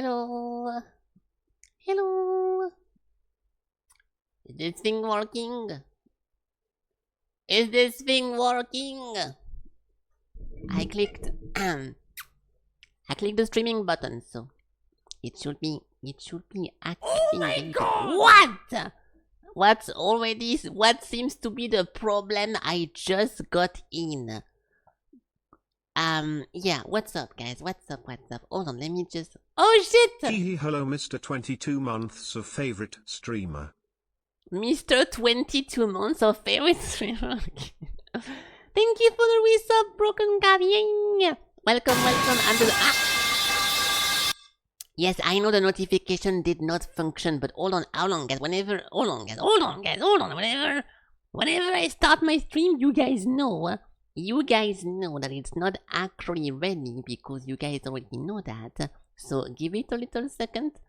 Hello. Hello. Is this thing working? Is this thing working? I clicked the streaming button, so it should be acting. What? What seems to be the problem? I just got in. Yeah, what's up, guys? What's up? Hold on, let me just... Oh, shit! Hello, Mr. 22 months of favorite streamer. Mr. 22 months of favorite streamer. Thank you for the resub, Broken Guardian. Welcome. Yes, I know the notification did not function, but hold on, how long, guys? Whenever I start my stream, you guys know that it's not actually ready because you guys already know that. So give it a little second.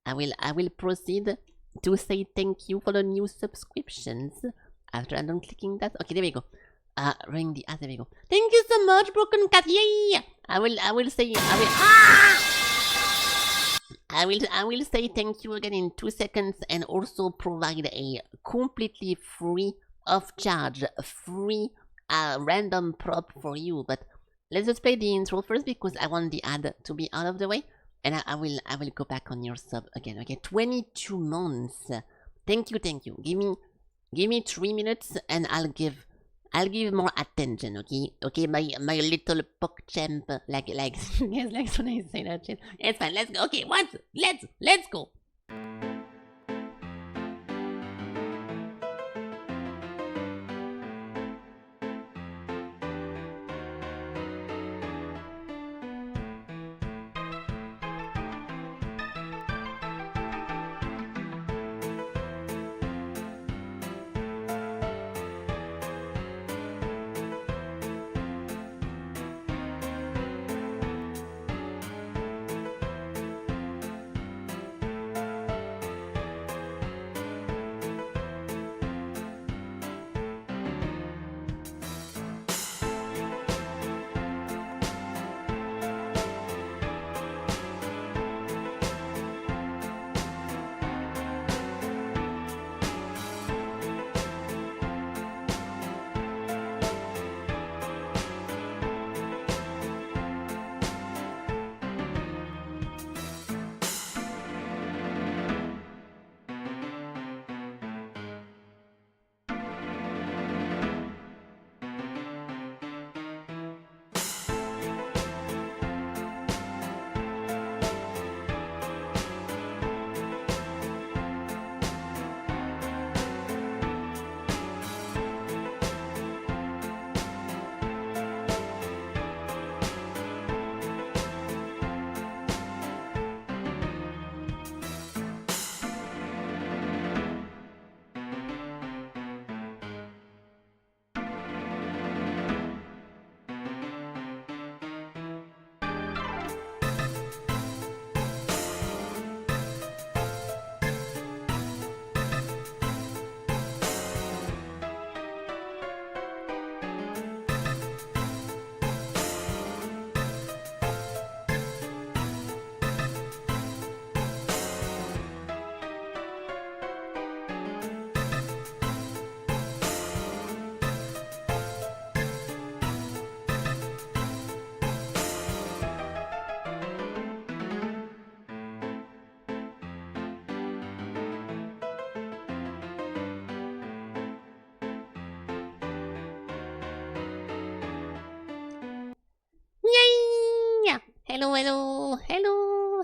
I will proceed to say thank you for the new subscriptions after I'm done clicking that. Okay, there we go. Ring the there we go. Thank you so much, Broken Cat. Yay! I will say thank you again in 2 seconds and also provide a completely free of charge random prop for you. But let's just play the intro first because I want the ad to be out of the way. And I will go back on your sub again. Okay, 22 months. Thank you. Give me 3 minutes and I'll give more attention. Okay, my little PogChamp. Like yes, like when I say that shit. It's fine. Let's go. Okay, what? Let's go.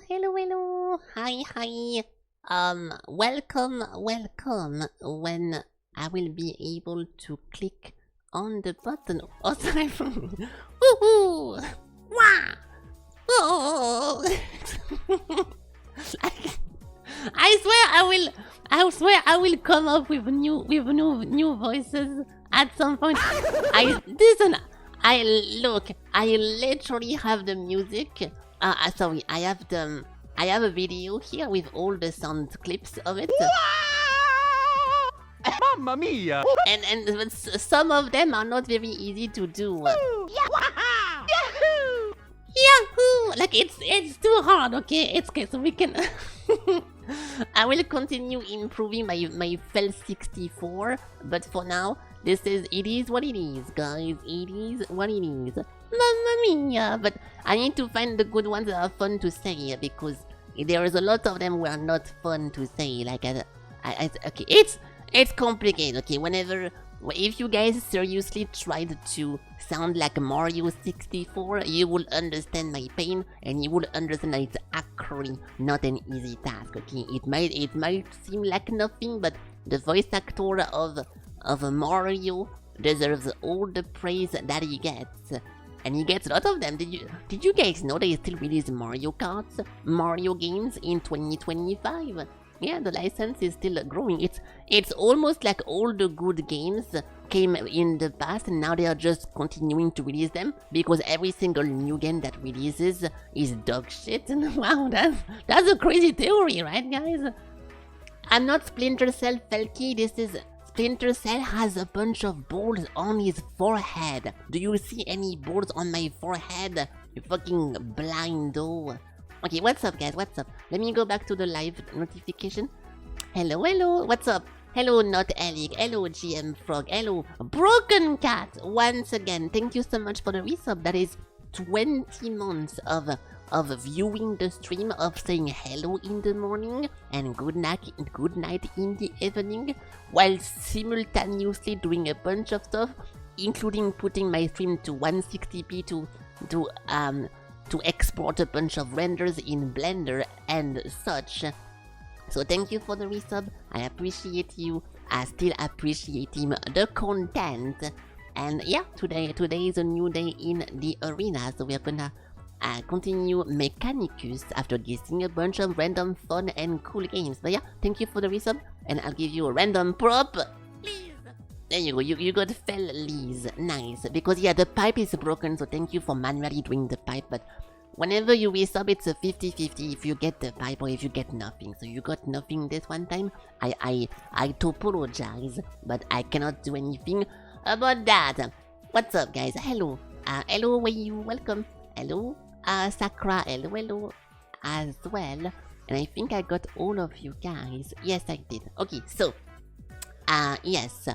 Hello. Hi. Welcome. When I will be able to click on the button. Oh, sorry. Woohoo! Wah! Oh! I swear I will come up with new voices at some point. I literally have the music. Sorry, I have a video here with all the sound clips of it. Mamma mia! And some of them are not very easy to do. Yahoo! Yahoo! like it's too hard. Okay, it's okay. So we can. I will continue improving my Fel 64, but for now, it is what it is, guys. It is what it is. Mamma mia! But I need to find the good ones that are fun to say because there is a lot of them who are not fun to say. Like okay, it's complicated. Okay, if you guys seriously tried to sound like Mario 64, you will understand my pain and you will understand that it's actually not an easy task. Okay, it might seem like nothing, but the voice actor of Mario deserves all the praise that he gets. And he gets a lot of them. Did you guys know they still release Mario games in 2025? Yeah, the license is still growing. It's almost like all the good games came in the past and now they are just continuing to release them because every single new game that releases is dog shit. Wow, that's a crazy theory, right, guys? I'm not Splinter Cell Felky. Splinter Cell has a bunch of balls on his forehead. Do you see any balls on my forehead? You fucking blindo. Okay, what's up, guys? What's up? Let me go back to the live notification. Hello. What's up? Hello, Not Alec. Hello, GM Frog. Hello, Broken Cat. Once again, thank you so much for the resub. That is 20 months of viewing the stream, of saying hello in the morning and good night in the evening, while simultaneously doing a bunch of stuff, including putting my stream to 160p to export a bunch of renders in Blender and such. So thank you for the resub. I appreciate you. I still appreciating the content. And yeah, today is a new day in the arena, so we're gonna continue Mechanicus after guessing a bunch of random fun and cool games. But yeah, thank you for the resub, and I'll give you a random prop. Please. There you go, you got Fel Lees. Nice. Because yeah, the pipe is broken, so thank you for manually doing the pipe, but whenever you resub, it's a 50-50 if you get the pipe or if you get nothing. So you got nothing this one time. I apologize, but I cannot do anything about that. What's up, guys? Hello. Hello, where you? Welcome. Hello. Sakura, hello as well. And I think I got all of you guys. Yes, I did. Okay, so, yes.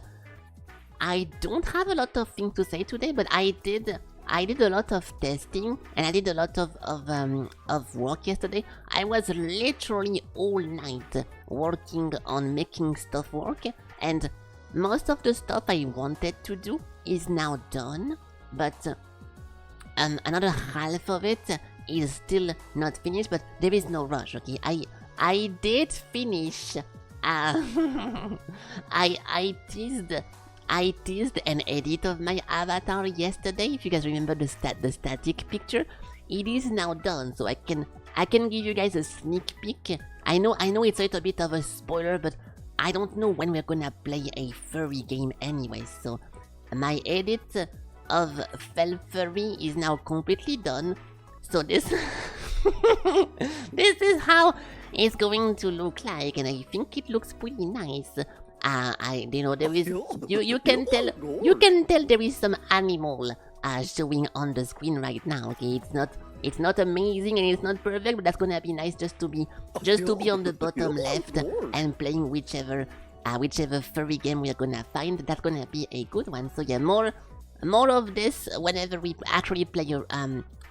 I don't have a lot of things to say today, but I did a lot of testing and I did a lot of work yesterday. I was literally all night working on making stuff work, and most of the stuff I wanted to do is now done, but another half of it is still not finished, but there is no rush, okay? I did finish, I teased an edit of my avatar yesterday. If you guys remember the static picture, it is now done, so I can give you guys a sneak peek. I know it's a little bit of a spoiler, but I don't know when we're gonna play a furry game anyway, so my edit of Fel Furry is now completely done. So this this is how it's going to look like, and I think it looks pretty nice. There is you can tell there is some animal showing on the screen right now. Okay, it's not amazing and it's not perfect, but that's gonna be nice just to be on the bottom left and playing whichever furry game we are gonna find. That's gonna be a good one. So yeah, more of this whenever we actually play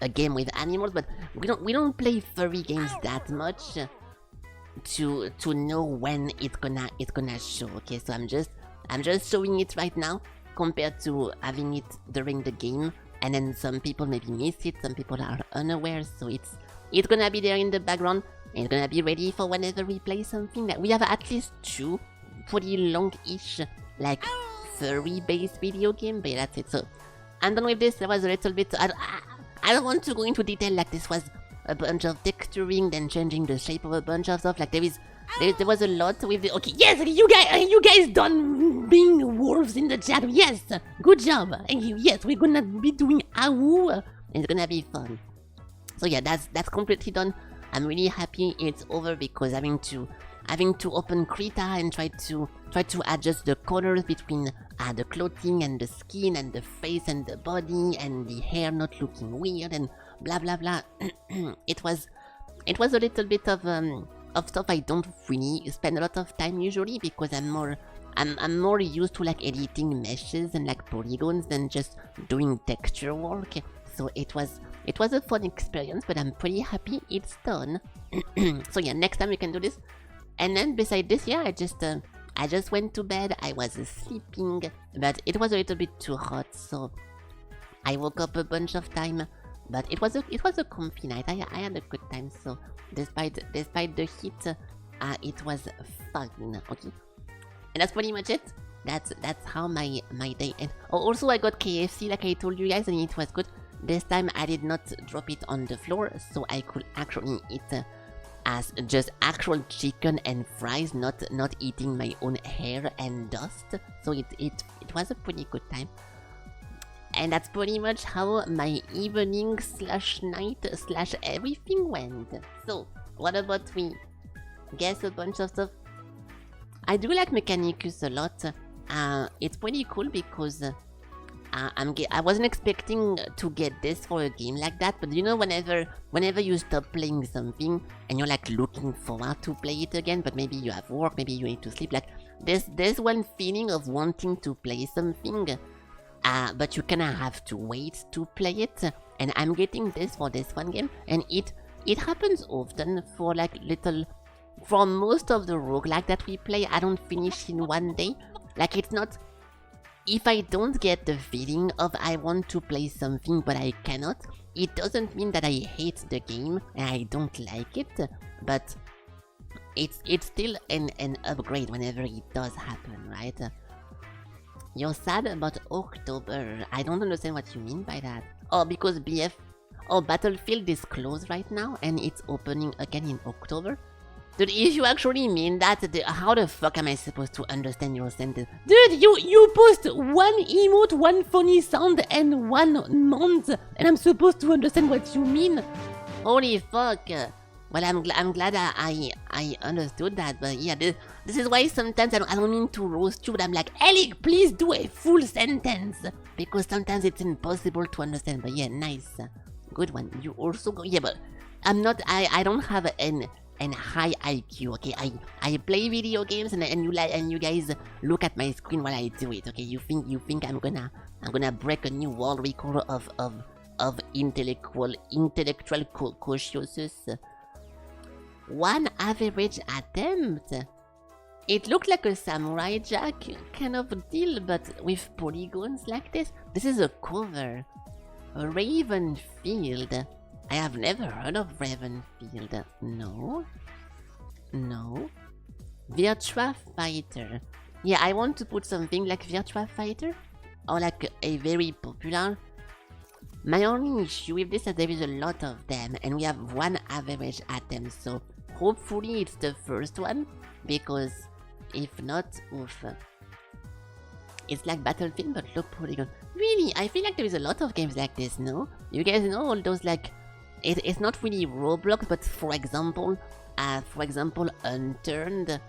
a game with animals, but we don't play furry games that much to know when it's gonna show. Okay, so I'm just showing it right now compared to having it during the game, and then some people maybe miss it, some people are unaware, so it's gonna be there in the background and it's gonna be ready for whenever we play something. That we have at least 2 pretty long-ish like furry based video game, but that's it. So I'm done with this. There was a little bit I don't want to go into detail, like this was a bunch of texturing, then changing the shape of a bunch of stuff. Like there was a lot with the... Okay, yes, you guys done being wolves in the chat. Yes, good job. Yes, we're gonna be doing AWU. It's gonna be fun. So yeah, that's completely done. I'm really happy it's over because having to having to open Krita and try to adjust the colors between the clothing and the skin and the face and the body and the hair not looking weird and blah blah blah. It was a little bit of stuff I don't really spend a lot of time usually, because I'm more used to like editing meshes and like polygons than just doing texture work. So it was a fun experience, but I'm pretty happy it's done. So yeah, next time we can do this. And then beside this, yeah, I just went to bed. I was sleeping, but it was a little bit too hot, so I woke up a bunch of time. But it was a comfy night. I had a good time. So despite the heat, it was fun. Okay, and that's pretty much it. That's how my day ended. Oh, also I got KFC like I told you guys, and it was good. This time I did not drop it on the floor, so I could actually eat as just actual chicken and fries, not eating my own hair and dust. So it was a pretty good time. And that's pretty much how my evening / night / everything went. So what about we guess a bunch of stuff? I do like Mechanicus a lot. It's pretty cool because I wasn't expecting to get this for a game like that, but you know, whenever you stop playing something and you're like looking forward to play it again, but maybe you have work, maybe you need to sleep, like there's one feeling of wanting to play something, but you kinda have to wait to play it, and I'm getting this for this one game, and it happens often for like for most of the roguelike that we play. I don't finish in one day. Like, it's not... If I don't get the feeling of I want to play something but I cannot, it doesn't mean that I hate the game and I don't like it, but it's still an upgrade whenever it does happen, right? You're sad about October. I don't understand what you mean by that. Oh, because Battlefield is closed right now and it's opening again in October? Dude, if you actually mean that, how the fuck am I supposed to understand your sentence? Dude, you post one emote, one funny sound, and 1 month, and I'm supposed to understand what you mean? Holy fuck. Well, I'm glad I understood that, but yeah, this is why sometimes I don't mean to roast you, but I'm like, Alec, please do a full sentence, because sometimes it's impossible to understand. But yeah, nice. Good one. You also go... Yeah, but I don't have an high IQ, okay? I play video games and you guys look at my screen while I do it, okay? You think I'm gonna break a new world record of intellectual cautiousness. 1 average attempt. It looked like a samurai jack kind of deal, but with polygons like this. This is a cover. Ravenfield. I have never heard of Ravenfield. No. Virtua Fighter. Yeah, I want to put something like Virtua Fighter, or like a very popular. My only issue with this is there is a lot of them, and we have 1 average attempt, so hopefully it's the first one, because if not, oof. It's like Battlefield, but low polygon. Really, I feel like there is a lot of games like this, no? You guys know all those like... It's not really Roblox, but for example, Unturned.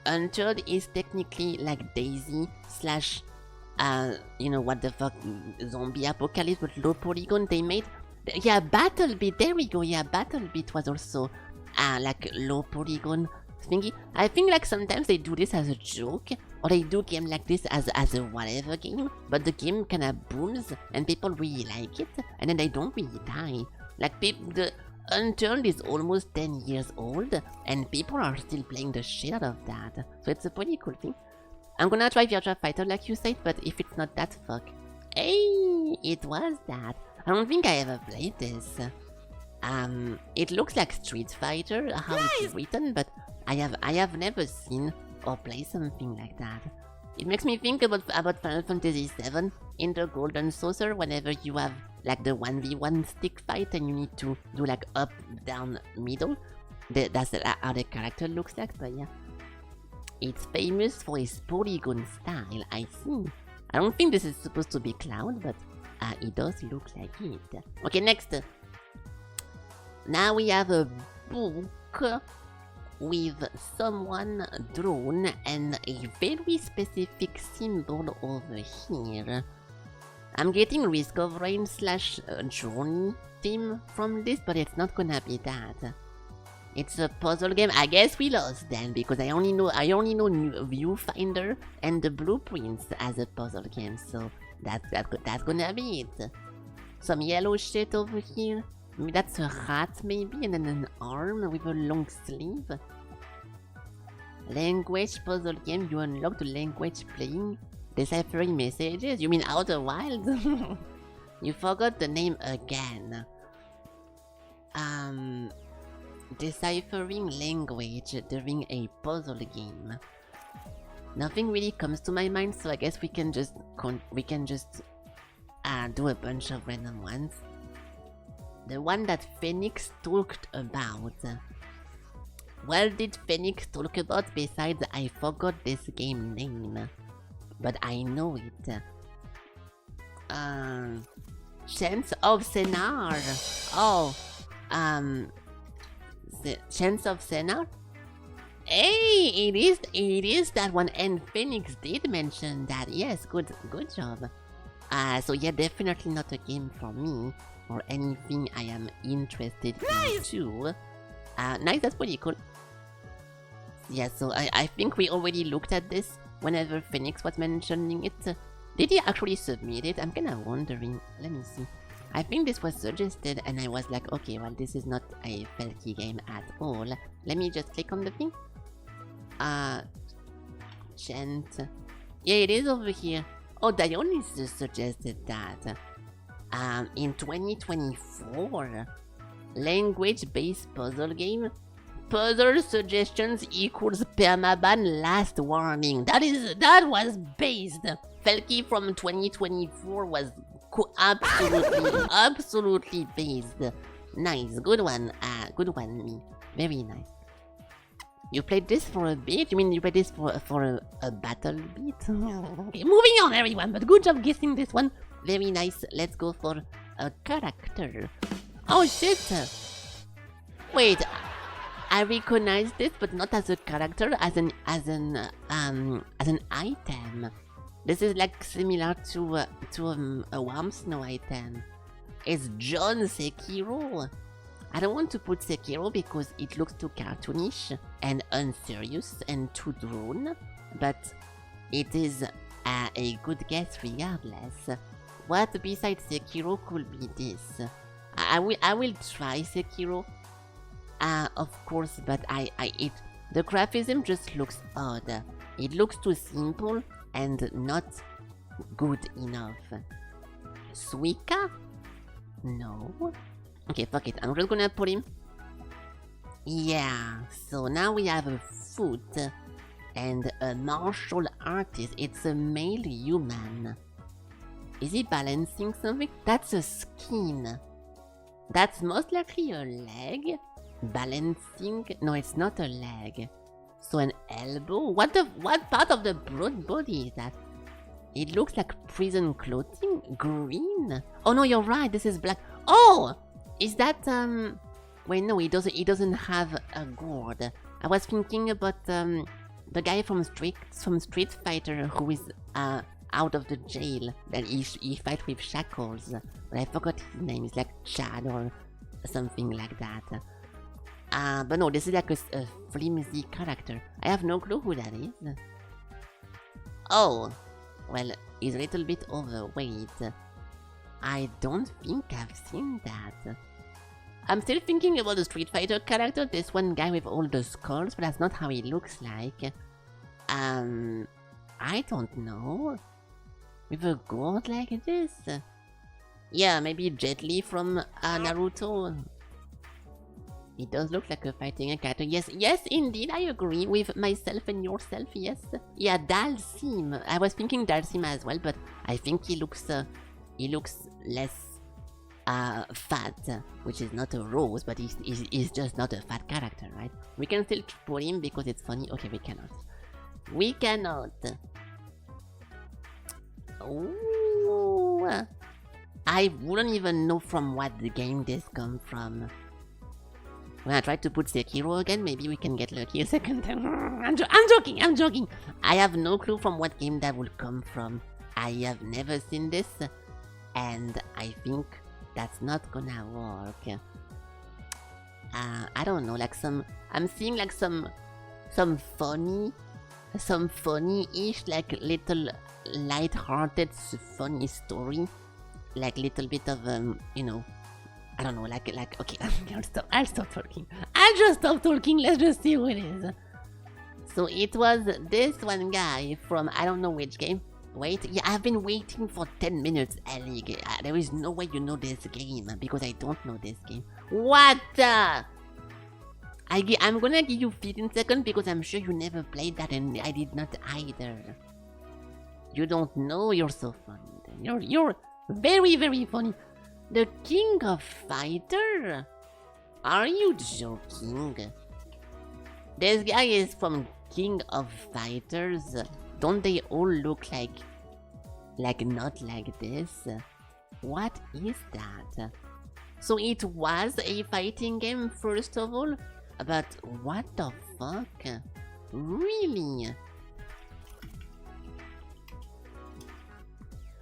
Unturned is technically like Daisy / you know what the fuck, zombie apocalypse, but low polygon. They made... Yeah, BattleBit, there we go, yeah, BattleBit was also like low polygon thingy. I think like sometimes they do this as a joke, or they do game like this as a whatever game, but the game kinda booms and people really like it, and then they don't really die. Like the Unturned is almost 10 years old, and people are still playing the shit out of that. So it's a pretty cool thing. I'm gonna try Virtua Fighter like you said, but if it's not that, fuck. Hey, it was that. I don't think I ever played this. It looks like Street Fighter, how it's written, but I have never seen or played something like that. It makes me think about Final Fantasy VII in the Golden Saucer, whenever you have like the 1v1 stick fight and you need to do like up, down, middle. That's how the character looks like, but yeah. It's famous for its polygon style, I see. I don't think this is supposed to be Cloud, but it does look like it. Okay, next. Now we have a book. with someone drawn and a very specific symbol over here. I'm getting Risk of Rain / Journey theme from this, but it's not gonna be that. It's a puzzle game. I guess we lost then because I only know Viewfinder and the Blueprints as a puzzle game, so that's gonna be it. Some yellow shit over here. That's a hat maybe, and then an arm with a long sleeve. Language puzzle game. You unlock the language playing. Deciphering messages? You mean Outer Wilds? You forgot the name again. Deciphering language during a puzzle game. Nothing really comes to my mind, so I guess we can just do a bunch of random ones. The one that Phoenix talked about. What did Phoenix talk about besides I forgot this game name? But I know it. Chance of Senar. Oh, Chance of Senar? Hey, it is that one, and Phoenix did mention that. Yes, good job. So yeah, definitely not a game for me, or anything I am interested in too. Nice, that's pretty cool. Yeah, so I think we already looked at this whenever Phoenix was mentioning it. Did he actually submit it? I'm kinda wondering. Let me see. I think this was suggested and I was like, okay, well this is not a Felky game at all. Let me just click on the thing. Chant. Yeah, it is over here. Oh, Dionis suggested that. In 2024, language-based puzzle game. Puzzle suggestions equals permaban last warning. That was based. Felky from 2024 was absolutely based. Nice, good one, me. Very nice. You played this for a bit? You mean you played this for a battle bit? Okay, moving on everyone, but good job guessing this one. Very nice, let's go for a character. Oh shit! Wait, I recognize this, but not as a character, as an item. This is like similar to a Warm Snow item. It's John Sekiro. I don't want to put Sekiro because it looks too cartoonish and unserious and too drawn, but it is a good guess regardless. What besides Sekiro could be this? I will try Sekiro, of course, but the graphism just looks odd. It looks too simple and not good enough. Suika? No. Okay, fuck it. I'm just gonna put him. Yeah, so now we have a foot and a martial artist. It's a male human. Is he balancing something? That's a skin. That's most likely a leg. Balancing? No, it's not a leg. So an elbow? What part of the broad body is that? It looks like prison clothing? Green? Oh no, you're right, this is black. Oh! Is that, wait, no, he doesn't have a gourd. I was thinking about, the guy from Street Fighter who is, out of the jail. That he fight with shackles. But I forgot his name, it's like Chad or something like that. But no, this is like a flimsy character. I have no clue who that is. Oh, well, he's a little bit overweight. I don't think I've seen that. I'm still thinking about the Street Fighter character, this one guy with all the skulls, but that's not how he looks like. I don't know. With a gourd like this? Yeah, maybe Jet Li from Naruto. He does look like a fighting character. Yes, indeed, I agree with myself and yourself, yes. Yeah, Dalsim. I was thinking Dalsim as well, but I think he looks less fat, which is not a rose, but he's just not a fat character, right? We can still put him because it's funny. Okay, we cannot. We cannot. Ooh. I wouldn't even know from what the game this come from. When I try to put Sekiro again, maybe we can get lucky a second time. I'm joking. I have no clue from what game that will come from. I have never seen this, and I think that's not gonna work. I don't know, like I'm seeing like some funny-ish, like little light-hearted, funny story, like little bit of you know, I don't know, like okay, I'll stop talking. I'll just stop talking. Let's just see who it is. So it was this one guy from I don't know which game. Wait, yeah, I've been waiting for 10 minutes, Ellie. There is no way you know this game because I don't know this game. What? I'm gonna give you 15 seconds because I'm sure you never played that and I did not either. You don't know, you're so funny. You're very, very funny. The King of Fighter? Are you joking? This guy is from King of Fighters. Don't they all look like not like this? What is that? So it was a fighting game first of all? But what the fuck? Really?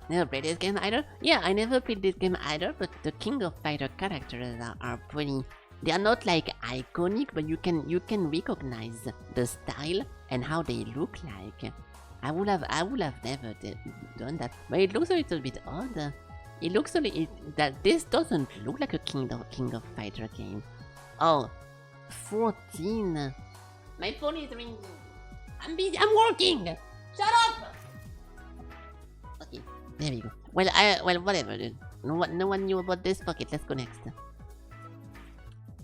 Never played this game either? Yeah, I never played this game either, but the King of Fighter characters are pretty... They are not like iconic, but you can recognize the style and how they look like. I would have never done that, but it looks a little bit odd. It looks that this doesn't look like a King of Fighter game. Oh, 14. My phone is ringing. I'm busy. I'm working. Shut up. Okay, there we go. Well, whatever, dude. No one knew about this. Fuck it. Let's go next.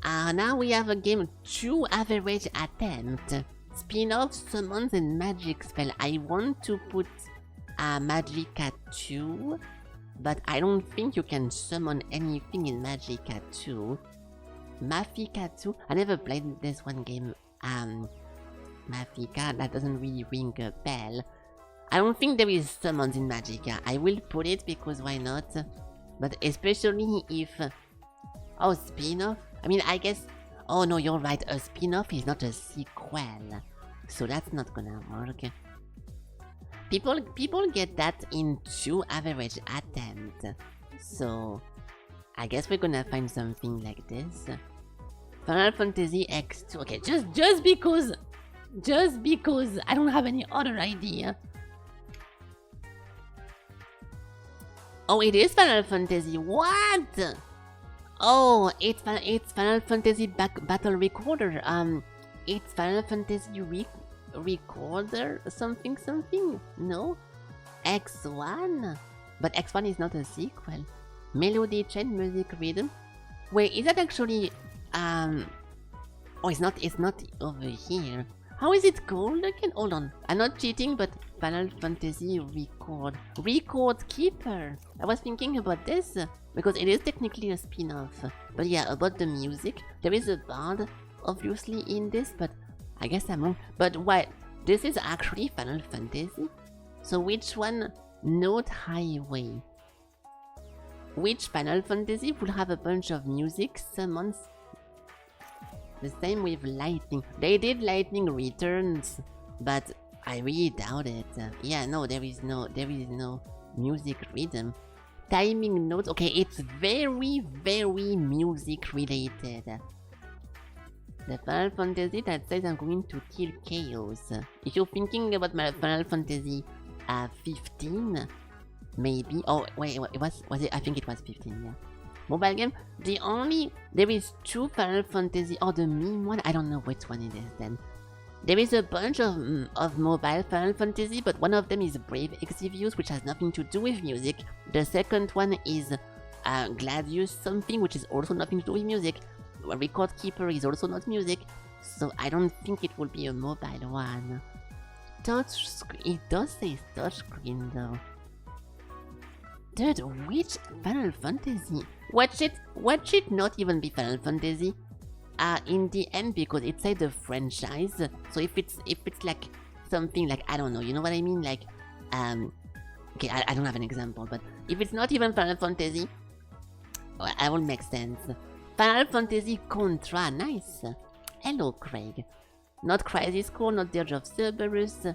Now we have a game 2 average attempt. Spin-off, summons, and magic spell. I want to put Magica 2, but I don't think you can summon anything in Magica 2. Mafika 2? I never played this one game. Mafika, that doesn't really ring a bell. I don't think there is summons in Magica. I will put it because why not? But especially if... Oh, spin-off? I mean, I guess... Oh no, you're right, a spin-off is not a sequel. So that's not gonna work. People get that in 2 average attempts. So... I guess we're gonna find something like this. Final Fantasy X2. Okay, just because I don't have any other idea. Oh, it is Final Fantasy. What? Oh, it's Final Fantasy Battle Recorder. It's Final Fantasy Recorder something. No, X1. But X1 is not a sequel. Melody chain, music rhythm. Wait, is that actually oh, it's not over here. How is it called again? Hold on. I'm not cheating, but Final Fantasy Record Keeper. I was thinking about this because it is technically a spin-off. But yeah, about the music, there is a bard obviously in this, but I guess I'm wrong. But what? This is actually Final Fantasy? So which one? Note Highway. Which Final Fantasy will have a bunch of music summons? The same with Lightning. They did Lightning Returns, but I really doubt it. Yeah, no, there is no music rhythm. Timing notes. Okay, it's very, very music related. The Final Fantasy that says I'm going to kill chaos. If you're thinking about my Final Fantasy 15, maybe. Oh wait, was it? I think it was 15. Yeah. Mobile game. There is 2 Final Fantasy. Oh, the meme one. I don't know which one it is then. There is a bunch of mobile Final Fantasy, but one of them is Brave Exvius, which has nothing to do with music. The second one is Gladius something, which is also nothing to do with music. Record Keeper is also not music, so I don't think it will be a mobile one. Touch screen. It does say touch screen though. Dude, which Final Fantasy? Watch it not even be Final Fantasy. In the end, because it said the franchise. So if it's like something like, I don't know, you know what I mean? Like, okay, I don't have an example, but if it's not even Final Fantasy, well, that will make sense. Final Fantasy Contra, nice. Hello, Craig. Not Crisis Core, not Dirge of Cerberus.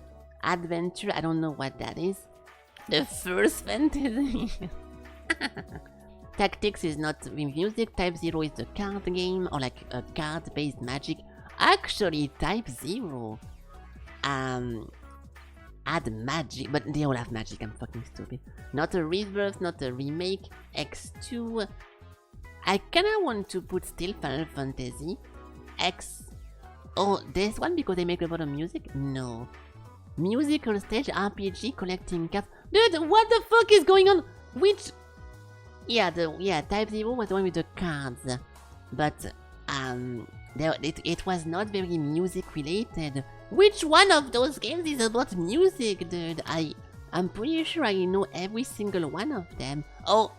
Adventure, I don't know what that is. The first fantasy. Tactics is not with music. Type 0 is the card game, or like a card-based magic. Actually, Type 0 add magic, but they all have magic. I'm fucking stupid. Not a rebirth, not a remake. X2. I kinda want to put still Final Fantasy. X. Oh, this one because they make a lot of music? No. Musical stage RPG collecting cards. Dude, what the fuck is going on? Which? Yeah, Type 0 was the one with the cards, but it was not very music related. Which one of those games is about music, dude? I'm pretty sure I know every single one of them. Oh,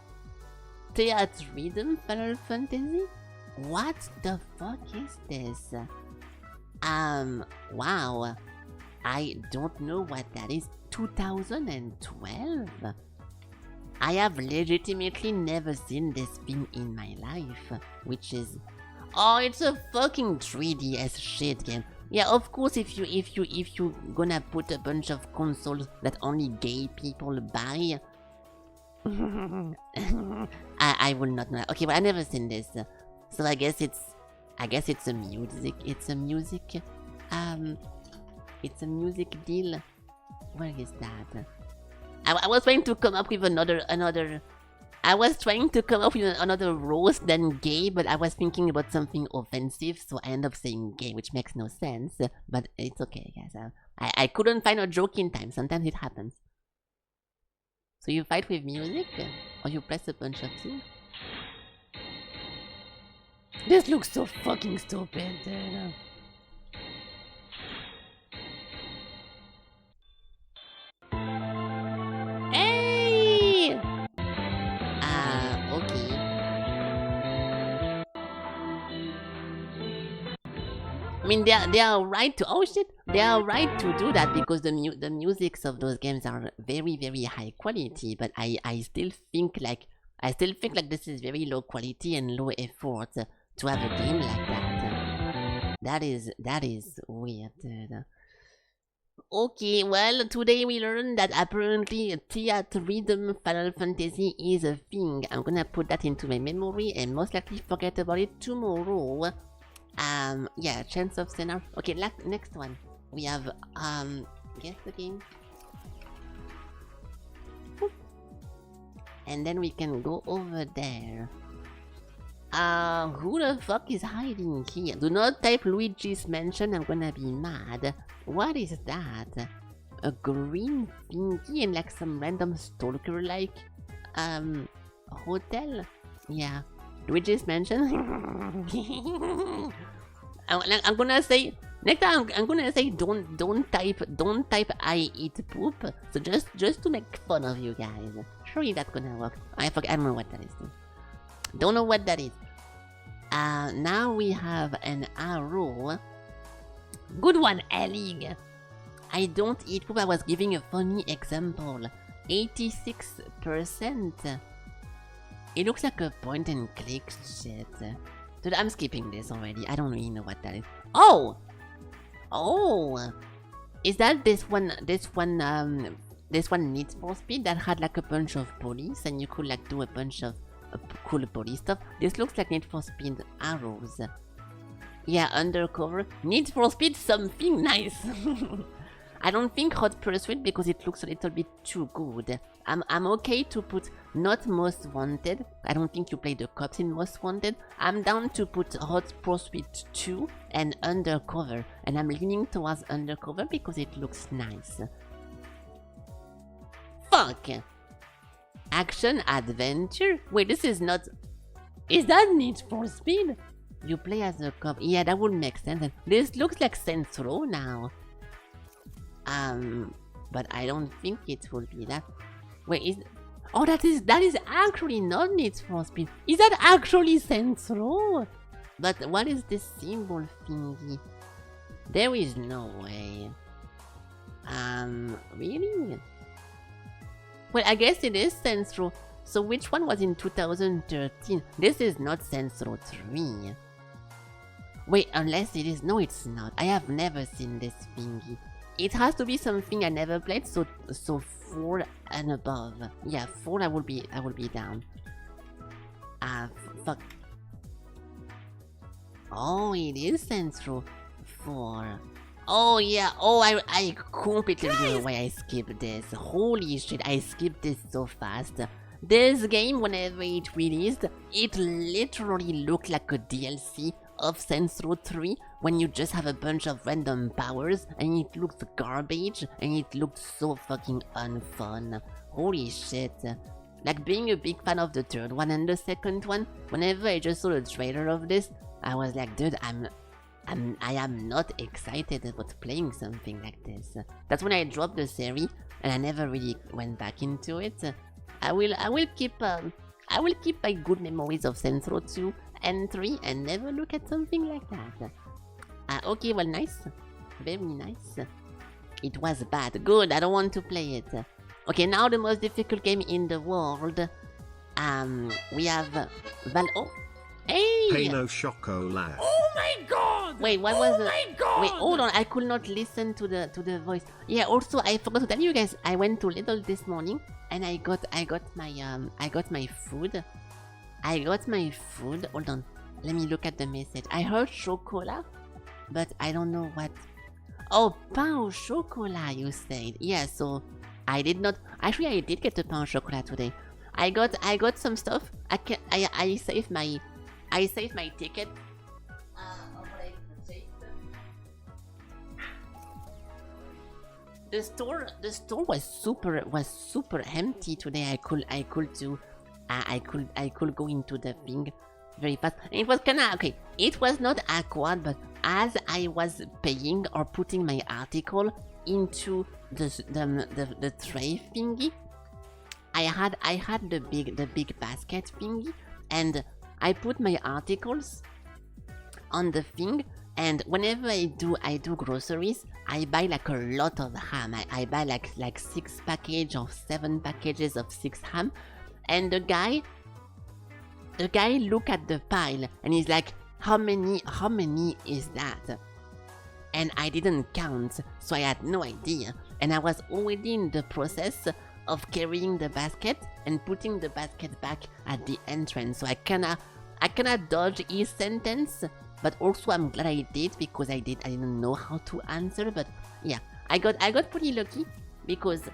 Theater Rhythm Final Fantasy? What the fuck is this? Wow. I don't know what that is. 2012? I have legitimately never seen this thing in my life, which is... Oh, it's a fucking 3DS shit game. Yeah, of course, if you gonna put a bunch of consoles that only gay people buy, I will not know. Okay, but I never seen this, so I guess it's a music. It's a music deal. Where is that? I was trying to come up with another. I was trying to come up with another roast than gay, but I was thinking about something offensive, so I end up saying gay, which makes no sense. But it's okay, guys. I couldn't find a joke in time. Sometimes it happens. So you fight with music, or you press a bunch of things. This looks so fucking stupid, dude. Hey! Okay. I mean, they are right to... Oh shit! They are right to do that because the musics of those games are very, very high quality, but I still think like this is very low quality and low effort to have a game like that. That is weird, dude. Okay, well, today we learned that apparently Theater Rhythm Final Fantasy is a thing. I'm gonna put that into my memory and most likely forget about it tomorrow. Yeah, Chance of Sinner. Okay, next one. We have, guess the game. Boop. And then we can go over there. Who the fuck is hiding here? Do not type Luigi's Mansion, I'm gonna be mad. What is that? A green thingy and like some random stalker-like, hotel? Yeah. Luigi's Mansion? I'm gonna say... Next time I'm gonna say don't type I eat poop. So just to make fun of you guys. Surely that's gonna work. I don't know what that is. Don't know what that is. Now we have an arrow. Good one, Ellie. I don't eat poop. I was giving a funny example. 86%. It looks like a point and click shit. Dude, I'm skipping this already. I don't really know what that is. Oh! Oh! Is that this one Need for Speed that had like a bunch of police and you could like do a bunch of cool police stuff? This looks like Need for Speed arrows. Yeah, undercover. Need for Speed something nice. I don't think Hot Pursuit because it looks a little bit too good. I'm okay to put not Most Wanted. I don't think you play the cops in Most Wanted. I'm down to put Hot Pursuit 2 and Undercover. And I'm leaning towards Undercover because it looks nice. Fuck! Action Adventure? Wait, this is not... Is that Need for Speed? You play as a cop. Yeah, that would make sense. This looks like Saints Row now. But I don't think it will be that. Wait, is... Oh, that is actually not Need for Speed. Is that actually Saints Row? But what is this symbol thingy? There is no way. Really? Well, I guess it is Saints Row. So which one was in 2013? This is not Saints Row 3. Wait, unless it is. No, it's not. I have never seen this thingy. It has to be something I never played, so 4 and above. Yeah, 4 I will be down. Fuck. Oh, it is Saints Row 4. Oh yeah, oh I completely don't know why I skipped this. Holy shit, I skipped this so fast. This game, whenever it released, it literally looked like a DLC of Saints Row 3 when you just have a bunch of random powers and it looked garbage and it looked so fucking unfun. Holy shit. Like, being a big fan of the third one and the second one, whenever I just saw the trailer of this, I was like, dude, I am not excited about playing something like this. That's when I dropped the series and I never really went back into it. I will keep my good memories of Saints Row 2 and 3 and never look at something like that. Okay, well, nice. Very nice. It was bad. Good, I don't want to play it. Okay, now the most difficult game in the world. We have Oh, hey! Hey no chocolate. Oh my god! Wait, what was Oh my god! Wait, hold on, I could not listen to the voice. Yeah, also I forgot to tell you guys, I went to Lidl this morning and I got my food. Hold on, let me look at the message. I heard chocolat, but I don't know what. Oh, pain au chocolat, you said. Yeah, so I did not. Actually, I did get a pain au chocolat today. I got some stuff. I saved my ticket. The store was super empty today. I could go into the thing very fast. It was kinda okay. It was not awkward, but as I was paying or putting my article into the tray thingy, I had the big basket thingy, and I put my articles on the thing. And whenever I do groceries, I buy like a lot of ham. I buy like 6 packages or 7 packages of 6 ham. And the guy look at the pile and he's like, how many is that? And I didn't count, so I had no idea. And I was already in the process of carrying the basket and putting the basket back at the entrance. So I cannot dodge his sentence. But also I'm glad I did, because I didn't know how to answer. But yeah, I got pretty lucky, because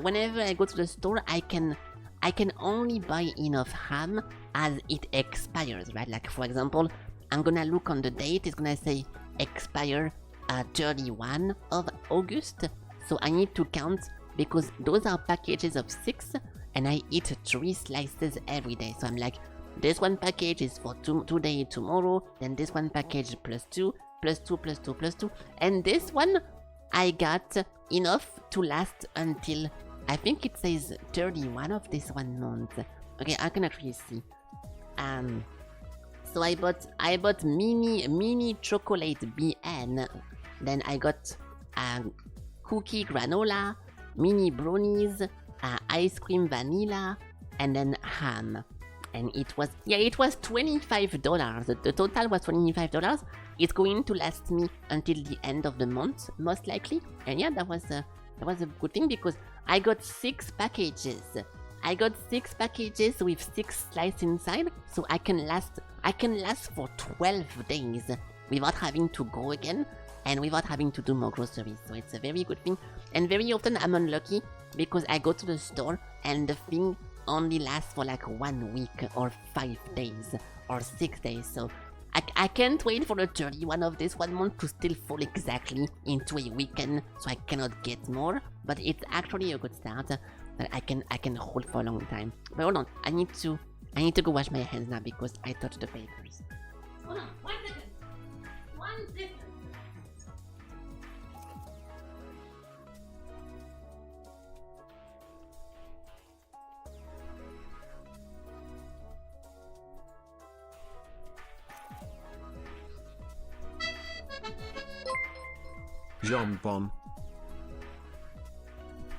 whenever I go to the store, I can only buy enough ham as it expires, right? Like, for example, I'm gonna look on the date, it's gonna say expire 31 of August. So I need to count, because those are packages of 6 and I eat 3 slices every day. So I'm like, this one package is for today, tomorrow, then this one package plus 2, plus 2, plus 2, plus 2. And this one, I got enough to last until, I think it says 31 of this 1 month. Okay, I can actually see. So I bought mini chocolate BN. Then I got cookie granola, mini brownies, ice cream vanilla, and then ham. And it was $25. The total was $25. It's going to last me until the end of the month, most likely. And yeah, that was a good thing, because I got 6 packages. I got 6 packages with 6 slices inside, so I can last for 12 days without having to go again and without having to do more groceries. So it's a very good thing. And very often I'm unlucky, because I go to the store and the thing only lasts for like 1 week or 5 days or 6 days. So I can't wait for the 31 of this 1 month to still fall exactly into a weekend, so I cannot get more. But it's actually a good start that I can hold for a long time. But hold on, I need to go wash my hands now, because I touched the papers. Hold on, 1 second. 1 second. Jambon.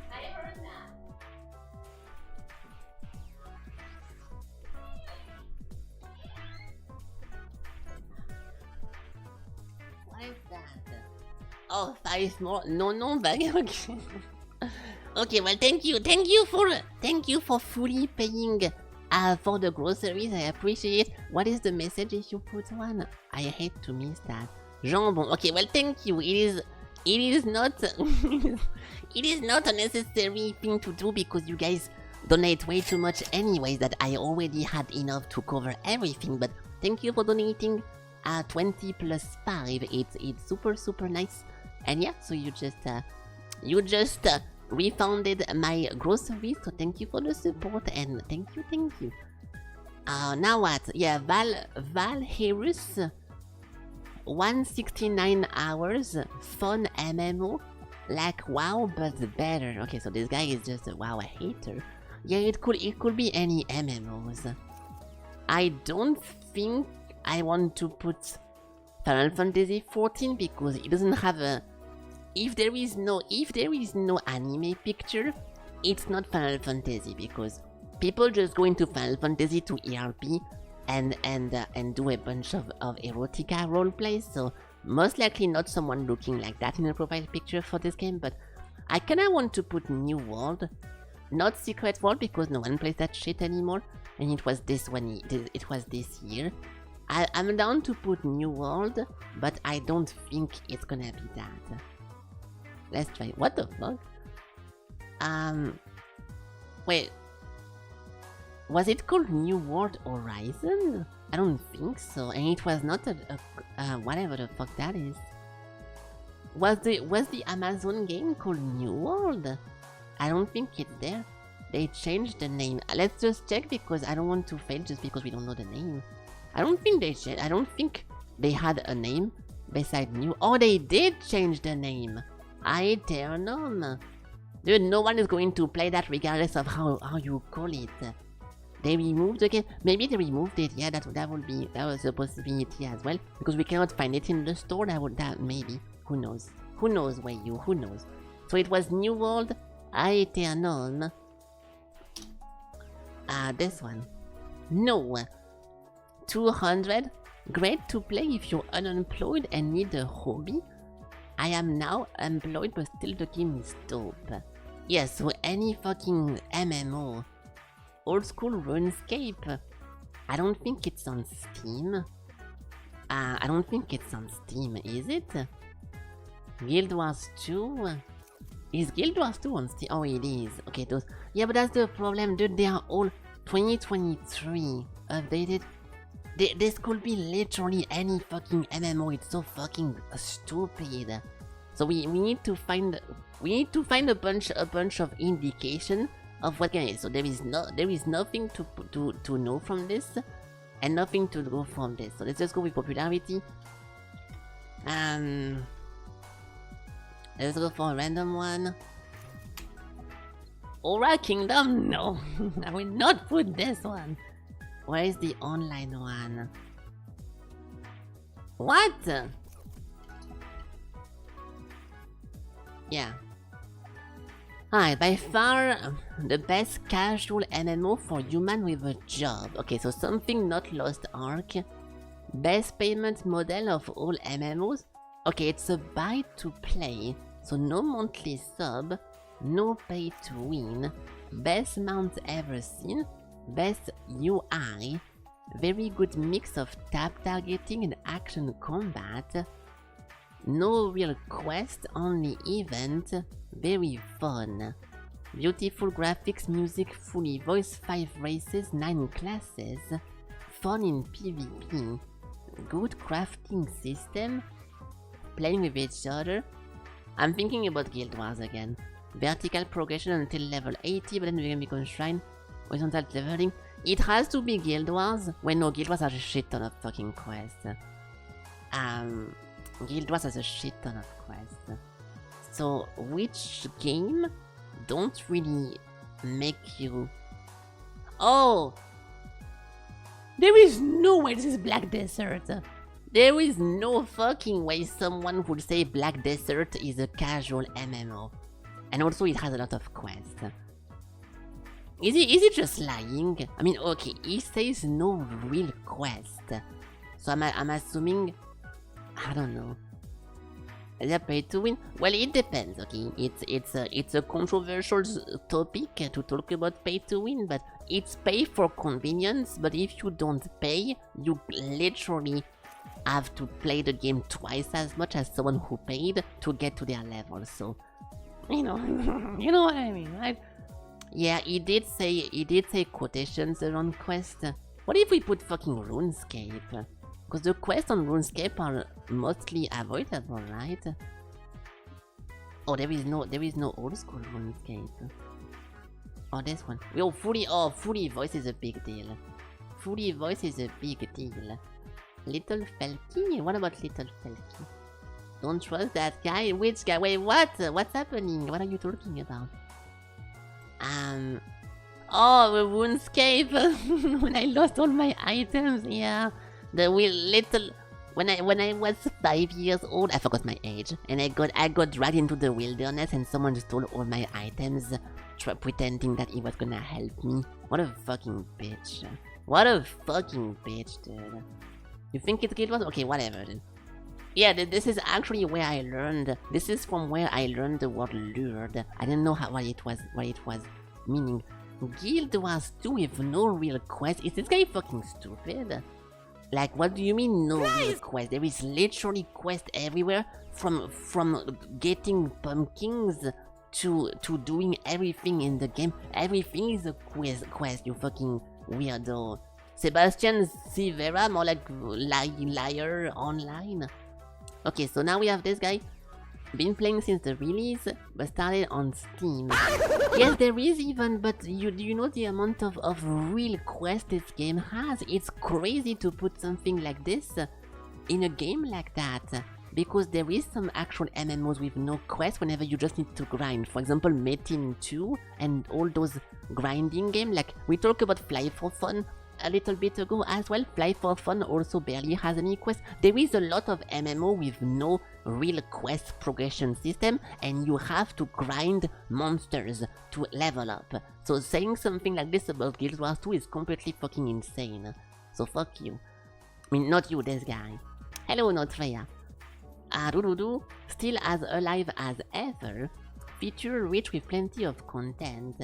I heard that. Oh, 5 more. No, bag. Okay. Okay, well, thank you for fully paying for the groceries. I appreciate it. What is the message if you put one? I hate to miss that. Jambon. Okay, well, thank you. It is not it is not a necessary thing to do because you guys donate way too much anyways that I already had enough to cover everything. But thank you for donating 20 plus 5. It's super nice. And yeah, so you just refunded my groceries, so thank you for the support and thank you. Now what? Yeah, Val Harris, 169 hours, fun MMO, like WoW but better. Okay, so this guy is just a WoW hater. Yeah, it could be any MMOs. I don't think I want to put Final Fantasy 14 because it doesn't have a. If there is no anime picture, it's not Final Fantasy because people just go into Final Fantasy to ERP and do a bunch of erotica roleplays. So most likely not someone looking like that in a profile picture for this game. But I kinda want to put New World, not Secret World because no one plays that shit anymore. And it was this one. It was this year. I'm down to put New World, but I don't think it's gonna be that. Let's try. What the fuck? Wait. Was it called New World Horizon? I don't think so. And it was not whatever the fuck that is. Was the Amazon game called New World? I don't think it's there. They changed the name. Let's just check because I don't want to fail just because we don't know the name. I don't think they had a name beside New. Oh, they did change the name. Aeternum. Dude, no one is going to play that regardless of how you call it. They removed the game. Maybe they removed it. Yeah, that was a possibility as well. Because we cannot find it in the store. That maybe. Who knows? Who knows, Wayu? Who knows? So it was New World Aeternum. This one. No. 200. Great to play if you're unemployed and need a hobby. I am now employed but still the game is dope. Yes, so any fucking MMO. Old school RuneScape. I don't think it's on Steam. I don't think it's on Steam, is it? Guild Wars 2? Is Guild Wars 2 on Steam? Oh, it is. Okay, those. Yeah, but that's the problem, dude. They are all 2023 updated. This could be literally any fucking MMO. It's so fucking stupid. So we need to find a bunch of indication of what game it is. So there is nothing to know from this, and nothing to go from this. So let's just go with popularity. Let's go for a random one. Aura Kingdom? No, I will not put this one. Where is the online one? What? Yeah. Hi, by far the best casual MMO for human with a job. Okay, so something not Lost Ark. Best payment model of all MMOs. Okay, it's a buy to play. So no monthly sub, no pay to win. Best mount ever seen. Best UI, very good mix of tap targeting and action combat. No real quest, only event, very fun. Beautiful graphics, music, fully voice, 5 races, 9 classes. Fun in PvP. Good crafting system. Playing with each other. I'm thinking about Guild Wars again. Vertical progression until level 80, but then we can become shrine. Horizontal leveling. It has to be Guild Wars. Wait, no, Guild Wars has a shit ton of fucking quests. Guild Wars has a shit ton of quests. So, which game don't really make you... Oh! There is no way this is Black Desert. There is no fucking way someone would say Black Desert is a casual MMO. And also it has a lot of quests. Is he just lying? I mean, okay, he says no real quest. So I'm assuming... I don't know. Is it pay to win? Well, it depends. Okay, it's a controversial topic to talk about pay to win, but it's pay for convenience. But if you don't pay, you literally have to play the game twice as much as someone who paid to get to their level. So, you know, you know what I mean, right? Yeah, he did say quotations around quest. What if we put fucking RuneScape? Because the quests on RuneScape are mostly avoidable, right? Oh, there is no old school RuneScape. Oh, this one. Yo, fully voice is a big deal. Fully voice is a big deal. Little Felky? What about Little Felky? Don't trust that guy. Which guy? Wait, what? What's happening? What are you talking about? Oh, the RuneScape. When I lost all my items, yeah. When I was 5 years old, I forgot my age, and I got dragged into the wilderness, and someone stole all my items, pretending that he was gonna help me. What a fucking bitch! What a fucking bitch, dude. You think it's Guild Wars? Okay, whatever then. Yeah, this is actually where I learned. This is from where I learned the word lured. I didn't know what it was meaning. Guild Wars 2 with no real quest. Is this guy fucking stupid? Like, what do you mean no real quest? There is literally quest everywhere, from getting pumpkins to doing everything in the game. Everything is a quest, you fucking weirdo. Sebastian Sivera, more like liar online. Okay, so now we have this guy. Been playing since the release, but started on Steam. Yes, there is even, but do you know the amount of real quests this game has? It's crazy to put something like this in a game like that. Because there is some actual MMOs with no quest whenever you just need to grind. For example, Metin 2 and all those grinding games. Like, we talked about Fly for Fun a little bit ago as well. Fly for Fun also barely has any quest. There is a lot of MMO with no real quest progression system, and you have to grind monsters to level up. So saying something like this about Guild Wars 2 is completely fucking insane. So fuck you. I mean, not you, this guy. Hello, Notreya. Still as alive as ever. Feature rich with plenty of content.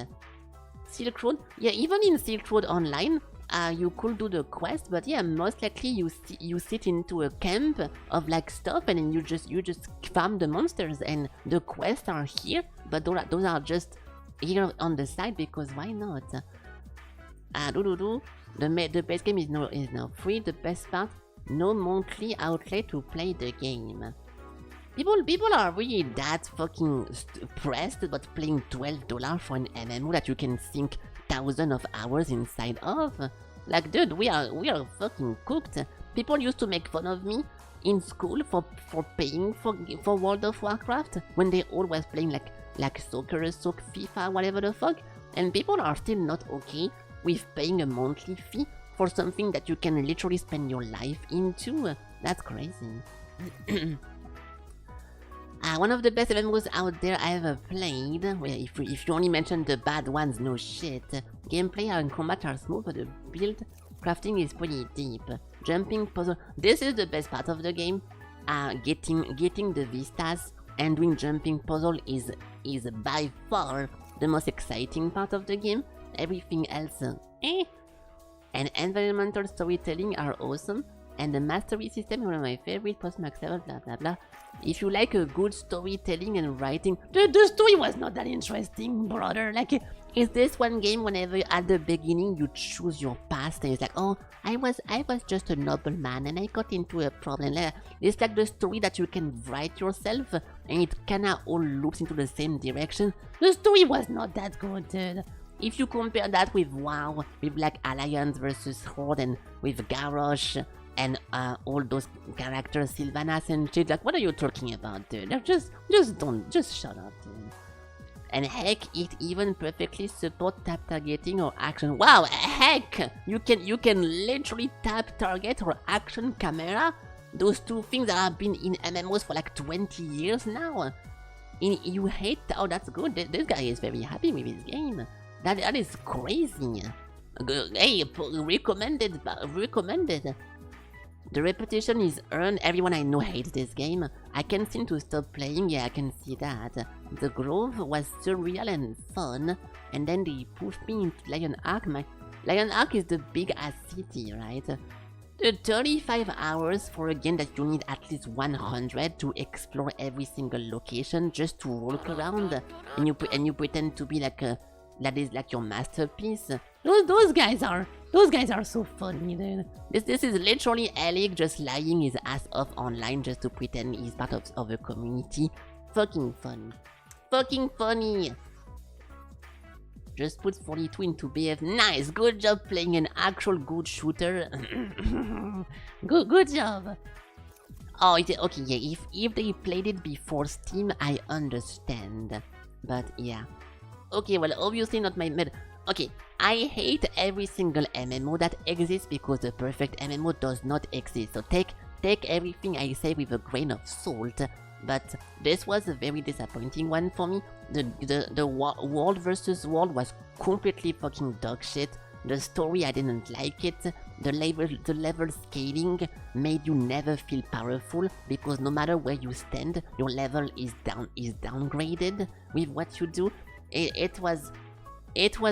Silk Road? Yeah, even in Silk Road Online, you could do the quest, but yeah, most likely you sit into a camp of like stuff, and then you just farm the monsters, and the quests are here, but those are just here on the side because why not? The base game is now free. The best part, no monthly outlay to play the game. People are really that fucking pressed about playing $12 for an MMO that you can sink thousands of hours inside of. Like, dude, we are fucking cooked. People used to make fun of me in school for paying for World of Warcraft when they all was playing like soccer, FIFA, whatever the fuck. And people are still not okay with paying a monthly fee for something that you can literally spend your life into. That's crazy. One of the best MMOs out there I ever played. Well, if you only mention the bad ones, no shit. Gameplay and combat are smooth, but the build crafting is pretty deep. Jumping puzzle. This is the best part of the game. Getting the vistas and doing jumping puzzle is by far the most exciting part of the game. Everything else, eh. And environmental storytelling are awesome. And the mastery system is one of my favorite, post-max level, blah blah blah. If you like a good storytelling and writing, the story was not that interesting, brother. Like, is this one game whenever at the beginning you choose your past and it's like, oh, I was just a noble man and I got into a problem. It's like the story that you can write yourself and it kinda all loops into the same direction. The story was not that good, dude. If you compare that with WoW, with like Alliance versus Horde and with Garrosh, and all those characters, Sylvanas and shit, like, what are you talking about, dude? Just shut up, dude. And heck, it even perfectly support tap targeting or action. Wow, heck! You can literally tap target or action camera. Those two things that have been in MMOs for like 20 years now. You hate? Oh, that's good. This guy is very happy with his game. That is crazy. Hey, recommended. The reputation is earned. Everyone I know hates this game. I can't seem to stop playing. Yeah, I can see that. The Grove was surreal and fun, and then they pushed me into Lion Arc. Lion Arc is the big ass city, right? The 35 hours for a game that you need at least 100 to explore every single location just to walk around, and you pretend to be like that is like your masterpiece. Those guys are so funny, dude. This is literally Alec just lying his ass off online just to pretend he's part of a community. Fucking fun. Fucking funny. Just put 42 into BF. Nice, good job playing an actual good shooter. good job. Oh, okay, yeah, if they played it before Steam, I understand. But yeah. Okay, well, obviously not my med. Okay, I hate every single MMO that exists because the perfect MMO does not exist. So take everything I say with a grain of salt. But this was a very disappointing one for me. The world versus world was completely fucking dog shit. The story, I didn't like it. The level scaling made you never feel powerful because no matter where you stand, your level is downgraded with what you do. It was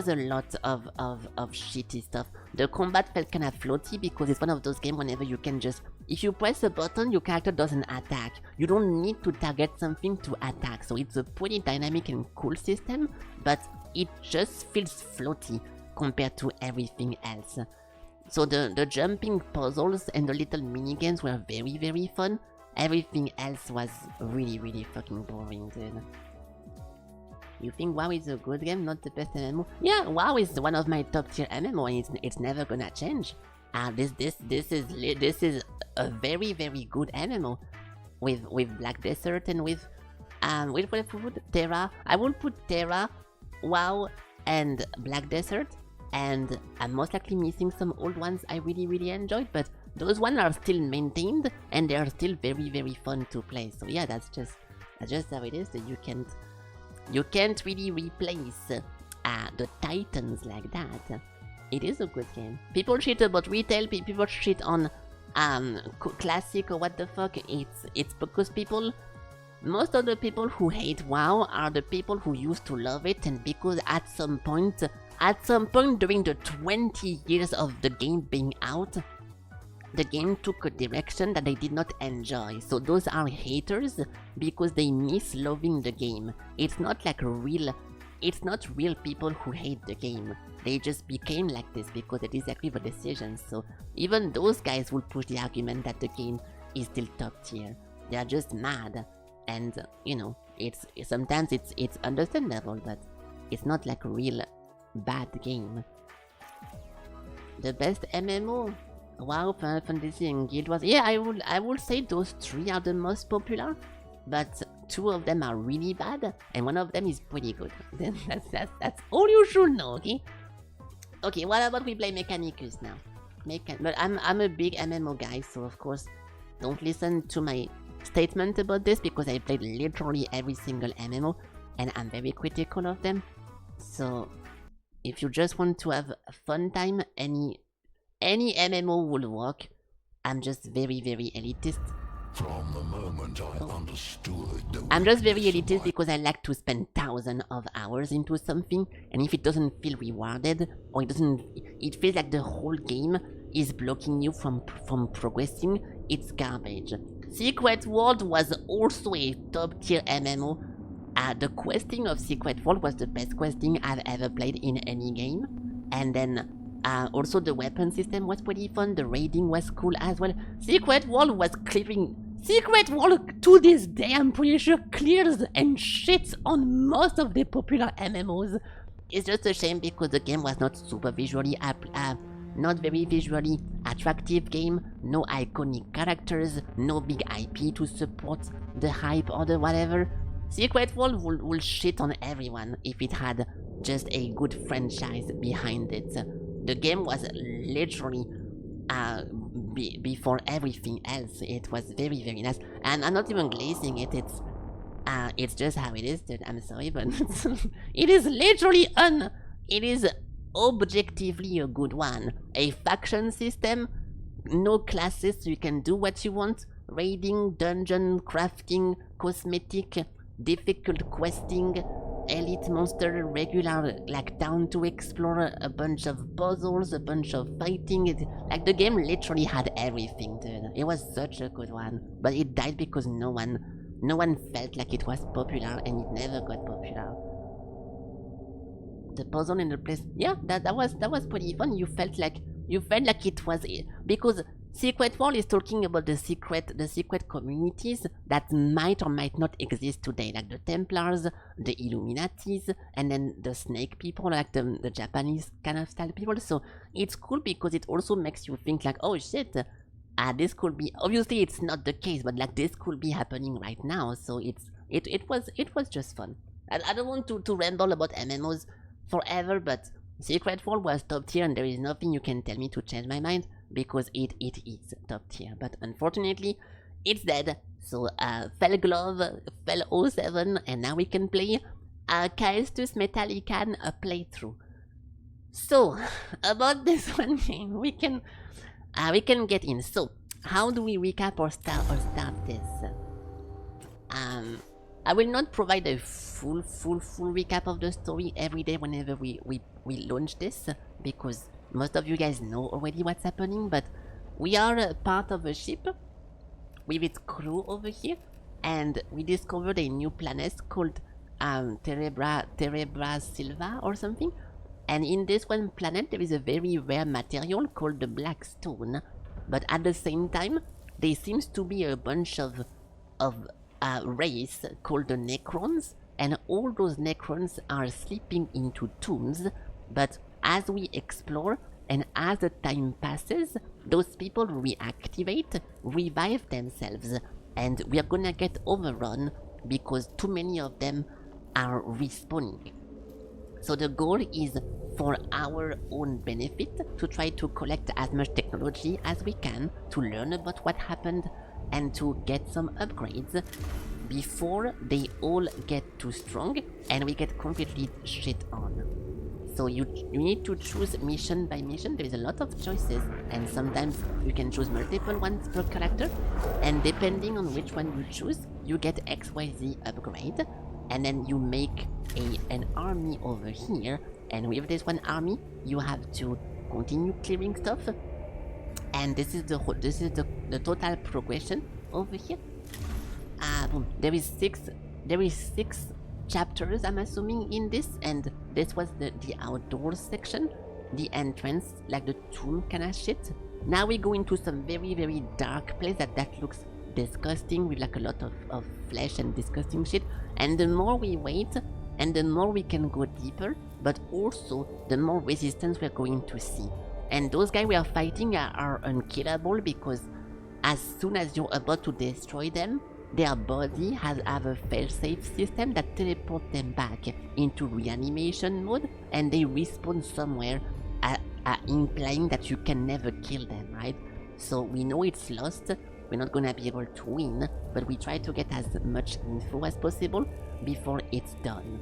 a lot of shitty stuff. The combat felt kinda floaty because it's one of those games whenever you can just... If you press a button, your character doesn't attack. You don't need to target something to attack. So it's a pretty dynamic and cool system, but it just feels floaty compared to everything else. So the jumping puzzles and the little minigames were very, very fun. Everything else was really, really fucking boring, dude. You think WoW is a good game, not the best MMO? Yeah, WoW is one of my top tier MMO and it's never gonna change. This is a very, very good MMO with Black Desert and with Terra. I will put Terra, WoW, and Black Desert, and I'm most likely missing some old ones I really, really enjoyed, but those ones are still maintained and they are still very, very fun to play. So yeah, that's just how it is. That you can't really replace the Titans like that. It is a good game. People shit about retail, people shit on classic or what the fuck. It's because most of the people who hate WoW are the people who used to love it, and because at some point during the 20 years of the game being out, the game took a direction that they did not enjoy. So those are haters because they miss loving the game. It's not real people who hate the game. They just became like this because they disagree with decisions. So even those guys will push the argument that the game is still top tier. They are just mad, and you know, sometimes it's understandable, but it's not like a real bad game. The best MMO? WoW, Final Fantasy, and Guild Wars. Yeah, I would say those three are the most popular, but two of them are really bad, and one of them is pretty good. Then that's all you should know, okay? Okay, what about we play Mechanicus now? But I'm a big MMO guy, so of course, don't listen to my statement about this because I played literally every single MMO, and I'm very critical of them. So if you just want to have a fun time, any MMO will work. I'm just very, very elitist. From the moment I understood I'm just very elitist because I like to spend thousands of hours into something, and if it doesn't feel rewarded, or it feels like the whole game is blocking you from progressing, it's garbage. Secret World was also a top tier MMO. The questing of Secret World was the best questing I've ever played in any game, and then also the weapon system was pretty fun. The raiding was cool as well. Secret World was clearing. Secret World to this day, I'm pretty sure, clears and shits on most of the popular MMOs. It's just a shame because the game was not super visually not very visually attractive game. No iconic characters, no big IP to support the hype or the whatever. Secret World will shit on everyone if it had just a good franchise behind it. The game was literally before everything else. It was very, very nice, and I'm not even glazing it. It's just how it is, dude. I'm sorry, but it is literally it is objectively a good one. A faction system no classes, so you can do what you want. Raiding, dungeon, crafting, cosmetic, difficult questing, elite monster, regular, like down to explore, a bunch of puzzles, a bunch of fighting. Like the game literally had everything, dude. It was such a good one, but it died because no one felt like it was popular, and it never got popular. The puzzle in the place, yeah, that was pretty fun. You felt like it was it, because Secret World is talking about the secret communities that might or might not exist today, like the Templars, the Illuminatis, and then the Snake people, like the Japanese kind of style people. So it's cool because it also makes you think like, oh shit, this could be, obviously it's not the case, but like this could be happening right now. So it was just fun. I don't want to ramble about MMOs forever, but Secret World was top tier, and there is nothing you can tell me to change my mind, because it is top tier. But unfortunately, it's dead. So Fell Glove, Fell 07, and now we can play Caestus Metallican a playthrough. So about this one game, we can get in. So how do we recap or start this? I will not provide a full recap of the story every day whenever we launch this, because most of you guys know already what's happening, but we are part of a ship with its crew over here, and we discovered a new planet called Terebra Silva or something, and in this one planet there is a very rare material called the Black Stone, but at the same time there seems to be a bunch of race called the Necrons, and all those Necrons are sleeping into tombs, but as we explore and as the time passes, those people reactivate, revive themselves, and we are gonna get overrun because too many of them are respawning. So the goal is for our own benefit to try to collect as much technology as we can to learn about what happened and to get some upgrades before they all get too strong and we get completely shit on. So you need to choose mission by mission. There is a lot of choices, and sometimes you can choose multiple ones per character, and depending on which one you choose, you get XYZ upgrade, and then you make an army over here, and with this one army you have to continue clearing stuff, and this is the total progression over here. Boom. There is six chapters, I'm assuming, in this, and this was the outdoors section, the entrance, like the tomb kind of shit. Now we go into some very dark place that looks disgusting, with like a lot of flesh and disgusting shit, and the more we wait and the more we can go deeper, but also the more resistance we're going to see. And those guys we are fighting are unkillable, because as soon as you're about to destroy them, their body have a fail-safe system that teleports them back into reanimation mode, and they respawn somewhere, implying that you can never kill them, right? So we know it's lost, we're not gonna be able to win, but we try to get as much info as possible before it's done.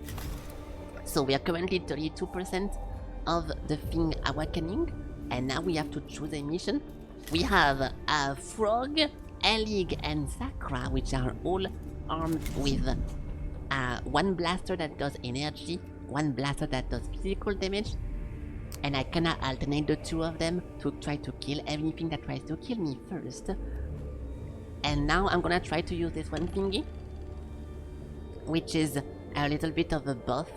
So we are currently 32% of the thing awakening, and now we have to choose a mission. We have a Frog, Elig, and Sakra, which are all armed with one blaster that does energy, one blaster that does physical damage, and I cannot alternate the two of them to try to kill everything that tries to kill me first. And now I'm gonna try to use this one thingy, which is a little bit of a buff.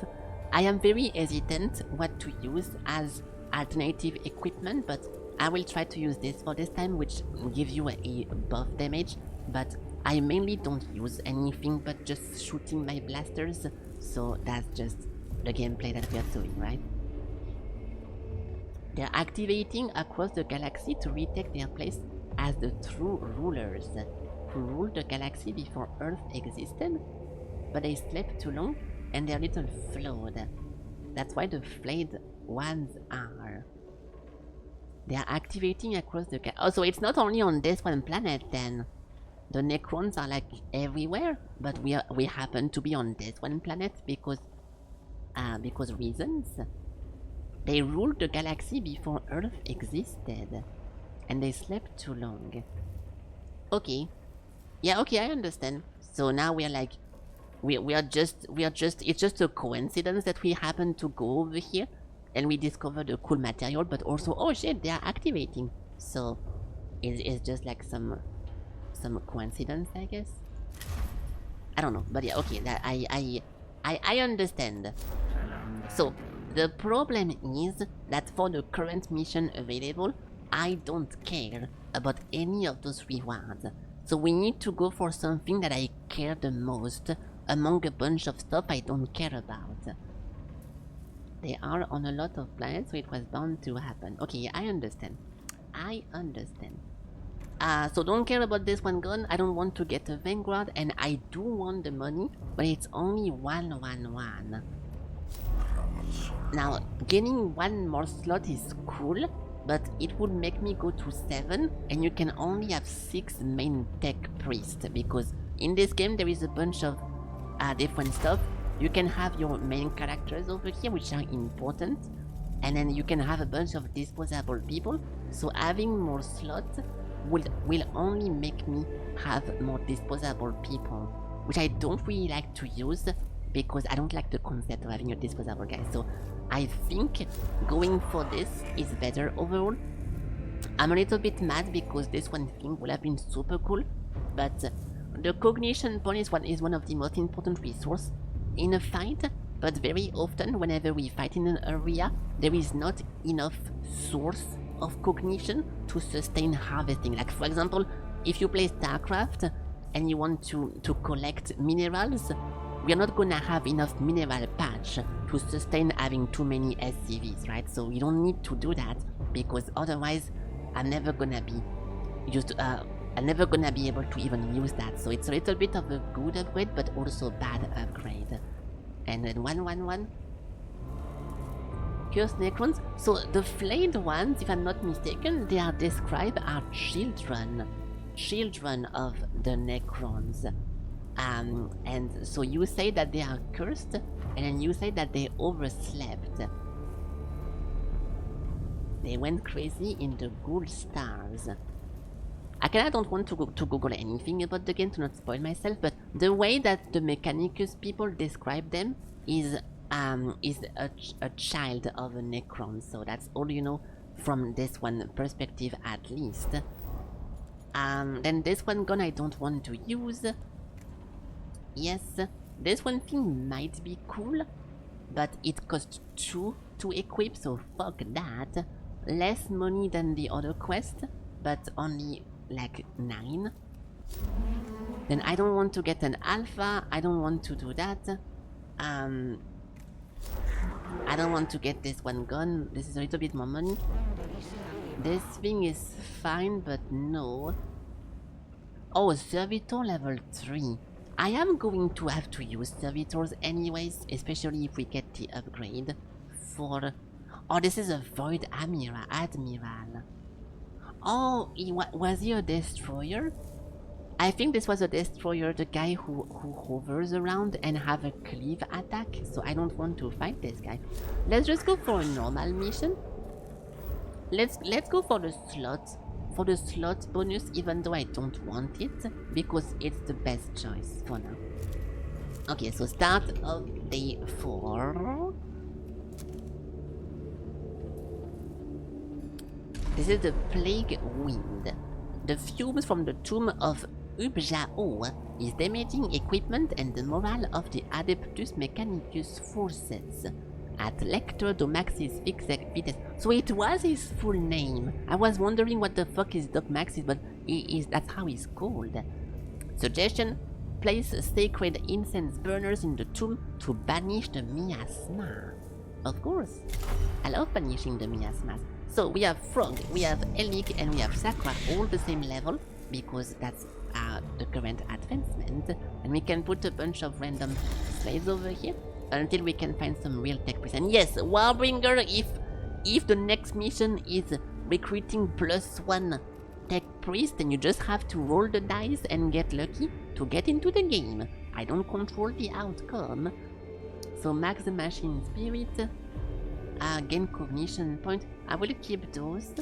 I am very hesitant what to use as alternative equipment, but I will try to use this for this time, which gives you a buff damage, but I mainly don't use anything but just shooting my blasters, so that's just the gameplay that we are doing, right? They're activating across the galaxy to retake their place as the true rulers, who ruled the galaxy before Earth existed, but they slept too long and they're a little flawed. That's why the flayed ones are. They are activating across the oh, so it's not only on this one planet then. The Necrons are like everywhere, but we happen to be on this one planet because reasons. They ruled the galaxy before Earth existed. and they slept too long. Okay. Yeah, okay, I understand. So now we are like, we are just, it's just a coincidence that we happen to go over here and we discovered a cool material, but also, oh shit, they are activating. So it's just like some coincidence, I guess. I don't know, but yeah, okay, that I understand. So the problem is that for the current mission available, I don't care about any of those rewards. So we need to go for something that I care the most among a bunch of stuff I don't care about. They are on a lot of planets, so it was bound to happen. Okay, I understand. I understand. So don't care about this one gun. I don't want to get a Vanguard, and I do want the money, but it's only 111. Now, getting one more slot is cool, but it would make me go to 7, and you can only have 6 main tech priests, because in this game there is a bunch of different stuff. You can have your main characters over here, which are important, and then you can have a bunch of disposable people, so having more slots will only make me have more disposable people, which I don't really like to use, because I don't like the concept of having a disposable guy. So I think going for this is better overall. I'm a little bit mad because this one thing would have been super cool, but the cognition point is one of the most important resources in a fight, but very often whenever we fight in an area, there is not enough source of cognition to sustain harvesting. Like for example, if you play StarCraft and you want to collect minerals, we are not gonna have enough mineral patch to sustain having too many SCVs, right? So you don't need to do that, because otherwise I'm never gonna be I'm never gonna be able to even use that. So it's a little bit of a good upgrade, but also bad upgrade. And then 111. Cursed Necrons. So the flayed ones, if I'm not mistaken, they are described as children of the Necrons. And so you say that they are cursed, and then you say that they overslept. They went crazy in the ghoul stars. I kinda don't want to Google anything about the game to not spoil myself, but the way that the Mechanicus people describe them is a child of a Necron, so that's all you know from this one perspective at least. Then this one gun I don't want to use. Yes, this one thing might be cool, but it costs 2 to equip, so fuck that. Less money than the other quest, but only like 9. Then I don't want to get an alpha, I don't want to do that. I don't want to get this one gun, this is a little bit more money. This thing is fine, but no. Oh, Servitor level 3. I am going to have to use Servitors anyways, especially if we get the upgrade for... Oh, this is a Void Admiral. Oh, was he a destroyer? I think this was a destroyer, the guy who hovers around and have a cleave attack, so I don't want to fight this guy. Let's just go for a normal mission. Let's go for the slot bonus, even though I don't want it, because it's the best choice for now. Okay, so start of day 4. This is the Plague Wind. The fumes from the tomb of Ubjao is damaging equipment and the morale of the Adeptus Mechanicus forces. At Lector Domaxis Vites. So it was his full name. I was wondering what the fuck is Domaxis, but that's how he's called. Suggestion: place sacred incense burners in the tomb to banish the miasma. Of course. I love banishing the miasmas. So we have Frog, we have Elik, and we have Sakra all the same level, because that's the current advancement. And we can put a bunch of random slaves over here until we can find some real tech priests. And yes, Warbringer, if the next mission is recruiting +1 tech priest, then you just have to roll the dice and get lucky to get into the game. I don't control the outcome. So max the machine spirit, gain cognition point. I will keep those.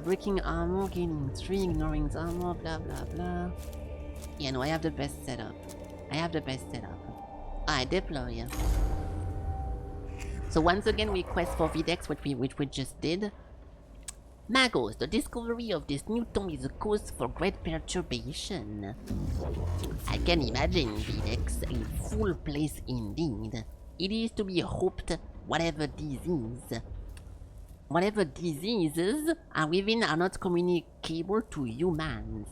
Breaking armor, gaining 3, ignoring the armor, blah blah blah. Yeah, no, I have the best setup. I have the best setup. I deploy. So once again, we quest for VDEX, which we just did. Magos, the discovery of this new tomb is a cause for great perturbation. I can imagine VDEX a full place indeed. It is to be hoped whatever diseases are within are not communicable to humans.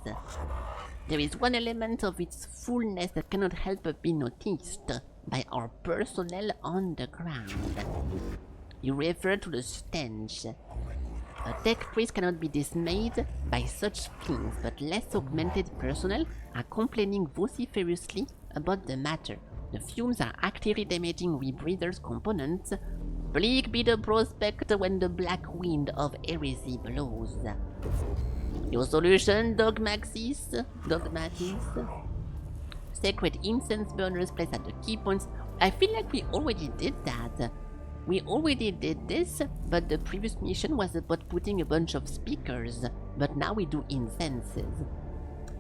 There is one element of its fullness that cannot help but be noticed by our personnel on the ground. You refer to the stench. A tech priest cannot be dismayed by such things, but less augmented personnel are complaining vociferously about the matter. The fumes are actively damaging rebreathers' components. Bleak be the prospect when the black wind of heresy blows. Your solution, Dogmatis? Sacred incense burners placed at the key points. I feel like we already did that. We already did this, but the previous mission was about putting a bunch of speakers. But now we do incenses.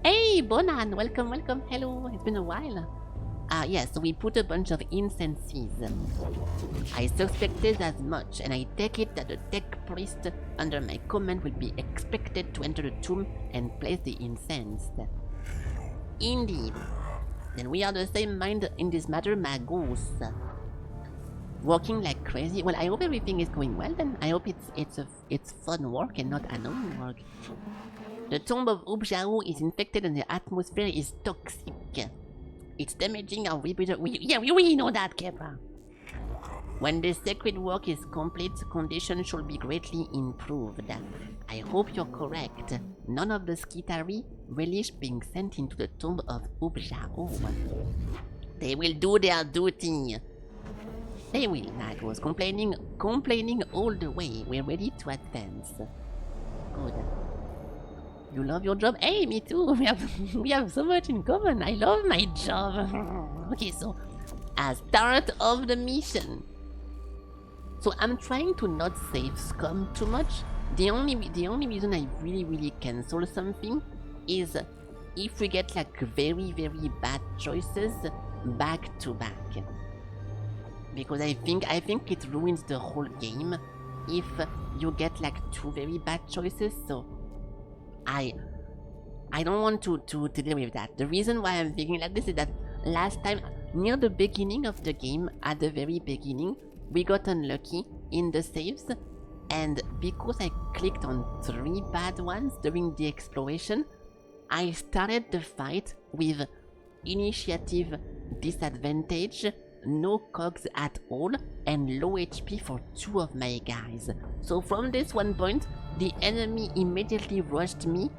Hey, Bonan! Welcome, welcome. Hello, it's been a while. Yes, so we put a bunch of incenses. I suspected as much, and I take it that the tech priest under my command will be expected to enter the tomb and place the incense. Indeed. Then we are the same mind in this matter, Magos. Working like crazy. Well, I hope everything is going well then. I hope it's fun work and not annoying work. The tomb of Ubjao is infected and the atmosphere is toxic. It's damaging our rebreather. We know that, Kepra. When the sacred work is complete, conditions shall be greatly improved. I hope you're correct. None of the Skitari relish being sent into the tomb of Ubjao. They will do their duty. They will, Nagos. Complaining all the way. We're ready to advance. Good. You love your job? Hey, me too. We have so much in common. I love my job. Okay, so start of the mission. So I'm trying to not save scum too much. The only reason I really cancel something is if we get like very bad choices back to back. Because I think it ruins the whole game if you get like 2 very bad choices. So I don't want to deal with that. The reason why I'm thinking like this is that last time, near the beginning of the game, at the very beginning, we got unlucky in the saves, and because I clicked on 3 bad ones during the exploration, I started the fight with initiative disadvantage, no cogs at all, and low HP for 2 of my guys. So from this one point, the enemy immediately rushed me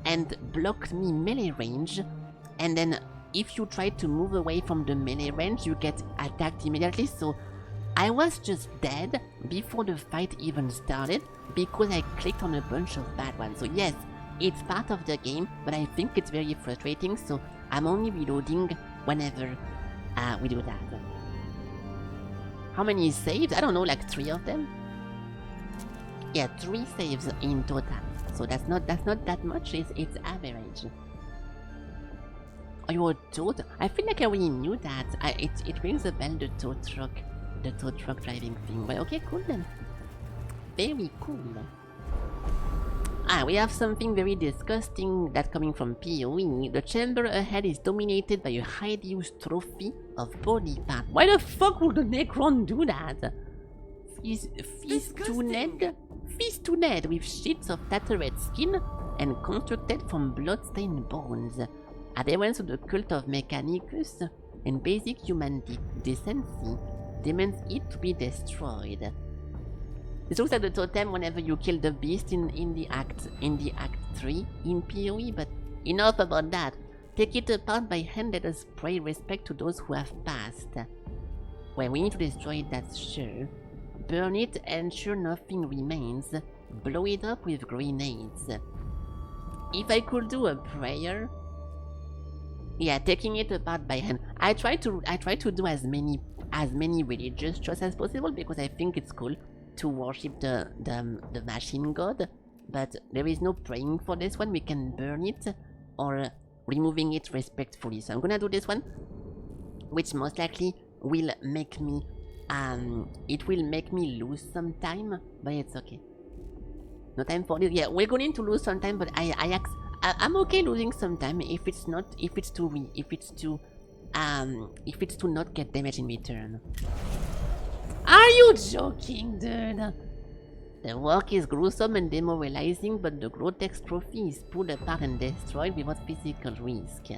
and blocked me melee range, and then if you try to move away from the melee range, you get attacked immediately. So I was just dead before the fight even started because I clicked on a bunch of bad ones. So yes, it's part of the game, but I think it's very frustrating, so I'm only reloading whenever we do that. How many saves? I don't know, like 3 of them? Yeah, 3 saves in total. So that's not that much, it's average. Oh, you're a tow truck? I feel like I already knew that. It rings a bell, the tow truck driving thing. But okay, cool then. Very cool. We have something very disgusting that's coming from PoE. The chamber ahead is dominated by a highly used trophy of body part. Why the fuck would the Necron do that? Feast to Ned with sheets of tattered skin and constructed from blood-stained bones. Adherents to the cult of Mechanicus and basic human decency demands it to be destroyed. This looks like the totem whenever you kill the beast in the Act 3 in PoE, but enough about that. Take it apart by hand, let us pray respect to those who have passed. Well, we need to destroy it, that's sure. Burn it, ensure nothing remains. Blow it up with grenades. If I could do a prayer... Yeah, taking it apart by hand. I try to do as many religious choices as possible because I think it's cool to worship the machine god. but there is no praying for this one. We can burn it or removing it respectfully. So I'm gonna do this one, which most likely will make me it will make me lose some time, but it's okay. No time for this. Yeah, we're going to lose some time, but I'm okay losing some time if it's to not get damage in return. Are you joking, dude? The work is gruesome and demoralizing, but the Grotex trophy is pulled apart and destroyed without physical risk.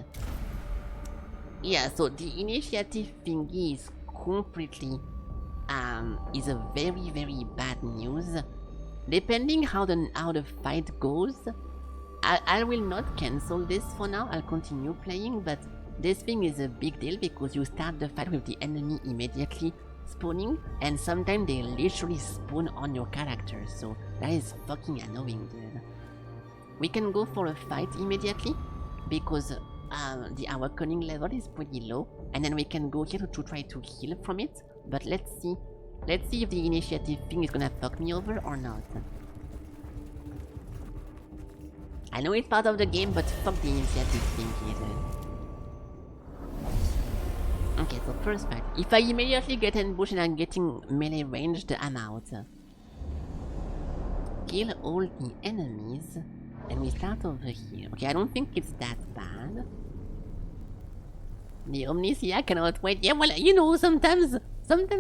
Yeah, so the initiative thingy is completely is a very, very bad news. Depending how the fight goes, I will not cancel this for now. I'll continue playing, but this thing is a big deal because you start the fight with the enemy immediately spawning, and sometimes they literally spawn on your character, so that is fucking annoying, dude. We can go for a fight immediately because our cunning level is pretty low, and then we can go here to try to heal from it. But let's see if the initiative thing is gonna fuck me over or not. I know it's part of the game, but fuck the initiative thing here. Okay, so first fight. If I immediately get ambushed and I'm getting melee ranged, I'm out. Kill all the enemies, and we start over here. Okay, I don't think it's that bad. The Omnisia cannot wait. Yeah, well, you know, sometimes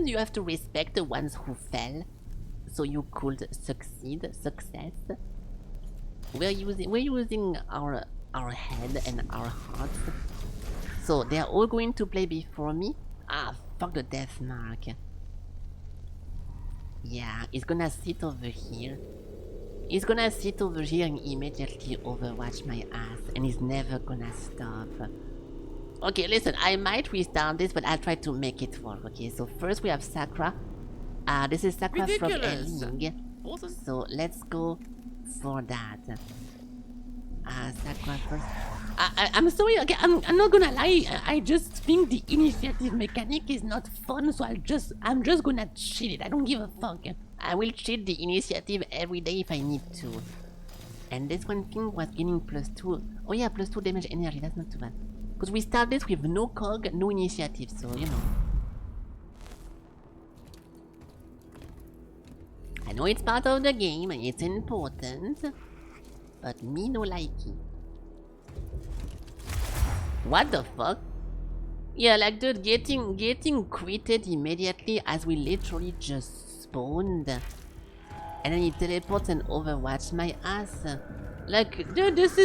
you have to respect the ones who fell, so you could success. We're using our head and our hearts, so they are all going to play before me. Ah, fuck the death mark. Yeah, he's gonna sit over here. He's gonna sit over here and immediately overwatch my ass, and he's never gonna stop. Okay, listen, I might restart this, but I'll try to make it work. Okay, so first we have Sakura. This is Sakura from A-League. So let's go for that. Sakura first. I'm sorry, okay, I'm not gonna lie. I just think the initiative mechanic is not fun, so I'm just gonna cheat it. I don't give a fuck. I will cheat the initiative every day if I need to. And this one thing was getting +2. Oh yeah, +2 damage energy, that's not too bad. Because we start this with no cog, no initiative, so you know. I know it's part of the game and it's important, but me no like it. What the fuck? Yeah, like dude, getting critted immediately as we literally just spawned. And then he teleports and overwatches my ass. Like, dude, this.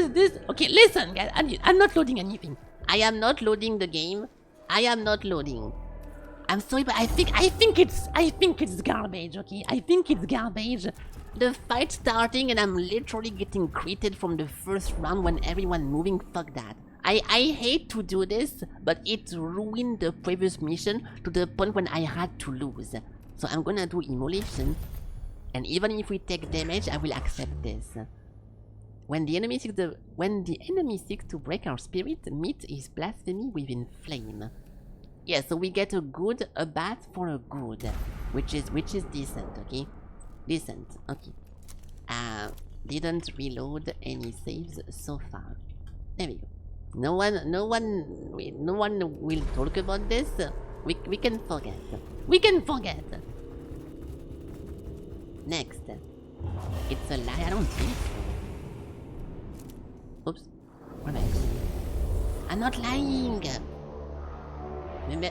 Okay, listen, guys, I'm not loading anything. I am not loading the game. I am not loading. I'm sorry, but I think it's garbage, okay? I think it's garbage. The fight starting and I'm literally getting critted from the first round when everyone moving, fuck that. I hate to do this, but it ruined the previous mission to the point when I had to lose. So I'm gonna do immolation. And even if we take damage, I will accept this. When the enemy seeks to break our spirit, meet his blasphemy within flame. Yeah, so we get a bad for a good, which is decent, okay? Decent, okay. Didn't reload any saves so far. There we go. No one will talk about this. We can forget. We can forget. Next. It's a lie, I don't think so. Oops. What am I doing? I'm not lying.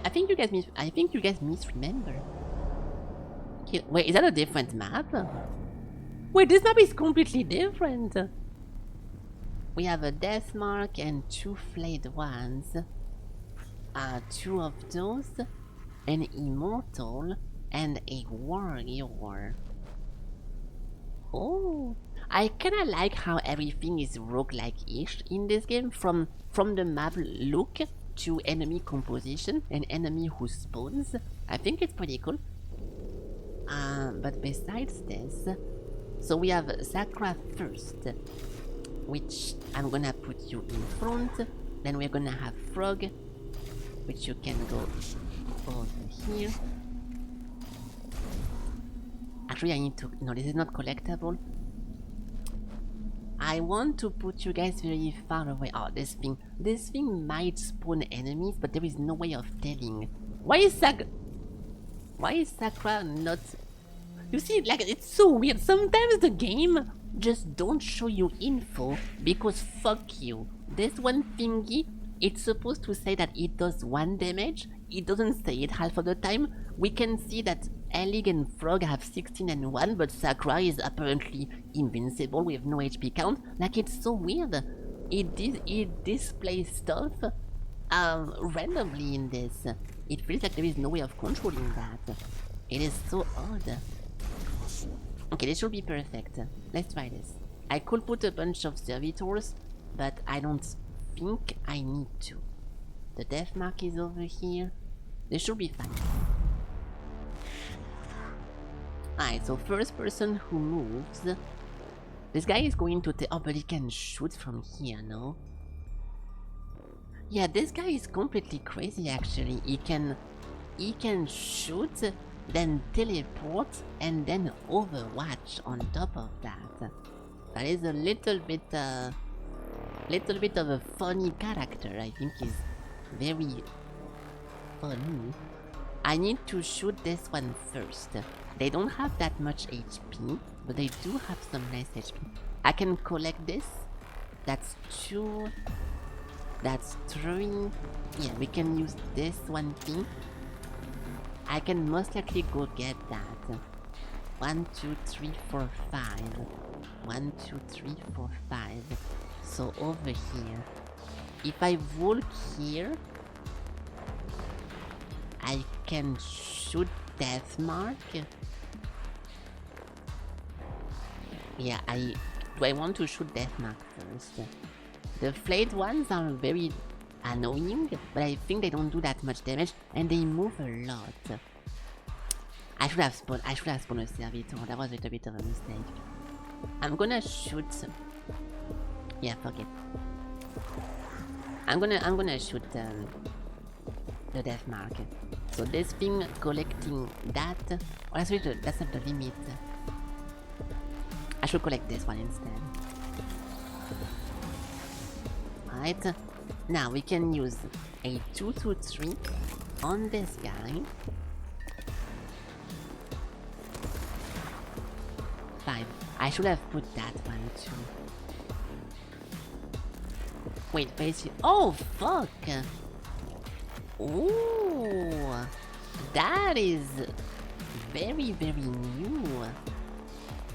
I think you guys misremember. Wait, is that a different map? Wait, this map is completely different. We have a death mark and 2 flayed ones. 2 of those, an immortal, and a warrior. Oh, I kinda like how everything is roguelike-ish in this game, from the map look to enemy composition and enemy who spawns. I think it's pretty cool. But besides this, so we have Sakura first, which I'm gonna put you in front. Then we're gonna have Frog, which you can go over here. Actually, I need to... No, this is not collectible. I want to put you guys very far away. Oh, this thing might spawn enemies, but there is no way of telling. Why is Sakura not... You see, like, it's so weird. Sometimes the game just don't show you info because fuck you. This one thingy, it's supposed to say that it does 1 damage. It doesn't say it half of the time. We can see that Elig and Frog have 16 and 1, but Sakura is apparently invincible with no HP count. Like, it's so weird. It displays stuff randomly in this. It feels like there is no way of controlling that. It is so odd. Okay, this should be perfect. Let's try this. I could put a bunch of servitors, but I don't think I need to. The death mark is over here. This should be fine. Alright, so first person who moves. This guy is going to take... Oh, but he can shoot from here, no? Yeah, this guy is completely crazy actually. He can shoot, then teleport, and then overwatch on top of that. That is a little bit of a funny character. I think he's very funny. I need to shoot this one first. They don't have that much HP, but they do have some nice HP. I can collect this. That's 2. That's 3. Yeah, we can use this one thing. I can most likely go get that. 1, 2, 3, 4, 5. 1, 2, 3, 4, 5. So over here. If I walk here, I can shoot death mark. Yeah, do I want to shoot death mark first? The flayed ones are very annoying, but I think they don't do that much damage and they move a lot. I should have spawned a servitor. That was a little bit of a mistake. I'm gonna shoot. Yeah, fuck it. I'm gonna shoot the death mark. So this thing collecting that. Oh, that's not the limit. I should collect this one instead. Alright. Now we can use a 2, 2, 3 on this guy. 5. I should have put that one too. Wait, face it. Oh fuck! Ooh, that is very, very new.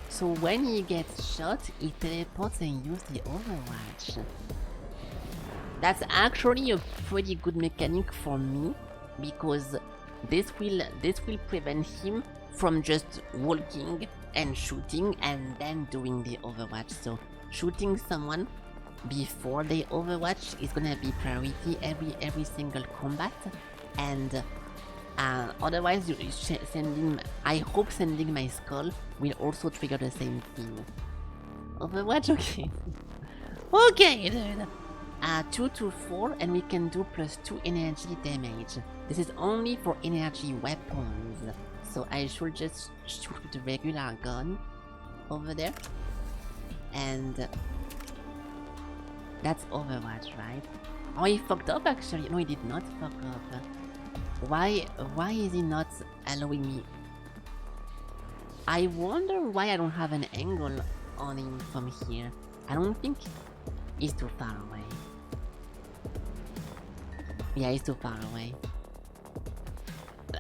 So when he gets shot, he teleports and uses the overwatch. That's actually a pretty good mechanic for me, because this will prevent him from just walking and shooting and then doing the overwatch. So shooting someone before they overwatch is gonna be priority every single combat, and otherwise I hope sending my skull will also trigger the same thing. Overwatch, okay. Okay, dude. 2 to 4, and we can do +2 energy damage. This is only for energy weapons, so I should just shoot with the regular gun over there, and that's Overwatch, right? Oh, he fucked up actually. No, he did not fuck up. Why is he not allowing me? I wonder why I don't have an angle on him from here. I don't think he's too far away. Yeah, he's too far away.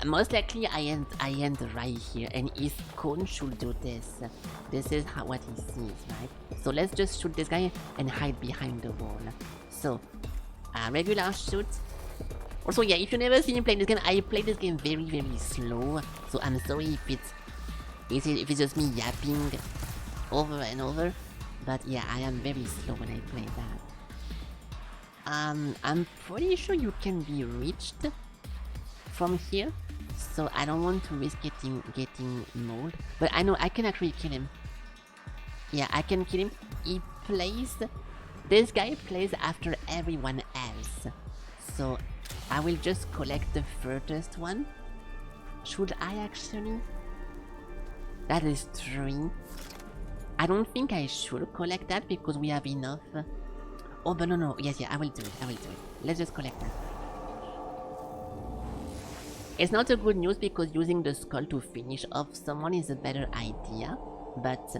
Most likely I end right here, and his cone should do this. This is what he sees, right? So let's just shoot this guy and hide behind the wall. So, regular shoot. Also, yeah, if you never seen me play this game, I play this game very, very slow. So I'm sorry if it's just me yapping over and over. But yeah, I am very slow when I play that. I'm pretty sure you can be reached from here, so I don't want to risk getting mauled. But I know I can actually kill him. Yeah, I can kill him. This guy plays after everyone else, so I will just collect the furthest one. Should I actually? That is 3. I don't think I should collect that because we have enough. Oh, but no, yes, I will do it, Let's just collect that. It's not a good news because using the skull to finish off someone is a better idea, but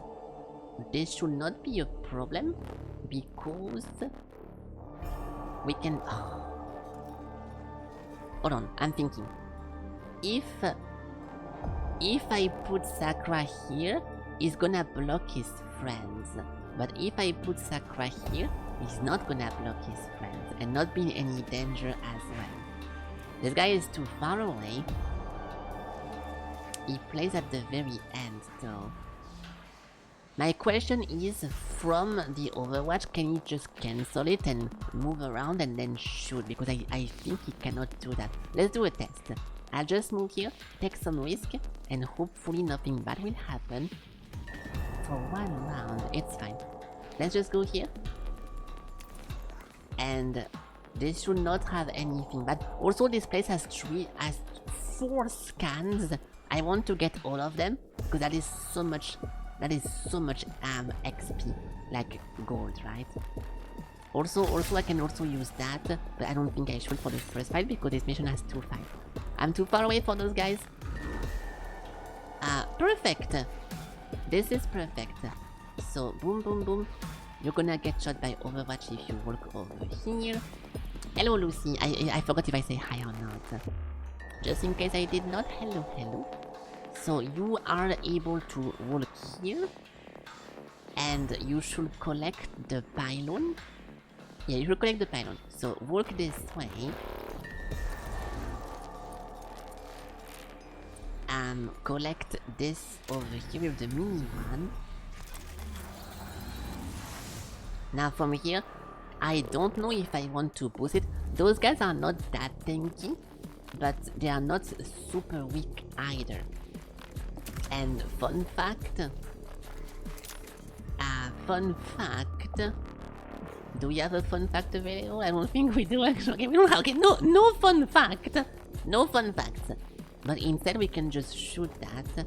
this should not be a problem because we can... Oh. Hold on, I'm thinking. If I put Sakura here, he's gonna block his friends. But if I put Sakura here, he's not gonna block his friends and not be in any danger as well. This guy is too far away. He plays at the very end though. My question is, from the Overwatch, can he just cancel it and move around and then shoot? Because I think he cannot do that. Let's do a test. I'll just move here, take some risk, and hopefully nothing bad will happen. For one round, it's fine. Let's just go here. And this should not have anything bad. Also, this place has 4 scans. I want to get all of them, because that is so much XP, like gold, right? Also I can also use that, but I don't think I should for the first fight because this mission has 2 fights. I'm too far away for those guys. Perfect! This is perfect. So, boom, boom, boom. You're gonna get shot by Overwatch if you walk over here. Hello, Lucy. I forgot if I say hi or not. Just in case I did not, hello, hello. So you are able to walk here, and you should collect the pylon. Yeah, you should collect the pylon. So walk this way. Collect this over here with the mini one. Now from here, I don't know if I want to boost it. Those guys are not that tanky, but they are not super weak either. And fun fact, do we have a fun fact available? I don't think we do actually. Okay, we don't have, okay, no fun fact. No fun facts. But instead we can just shoot that.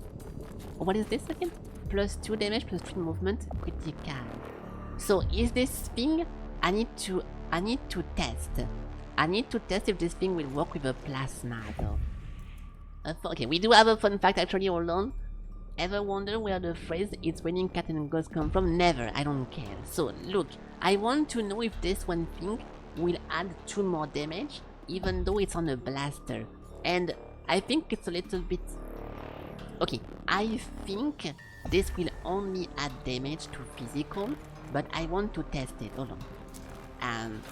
What is this again? Plus 2 damage, plus 3 movement, critical. So is this thing, I need to test. I need to test if this thing will work with a plasma though. Okay, we do have a fun fact actually, hold on. Ever wonder where the phrase "it's raining cat and ghosts" come from? Never, I don't care. So look, I want to know if this one thing will add 2 more damage, even though it's on a blaster. And I think it's a little bit... Okay, I think this will only add damage to physical, but I want to test it, hold on.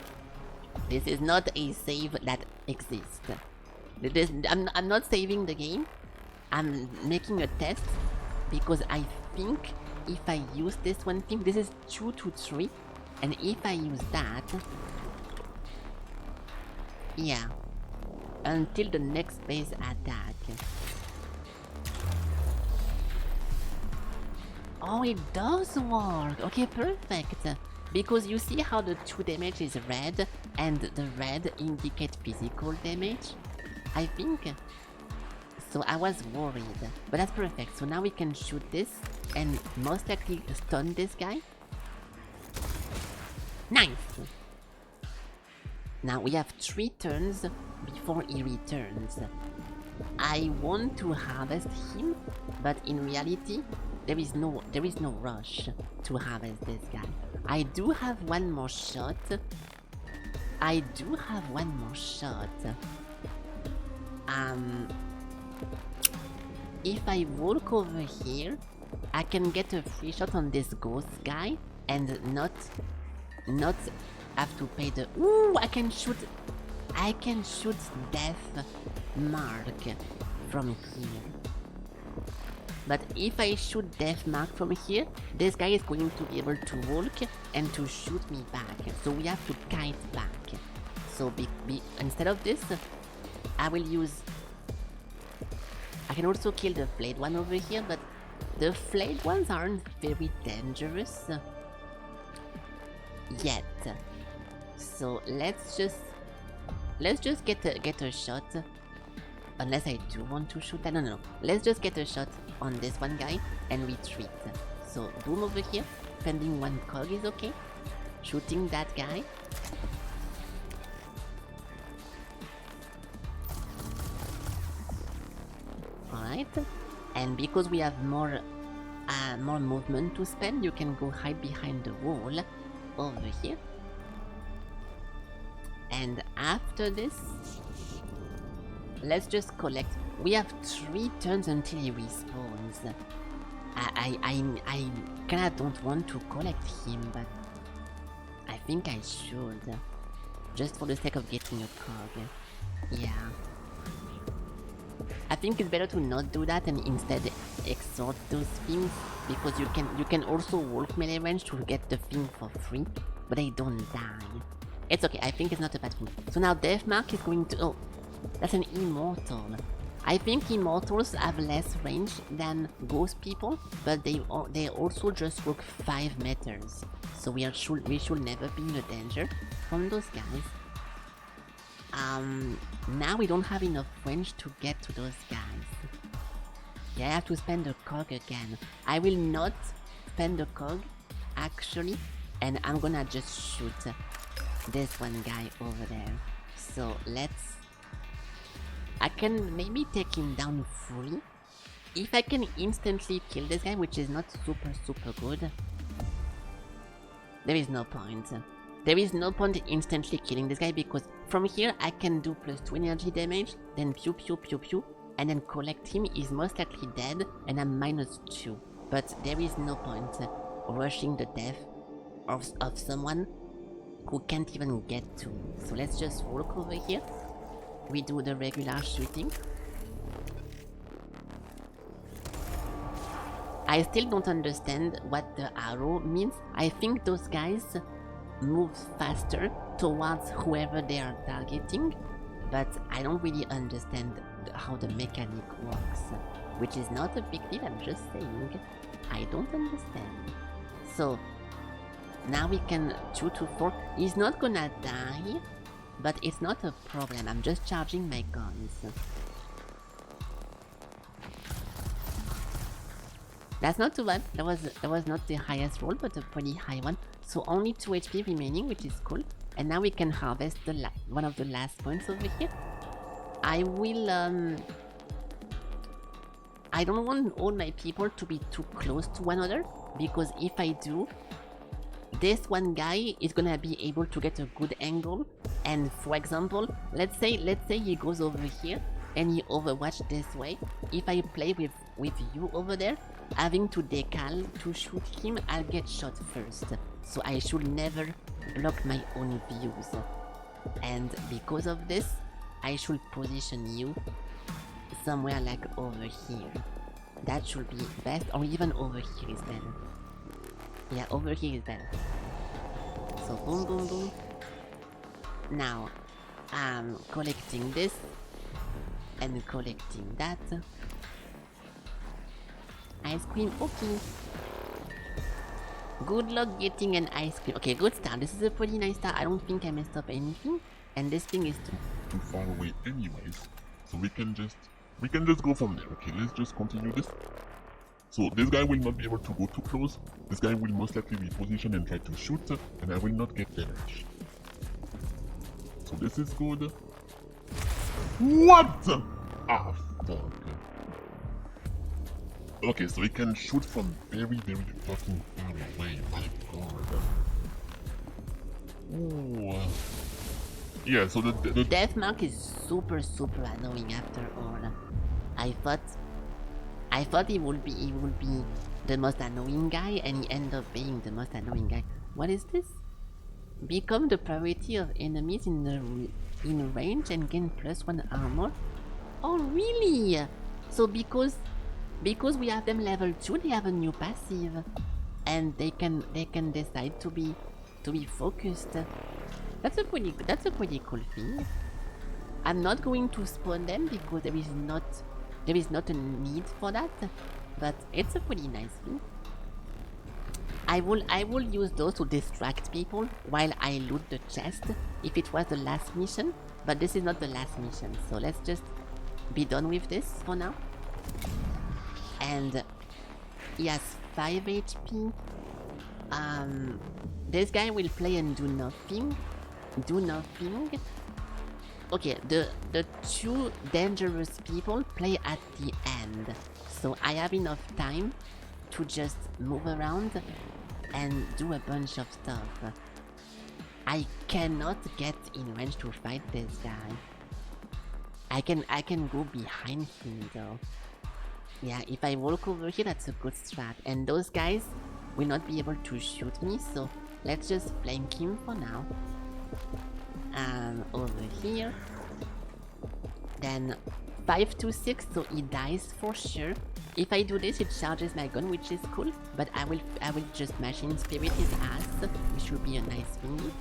This is not a save that exists. I'm not saving the game. I'm making a test because I think if I use this one thing, this is 2 to 3, and if I use that, yeah, until the next base attack. Oh, it does work. Okay, perfect. Because you see how the 2 damage is red, and the red indicates physical damage? I think. So I was worried, but that's perfect. So now we can shoot this and most likely stun this guy. Nice! Now we have 3 turns before he returns. I want to harvest him, but in reality, there is no rush to harvest this guy. I do have one more shot. If I walk over here, I can get a free shot on this ghost guy and not have to pay the... Ooh, I can shoot death mark from here. But if I shoot death mark from here, this guy is going to be able to walk and to shoot me back. So we have to kite back. So instead of this, I will use... I can also kill the flayed one over here, but the flayed ones aren't very dangerous yet. So let's just get a shot. Unless I do want to shoot that. No. Let's just get a shot on this one guy and retreat. So boom over here, spending 1 cog is okay. Shooting that guy. Alright, and because we have more movement to spend, you can go hide behind the wall over here. And after this, let's just collect. We have 3 turns until he respawns. I kinda don't want to collect him, but I think I should. Just for the sake of getting a cog. Yeah. I think it's better to not do that and instead exort those things, because you can also walk melee range to get the thing for free, but they don't die. It's okay, I think it's not a bad thing. So now Deathmark is going to... Oh, that's an immortal. I think immortals have less range than ghost people, but they also just walk 5 meters. So we should never be in a danger from those guys. Now we don't have enough range to get to those guys. Yeah, I have to spend a cog again. I will not spend a cog, actually, and I'm gonna just shoot this one guy over there. So let's... I can maybe take him down fully. If I can instantly kill this guy, which is not super good, there is no point. There is no point instantly killing this guy, because from here I can do +2 energy damage, then pew pew pew pew, and then collect him. He's most likely dead, and I'm -2. But there is no point rushing the death of someone who can't even get to me. So let's just walk over here. We do the regular shooting. I still don't understand what the arrow means. I think those guys move faster towards whoever they are targeting, but I don't really understand how the mechanic works, which is not a big deal, I'm just saying. I don't understand. So now we can 2 to 4. He's not gonna die, but it's not a problem. I'm just charging my guns. That's not too bad. That was not the highest roll, but a pretty high one. So only 2 HP remaining, which is cool. And now we can harvest the one of the last points over here. I will I don't want all my people to be too close to one another, because if I do, this one guy is gonna be able to get a good angle. And for example, let's say he goes over here and he overwatch this way. If I play with you over there, having to decal to shoot him, I'll get shot first. So I should never block my own views. And because of this, I should position you somewhere like over here. That should be best, or even over here is better. Yeah, over here is better. So boom boom boom. Now I'm collecting this and collecting that. Ice cream, okay. Good luck getting an ice cream. Okay, good start. This is a pretty nice start. I don't think I messed up anything. And this thing is too far away anyways. So we can just go from there. Okay, let's just continue this. So this guy will not be able to go too close. This guy will most likely reposition and try to shoot, and I will not get damage. So this is good. What? Ah, fuck. Okay, so he can shoot from very fucking far away. My god. Ooh. Yeah, so the Deathmark is super annoying after all. I thought he would be the most annoying guy, and he ended up being the most annoying guy. What is this? Become the priority of enemies in range and gain +1 armor. Oh really? So because we have them level 2, they have a new passive, and they can decide to be focused. That's a pretty cool thing. I'm not going to spawn them because there is not a need for that, but it's a pretty nice thing. I will use those to distract people while I loot the chest if it was the last mission, but this is not the last mission, so let's just be done with this for now. And He has 5 HP. This guy will play and do nothing. Okay, the two dangerous people play at the end. So I have enough time to just move around and do a bunch of stuff. I cannot get in range to fight this guy. I can go behind him though. Yeah, if I walk over here, that's a good strat. And those guys will not be able to shoot me, so let's just flank him for now. Over here. Then 5 to 6, so he dies for sure. If I do this, it charges my gun, which is cool. But I will just machine spirit his ass, which will be a nice thing.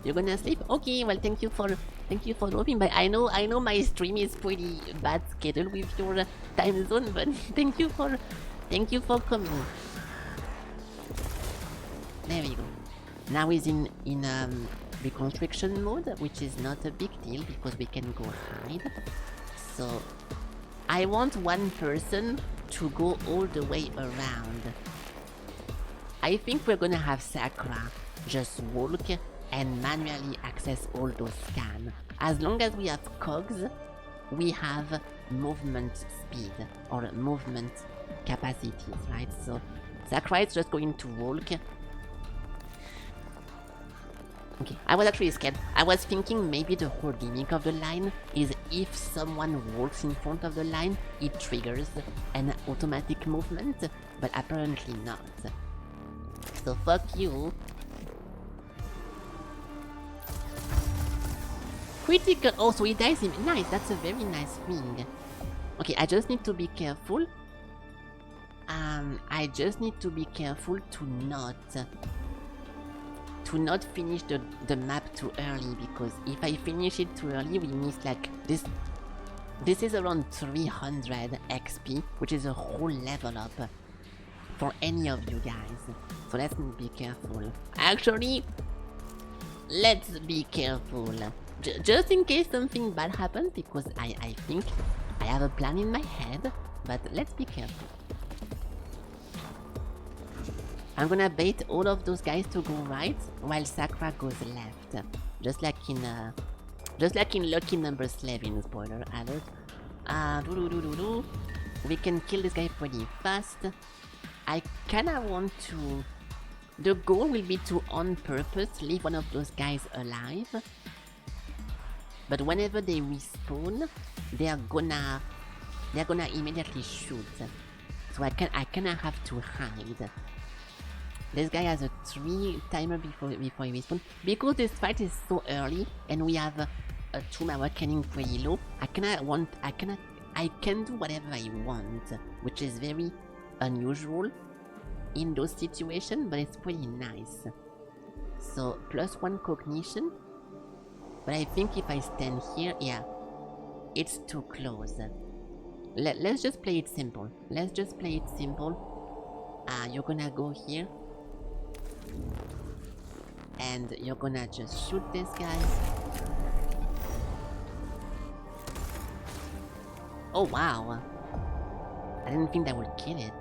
You're gonna sleep? Okay, well thank you for dropping by. I know my stream is pretty bad schedule with your time zone, but thank you for coming. There we go. Now he's in reconstruction mode, which is not a big deal because we can go hide. So I want one person to go all the way around. I think we're gonna have Sakura just walk and manually access all those scans. As long as we have cogs, we have movement speed or movement capacities, right? So Sakura is just going to walk. Okay, I was actually scared. I was thinking maybe the whole gimmick of the line is if someone walks in front of the line, it triggers an automatic movement, but apparently not. So fuck you. Critical. Oh, so he dies in. Nice, that's a very nice thing. Okay, I just need to be careful. I just need to be careful to not finish the map too early, because if I finish it too early, we miss like this. This is around 300 XP, which is a whole level up for any of you guys. So let's be careful. Actually, let's be careful. Just in case something bad happens, because I think I have a plan in my head, but let's be careful. I'm gonna bait all of those guys to go right, while Sakura goes left. Just like in Lucky Number 11, spoiler alert. We can kill this guy pretty fast. I kinda want to... The goal will be to, on purpose, leave one of those guys alive. But whenever they respawn, they're gonna immediately shoot. So I kinda have to hide. This guy has a 3 timer before he respawns. Because this fight is so early and we have a 2-hour canning pretty low, I can do whatever I want, which is very unusual in those situations, but it's pretty nice. So +1 cognition, but I think if I stand here, yeah, it's too close. Let's just play it simple. You're gonna go here. And you're gonna just shoot this guy. Oh wow! I didn't think that would kill it.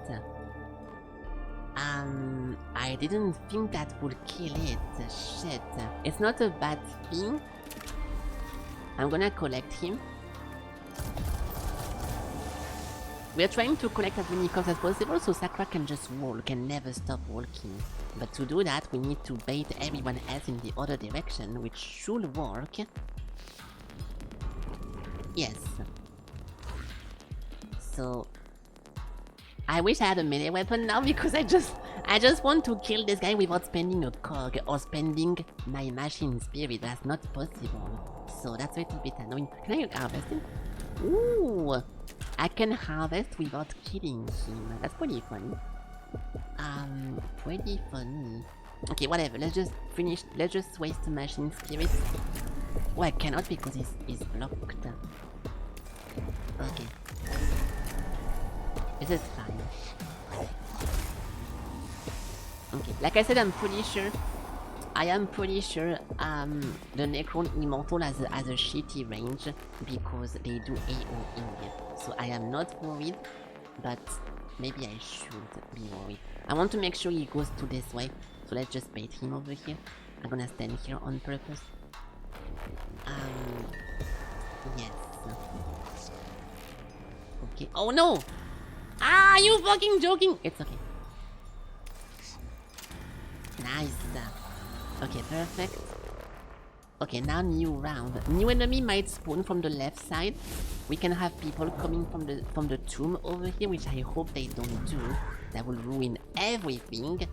I didn't think that would kill it. Shit. It's not a bad thing. I'm gonna collect him. We are trying to collect as many cogs as possible so Sakura can just walk and never stop walking. But to do that, we need to bait everyone else in the other direction, which should work. Yes. So I wish I had a melee weapon now, because I just want to kill this guy without spending a cog or spending my machine spirit. That's not possible. So that's a little bit annoying. Can I harvest him? Ooh! I can harvest without killing him. That's pretty funny. Pretty funny. Okay, whatever. Let's just finish. Let's just waste the machine spirit. Oh, I cannot because he's blocked. Okay. This is fine. Okay, like I said, I am pretty sure the Necron Immortal has a shitty range because they do AoE. So I am not worried, but maybe I should be worried. I want to make sure he goes to this way. So let's just bait him over here. I'm gonna stand here on purpose. Yes. Okay. Oh no! Ah, you fucking joking! It's okay. Nice. Okay, perfect. Okay, now new round. New enemy might spawn from the left side. We can have people coming from the tomb over here, which I hope they don't do. That will ruin everything.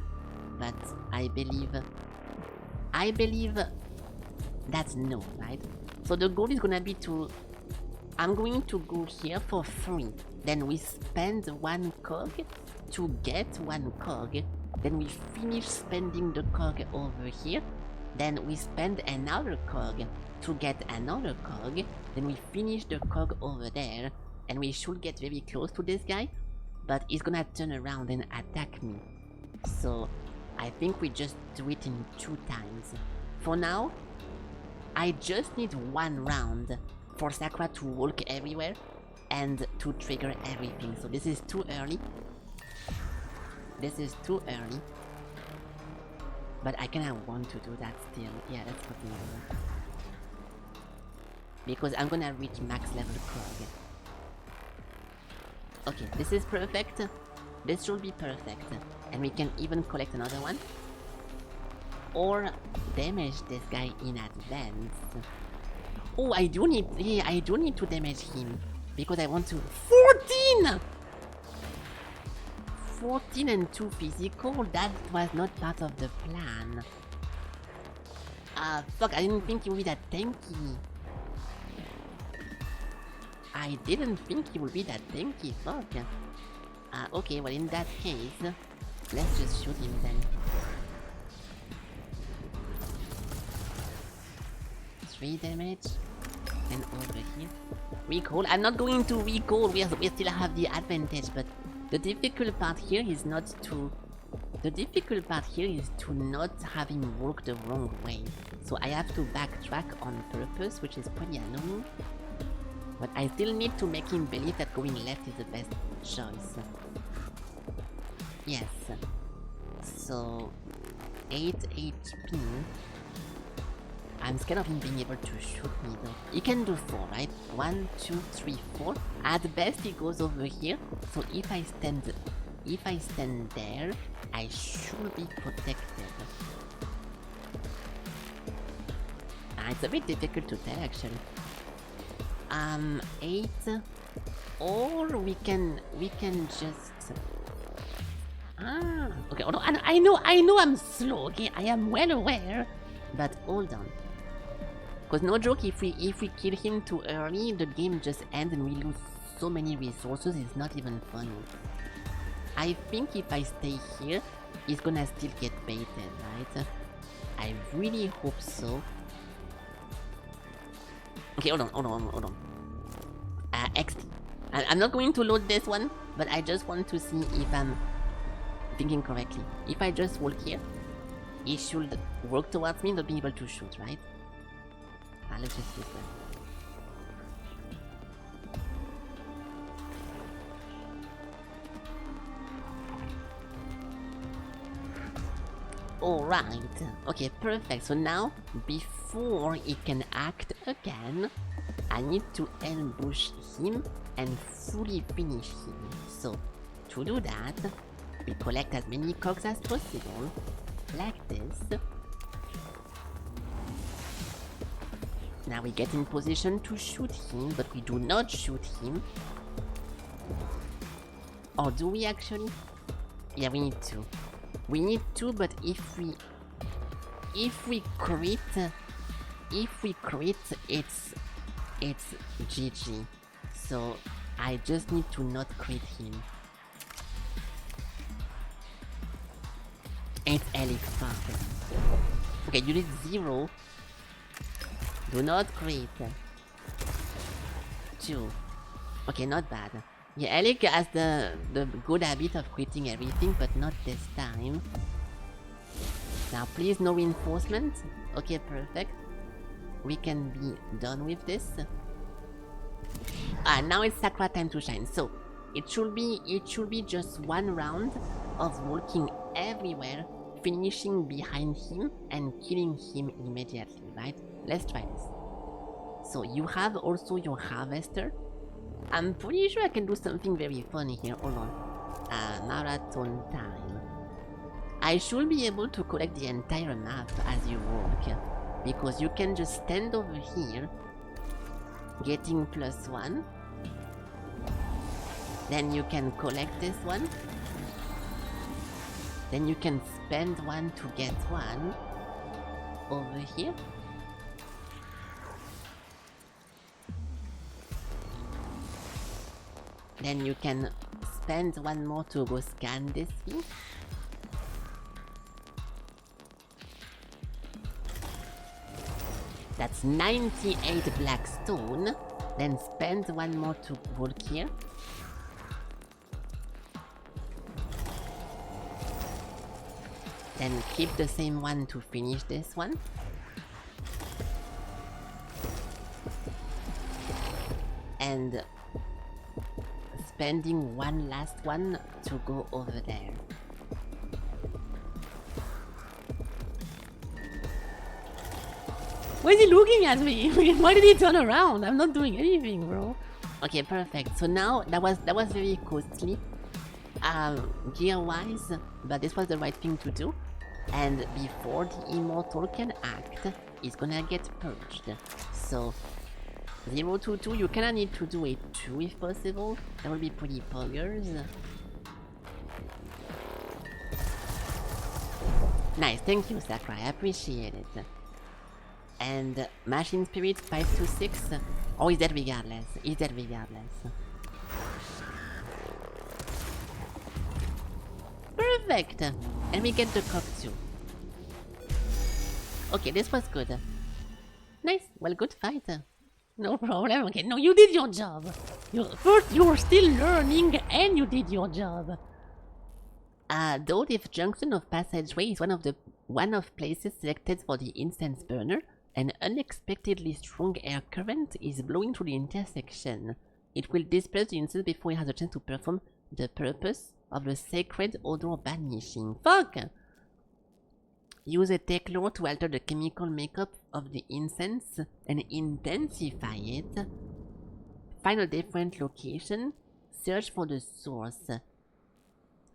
But I believe that's no, right? So the goal is gonna be to... I'm going to go here for free. Then we spend 1 cog to get 1 cog. Then we finish spending the cog over here. Then we spend another cog to get another cog. Then we finish the cog over there. And we should get very close to this guy. But he's gonna turn around and attack me. So I think we just do it in 2 times. For now, I just need 1 round for Sakura to walk everywhere and to trigger everything. So this is too early. This is too early. But I kinda want to do that still. Yeah, let's continue. Because I'm gonna reach max level Krog. Okay, this is perfect. This should be perfect. And we can even collect another one. Or damage this guy in advance. Oh, I do need to damage him. Because I want to... 14! 14 and 2 physical? That was not part of the plan. Fuck, I didn't think he would be that tanky. I didn't think he would be that tanky, fuck. Okay, well in that case, let's just shoot him then. 3 damage. And over here. Recall? I'm not going to recall, we still have the advantage, but the difficult part here is not to... The difficult part here is to not have him walk the wrong way. So I have to backtrack on purpose, which is pretty annoying. But I still need to make him believe that going left is the best choice. Yes. So... 8 HP. I'm scared of him being able to shoot me though. He can do 4, right? 1, 2, 3, 4. At best he goes over here. So if I stand there, I should be protected. It's a bit difficult to tell actually. 8, or we can just... okay, hold on. I know I'm slow, okay? I am well aware. But hold on. Because no joke, if we kill him too early, the game just ends and we lose so many resources, it's not even funny. I think if I stay here, he's gonna still get baited, right? I really hope so. Okay, hold on. XD. I'm not going to load this one, but I just want to see if I'm thinking correctly. If I just walk here, he should work towards me, not be able to shoot, right? Let's just use that. Alright, okay, perfect. So now, before he can act again, I need to ambush him and fully finish him. So, to do that, we collect as many cogs as possible, like this. Now we get in position to shoot him, but we do not shoot him. Or do we actually? Yeah, we need to. We need to, but if we crit, it's GG. So I just need to not crit him. It's elixir. Okay, you did 0. Do not crit. 2. Okay, not bad. Yeah, Alec has the good habit of quitting everything, but not this time. Now please no reinforcement. Okay, perfect. We can be done with this. Now it's Sakura time to shine. So, It should be just one round of walking everywhere, finishing behind him and killing him immediately, right? Let's try this. So you have also your harvester. I'm pretty sure I can do something very funny here. Hold on. Marathon time. I should be able to collect the entire map as you walk, because you can just stand over here, getting +1. Then you can collect this one. Then you can spend 1 to get 1 over here. Then you can spend 1 more to go scan this thing. That's 98 black stone. Then spend 1 more to walk here. Then keep the same one to finish this one. And spending 1 last one to go over there. Why is he looking at me? Why did he turn around? I'm not doing anything, bro. Okay, perfect. So now that was very costly, gear-wise, but this was the right thing to do. And before the immortal can act, it's gonna get purged. So 022, you kinda need to do a 2 if possible. That would be pretty poggers. Nice, thank you, Sakurai. I appreciate it. And Machine Spirit 526. Oh, he's dead regardless. He's dead regardless. Perfect! And we get the cock too. Okay, this was good. Nice. Well, good fight. No problem. Okay, no, you did your job. First, you were still learning and you did your job. Though if junction of passageway is one of places selected for the instance burner, an unexpectedly strong air current is blowing through the intersection. It will disperse the instance before it has a chance to perform the purpose of the sacred odor banishing. Fuck! Use a tech lore to alter the chemical makeup of the incense and intensify it. Find a different location. Search for the source.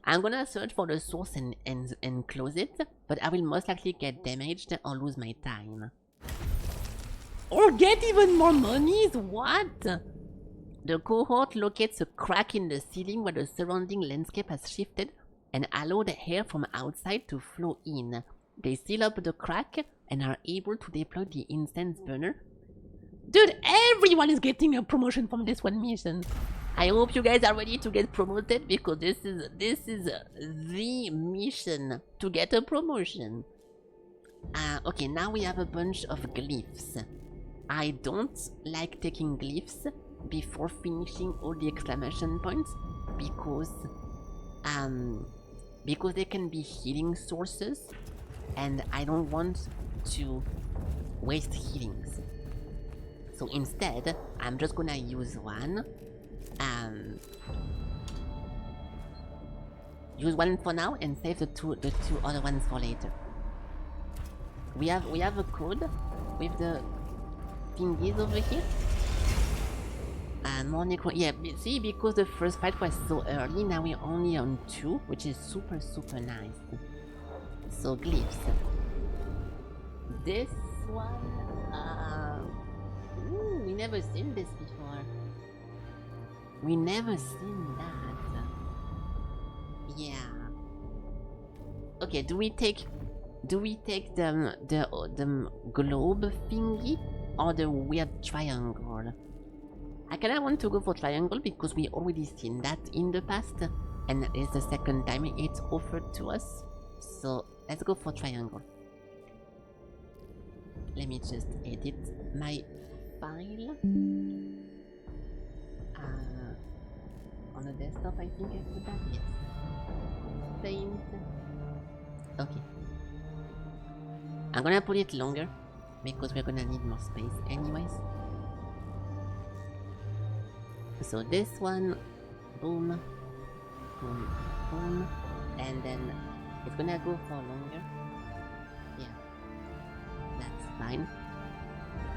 I'm gonna search for the source and close it, but I will most likely get damaged or lose my time. Or get even more monies? What? The cohort locates a crack in the ceiling where the surrounding landscape has shifted and allowed air from outside to flow in. They seal up the crack and are able to deploy the incense burner. Dude, everyone is getting a promotion from this one mission. I hope you guys are ready to get promoted, because this is the mission to get a promotion. Okay, now we have a bunch of glyphs. I don't like taking glyphs before finishing all the exclamation points, because they can be healing sources, and I don't want to waste healings. So instead, I'm just gonna use one. Use one for now and save the two other ones for later. We have a code with the thingies over here. More necro. Yeah, see, because the first fight was so early, now we're only on 2, which is super nice. So glyphs. This one, ooh, we never seen this before. We never seen that. Yeah. Okay, do we take the globe thingy or the weird triangle? I kinda want to go for triangle because we already seen that in the past, and it's the second time it's offered to us. So let's go for triangle. Let me just edit my file. On the desktop, I think I put that. Yes. Paint. Okay. I'm gonna put it longer because we're gonna need more space anyways. So this one, boom, boom, boom, and then it's gonna go for longer. Yeah, that's fine.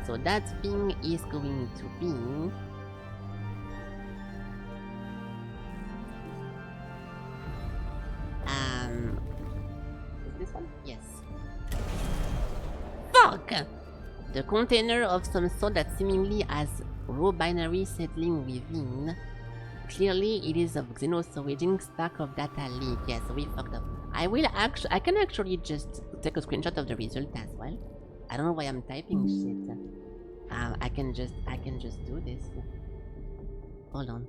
So that thing is going to be is this one? Yes. Fuck! The container of some sort that seemingly has raw binary settling within. Clearly, it is of Xenos origin, stack of data leak. Yes, we fucked up. I can actually just take a screenshot of the result as well. I don't know why I'm typing shit. I can just do this. Hold on.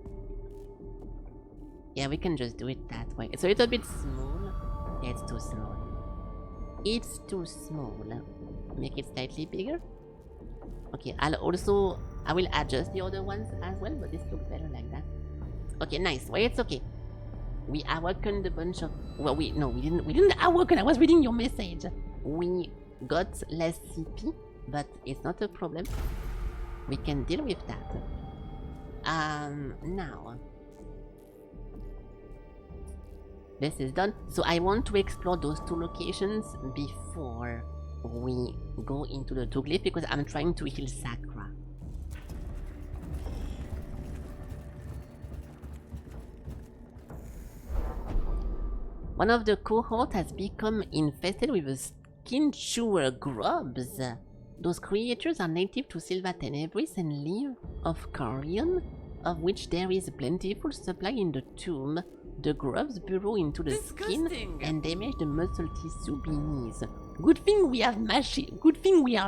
Yeah, we can just do it that way. It's a little bit small. Yeah, it's too small. It's too small. Make it slightly bigger. Okay, I will adjust the other ones as well, but this looks better like that. Okay, nice. Well, it's okay. We awakened a bunch of... Well, we didn't awaken. I was reading your message. We got less CP, but it's not a problem. We can deal with that. Now... This is done. So I want to explore those two locations before we go into the two glyph because I'm trying to heal Sakra. One of the cohort has become infested with a skin chewer grubs. Those creatures are native to Silva Tenebris and live of carrion, of which there is a plentiful supply in the tomb. The grubs burrow into the skin and damage the muscle tissue beneath. Good thing we are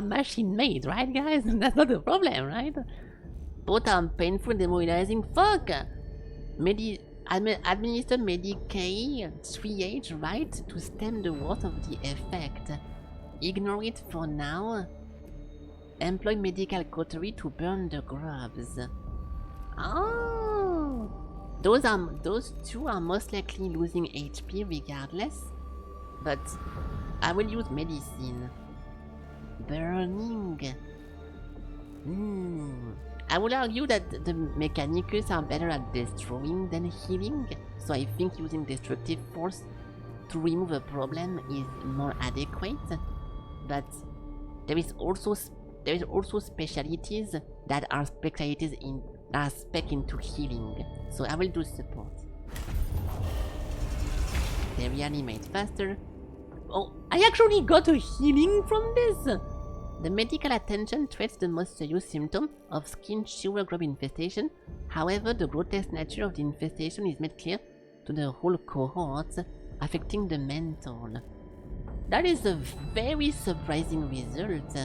machine made, right guys? That's not a problem, right? Both are painful and demoralizing. Fuck! Administer Medicaid 3H right to stem the worst of the effect. Ignore it for now. Employ medical cautery to burn the grubs. Oh! Those two are most likely losing HP regardless. But I will use medicine. Burning. I would argue that the Mechanicus are better at destroying than healing, so I think using destructive force to remove a problem is more adequate. But there is also specialties that are spec into healing, so I will do support. They reanimate faster. Oh, I actually got a healing from this! The medical attention treats the most serious symptom of skin chewer grub infestation. However, the grotesque nature of the infestation is made clear to the whole cohort, affecting the mental. That is a very surprising result,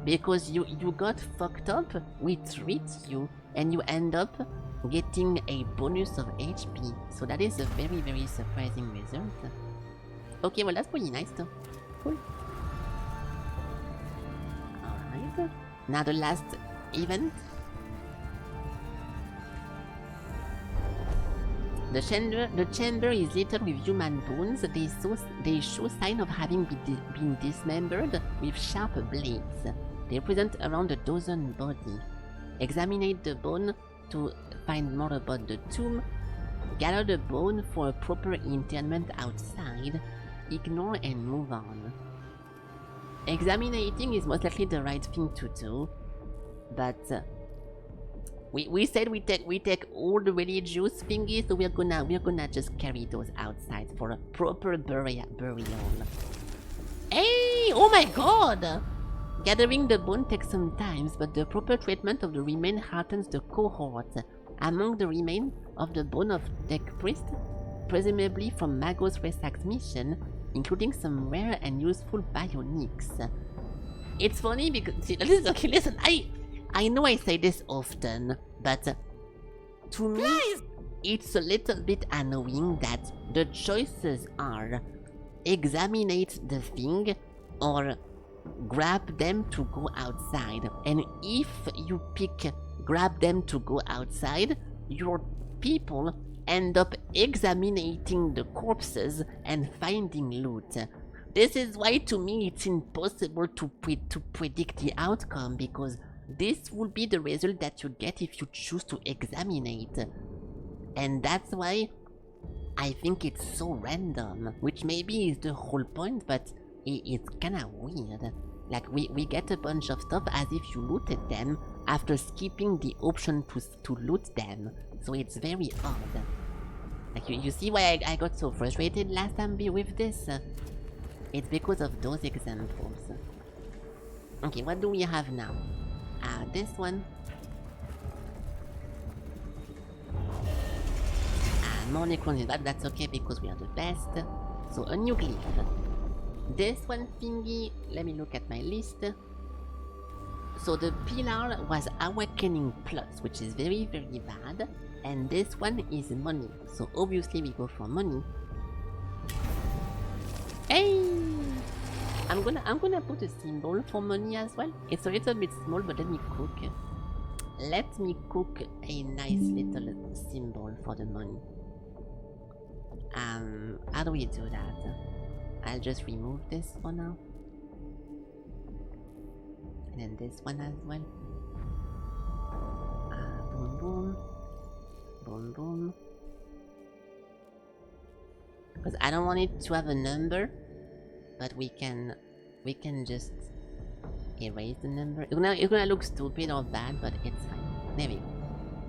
because you got fucked up, we treat you, and you end up getting a bonus of HP. So that is a very, very surprising result. Okay, well that's pretty nice though. Cool. Alright. Now the last event. The chamber is littered with human bones. They show sign of having been dismembered with sharp blades. They present around a dozen bodies. Examine the bone to find more about the tomb. Gather the bone for a proper interment outside. Ignore and move on. Examining is most likely the right thing to do, but we said we take all the religious thingies, so we're gonna just carry those outside for a proper burial. Hey! Oh my god! Gathering the bone takes some time, but the proper treatment of the remain heartens the cohort. Among the remains of the bone of Tech Priest, presumably from Magos Resac's mission, including some rare and useful bionics. It's funny because listen, I know I say this often, but to me it's a little bit annoying that the choices are examinate the thing or grab them to go outside. And if you pick grab them to go outside, your people end up examining the corpses and finding loot. This is why to me it's impossible to predict the outcome, because this will be the result that you get if you choose to examine. And that's why I think it's so random, which maybe is the whole point, but it's kinda weird. Like, we get a bunch of stuff as if you looted them after skipping the option to loot them. So it's very odd. Like, you see why I got so frustrated last time with this? It's because of those examples. Okay, what do we have now? This one. More necrons, that's okay because we are the best. So a new glyph. This one thingy, let me look at my list. So the pillar was Awakening Plus, which is very, very bad. And this one is money. So obviously we go for money. Hey! I'm gonna put a symbol for money as well. It's a little bit small, but let me cook. Let me cook a nice little symbol for the money. How do we do that? I'll just remove this for now. And then this one as well. Boom boom. Boom boom. Because I don't want it to have a number, but we can just erase the number. It's gonna look stupid or bad, but it's fine. There we go.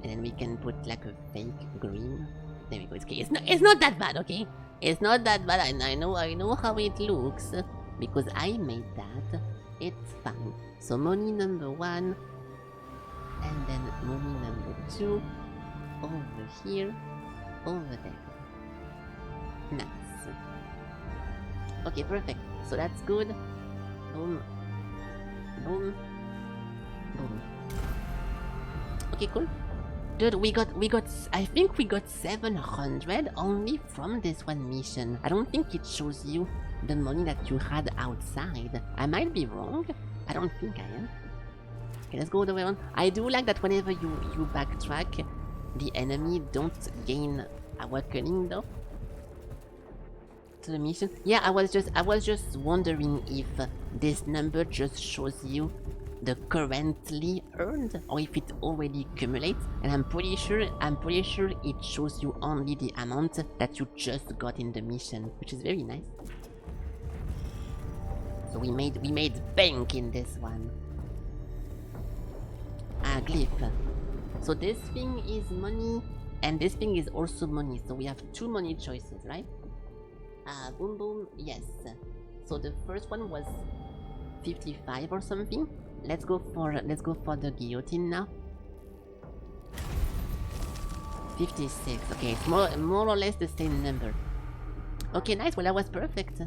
And then we can put like a fake green. There we go. It's not that bad, okay? It's not that bad. I know how it looks because I made that. It's fine. So money number 1, and then money number 2 over here, over there. Nice. Okay, perfect. So that's good. Boom, boom, boom. Okay, cool. Dude, I think we got 700 only from this one mission. I don't think it shows you the money that you had outside. I might be wrong. I don't think I am. Okay, let's go the way around. I do like that whenever you backtrack, the enemy don't gain awakening though. To the mission. Yeah, I was just wondering if this number just shows you the currently earned or if it already accumulates, and I'm pretty sure it shows you only the amount that you just got in the mission, which is very nice. So we made bank in this one. Glyph. So this thing is money and this thing is also money, so we have 2 money choices, right? Boom boom, yes. So the first one was 55 or something. Let's go for the guillotine now. 56. Okay, it's more or less the same number. Okay, nice. Well, that was perfect.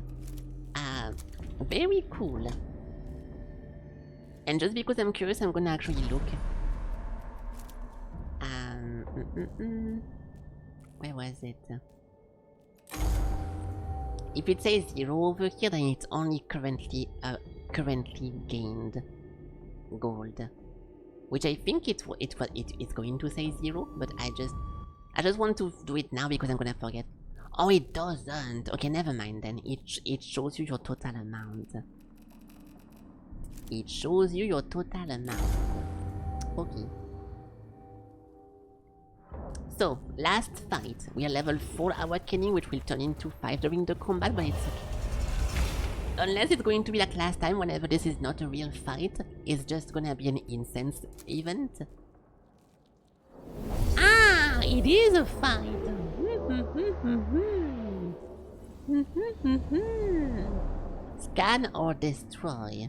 Very cool. And just because I'm curious, I'm gonna actually look. Where was it? If it says 0 over here, then it's only currently gained gold, which I think it's going to say 0, but I just want to do it now because I'm gonna forget. Oh, it doesn't. Okay, never mind then. It shows you your total amount. It shows you your total amount. Okay. So, last fight. We are level 4 awakening, which will turn into 5 during the combat, but it's okay. Unless it's going to be like last time, whenever this is not a real fight, it's just gonna be an incense event. Ah, it is a fight! Scan or destroy?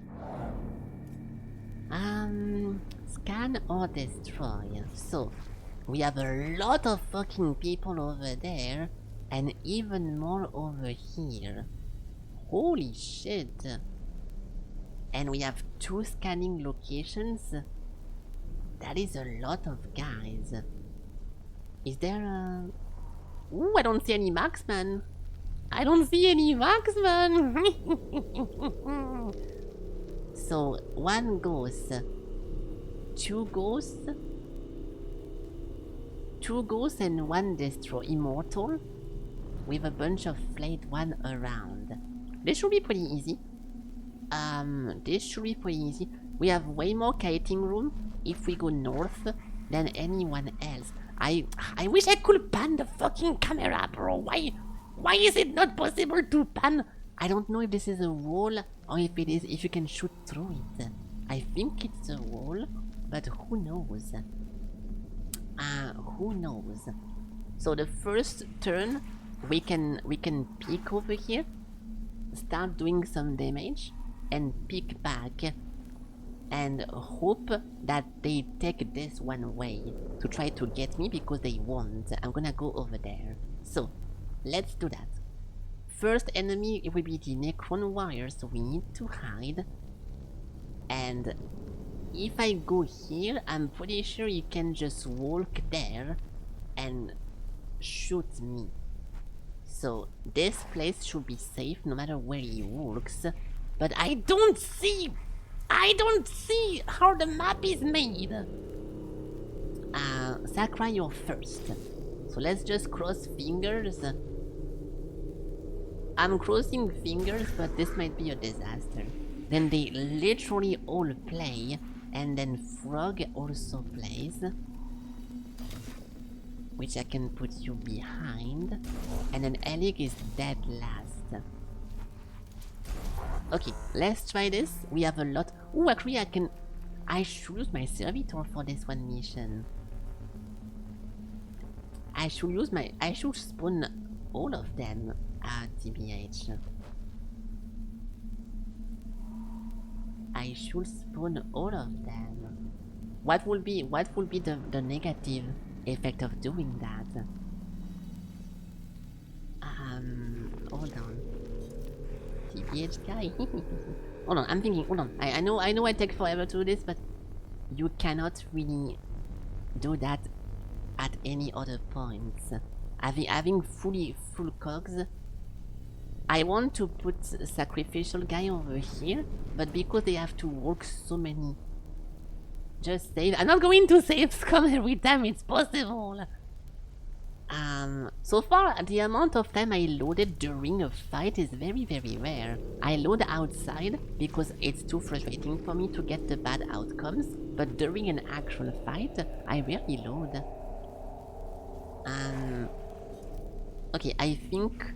Scan or destroy? So, we have a lot of fucking people over there, and even more over here. Holy shit. And we have 2 scanning locations. That is a lot of guys. Is there a... Ooh, I don't see any marksman. I don't see any marksman. So, 1 ghost. 2 ghosts. 2 ghosts and 1 destroy immortal. With a bunch of flayed 1 around. This should be pretty easy. We have way more kiting room if we go north than anyone else. I wish I could pan the fucking camera, bro. Why is it not possible to pan? I don't know if this is a wall or if it is, if you can shoot through it. I think it's a wall, but who knows? Who knows? So the first turn, we can peek over here, start doing some damage, and peek back, and hope that they take this one way to try to get me because they won't. I'm gonna go over there. So let's do that. First enemy, it will be the Necron warrior, so we need to hide. And if I go here, I'm pretty sure you can just walk there and shoot me. So this place should be safe no matter where he walks. But I don't see how the map is made. Sakura, you're first. So let's just cross fingers. I'm crossing fingers, but this might be a disaster. Then they literally all play, and then Frog also plays. Which I can put you behind. And then Elig is dead last. Okay, let's try this. We have a lot. Ooh, actually I should use my servitor for this one mission. I should spawn all of them at TBH. I should spawn all of them. What will be the negative effect of doing that? Hold on. TBH guy. Hold on, I'm thinking, hold on. I know I take forever to do this, but you cannot really do that at any other points. Having full cogs. I want to put sacrificial guy over here, but because they have to walk so many, just save. I'm not going to save scum every time it's possible. So far the amount of time I loaded during a fight is very rare. I load outside because it's too frustrating for me to get the bad outcomes, but during an actual fight I rarely load. Okay, I think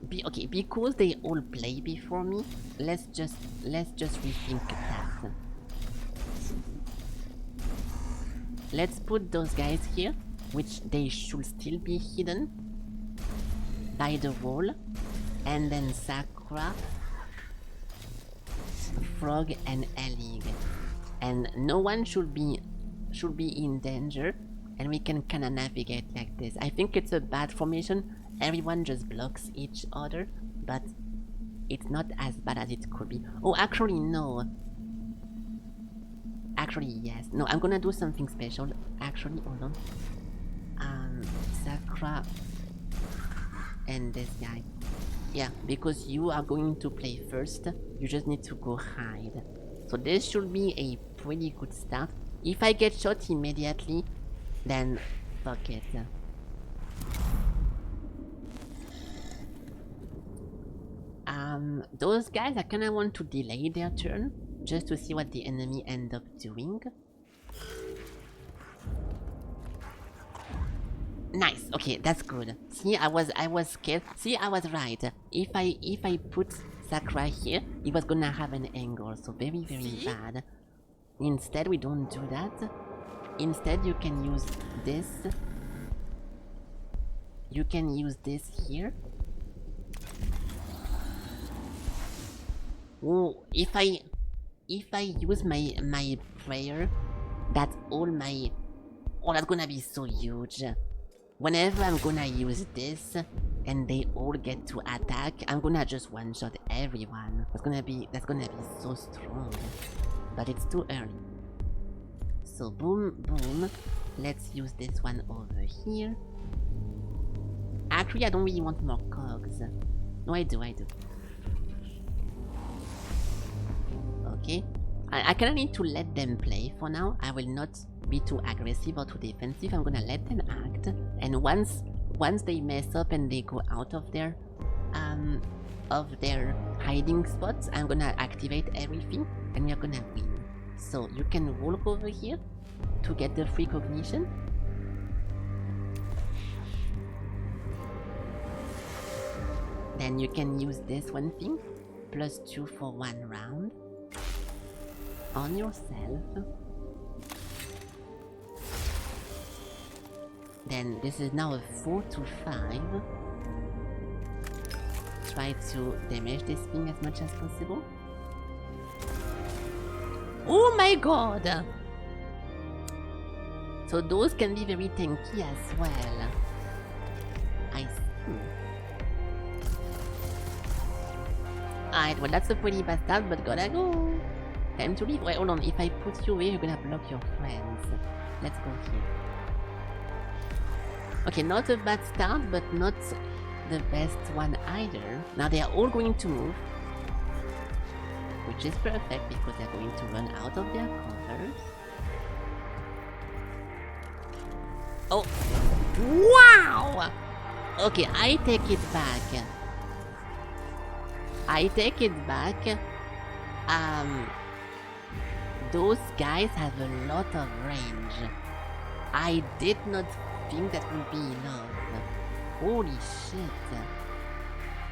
because they all play before me, let's just rethink that. Let's put those guys here, which they should still be hidden by the wall, and then Sakura, Frog, and Elig, and no one should be in danger, and we can kinda navigate like this. I think it's a bad formation. Everyone just blocks each other, but it's not as bad as it could be. Oh, actually no. Actually yes. No, I'm gonna do something special. Actually, hold on. Sakura and this guy. Yeah, because you are going to play first, you just need to go hide. So this should be a pretty good start. If I get shot immediately, then fuck it. Those guys, I kinda want to delay their turn, just to see what the enemy end up doing. Nice, okay, that's good. See, I was scared. See, I was right. If I put Sakura here, it was gonna have an angle, so very bad. Instead, we don't do that. Instead, you can use this. You can use this here. Oh, if I use my prayer, that's all my... Oh, that's gonna be so huge. Whenever I'm gonna use this, and they all get to attack, I'm gonna just one-shot everyone. That's gonna be so strong. But it's too early. So boom, boom. Let's use this one over here. Actually, I don't really want more cogs. No, I do. Okay. I kinda need to let them play for now. I will not be too aggressive or too defensive. I'm gonna let them act. And once they mess up and they go out of their hiding spots, I'm gonna activate everything and we're gonna win. So you can walk over here to get the free cognition. Then you can use this one thing. +2 for 1 round. On yourself. Then this is now a 4 to 5. Try to damage this thing as much as possible. Oh my god! So those can be very tanky as well. I see. Alright, well that's a pretty bad start, but gotta go. Time to leave. Wait, hold on. If I put you here, you're gonna block your friends. Let's go here. Okay, not a bad start, but not the best one either. Now they are all going to move. Which is perfect because they're going to run out of their covers. Oh! Wow! Okay, I take it back. I take it back. Those guys have a lot of range. I did not think that would be enough. Holy shit.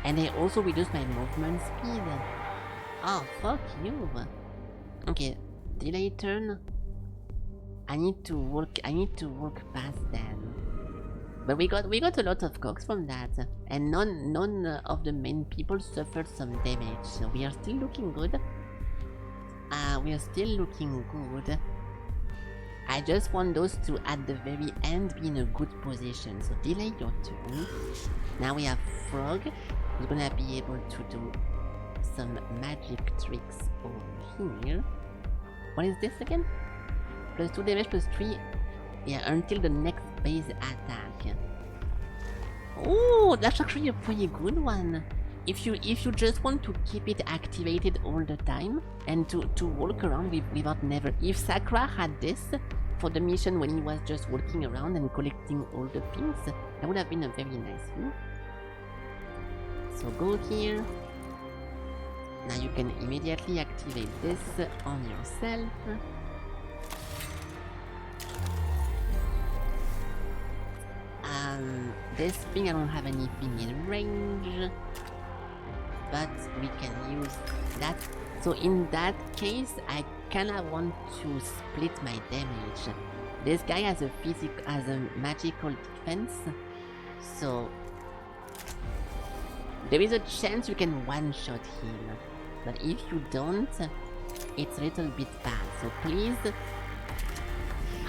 And they also reduce my movement speed. Oh, fuck you. Okay, delay turn. I need to work past them. But we got a lot of cogs from that. And none of the main people suffered some damage. So we are still looking good. I just want those to at the very end be in a good position. So delay your turn. Now we have Frog, who's gonna be able to do some magic tricks over here. What is this again? +2 damage, +3. Yeah, until the next base attack. Oh, that's actually a pretty good one. If you just want to keep it activated all the time and to walk around without never. If Sakura had this for the mission when he was just walking around and collecting all the things, that would have been a very nice thing. So go here. Now you can immediately activate this on yourself. This thing I don't have anything in range, but we can use that. So in that case, I kinda want to split my damage. This guy has a magical defense, so there is a chance you can one-shot him. But if you don't, it's a little bit bad. So please,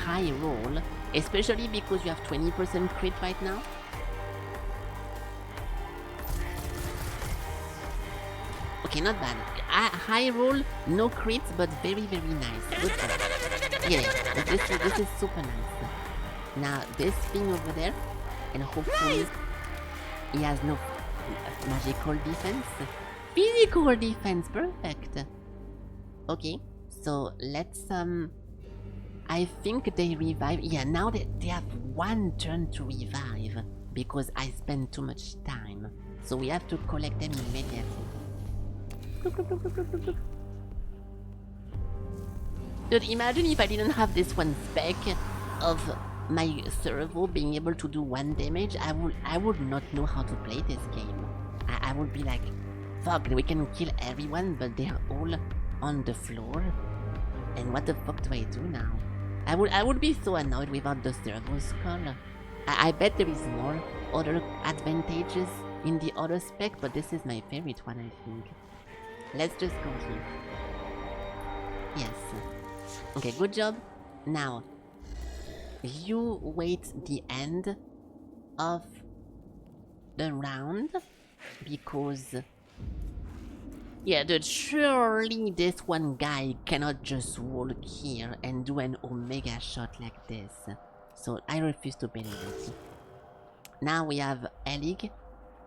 high roll, especially because you have 20% crit right now. Okay, not bad. High roll, no crits, but very, very nice. Good job. Yeah, this is super nice. Now, this thing over there, and hopefully he has no magical defense. Physical defense, perfect. Okay, so let's, I think they revive. Yeah, now they have 1 turn to revive because I spent too much time. So we have to collect them immediately. Dude, imagine if I didn't have this one spec of my servo being able to do 1 damage. I would not know how to play this game. I would be like, fuck, we can kill everyone, but they are all on the floor. And what the fuck do I do now? I would be so annoyed without the servo skull. I bet there is more other advantages in the other spec, but this is my favorite one, I think. Let's just go here. Yes. Okay, good job. Now, you wait the end of the round because... Yeah, dude, surely this one guy cannot just walk here and do an omega shot like this. So I refuse to believe it. Now we have Elig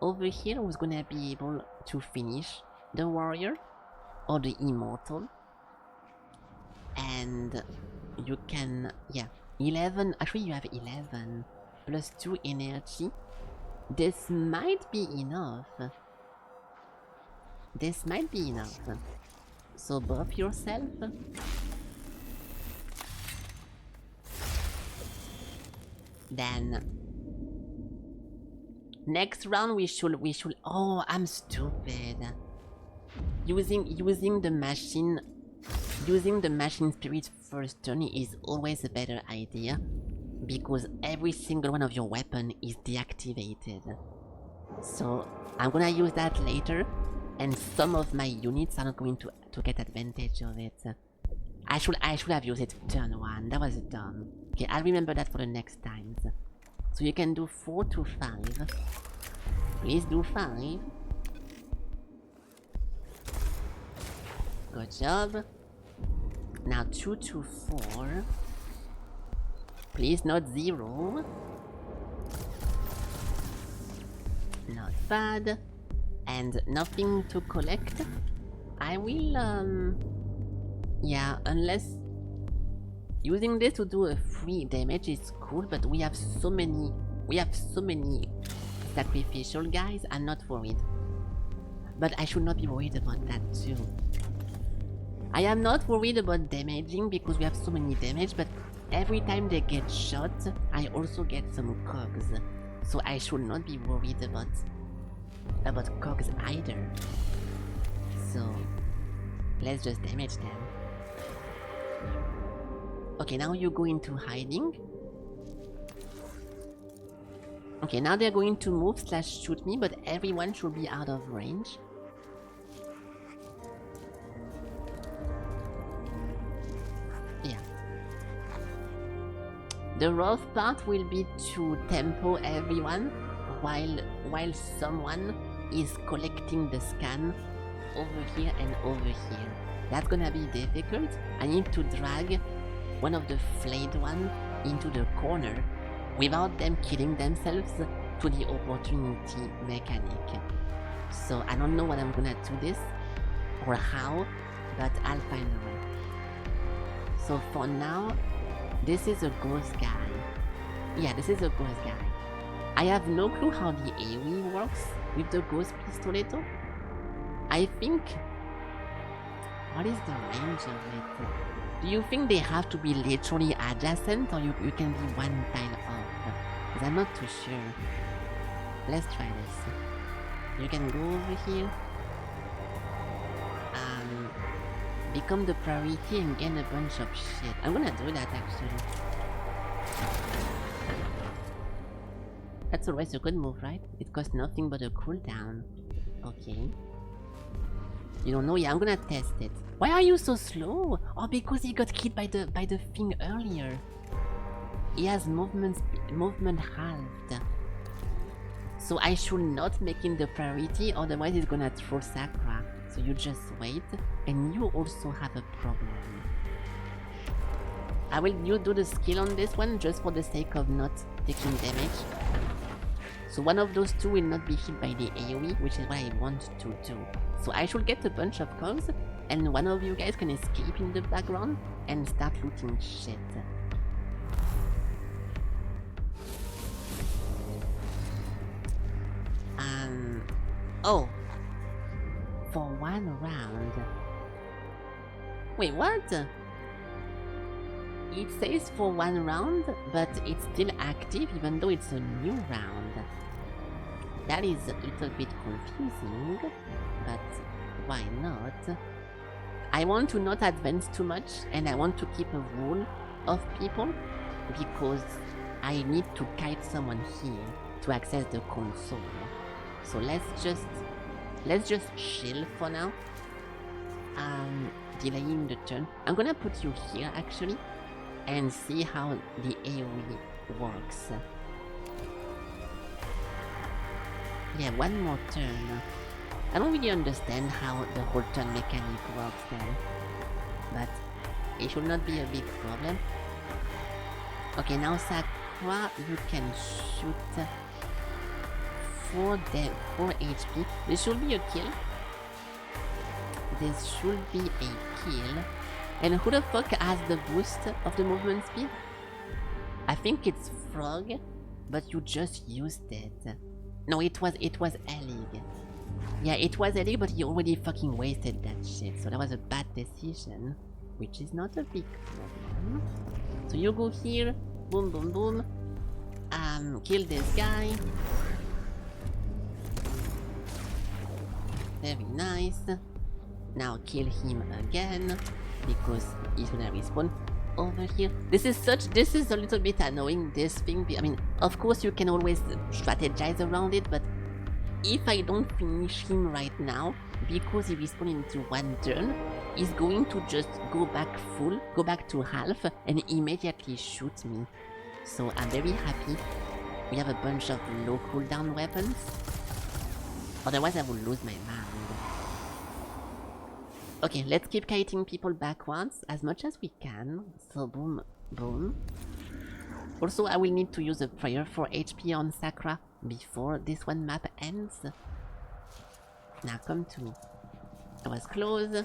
over here who's gonna be able to finish the warrior or the immortal. And you can, yeah, 11, actually you have 11 plus 2 energy. This might be enough. This might be enough. So buff yourself. Then Next round we should. Oh, I'm stupid. Using the machine spirit first turn is always a better idea because every single one of your weapon is deactivated. So I'm gonna use that later, and some of my units are not going to get advantage of it. I should have used it turn 1. That was dumb. Okay, I'll remember that for the next times. So you can do 4 to 5. Please do 5. Good job. Now 2 to 4. Please not 0. Not bad. And nothing to collect. I will yeah, unless using this to do a free damage is cool, but we have so many sacrificial guys. I'm not worried. But I should not be worried about that too. I am not worried about damaging because we have so many damage, but every time they get shot, I also get some cogs. So I should not be worried about cogs either. So let's just damage them. Okay, now you go into hiding. Okay, now they're going to move / shoot me, but everyone should be out of range. Yeah. The rough part will be to tempo everyone while someone is collecting the scan over here and over here. That's gonna be difficult. I need to drag one of the flayed ones into the corner without them killing themselves to the opportunity mechanic. So I don't know when I'm gonna do this or how, but I'll find a way. So for now, this is a ghost guy. Yeah, this is a ghost guy. I have no clue how the AoE works with the ghost pistoletto. I think... What is the range of it? Do you think they have to be literally adjacent, or you can be one tile off? Because I'm not too sure. Let's try this. You can go over here. Become the priority and gain a bunch of shit. I'm gonna do that actually. That's always a good move, right? It costs nothing but a cooldown. Okay. You don't know? Yeah, I'm gonna test it. Why are you so slow? Oh, because he got killed by the thing earlier. He has movement halved. So I should not make him the priority, otherwise he's gonna throw Sakura. So you just wait, and you also have a problem. You do the skill on this one just for the sake of not taking damage. So one of those two will not be hit by the AoE, which is what I want to do. So I should get a bunch of cogs, and one of you guys can escape in the background and start looting shit. Oh! For 1 round. Wait, what? It says for 1 round, but it's still active even though it's a new round. That is a little bit confusing, but why not? I want to not advance too much, and I want to keep a rule of people, because I need to kite someone here to access the console. So let's just chill for now. Delaying the turn. I'm gonna put you here actually, and see how the AoE works. Yeah, one more turn. I don't really understand how the whole turn mechanic works then, but it should not be a big problem. Okay, now Sakura, you can shoot 4 HP. This should be a kill. This should be a kill. And who the fuck has the boost of the movement speed? I think it's Frog, but you just used it. No, it was Elig. Yeah, it was Elig, but he already fucking wasted that shit. So that was a bad decision, which is not a big problem. So you go here, boom, boom, boom. Kill this guy. Very nice. Now kill him again, because he's gonna respawn over here. This is a little bit annoying, this thing. I mean, of course you can always strategize around it, but if I don't finish him right now, because he respawned into one turn, he's going to just go back to half, and immediately shoot me. So I'm very happy we have a bunch of low cooldown weapons. Otherwise I would lose my mind. Okay, let's keep kiting people backwards as much as we can. So boom, boom. Also, I will need to use a prayer for HP on Sakra before this one map ends. Now come to me. I was close.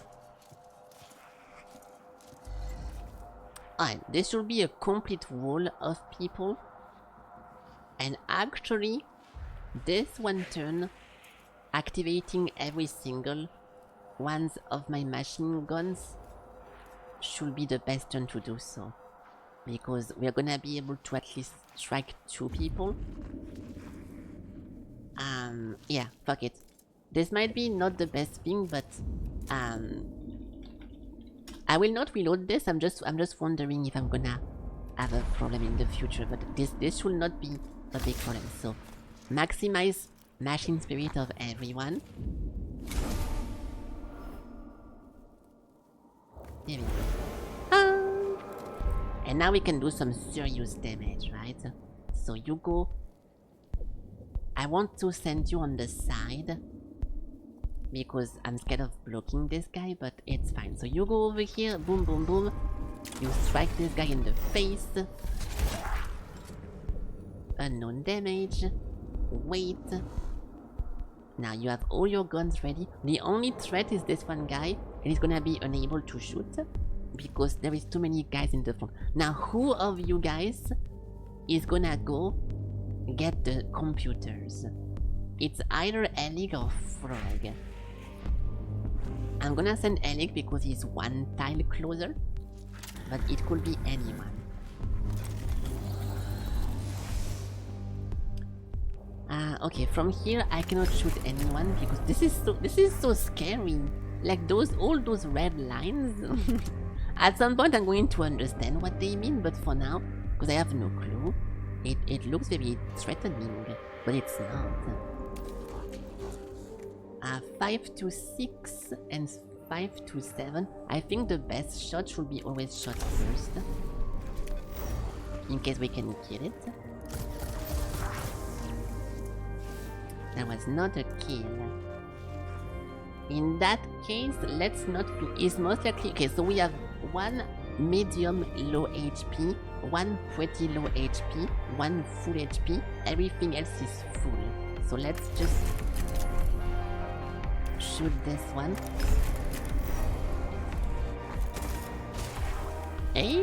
Alright, this should be a complete wall of people. And actually, this one turn, activating every single one of my machine guns should be the best turn to do so. Because we are gonna be able to at least strike 2 people. Yeah, fuck it. This might be not the best thing, but I will not reload this. I'm just wondering if I'm gonna have a problem in the future, but this should not be a big problem. So maximize machine spirit of everyone. There we go. And now we can do some serious damage, right? So you go. I want to send you on the side because I'm scared of blocking this guy, but it's fine. So you go over here, boom, boom, boom. You strike this guy in the face. Unknown damage. Wait. Now you have all your guns ready. The only threat is this one guy, and he's gonna be unable to shoot because there is too many guys in the front. Now who of you guys is gonna go get the computers? It's either Elig or Frog. I'm gonna send Elig because he's one tile closer, but it could be anyone. Okay, from here I cannot shoot anyone because this is so scary. Like all those red lines. At some point I'm going to understand what they mean, but for now, because I have no clue, it looks very threatening, but it's not. 5 to 6 and 5 to 7. I think the best shot should be always shot first, in case we can kill it. That was not a kill. In that case, let's not be. It's most likely. Okay, so we have one medium low HP, one pretty low HP, one full HP. Everything else is full. So let's just shoot this one. Hey.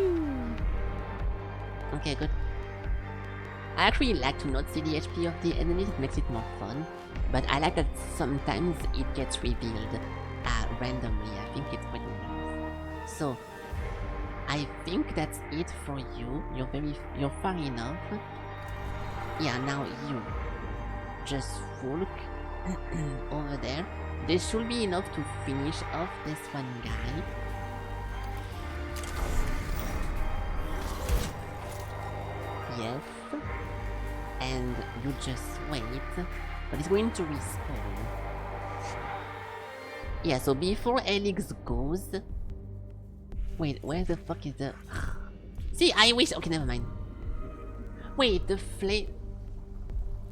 Okay, good. I actually like to not see the HP of the enemies, it makes it more fun. But I like that sometimes it gets revealed randomly. I think it's pretty nice. So, I think that's it for you. You're far enough. Yeah, now you. Just Fulk over there. This should be enough to finish off this one guy. Yes. And you just wait, but it's going to respawn. Yeah, so before Elix goes... Wait, where the fuck is the... See, I wish... Okay, never mind. Wait, the flame...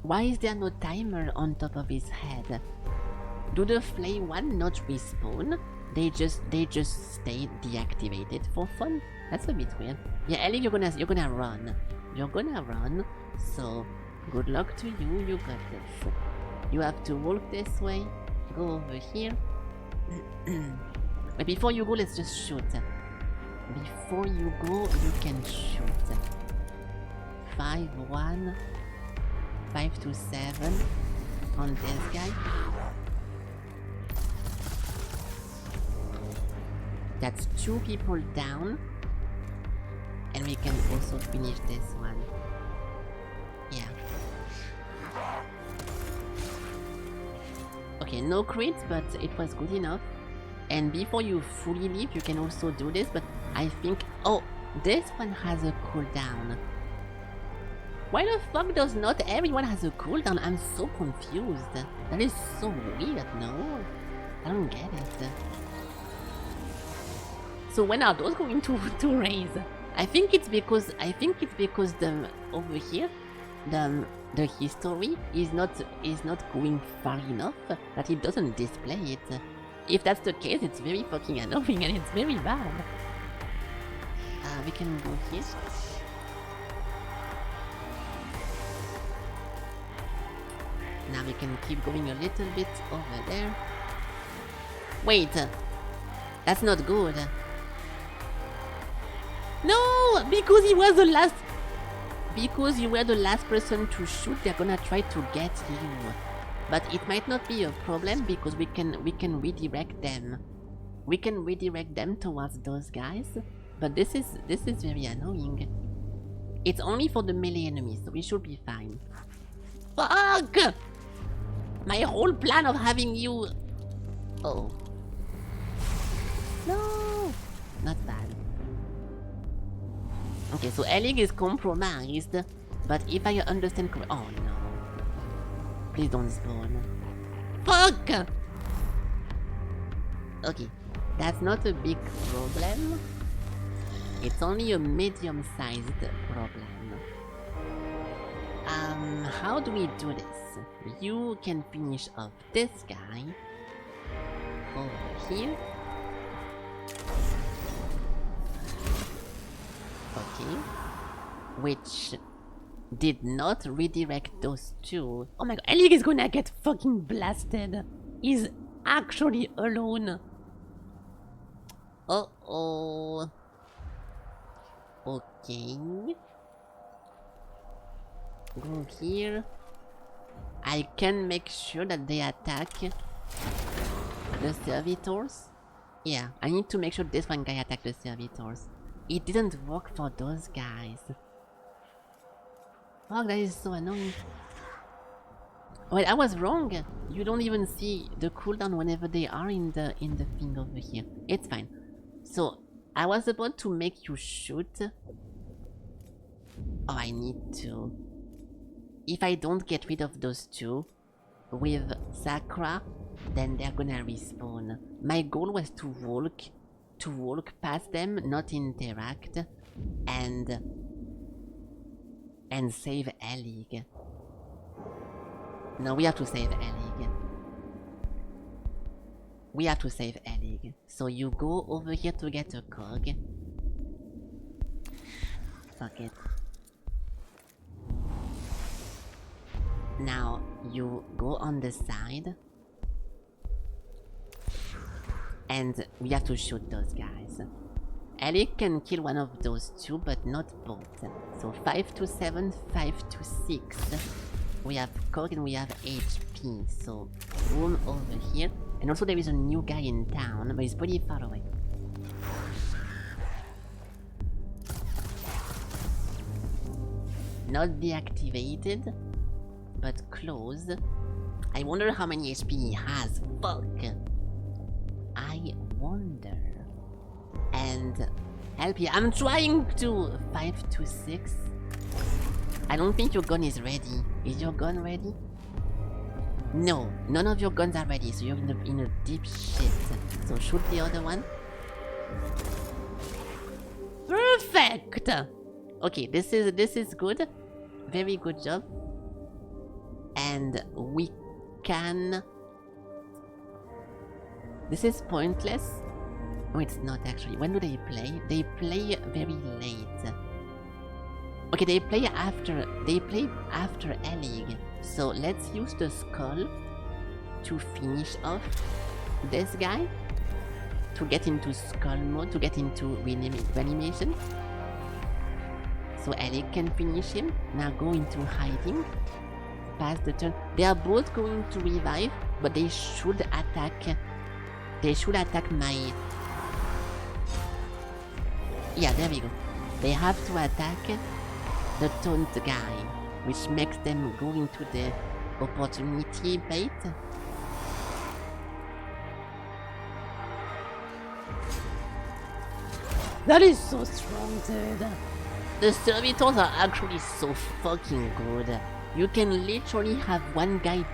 Why is there no timer on top of his head? Do the flame one not respawn? They just stay deactivated for fun? That's a bit weird. Yeah, Ellie, you're gonna run. You're gonna run, so good luck to you, you got this. You have to walk this way, go over here. But before you go, let's just shoot. Before you go, you can shoot. 5-1, 5 to 7 on this guy. That's 2 people down. And we can also finish this one. Yeah. Okay, Okay, no crits, but it was good enough. And before you fully leave, you can also do this, but I think... Oh, this one has a cooldown. Why the fuck does not everyone has a cooldown? I'm so confused. That is so weird, no? I don't get it. So when are those going to raise? I think it's because the over here the history is not going far enough that it doesn't display it. If that's the case, it's very fucking annoying and it's very bad. We can go here. Now we can keep going a little bit over there. Wait, that's not good. No, because he was the last. Because you were the last person to shoot, they're gonna try to get you. But it might not be a problem because we can redirect them. We can redirect them towards those guys. But this is very annoying. It's only for the melee enemies, so we should be fine. Fuck! My whole plan of having you... Oh. No! Not bad. Okay, so Elig is compromised, but if I understand correctly... Oh no. Please don't spawn. Fuck! Okay, that's not a big problem. It's only a medium-sized problem. How do we do this? You can finish off this guy over here. Okay. Which did not redirect those two. Oh my god, Elig is gonna get fucking blasted. He's actually alone. Uh-oh. Okay. Go here. I can make sure that they attack the servitors. Yeah, I need to make sure this one guy attacked the servitors. It didn't work for those guys. Fuck, that is so annoying. Well, I was wrong. You don't even see the cooldown whenever they are in the thing over here. It's fine. So, I was about to make you shoot. Oh, I need to. If I don't get rid of those two with Sakura, then they're gonna respawn. My goal was to walk past them, not interact, and save Elig. No, we have to save Elig. We have to save Elig. So you go over here to get a cog. Fuck it. Now you go on the side. And we have to shoot those guys. Elig can kill one of those two, but not both. So 5 to 7, 5 to 6. We have cog and we have HP. So room over here. And also there is a new guy in town, but he's pretty far away. Not deactivated, but close. I wonder how many HP he has. Fuck. I wonder. And help you. I'm trying to 5 to 6. I don't think your gun is ready. Is your gun ready? No, none of your guns are ready, so you're in a deep shit. So shoot the other one. Perfect! Okay, this is good. Very good job. And we can... This is pointless. Oh, it's not actually. When do they play? They play very late. Okay, they play after Elig. So let's use the skull to finish off this guy. To get into skull mode, to get into reanimation. So Elig can finish him. Now go into hiding. Pass the turn. They are both going to revive, but they should attack. They should attack my... Yeah, there we go. They have to attack the taunt guy, which makes them go into the opportunity bait. That is so strong, dude. The servitors are actually so fucking good. You can literally have one guy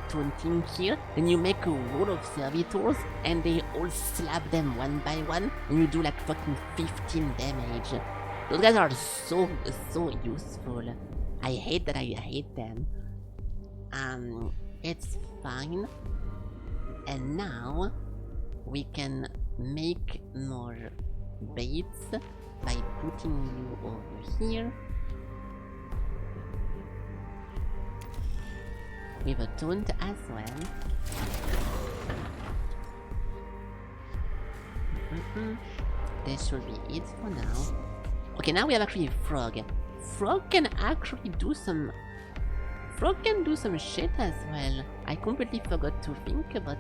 taunting here, then you make a wall of servitors, and they all slap them one by one, and you do like fucking 15 damage. Those guys are so useful. I hate that I hate them. It's fine. And now we can make more baits by putting you over here with a taunt as well. This should be it for now. Okay, now we have actually a frog. Frog can actually do some... Frog can do some shit as well. I completely forgot to think about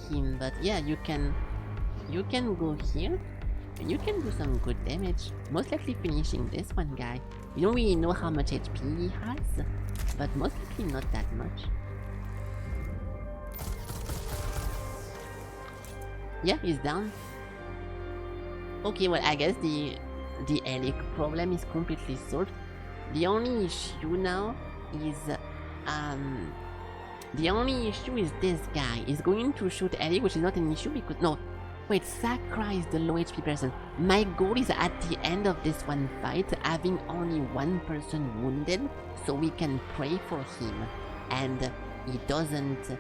him, but yeah, you can go here and you can do some good damage. Most likely finishing this one guy. You don't really know how much HP he has, but most likely not that much. Yeah, he's down. Okay, well I guess the Elec problem is completely solved. The only issue now is this guy is going to shoot Elec, which is not an issue because no, wait, Sakra is the low HP person. My goal is at the end of this one fight having only one person wounded, so we can pray for him, and he doesn't.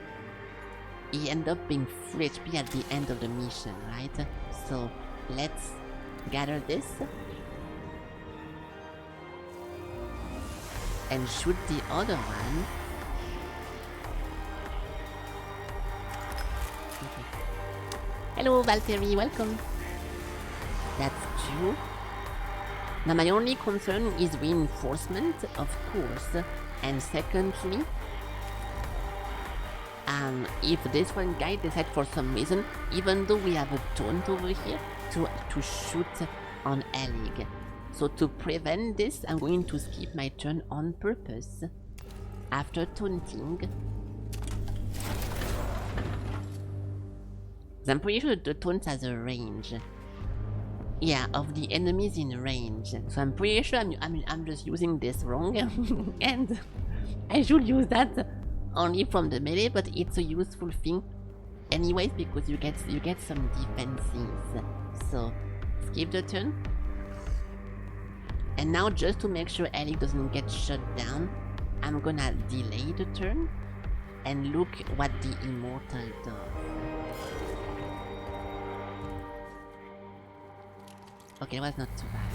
He ends up being full HP at the end of the mission, right? So let's gather this and shoot the other one. Okay. Hello Valtteri, welcome. That's two. Now my only concern is reinforcement, of course, and secondly, if this one guy decides for some reason, even though we have a taunt over here, to shoot on Elec. So to prevent this, I'm going to skip my turn on purpose. After taunting, I'm pretty sure the taunt has a range. Yeah, of the enemies in range. So I'm pretty sure I'm just using this wrong, and I should use that only from the melee, but it's a useful thing anyways because you get some defenses. So skip the turn. And now just to make sure Elec doesn't get shut down, I'm gonna delay the turn and look what the Immortal does. Okay, that was not too bad.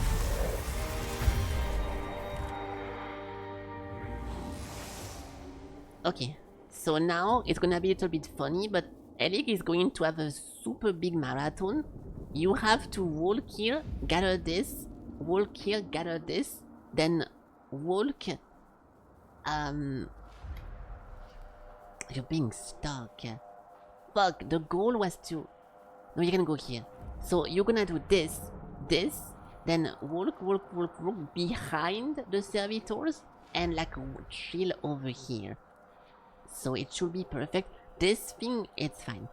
Okay, so now it's gonna be a little bit funny, but Elec is going to have a super big marathon. You have to walk here, gather this, walk here, gather this, then walk. You're being stuck. Fuck, the goal was to... No, you can go here. So you're gonna do this, then walk behind the servitors and like chill over here. So it should be perfect. This thing, it's fine.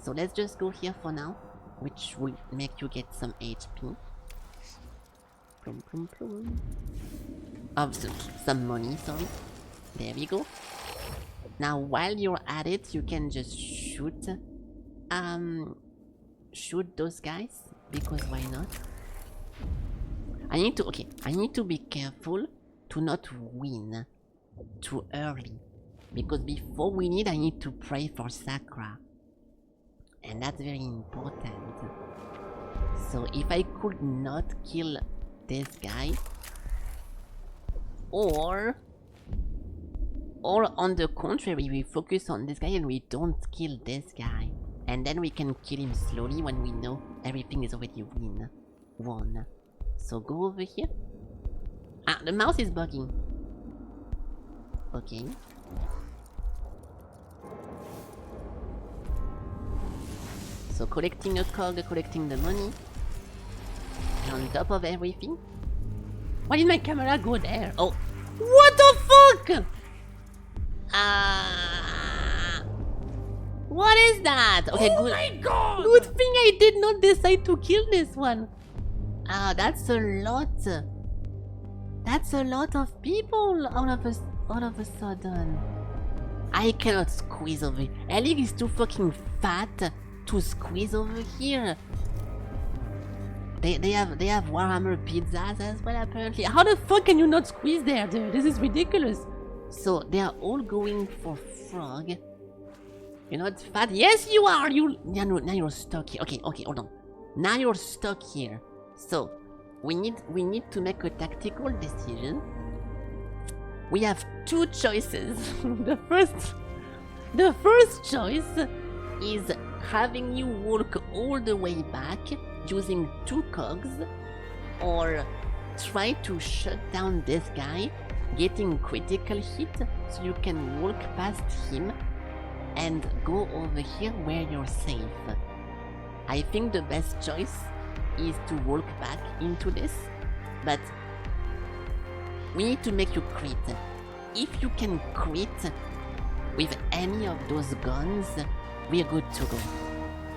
So let's just go here for now, which will make you get some HP. Plum, plum, plum. Oh, some money, sorry. There we go. Now while you're at it, you can just shoot those guys, because why not? I need to be careful to not win too early, because before we need, I need to pray for Sakra, and that's very important. So if I could not kill this guy, or on the contrary, we focus on this guy and we don't kill this guy, and then we can kill him slowly when we know everything is already won. So go over here. Ah, the mouse is bugging. Okay. So collecting a cog, collecting the money. And on top of everything. Why did my camera go there? Oh, what the fuck? What is that? Okay, Oh good. my god! Good thing I did not decide to kill this one. Ah, that's a lot. That's a lot of people all of a sudden. I cannot squeeze over here. Ellie is too fucking fat to squeeze over here. They have Warhammer pizzas as well apparently. How the fuck can you not squeeze there, dude? This is ridiculous. So they are all going for frog. You're not fat. Yes, you are. Now you're stuck here. Okay, hold on. Now you're stuck here. So we need to make a tactical decision. We have two choices. The first choice is having you walk all the way back using 2 cogs, or try to shut down this guy, getting critical hit so you can walk past him and go over here where you're safe. I think the best choice is to walk back into this, but we need to make you crit. If you can crit with any of those guns, we're good to go.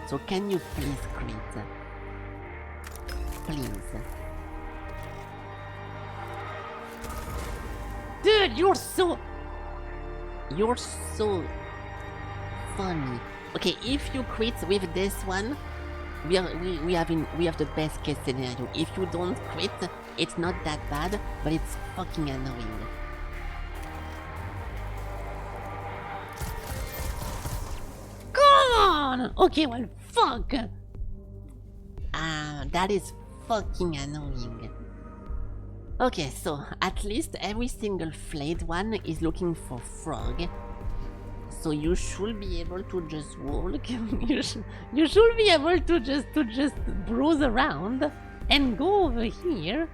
So can you please crit? Please. Dude, you're so funny. Okay, if you crit with this one, we have the best case scenario. If you don't crit, it's not that bad, but it's fucking annoying. Come on! Okay, well, fuck. That is fucking annoying. Okay, so at least every single flayed one is looking for frog. So you should be able to just walk. you should be able to just browse around and go over here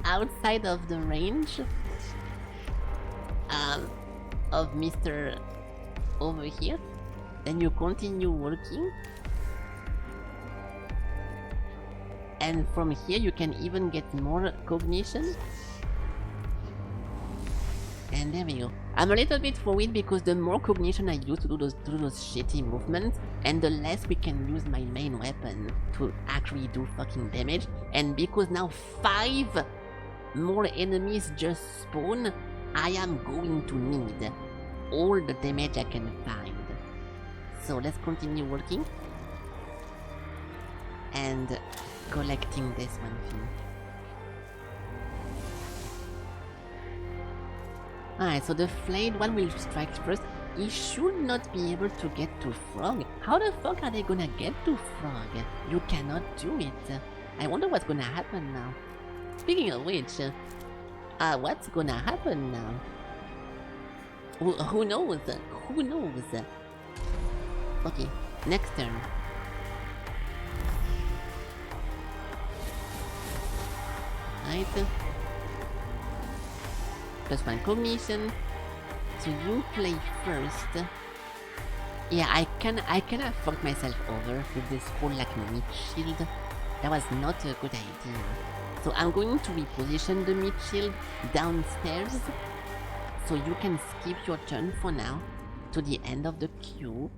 outside of the range of Mr. over here. Then you continue walking. And from here you can even get more cognition. And there we go. I'm a little bit worried because the more cognition I use to do those shitty movements, and the less we can use my main weapon to actually do fucking damage. And because now 5 more enemies just spawn, I am going to need all the damage I can find. So let's continue working. And collecting this one thing. Alright, so the flayed one will strike first. He should not be able to get to frog. How the fuck are they gonna get to frog? You cannot do it. I wonder what's gonna happen now. Speaking of which, what's gonna happen now? Who knows? Who knows? Okay, next turn. Right. +1 cognition. So you play first. Yeah, I can have fucked myself over with this whole like meat shield. That was not a good idea. So I'm going to reposition the meat shield downstairs. So you can skip your turn for now to the end of the queue.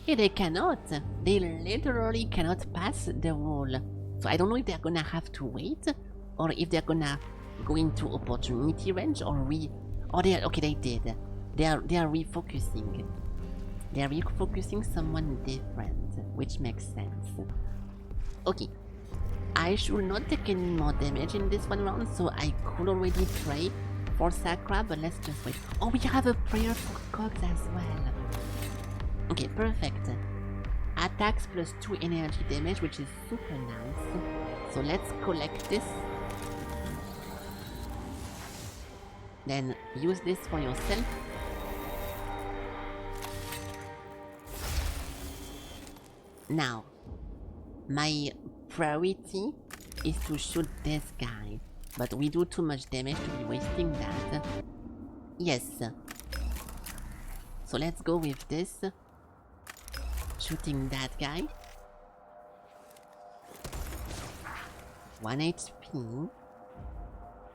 Yeah, they cannot. They literally cannot pass the wall. So I don't know if they're gonna have to wait, or if they're gonna go into opportunity range, or they okay, they did. They are refocusing. They are refocusing someone different, which makes sense. Okay, I should not take any more damage in this one round, so I could already pray for Sakra, but let's just wait. Oh, we have a prayer for Cogs as well. Okay, perfect. Attacks +2 energy damage, which is super nice. So let's collect this. Then use this for yourself. Now, my priority is to shoot this guy, but we do too much damage to be wasting that. Yes. So let's go with this. Shooting that guy. 1 HP.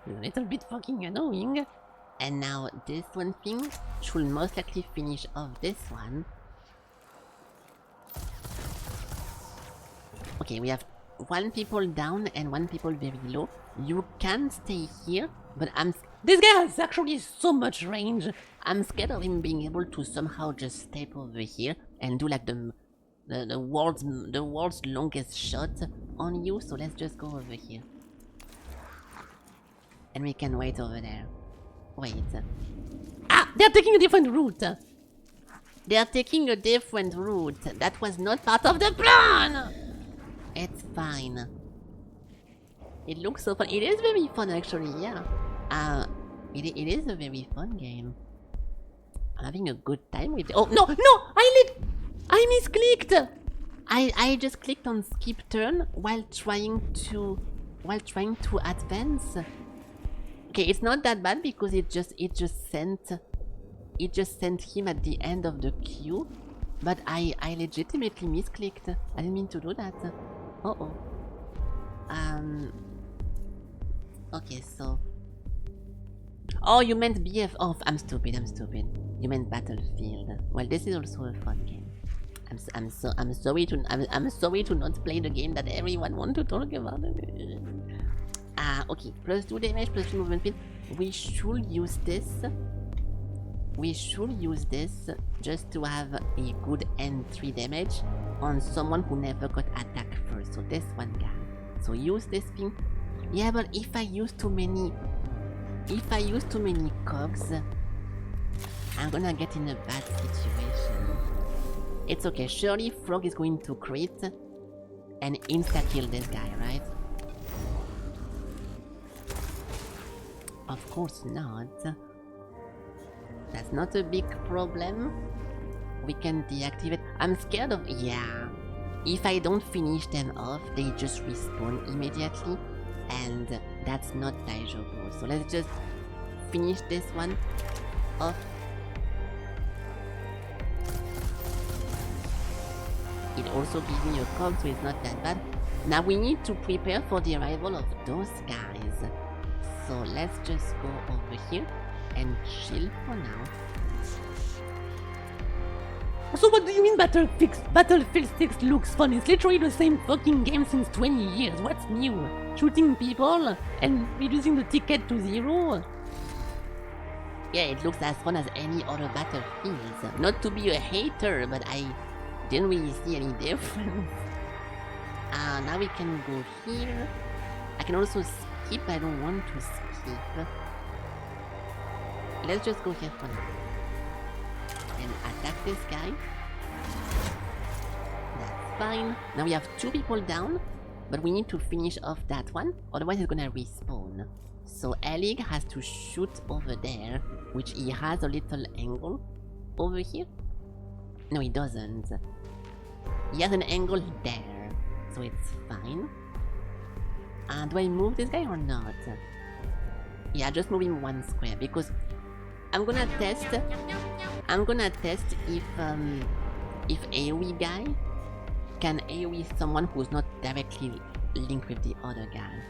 A little bit fucking annoying. And now this one thing should most likely finish off this one. Okay, we have 1 people down and 1 people very low. You can stay here, but this guy has actually so much range. I'm scared of him being able to somehow just step over here and do like the world's longest shot on you. So let's just go over here. And we can wait over there. Wait. Ah! They're taking a different route! They're taking a different route. That was not part of the plan! It's fine. It looks so fun. It is very fun actually, yeah. It is a very fun game. I'm having a good time with it. Oh, no! No! I misclicked! I just clicked on skip turn while trying to advance. Okay, it's not that bad because it just sent him at the end of the queue, but I legitimately misclicked. I didn't mean to do that. Uh-oh. Okay, so oh, you meant BF. Oh, I'm stupid. You meant Battlefield. Well, this is also a fun game. I'm sorry to not play the game that everyone wants to talk about. Okay, plus 2 damage, plus 2 movement speed. We should use this just to have a good N3 damage on someone who never got attacked first. So this one guy. So use this thing. Yeah, but if I use too many cogs, I'm gonna get in a bad situation. It's okay. Surely Frog is going to crit and insta-kill this guy, right? Of course not. That's not a big problem. We can deactivate. I'm scared of... Yeah. If I don't finish them off, they just respawn immediately. And that's not daijoubu. So let's just finish this one off. It also gives me a cog, so it's not that bad. Now we need to prepare for the arrival of those guys. So let's just go over here and chill for now. So what do you mean Battlefield 6 looks fun? It's literally the same fucking game since 20 years. What's new? Shooting people and reducing the ticket to 0? Yeah, it looks as fun as any other Battlefields. Not to be a hater, but I didn't really see any difference. Now we can go here. I can also skip. I don't want to skip. Let's just go here for now. And attack this guy. That's fine. Now we have 2 people down, but we need to finish off that one, otherwise he's gonna respawn. So Elig has to shoot over there, which he has a little angle over here. No, he doesn't. He has an angle there, so it's fine. Do I move this guy or not? Yeah, just move him 1 square because I'm gonna test if AoE guy can AoE someone who's not directly linked with the other guy.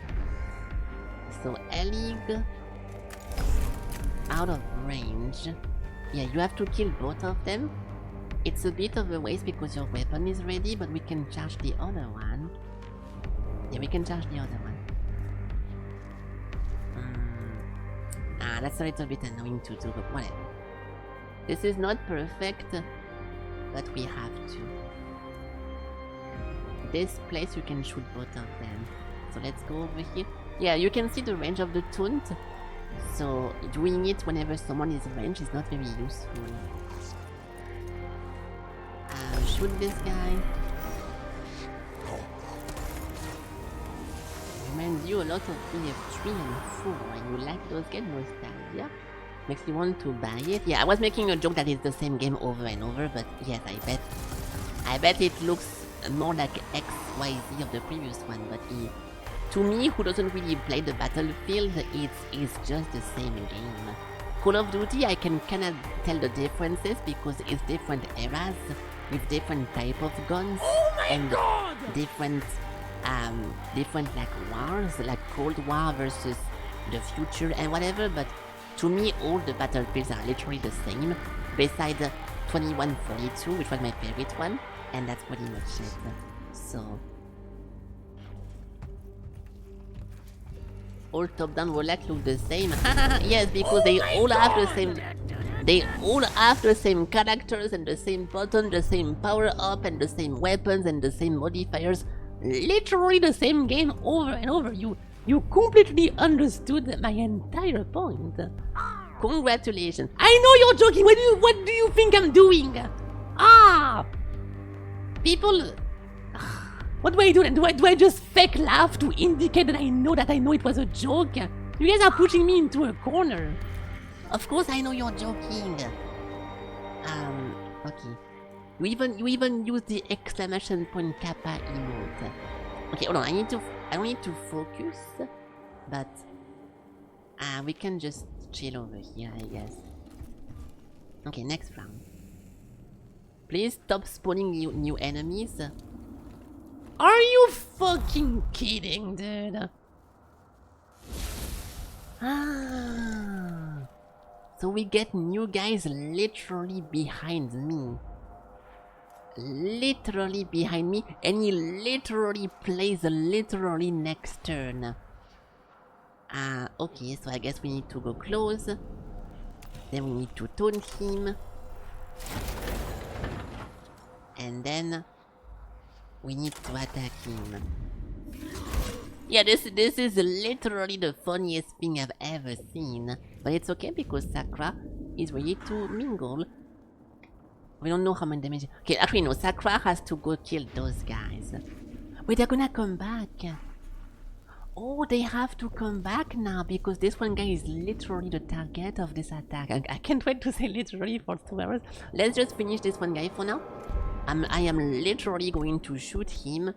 So Elig out of range. Yeah, you have to kill both of them. It's a bit of a waste because your weapon is ready, but we can charge the other one. Yeah, we can charge the other one. That's a little bit annoying to do, but whatever. This is not perfect, but we have to. This place you can shoot both of them. So let's go over here. Yeah, you can see the range of the taunt. So doing it whenever someone is ranged is not very useful. Shoot this guy. Reminds you a lot of BF3 and 4, and you like those game nostalgia. Makes you want to buy it. Yeah, I was making a joke that it's the same game over and over, but yes, I bet it looks more like XYZ of the previous one, but to me, who doesn't really play the Battlefield, it's just the same game. Call of Duty, I can kinda tell the differences because it's different eras with different type of guns and different like wars, like Cold War versus the future and whatever, but To me, all the battlefields are literally the same, besides 2142, which was my favorite one, and that's pretty much it. So, all top-down roguelike look the same. Yes, because they all have the same. They all have the same characters and the same button, the same power-up and the same weapons and the same modifiers. Literally the same game over and over. You completely understood my entire point. Congratulations. I know you're joking. What do you think I'm doing? People. What do I do then? Do I just fake laugh to indicate that I know it was a joke? You guys are pushing me into a corner. Of course I know you're joking. Okay. You even use the exclamation point kappa emote. Okay, hold on. I don't need to focus, but we can just chill over here, I guess. Okay, next round. Please stop spawning new enemies. Are you fucking kidding, dude? So we get new guys literally behind me. Literally behind me, and he literally plays literally next turn. Okay, so I guess we need to go close. Then we need to taunt him. And then we need to attack him. Yeah, this is literally the funniest thing I've ever seen. But it's okay because Sakura is ready to mingle. We don't know how many damage. Okay, actually no, Sakura has to go kill those guys. Wait, they're gonna come back. Oh, they have to come back now because this one guy is literally the target of this attack. I can't wait to say literally for 2 hours. Let's just finish this one guy for now. I am literally going to shoot him.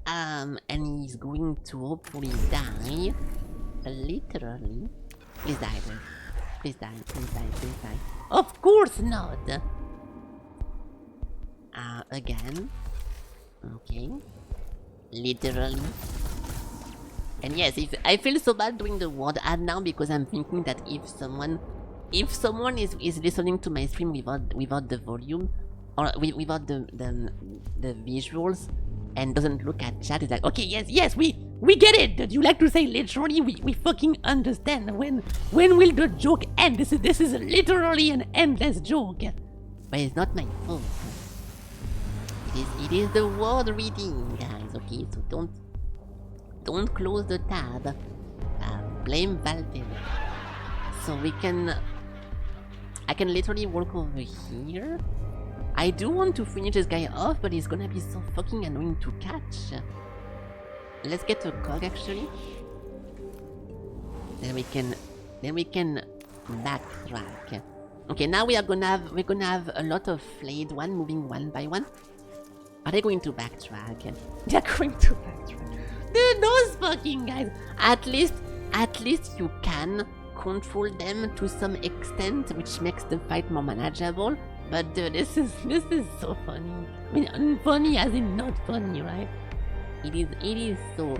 And he's going to hopefully die. Literally. Please die, dude. Please die, please die, please die. Of course not! Again. Okay. Literally. And yes, I feel so bad doing the word ad now because I'm thinking that if someone is listening to my stream without the volume or without the visuals and doesn't look at chat, it's like, okay, yes, we get it. That you like to say literally, we fucking understand. When will the joke end? This is literally an endless joke. But it's not my fault. It is the word reading, guys. Okay, so don't close the tab. Blame Valve. So I can literally walk over here. I do want to finish this guy off, but he's gonna be so fucking annoying to catch. Let's get a cog actually. Then we can backtrack. Okay, now we're gonna have a lot of flayed one moving one by one. Are they going to backtrack? They're going to backtrack. Dude, those fucking guys. At least you can control them to some extent, which makes the fight more manageable. But dude, this is so funny. I mean, funny as in not funny, right? It is so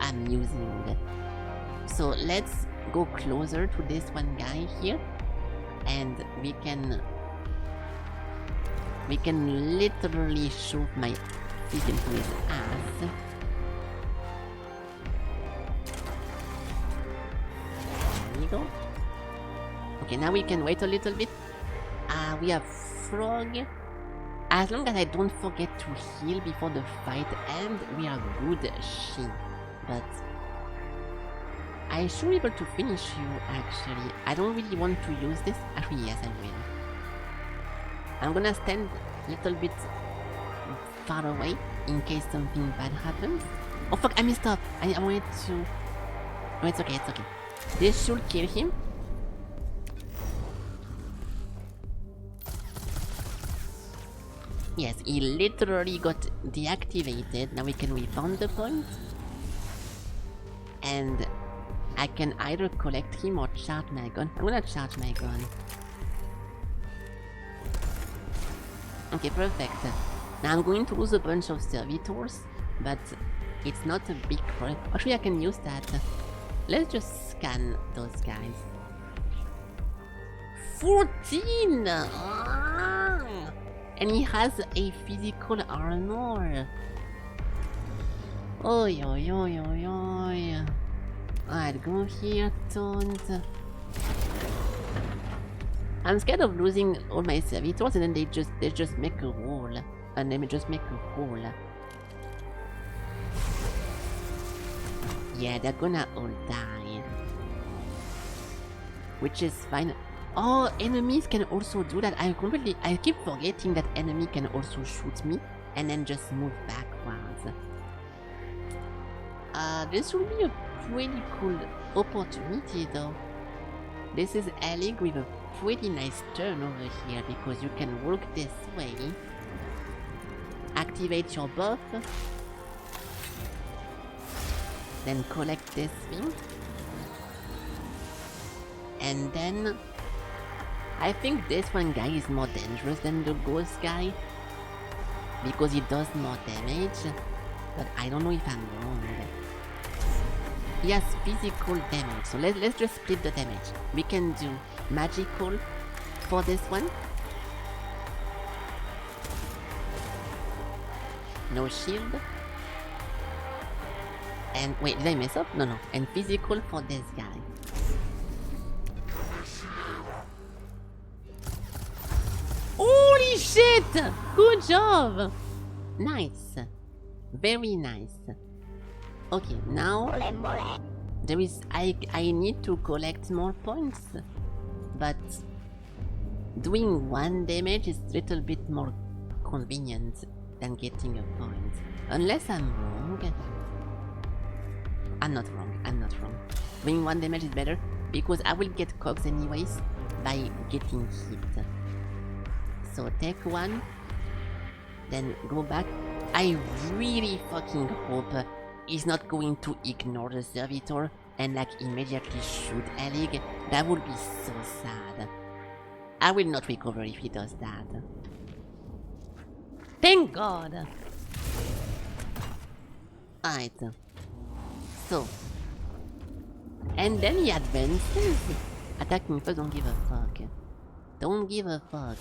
amusing. So let's go closer to this one guy here, and we can literally shove my feet into his ass. There we go. Okay, now we can wait a little bit. We have frog. As long as I don't forget to heal before the fight ends, we are good shit. But I should be able to finish you actually. I don't really want to use this. Actually, yes, I will. I'm gonna stand a little bit far away in case something bad happens. Oh fuck, I messed up. I wanted to... Oh, it's okay, it's okay. This should kill him. Yes, he literally got deactivated. Now we can refund the point. And I can either collect him or charge my gun. I'm gonna charge my gun. Okay, perfect. Now I'm going to lose a bunch of servitors, but it's not a big problem. Actually, I can use that. Let's just scan those guys. 14! Ah! And he has a physical armor. Oi, oi, oi, oi, oi. Alright, go here, Taunt. I'm scared of losing all my servitors and then they just make a wall. And they just make a hole. Yeah, they're gonna all die. Which is fine. Oh, enemies can also do that. I keep forgetting that enemy can also shoot me and then just move backwards. This will be a pretty cool opportunity though. This is Alec with a pretty nice turn over here because you can work this way. Activate your buff. Then collect this thing. And then I think this one guy is more dangerous than the ghost guy because he does more damage, but I don't know if I'm wrong. He has physical damage, so let's just split the damage. We can do magical for this one. No shield. And wait, did I mess up? No. And physical for this guy. Holy shit! Good job! Nice. Very nice. Okay, now there is I need to collect more points. But doing 1 damage is a little bit more convenient than getting a point. Unless I'm wrong. I'm not wrong. Doing 1 damage is better because I will get cogs anyways by getting hit. So take 1, then go back. I really fucking hope he's not going to ignore the servitor and like immediately shoot Alec. That would be so sad. I will not recover if he does that. Thank God! Alright. So. And then he advances. Attack me first, don't give a fuck. Don't give a fuck.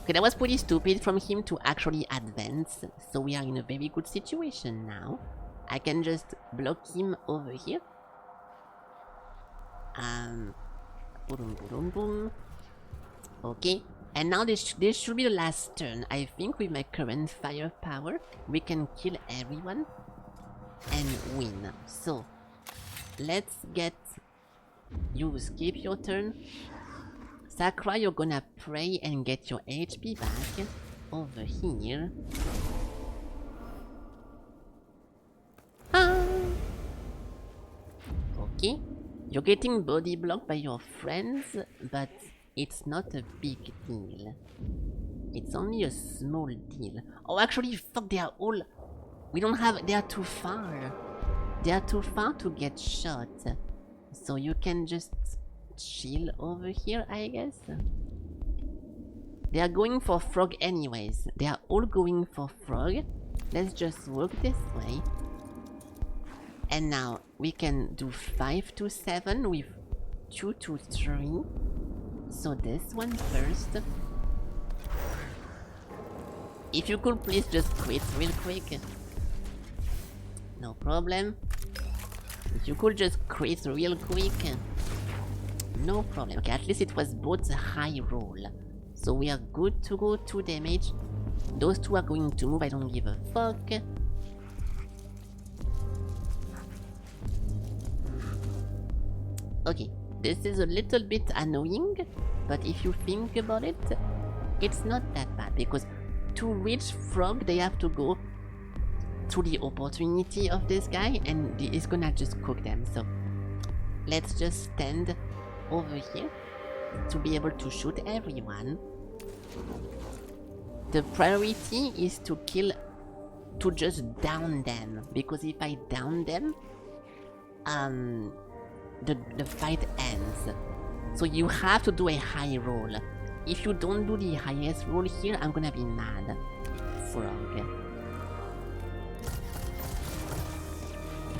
Okay, that was pretty stupid from him to actually advance. So we are in a very good situation now. I can just block him over here. Boom, boom, boom. Okay, and now this should be the last turn. I think with my current firepower, we can kill everyone and win. So, let's get you skip your turn. Sakura, you're gonna pray and get your HP back over here. Okay, you're getting body blocked by your friends, but it's not a big deal. It's only a small deal. Oh, actually, fuck, they are all... We don't have... They are too far. They are too far to get shot. So you can just chill over here, I guess. They are going for frog anyways. They are all going for frog. Let's just work this way. And now we can do 5 to 7 with 2 to 3. So this one first. If you could please just quit real quick. No problem. If you could just quit real quick. No problem. Okay, at least it was both a high roll. So we are good to go 2 damage. Those 2 are going to move, I don't give a fuck. Okay, this is a little bit annoying, but if you think about it, it's not that bad, because to reach frog, they have to go to the opportunity of this guy, and he's gonna just cook them, so let's just stand over here to be able to shoot everyone. The priority is to kill, to just down them, because if I down them, the fight ends. So you have to do a high roll. If you don't do the highest roll here, I'm gonna be mad. Frog.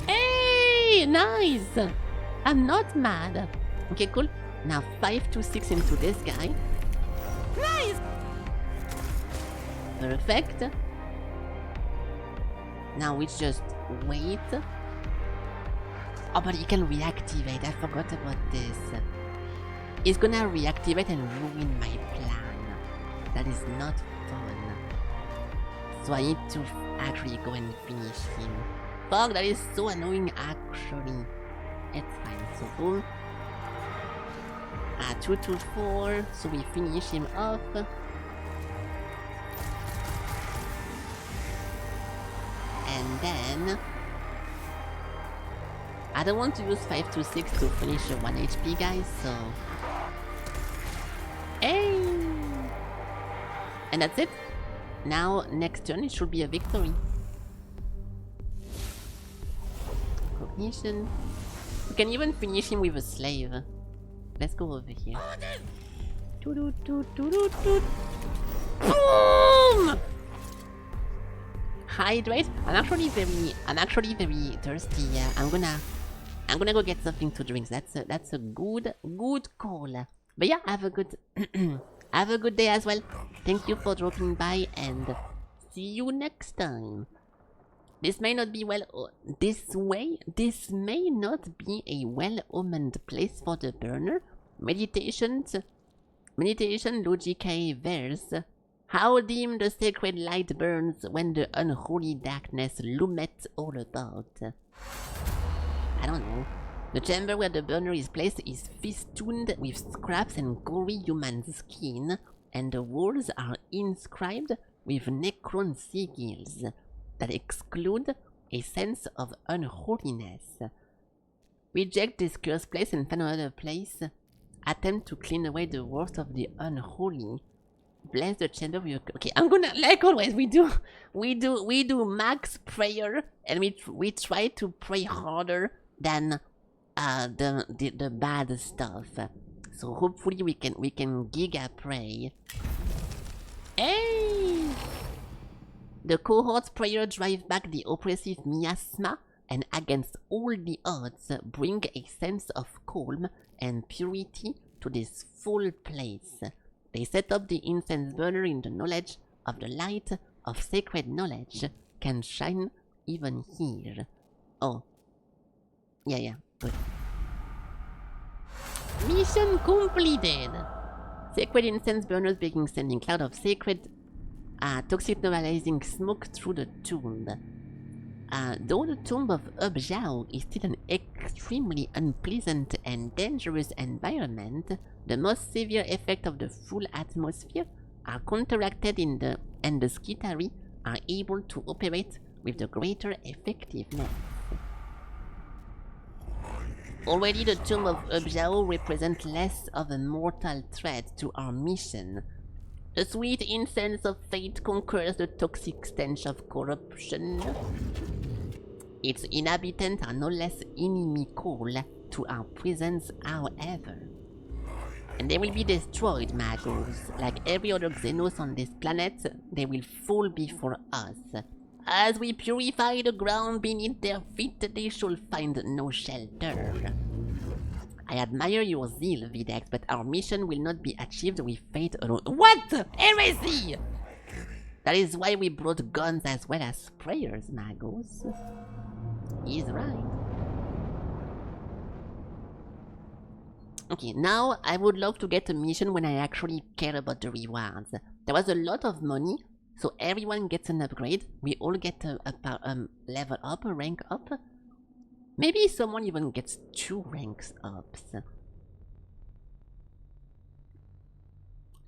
Hey! Nice! I'm not mad. Okay, cool. Now 5 to 6 into this guy. Nice! Perfect. Now we just wait. Oh, but he can reactivate. I forgot about this. He's gonna reactivate and ruin my plan. That is not fun. So I need to actually go and finish him. Fuck, that is so annoying actually. It's fine. So boom. 2 to 4. So we finish him off. And then I don't want to use 5 to 6 to finish a 1 HP guy, so hey! And that's it. Now next turn it should be a victory. Cognition. We can even finish him with a slave. Let's go over here. Boom! Hydrate. I'm actually very thirsty. Yeah, I'm gonna go get something to drink. That's a good call. But yeah, have a good have a good day as well. Thank you for dropping by and see you next time. This may not be this may not be a well-omened place for the burner. Meditation logicae verse. How dim the sacred light burns when the unholy darkness loometh all about. I don't know. The chamber where the burner is placed is festooned with scraps and gory human skin, and the walls are inscribed with necron sigils that exclude a sense of unholiness. Reject this cursed place and find another place. Attempt to clean away the worst of the unholy. Bless the chamber with your... Okay, I'm gonna, like always, we do max prayer, and we try to pray harder than the bad stuff. So hopefully we can giga pray. Hey! The cohort's prayer drive back the oppressive miasma, and against all the odds bring a sense of calm and purity to this full place. They set up the incense burner in the knowledge of the light of sacred knowledge can shine even here. Oh. Yeah, good. Mission completed! Sacred incense burners begin sending cloud of sacred toxic normalizing smoke through the tomb. Though the tomb of Ubjao is still an extremely unpleasant and dangerous environment, the most severe effects of the full atmosphere are counteracted and the Skitari are able to operate with the greater effectiveness. Already the tomb of Ubjao represents less of a mortal threat to our mission. The sweet incense of fate conquers the toxic stench of corruption. Its inhabitants are no less inimical to our presence, however. And they will be destroyed, Magos. Like every other Xenos on this planet, they will fall before us. As we purify the ground beneath their feet, they shall find no shelter. I admire your zeal, Videx, but our mission will not be achieved with fate alone. What? Heresy! That is why we brought guns as well as prayers, Magos. He's right. Okay, now I would love to get a mission when I actually care about the rewards. There was a lot of money, so everyone gets an upgrade. We all get a level up, a rank up. Maybe someone even gets 2 ranks ups.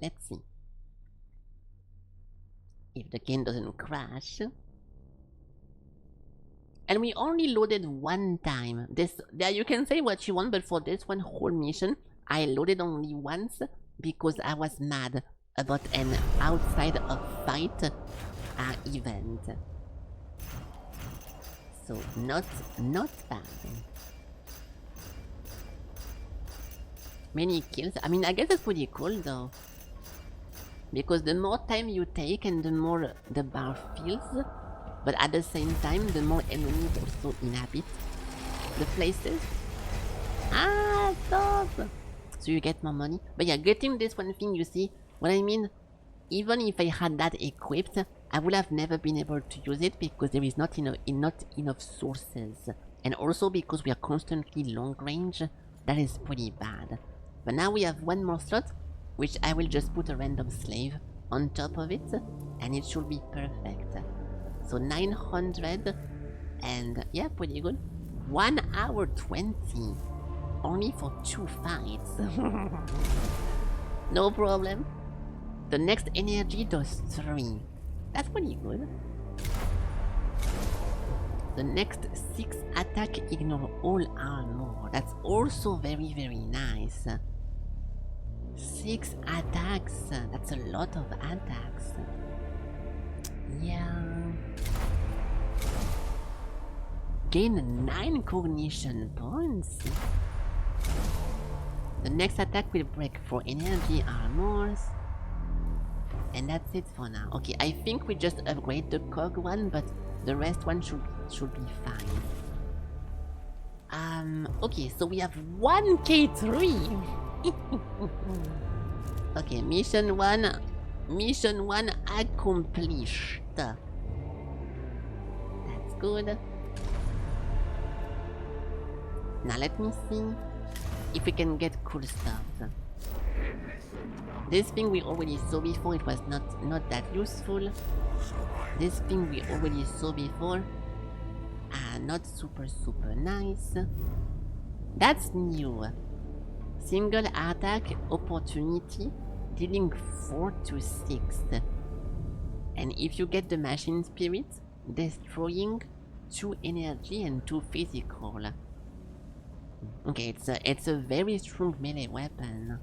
Let's see. If the game doesn't crash. And we only loaded 1 time. There you can say what you want, but for this one whole mission, I loaded only once because I was mad about an outside of fight event. So not bad. Many kills. I mean, I guess it's pretty cool though, because the more time you take and the more the bar fills, but at the same time the more enemies also inhabit the places. Ah, stop! So you get more money. But yeah, getting this one thing, you see what I mean? Even if I had that equipped, I would have never been able to use it because there is not enough sources. And also because we are constantly long range, that is pretty bad. But now we have one more slot, which I will just put a random slave on top of it, and it should be perfect. So 900, and yeah, pretty good. 1 hour 20, only for 2 fights. No problem. The next energy does 3. That's pretty good. The next 6 attack ignore all armor. That's also very, very nice. 6 attacks. That's a lot of attacks. Yeah. Gain 9 cognition points. The next attack will break 4 energy armors. And that's it for now. Okay, I think we just upgrade the cog one, but the rest one should be fine. Okay, so we have 1k3. Okay, mission 1 accomplished. That's good. Now let me see if we can get cool stuff. This thing we already saw before, it was not that useful. This thing we already saw before. Not super nice. That's new. Single attack opportunity, dealing 4 to 6. And if you get the machine spirit, destroying 2 energy and 2 physical. Okay, it's a very strong melee weapon.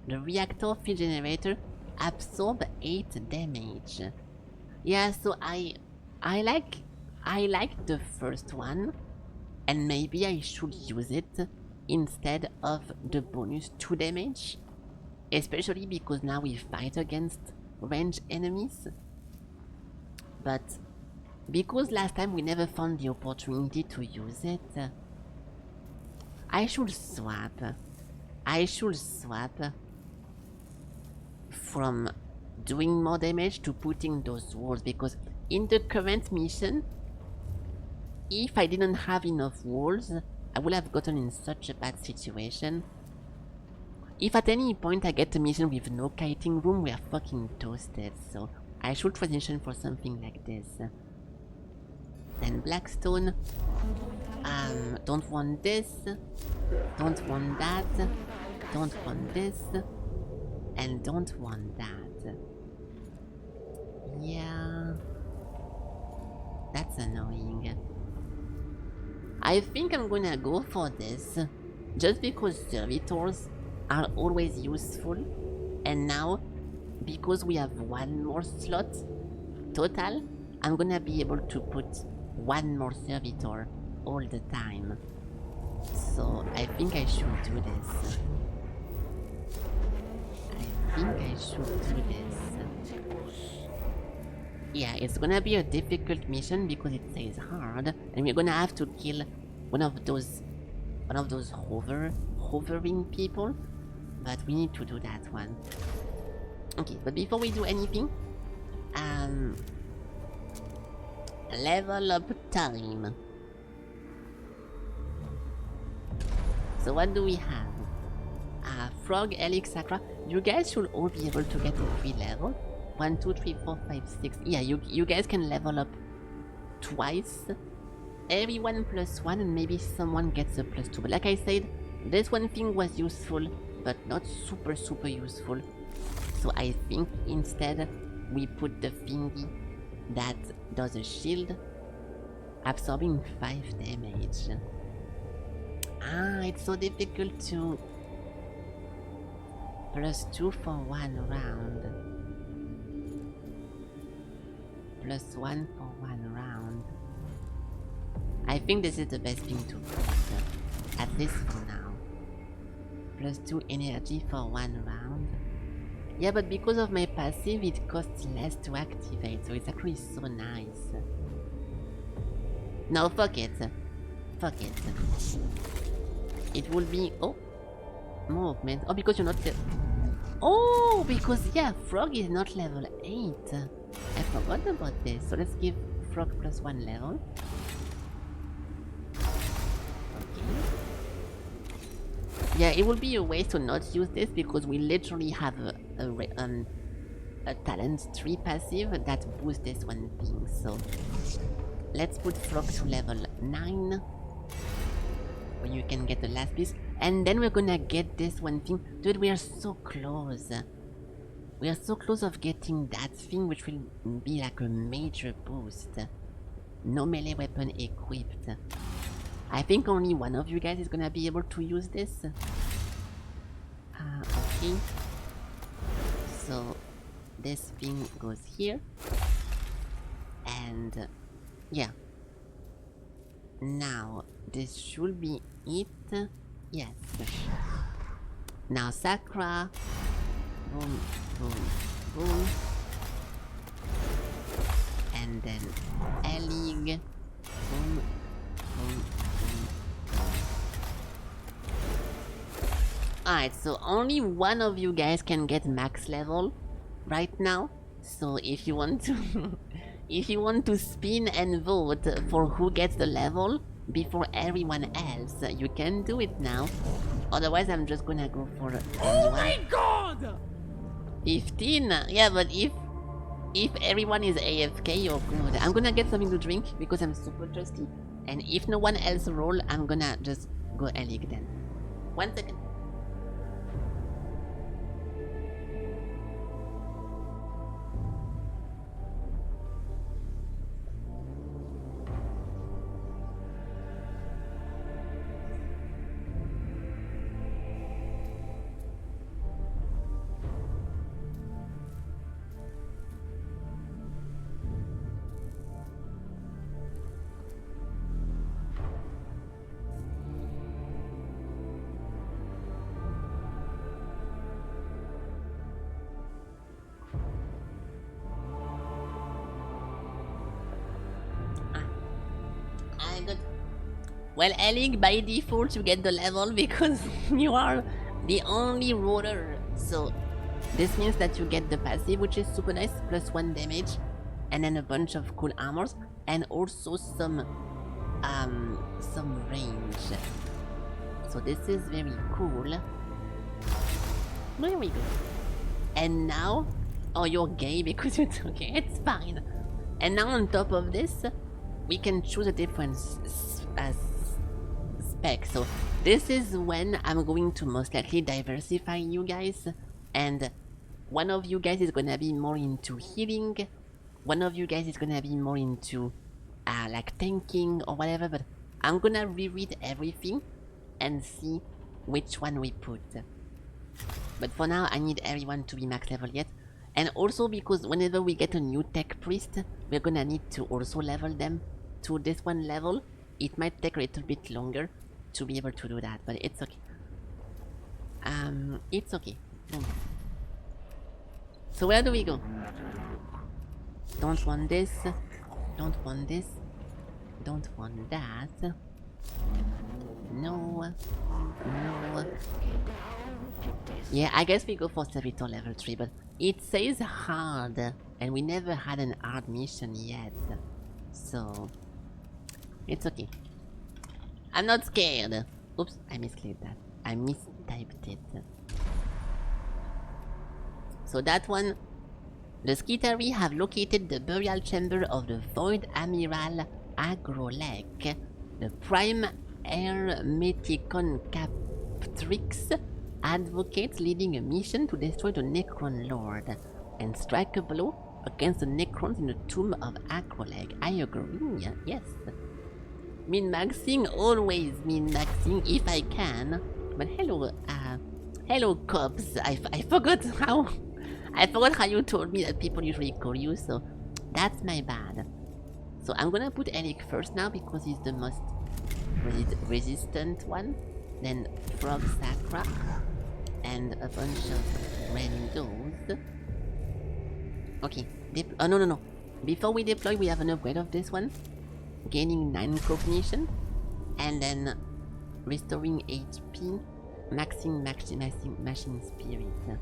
The reactor field generator absorb 8 damage. Yeah, so I like the first one, and maybe I should use it instead of the bonus 2 damage, especially because now we fight against ranged enemies. But because last time we never found the opportunity to use it, I should swap from doing more damage to putting those walls, because in the current mission, if I didn't have enough walls, I would have gotten in such a bad situation. If at any point I get a mission with no kiting room, we are fucking toasted, so I should transition for something like this. Then Blackstone. Don't want this. Don't want that. Don't want this. And don't want that. Yeah. That's annoying. I think I'm gonna go for this, just because servitors are always useful, and now, because we have 1 more slot total, I'm gonna be able to put 1 more servitor all the time. So I think I should do this. Yeah, it's gonna be a difficult mission because it says hard, and we're gonna have to kill one of those hovering people, but we need to do that one. Okay, but before we do anything, level up time. So what do we have? Frog, Helix, Sacra. You guys should all be able to get a 3 level. 1, 2, 3, 4, 5, 6. Yeah, you guys can level up twice. Everyone +1, and maybe someone gets a +2. But like I said, this one thing was useful, but not super useful. So I think instead we put the thingy that does a shield, absorbing 5 damage. It's so difficult to... +2 for 1 round. +1 for 1 round. I think this is the best thing to put, at least for now. +2 energy for 1 round. Yeah, but because of my passive, it costs less to activate, so it's actually so nice. No, fuck it. Fuck it. it will be... Oh! Movement. Oh, because you're not... Oh! Because, yeah, Frog is not level 8. I forgot about this. So let's give Frog +1 level. Yeah, it would be a waste to not use this because we literally have a talent 3 passive that boosts this one thing. So let's put Frog to level 9, where you can get the last piece, and then we're gonna get this one thing. Dude, we are so close. We are so close of getting that thing, which will be like a major boost. No melee weapon equipped. I think only one of you guys is gonna be able to use this. Okay. So this thing goes here. And yeah. Now this should be it. Yes. Now Sakura. Boom, boom, boom. And then Elig. Boom, boom. Alright, so only one of you guys can get max level right now. So if you want to if you want to spin and vote for who gets the level before everyone else, you can do it now. Otherwise I'm just gonna go for Oh my god! 15? Yeah, but if everyone is AFK, you're good. I'm gonna get something to drink because I'm super thirsty. And if no one else roll, I'm gonna just go Elig then. 1 second. Well, Elig, by default you get the level because you are the only roller. So this means that you get the passive, which is super nice, +1 damage, and then a bunch of cool armors, and also some range. So this is very cool. There we go. And now, oh, you're gay because you took it. It's fine. And now on top of this, we can choose a different spec. So this is when I'm going to most likely diversify you guys, and one of you guys is gonna be more into healing, one of you guys is gonna be more into like tanking or whatever, but I'm gonna reread everything and see which one we put. But for now I need everyone to be max level yet, and also because whenever we get a new tech priest, we're gonna need to also level them to this one level. It might take a little bit longer to be able to do that, but it's okay. It's okay. Boom. So where do we go? Don't want this. Don't want this. Don't want that. No. No. Yeah, I guess we go for Servitor level 3, but it says hard, and we never had an hard mission yet. So it's okay. I'm not scared. Oops, I misclicked that. I mistyped it. So that one, the Skitari have located the burial chamber of the Void Amiral Agrolek, the Prime Hermeticon Captrix advocates leading a mission to destroy the Necron Lord and strike a blow against the Necrons in the tomb of Agrolek. I agree, yes. Min-maxing, always min-maxing if I can. But hello, hello cops. I forgot how you told me that people usually call you, so that's my bad. So I'm gonna put Eric first now because he's the most resistant one. Then Frog Sakura and a bunch of randos. Okay, oh no. Before we deploy, we have an upgrade of this one. Gaining 9 cognition, and then restoring HP, maxing machine spirit.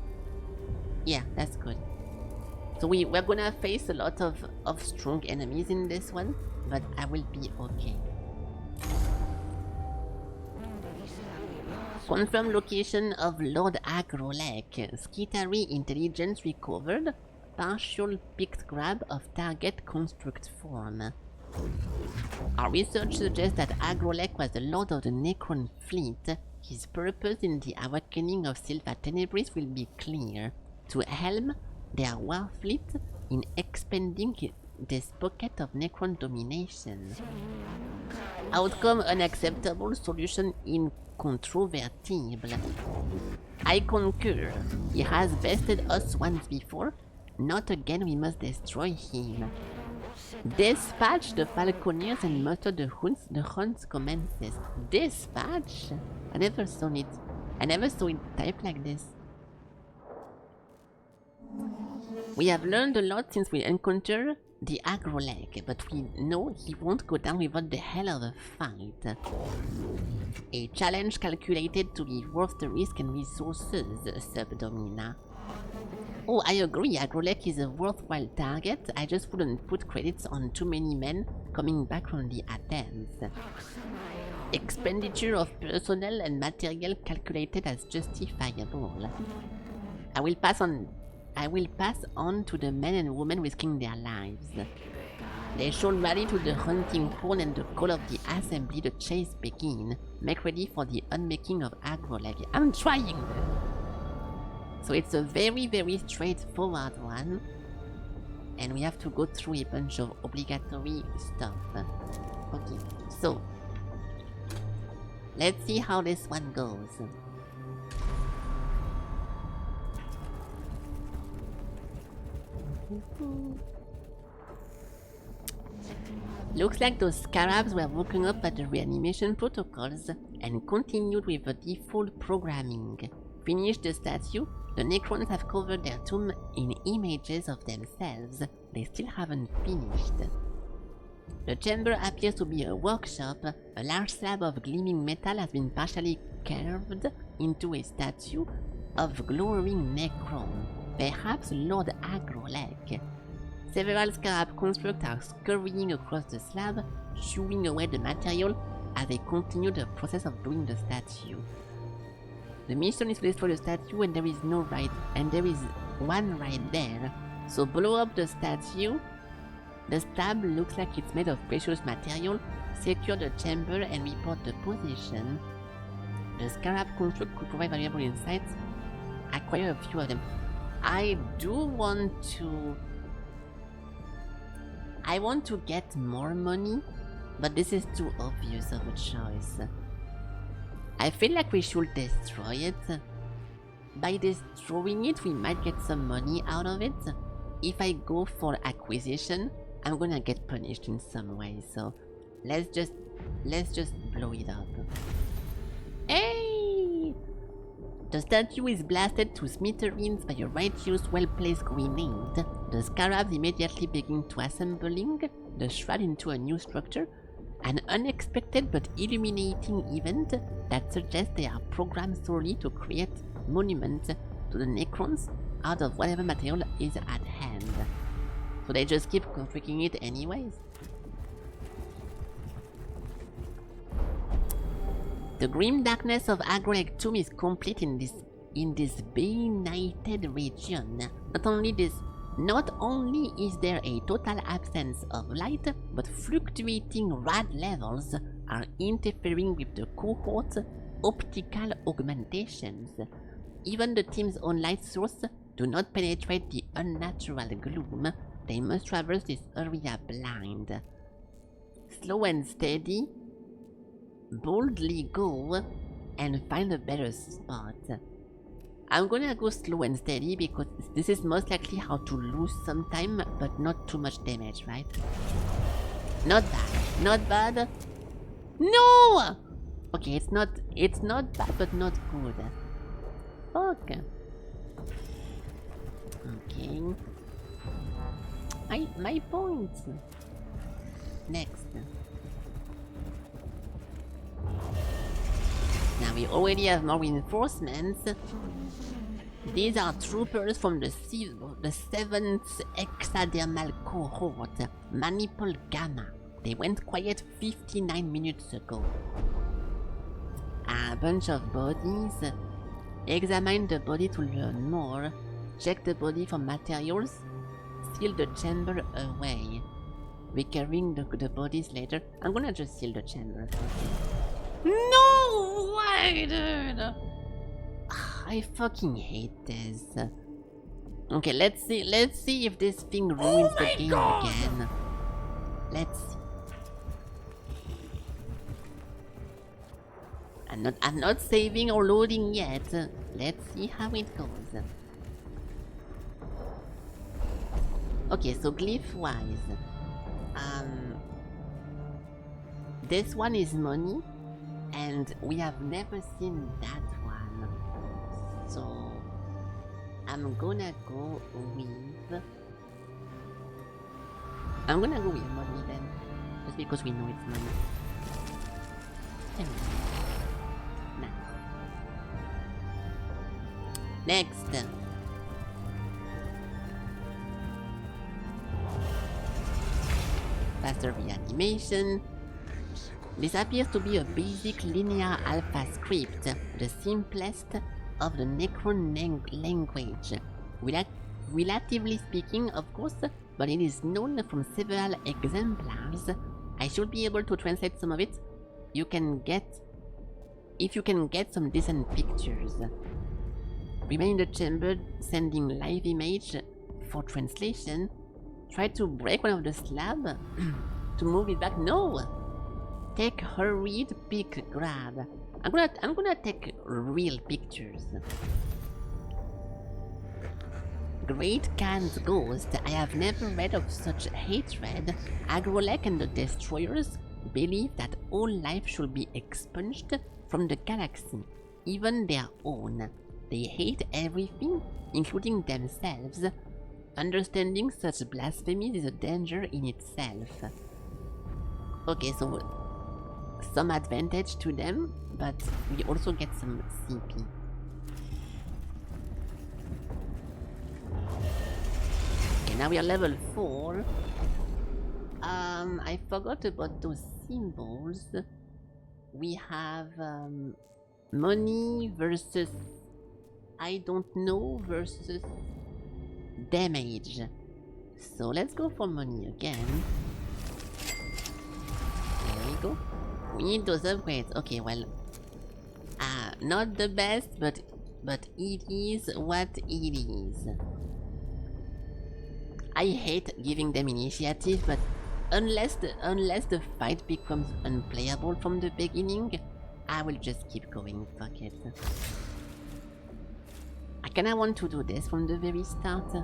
Yeah, that's good. So we're gonna face a lot of strong enemies in this one, but I will be okay. Confirm location of Lord Agrolek. Skitary intelligence recovered. Partial picked grab of target construct form. Our research suggests that Agrolek was the lord of the Necron fleet. His purpose in the awakening of Silva Tenebris will be clear. To helm their war fleet in expanding this pocket of Necron domination. Outcome unacceptable, solution incontrovertible. I concur. He has bested us once before. Not again, we must destroy him. Dispatch the falconeers and muster the hunt commences. Dispatch? I never saw it typed like this. We have learned a lot since we encountered the Agrolek, but we know he won't go down without the hell of a fight. A challenge calculated to be worth the risk and resources, Subdomina. Oh, I agree, Agrolek is a worthwhile target. I just wouldn't put credits on too many men coming back from the attempts. Expenditure of personnel and material calculated as justifiable. I will pass on to the men and women risking their lives. They shall rally to the hunting horn and the call of the assembly. The chase begin. Make ready for the unmaking of Agrolek. I'm trying! So it's a very, very straightforward one. And we have to go through a bunch of obligatory stuff. Okay, so let's see how this one goes. Looks like those scarabs were woken up at the reanimation protocols and continued with the default programming. Finished the statue, the Necrons have covered their tomb in images of themselves. They still haven't finished. The chamber appears to be a workshop. A large slab of gleaming metal has been partially carved into a statue of glowing Necron, perhaps Lord Agrolek. Several scarab constructs are scurrying across the slab, chewing away the material as they continue the process of doing the statue. The mission is to destroy the statue, and there is one right there. So blow up the statue. The stab looks like it's made of precious material. Secure the chamber and report the position. The scarab construct could provide valuable insights. Acquire a few of them. I want to get more money, but this is too obvious of a choice. I feel like we should destroy it. By destroying it, we might get some money out of it. If I go for acquisition, I'm gonna get punished in some way, so let's just blow it up. Hey! The statue is blasted to smithereens by a righteous, well-placed grenade. The scarabs immediately begin to assembling the shroud into a new structure. An unexpected but illuminating event that suggests they are programmed solely to create monuments to the Necrons out of whatever material is at hand. So they just keep configuring it anyways. The grim darkness of Agrolek tomb is complete in this benighted region. Not only is there a total absence of light, but fluctuating rad levels are interfering with the cohort's optical augmentations. Even the team's own light source do not penetrate the unnatural gloom. They must traverse this area blind. Slow and steady, boldly go and find a better spot. I'm gonna go slow and steady because this is most likely how to lose some time, but not too much damage, right? Not bad. Not bad. No! Okay, it's not bad, but not good. Okay. Okay. My points. Next. we already have more reinforcements. These are troopers from the 7th Hexadermal Cohort, Manipul Gamma. They went quiet 59 minutes ago. A bunch of bodies. Examine the body to learn more. Check the body for materials. Seal the chamber away. Recovering the bodies later. I'm gonna just seal the chamber. No way, dude! I fucking hate this. Okay, let's see if this thing ruins the game again. Let's see. I'm not saving or loading yet. Let's see how it goes. Okay, so glyph wise. This one is money, and we have never seen that one. So I'm gonna go with money then. Just because we know it's money. Anyway. Next. Faster reanimation. This appears to be a basic linear alpha script, the simplest of the Necron language. Relatively speaking, of course, but it is known from several exemplars. I should be able to translate some of it. If you can get some decent pictures. Remain in the chamber, sending live image for translation. Try to break one of the slab to move it back. No! Take hurried pick grab. I'm gonna take real pictures. Great Khan's Ghost. I have never read of such hatred. Agrolek and the Destroyers believe that all life should be expunged from the galaxy, even their own. They hate everything, including themselves. Understanding such blasphemies is a danger in itself. Okay, so some advantage to them, but we also get some CP. Okay, now we are level 4. I forgot about those symbols. We have money versus I don't know versus damage. So let's go for money again. There we go. We need those upgrades. Okay, well, not the best, but it is what it is. I hate giving them initiative, but unless the fight becomes unplayable from the beginning, I will just keep going. Fuck it. I kinda want to do this from the very start,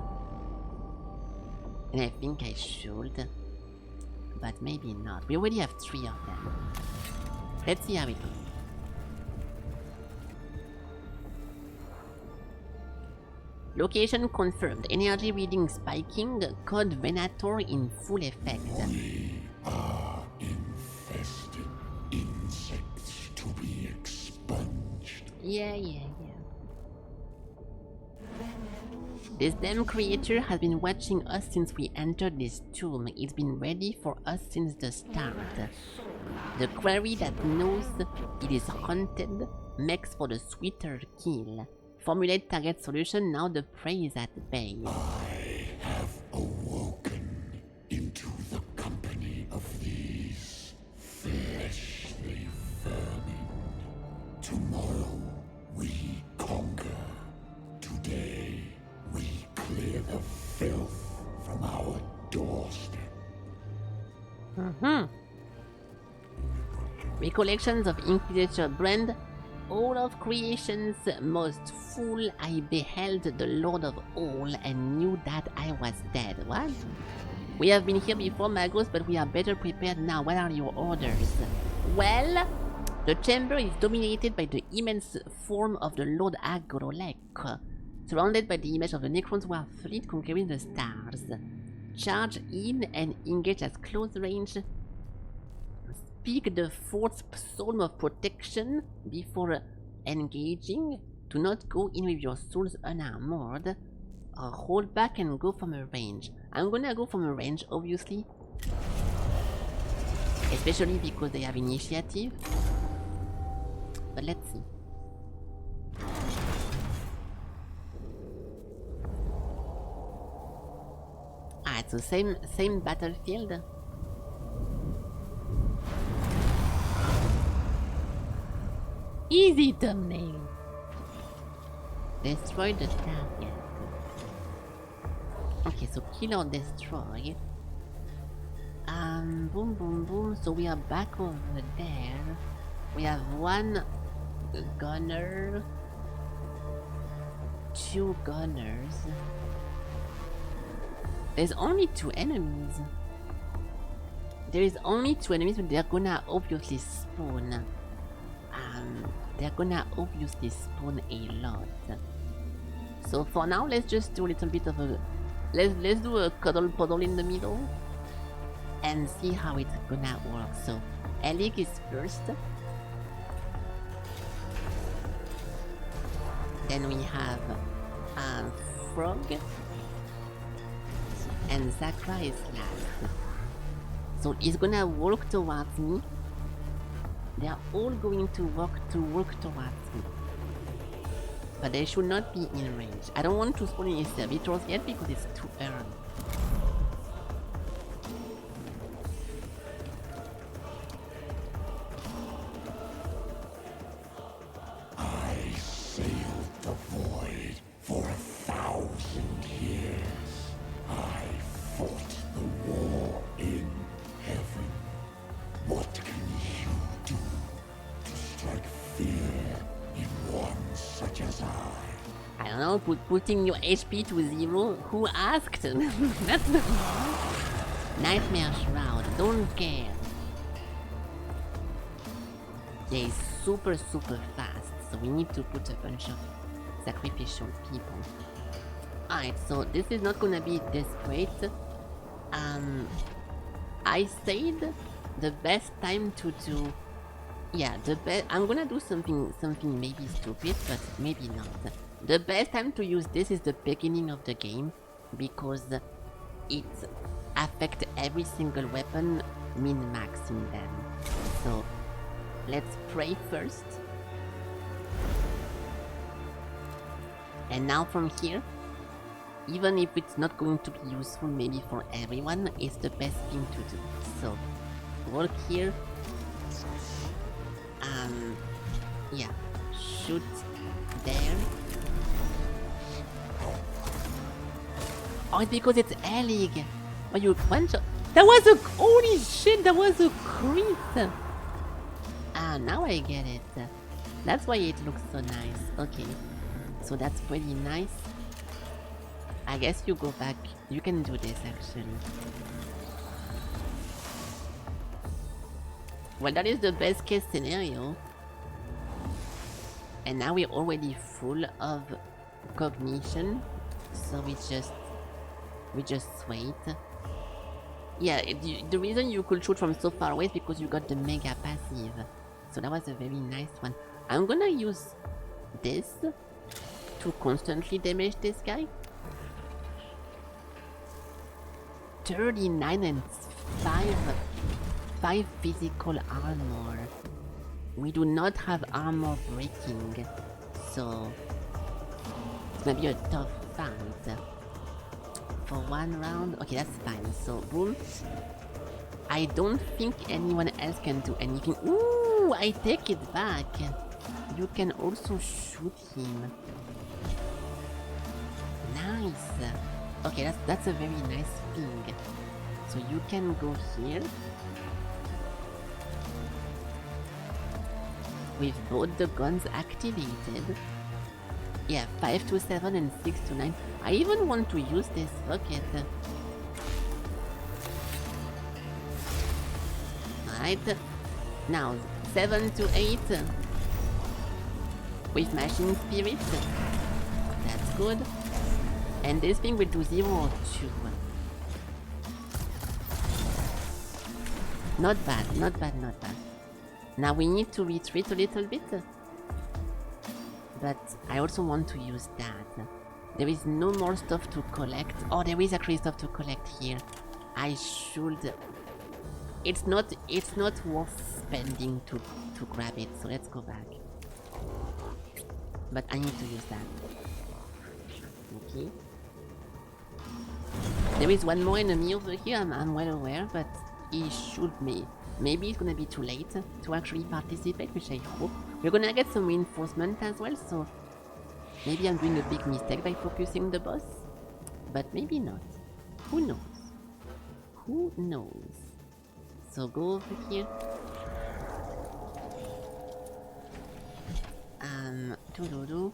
and I think I should, but maybe not. We already have 3 of them. Let's see how it goes. Location confirmed. Energy reading spiking. Code Venator in full effect. We are infested. Insects to be expunged. Yeah. This damn creature has been watching us since we entered this tomb. It's been ready for us since the start. The quarry that knows it is haunted makes for the sweeter kill. Formulate target solution, now the prey is at bay. I have awoken into the company of these fleshly vermin. Tomorrow we conquer. Today we clear the filth from our doorstep. Recollections of Inquisitor Brand. All of creation's most full, I beheld the Lord of all and knew that I was dead. What? We have been here before, Magos, but we are better prepared now. What are your orders? Well, the chamber is dominated by the immense form of the Lord Agrolek, surrounded by the image of the Necrons War fleet conquering the stars. Charge in and engage at close range. Speak the fourth psalm of protection before engaging. Do not go in with your souls unarmored. Or hold back and go from a range. I'm gonna go from a range, obviously. Especially because they have initiative. But let's see. Alright, so same battlefield. Easy thumbnail. Destroy the target. Okay, so kill or destroy. Boom, boom, boom. So we are back over there. We have one gunner, two gunners. There's only two enemies. There is only two enemies, but they're gonna obviously spawn. They're gonna obviously spawn a lot. So for now, let's just do a little bit of a let's do a cuddle puddle in the middle and see how it's gonna work. So Alec is first. Then we have Frog and Zakra is last. So he's gonna walk towards me. They are all going to walk towards me. But they should not be in range. I don't want to spawn in servitors yet because it's too early. I sailed the void for 1,000 years. I fought the war in heaven. What can you do to strike fear in one such as I? I don't know, putting your HP to 0? Who asked? That's the Nightmare Shroud, don't care. Yeah, he's super fast, so we need to put a bunch of sacrificial people. Alright, so this is not gonna be desperate. I said the best time to do... Yeah, I'm gonna do something maybe stupid, but maybe not. The best time to use this is the beginning of the game, because it affects every single weapon, min-maxing them. So, let's pray first. And now from here, even if it's not going to be useful maybe for everyone, it's the best thing to do. So, walk here. Yeah, shoot there. Oh, it's because it's Alec. Oh, you punch. That was a holy shit. That was a crit. Ah, now I get it. That's why it looks so nice. Okay, so that's pretty nice. I guess you go back. You can do this actually. Well, that is the best case scenario. And now we're already full of cognition, so we just wait. Yeah, the reason you could shoot from so far away is because you got the mega passive. So that was a very nice one. I'm gonna use this to constantly damage this guy. 39 and 5 physical armor. We do not have armor breaking, so it's gonna be a tough fight. For one round, okay, that's fine. So boom. I don't think anyone else can do anything. Ooh, I take it back. You can also shoot him. Nice. Okay, that's a very nice thing. So you can go here. With both the guns activated. Yeah, 5 to 7 and 6 to 9. I even want to use this rocket. Alright. Now, 7 to 8. With Machine Spirit. That's good. And this thing will do 0 or 2. Not bad, not bad, not bad. Now we need to retreat a little bit. but I also want to use that. There is no more stuff to collect. Oh, there is actually stuff to collect here. I should... It's not worth spending to grab it, so let's go back. But I need to use that. Okay. There is one more enemy over here, I'm well aware, but he should maybe it's gonna be too late to actually participate, which I hope. We're gonna get some reinforcement as well, so maybe I'm doing a big mistake by focusing the boss, but maybe not. Who knows? Who knows? So go over here. Doo-doo-doo.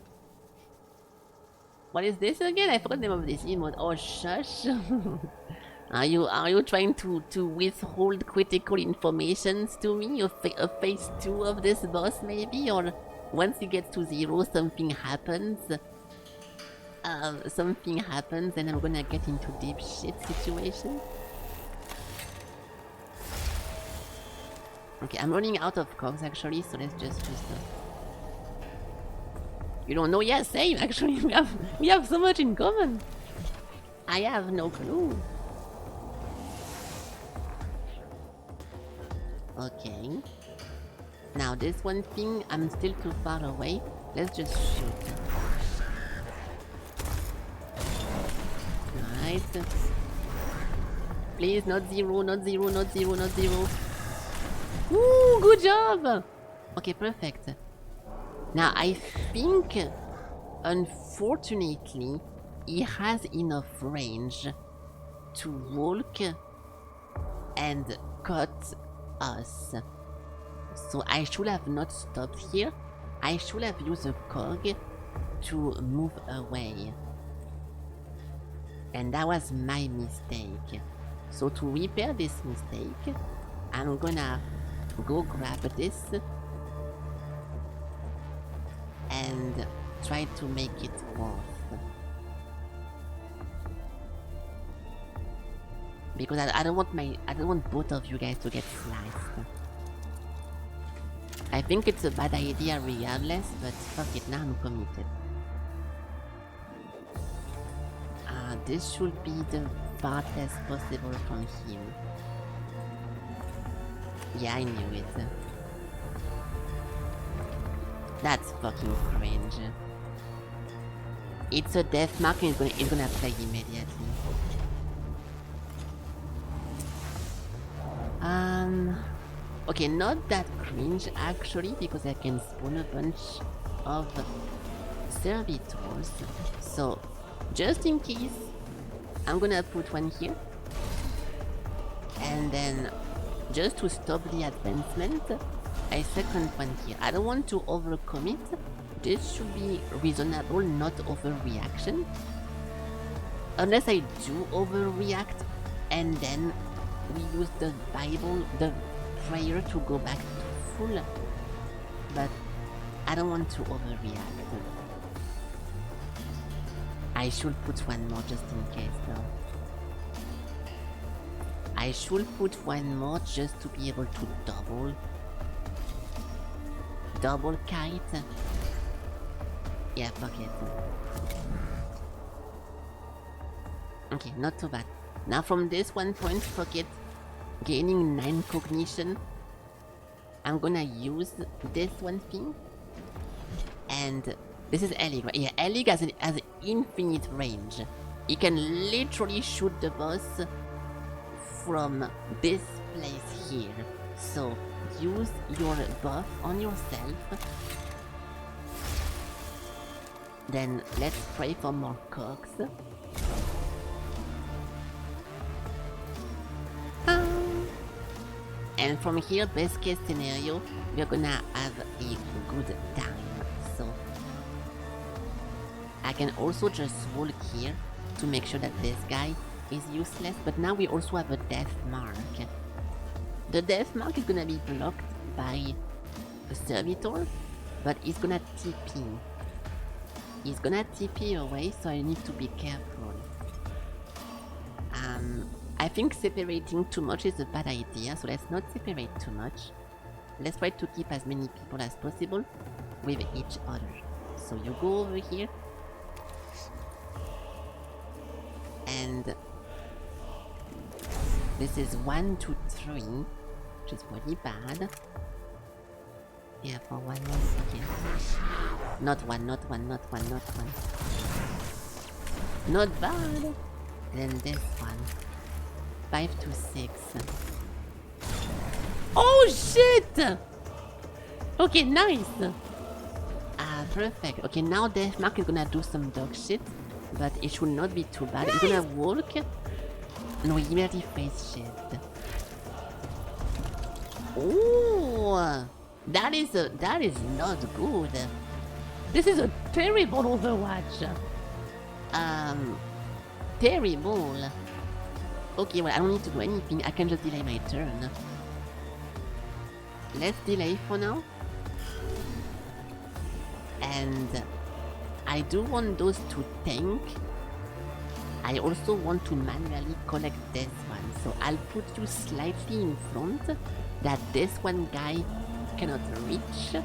What is this again? I forgot the name of this emote. Oh, shush. Are you trying to withhold critical informations to me? A phase 2 of this boss maybe? Or once he gets to 0 something happens? Something happens and I'm gonna get into deep shit situation? Okay, I'm running out of cogs actually, so let's just do stuff. You don't know? Yeah, same actually. We have so much in common. I have no clue. Okay. Now this one thing, I'm still too far away. Let's just shoot. Nice. Please, not 0, not 0, not 0, not 0. Ooh, good job! Okay, perfect. Now I think, unfortunately, he has enough range to walk and cut us. So I should have not stopped here. I should have used a cog to move away. And that was my mistake. So to repair this mistake, I'm gonna go grab this and try to make it worth. Because I don't want both of you guys to get sliced. I think it's a bad idea regardless, but fuck it, now I'm committed. This should be the farthest possible from him. Yeah, I knew it. That's fucking cringe. It's a death mark and it's gonna play immediately. Okay, not that cringe actually, because I can spawn a bunch of servitors. So, just in case, I'm gonna put one here. And then, just to stop the advancement, I second one here. I don't want to overcommit. This should be reasonable, not overreaction. Unless I do overreact, and then we use the Bible, the prayer to go back to full. But I don't want to overreact. I should put one more just in case though. I should put one more just to be able to double kite. Yeah, fuck it. Okay, not too bad. Now from this 1 point, fuck it. Gaining 9 cognition. I'm gonna use this one thing. And this is Elig, right? Yeah, Elig has infinite range. He can literally shoot the boss from this place here. So use your buff on yourself. Then let's pray for more cogs. And from here, best case scenario, we're gonna have a good time. So I can also just walk here to make sure that this guy is useless. But now we also have a death mark. The death mark is gonna be blocked by a servitor, but he's gonna TP. He's gonna TP away, so I need to be careful. I think separating too much is a bad idea, so let's not separate too much. Let's try to keep as many people as possible with each other. So you go over here. And this is 1, 2, 3, which is pretty bad. Yeah, for 1 more second. Not one. Not bad. Then this one. 5 to 6. Oh shit! Okay, nice. Perfect. Okay, now Deathmark is gonna do some dog shit, but it should not be too bad. He's gonna walk. No, he immediately face shift. Oh, that is not good. This is a terrible Overwatch. Terrible. Okay, well, I don't need to do anything. I can just delay my turn. Let's delay for now. And I do want those to tank. I also want to manually collect this one. So I'll put you slightly in front that this one guy cannot reach.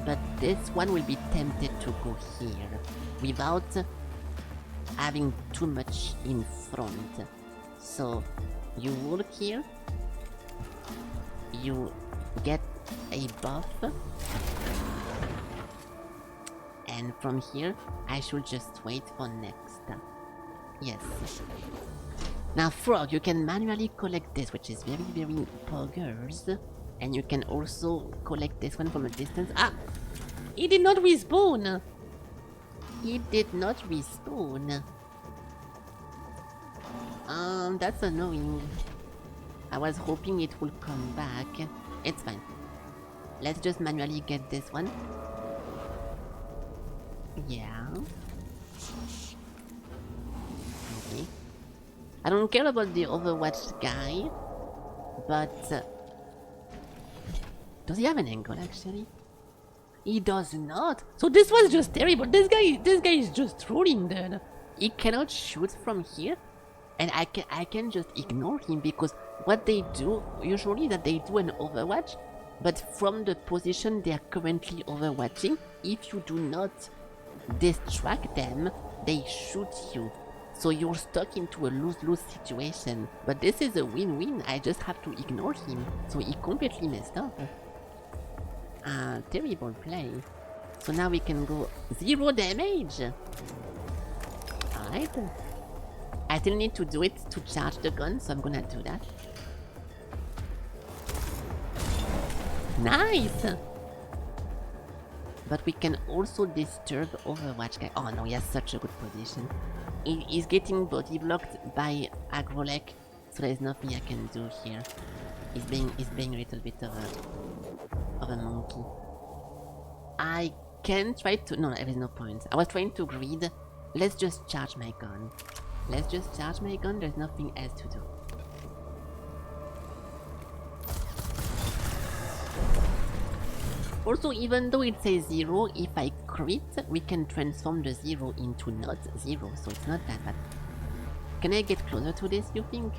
But this one will be tempted to go here without having too much in front. So you walk here, you get a buff, and from here I should just wait for next. Yes. Now Frog, you can manually collect this, which is very, very poggers. And you can also collect this one from a distance. Ah! He did not respawn! He did not respawn. That's annoying. I was hoping it would come back. It's fine. Let's just manually get this one. Yeah. Okay. I don't care about the Overwatch guy, but does he have an angle actually? He does not. So this was just terrible. This guy is just trolling then. He cannot shoot from here, and I can just ignore him because what they do usually that they do an Overwatch, but from the position they are currently overwatching, if you do not distract them, they shoot you. So you're stuck into a lose-lose situation. But this is a win-win. I just have to ignore him. So he completely messed up. Terrible play. So now we can go 0 damage. Alright. I still need to do it to charge the gun, so I'm gonna do that. Nice! But we can also disturb Overwatch guy. Oh no, he has such a good position. He's getting body blocked by Agrolek, so there's nothing I can do here. He's being a little bit of a monkey. I can try to... No, there is no point. I was trying to greed. Let's just charge my gun. Let's just charge my gun. There's nothing else to do. Also, even though it says 0, if I crit, we can transform the 0 into not 0, so it's not that bad. Can I get closer to this, you think?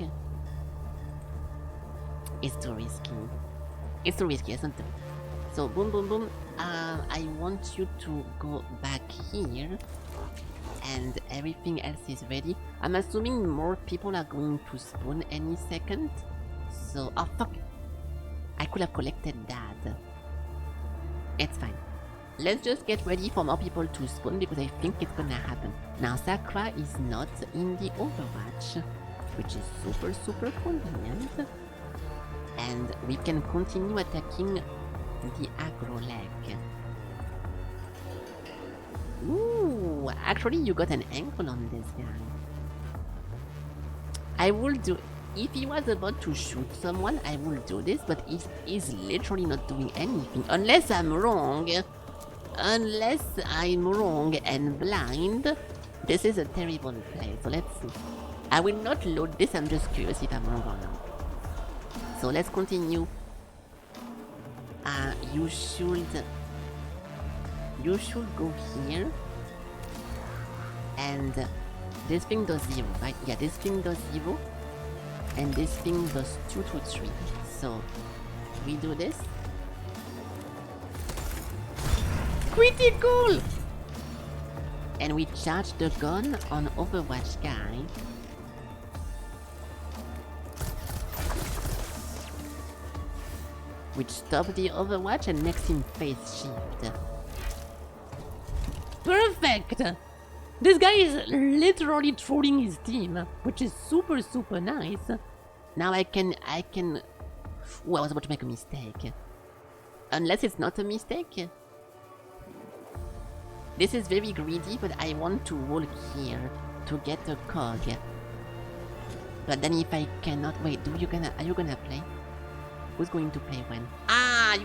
It's too risky. It's too risky, I don't know. So, boom, boom, boom. I want you to go back here. And everything else is ready. I'm assuming more people are going to spawn any second. So, oh fuck. I could have collected that. It's fine. Let's just get ready for more people to spawn because I think it's gonna happen. Now Sakura is not in the Overwatch, which is super, super convenient. And we can continue attacking the aggro leg. Ooh, actually you got an angle on this guy. I will do... If he was about to shoot someone, I will do this, but he's literally not doing anything. Unless I'm wrong. Unless I'm wrong and blind. This is a terrible play, so let's see. I will not load this, I'm just curious if I'm wrong or not. So let's continue. You should go here. And this thing does 0, right? Yeah, this thing does 0. And this thing does 2 to 3. So we do this. Critical! And we charge the gun on Overwatch guy. Which stops the Overwatch and makes him face shift. Perfect! This guy is literally trolling his team, which is super nice. Now I can... Oh, I was about to make a mistake. Unless it's not a mistake. This is very greedy, but I want to walk here to get a cog. But then if I cannot... Wait, are you gonna play? Who's going to play when? Ah,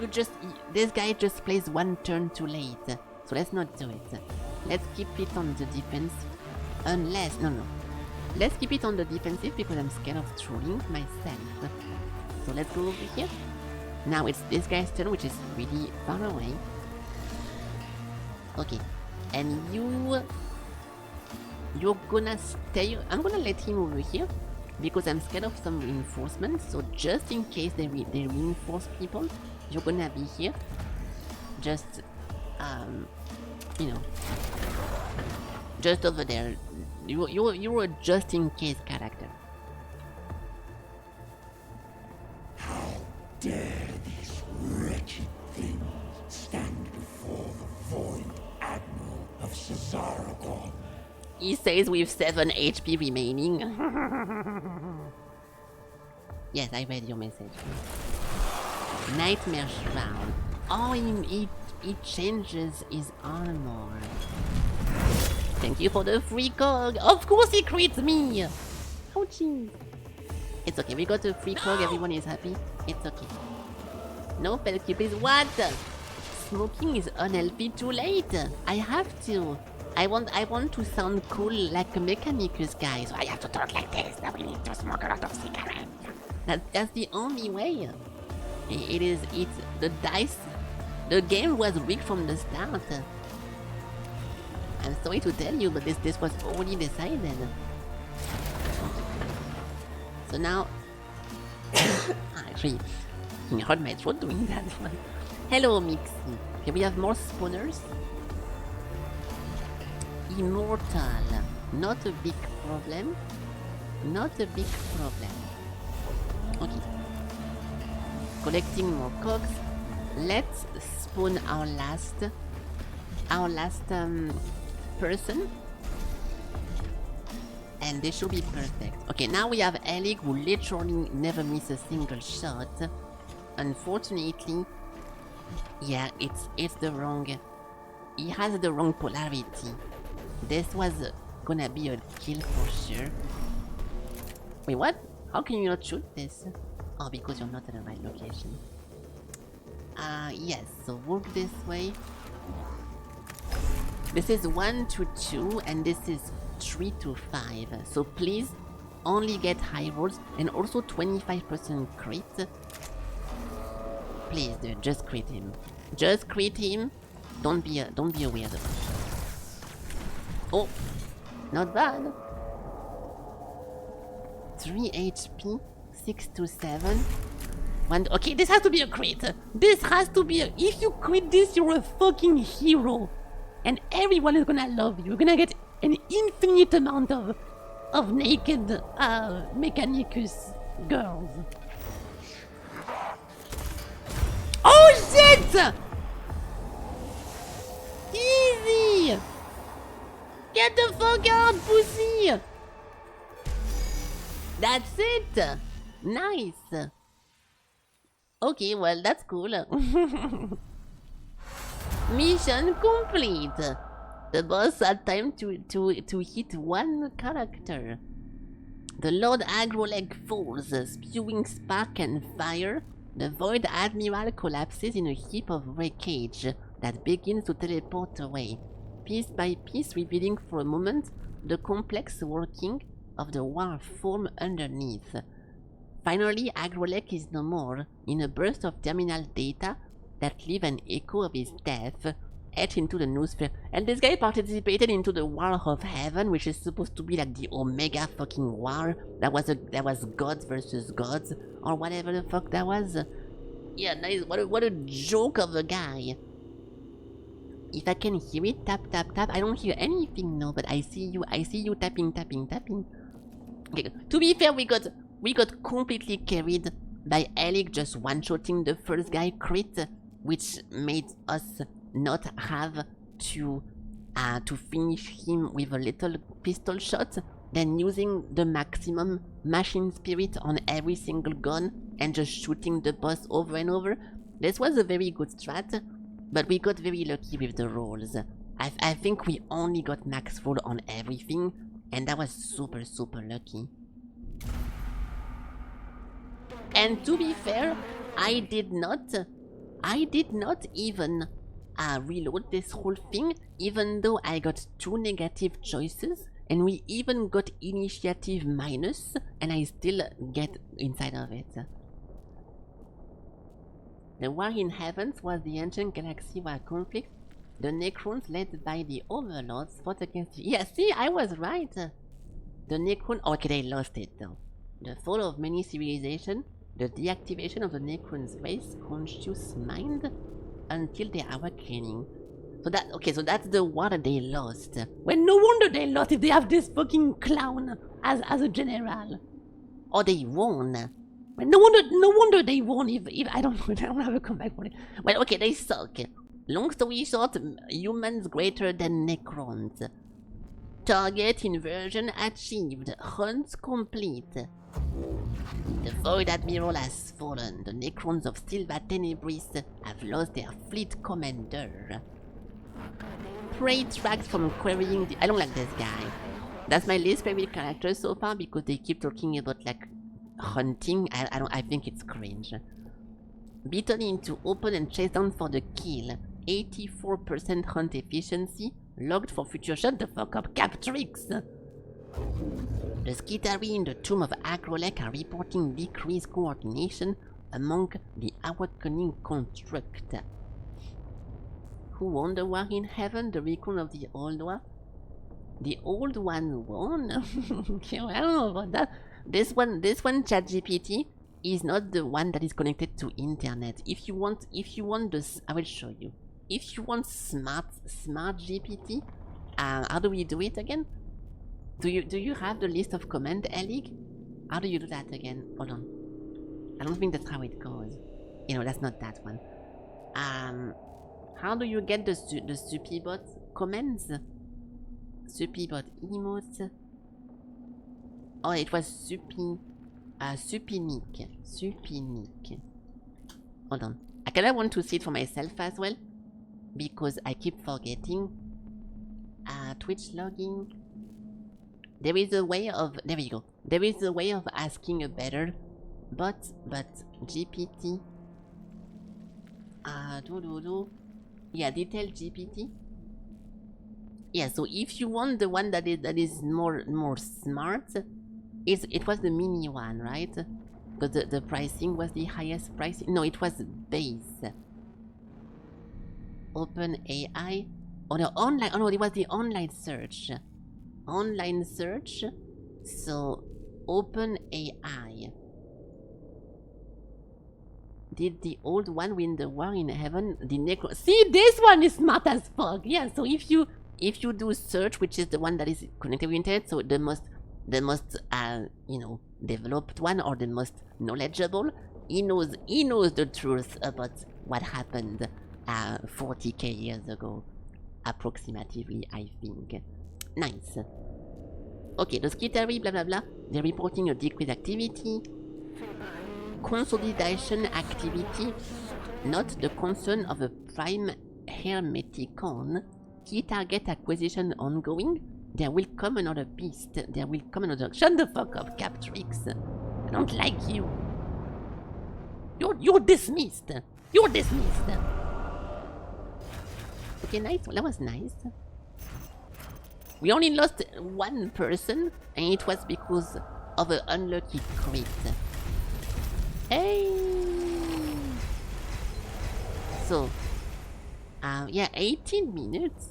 this guy just plays one turn too late. So let's not do it. Let's keep it on the defense. Unless... No. Let's keep it on the defensive because I'm scared of trolling myself. So let's go over here. Now it's this guy's turn, which is really far away. Okay. And you're gonna stay... I'm gonna let him over here because I'm scared of some reinforcements. So just in case they reinforce people, you're gonna be here. Just, you know, just over there. You're a just in case character. How dare these wretched things stand before the Void Admiral of Cesaragon? He says with 7 HP remaining. Yes, I read your message. Nightmare Shroud. Oh, he changes his armor. Thank you for the free cog. Of course he crits me. Ouchie. It's okay, we got a free cog, everyone is happy. It's okay. No, Felky, please. What? Smoking is unhealthy too late. I have to. I want to sound cool like a Mechanicus guy, so I have to talk like this. Now we need to smoke a lot of cigarettes. That's the only way. It's the dice. The game was rigged from the start. I'm sorry to tell you, but this was already decided. So now, actually, I hurt my throat doing that one. Hello, Mixi. Okay, we have more spawners. Immortal. Not a big problem. Not a big problem. Okay. Collecting more cogs. Let's spawn our last person. And they should be perfect. Okay, now we have Alec who literally never misses a single shot. Unfortunately, yeah, it's the wrong. He has the wrong polarity. This was gonna be a kill for sure. Wait, what? How can you not shoot this? Oh, because you're not in the right location. Yes, so walk this way. This is 1 to 2 and this is 3 to 5. So please only get high rolls and also 25% crit. Please, dude, just crit him. Just crit him. Don't be a weirdo. Oh, not bad. 3 HP, 6 to 7. Okay, this has to be a crit. This has to be a... If you crit this, you're a fucking hero. And everyone is gonna love you. You're gonna get an infinite amount of naked Mechanicus girls. Oh shit! Easy! Get the fuck out, pussy! That's it! Nice! Okay, well, that's cool. Mission complete! The boss had time to hit one character. The Lord Agroleg falls, spewing spark and fire. The Void Admiral collapses in a heap of wreckage that begins to teleport away, piece by piece revealing for a moment the complex working of the war form underneath. Finally, Agrolek is no more, in a burst of terminal data that leave an echo of his death etched into the noosphere. And this guy participated into the War of Heaven, which is supposed to be like the Omega fucking war. That was gods versus gods, or whatever the fuck that was. Yeah, nice. What a joke of a guy. If I can hear it, tap, tap, tap. I don't hear anything, no, but I see you tapping, tapping, tapping. Okay, to be fair, we got completely carried by Alec just one-shotting the first guy crit, which made us not have to finish him with a little pistol shot, then using the maximum machine spirit on every single gun and just shooting the boss over and over. This was a very good strat, but we got very lucky with the rolls. I think we only got max roll on everything, and that was super, super lucky. And to be fair, I did not even reload this whole thing, even though I got 2 negative choices, and we even got initiative minus, and I still get inside of it. The War in Heavens was the ancient galaxy war conflict. The Necrons, led by the Overlords, fought against... Yeah, see, I was right! The Necron... Okay, they lost it though. The fall of many civilizations, the deactivation of the Necron's race, conscious mind, until their awakening. So that's the war that they lost. Well, no wonder they lost if they have this fucking clown as a general. Or they won. Well, no wonder they won if I don't know, I don't have a comeback for it. Well, okay, they suck. Long story short, humans greater than Necrons. Target inversion achieved. Hunt complete. The Void Admiral has fallen. The Necrons of Silva Tenebris have lost their fleet commander. Prey tracks from querying the... I don't like this guy. That's my least favorite character so far because they keep talking about like hunting. I think it's cringe. Beaten into open and chased down for the kill. 84% hunt efficiency. Logged for future shot the fuck up Captrix. The Skitari in the Tomb of Agrolek are reporting decreased coordination among the awakening construct. Who won the War in Heaven? The recon of the Old One? The Old One won? Okay, well, I don't know about that. This one, ChatGPT, is not the one that is connected to internet. If you want this, I will show you. If you want smart GPT, how do we do it again? Do you have the list of commands, Elig? How do you do that again? Hold on. I don't think that's how it goes. You know, that's not that one. How do you get the Supibot commands? Supibot emotes. Oh, it was Supinic. Hold on. I kinda want to see it for myself as well, because I keep forgetting. Twitch logging. There is a way of... There we go. There is a way of asking a better but GPT. Yeah, detailed GPT. Yeah, so if you want the one that is more smart, it was the mini one, right? Because the pricing was the highest price. No, it was base. Open AI. Oh no, online. Oh no, it was the online search. Online search. So Open AI. Did the Old One win the War in Heaven? The Necro... See, this one is smart as fuck. Yeah, so if you do search, which is the one that is connected with internet, so the most developed one or the most knowledgeable, he knows the truth about what happened 40k years ago, approximately, I think. Nice. Okay, the Skitari, blah blah blah. They're reporting a decreased activity. Consolidation activity, not the concern of a prime hermeticon. Key target acquisition ongoing. There will come another beast. There will come another... Shut the fuck up, Captrix. I don't like you. You're dismissed. You're dismissed. Okay, nice. Well, that was nice. We only lost one person, and it was because of an unlucky crit. Hey! So, yeah, 18 minutes.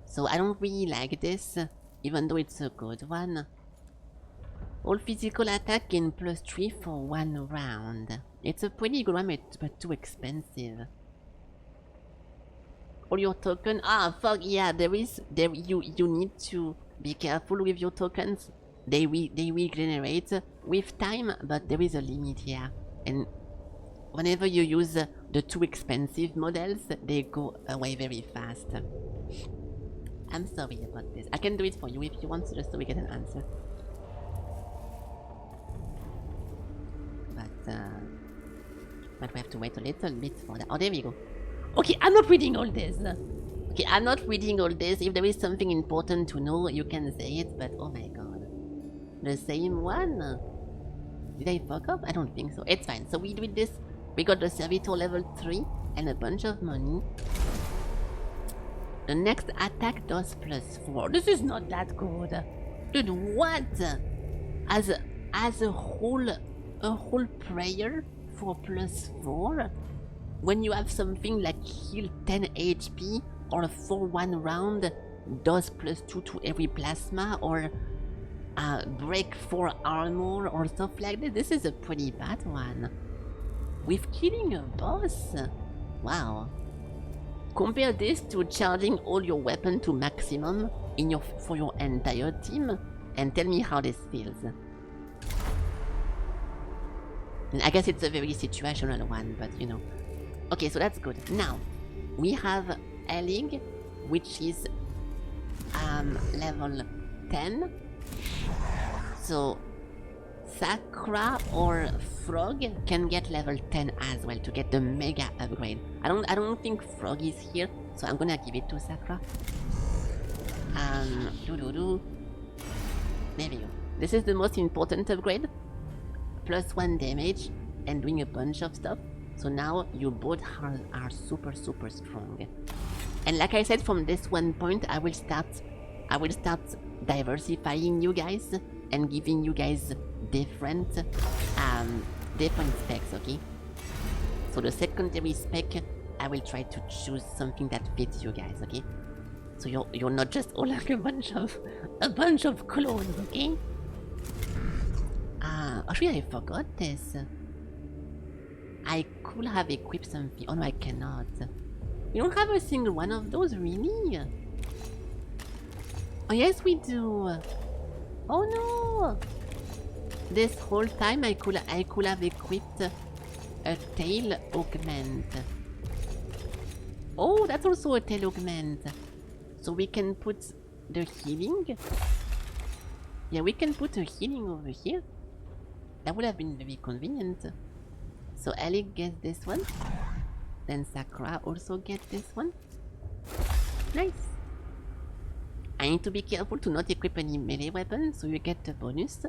So I don't really like this, even though it's a good one. All physical attack gain +3 for 1 round. It's a pretty good one, but too expensive. all your token. Ah, fuck yeah, you need to be careful with your tokens. They regenerate with time, but there is a limit here. And whenever you use the too expensive models, they go away very fast. I'm sorry about this. I can do it for you if you want, just so we get an answer. But we have to wait a little bit for that. Oh, there we go. Okay, I'm not reading all this. Okay, I'm not reading all this. If there is something important to know, you can say it, but oh my god. The same one? Did I fuck up? I don't think so. It's fine. So we did this. We got the servitor level 3 and a bunch of money. The next attack does +4. This is not that good. Dude, what? As a whole prayer for +4? When you have something like heal 10 HP or for 1 round does +2 to every plasma or break 4 armor or stuff like this. This is a pretty bad one. With killing a boss? Wow. Compare this to charging all your weapon to maximum for your entire team and tell me how this feels. And I guess it's a very situational one, but you know. Okay, so that's good. Now, we have Elig, which is level 10. So Sakra or Frog can get level 10 as well to get the mega upgrade. I don't think Frog is here, so I'm gonna give it to Sakra. There we go. This is the most important upgrade. +1 damage and doing a bunch of stuff. So now you both are super strong. And like I said, from this one point I will start diversifying you guys and giving you guys different specs, okay? So the secondary spec, I will try to choose something that fits you guys, okay? So you're not just all like a bunch of clones, okay? Actually I forgot this. I could have equipped something. Oh no, I cannot. We don't have a single one of those, really? Oh yes, we do. Oh no! This whole time I could have equipped a tail augment. Oh, that's also a tail augment. So we can put the healing. Yeah, we can put a healing over here. That would have been very convenient. So Alec gets this one. Then Sakura also gets this one. Nice. I need to be careful to not equip any melee weapons, so you get the bonus.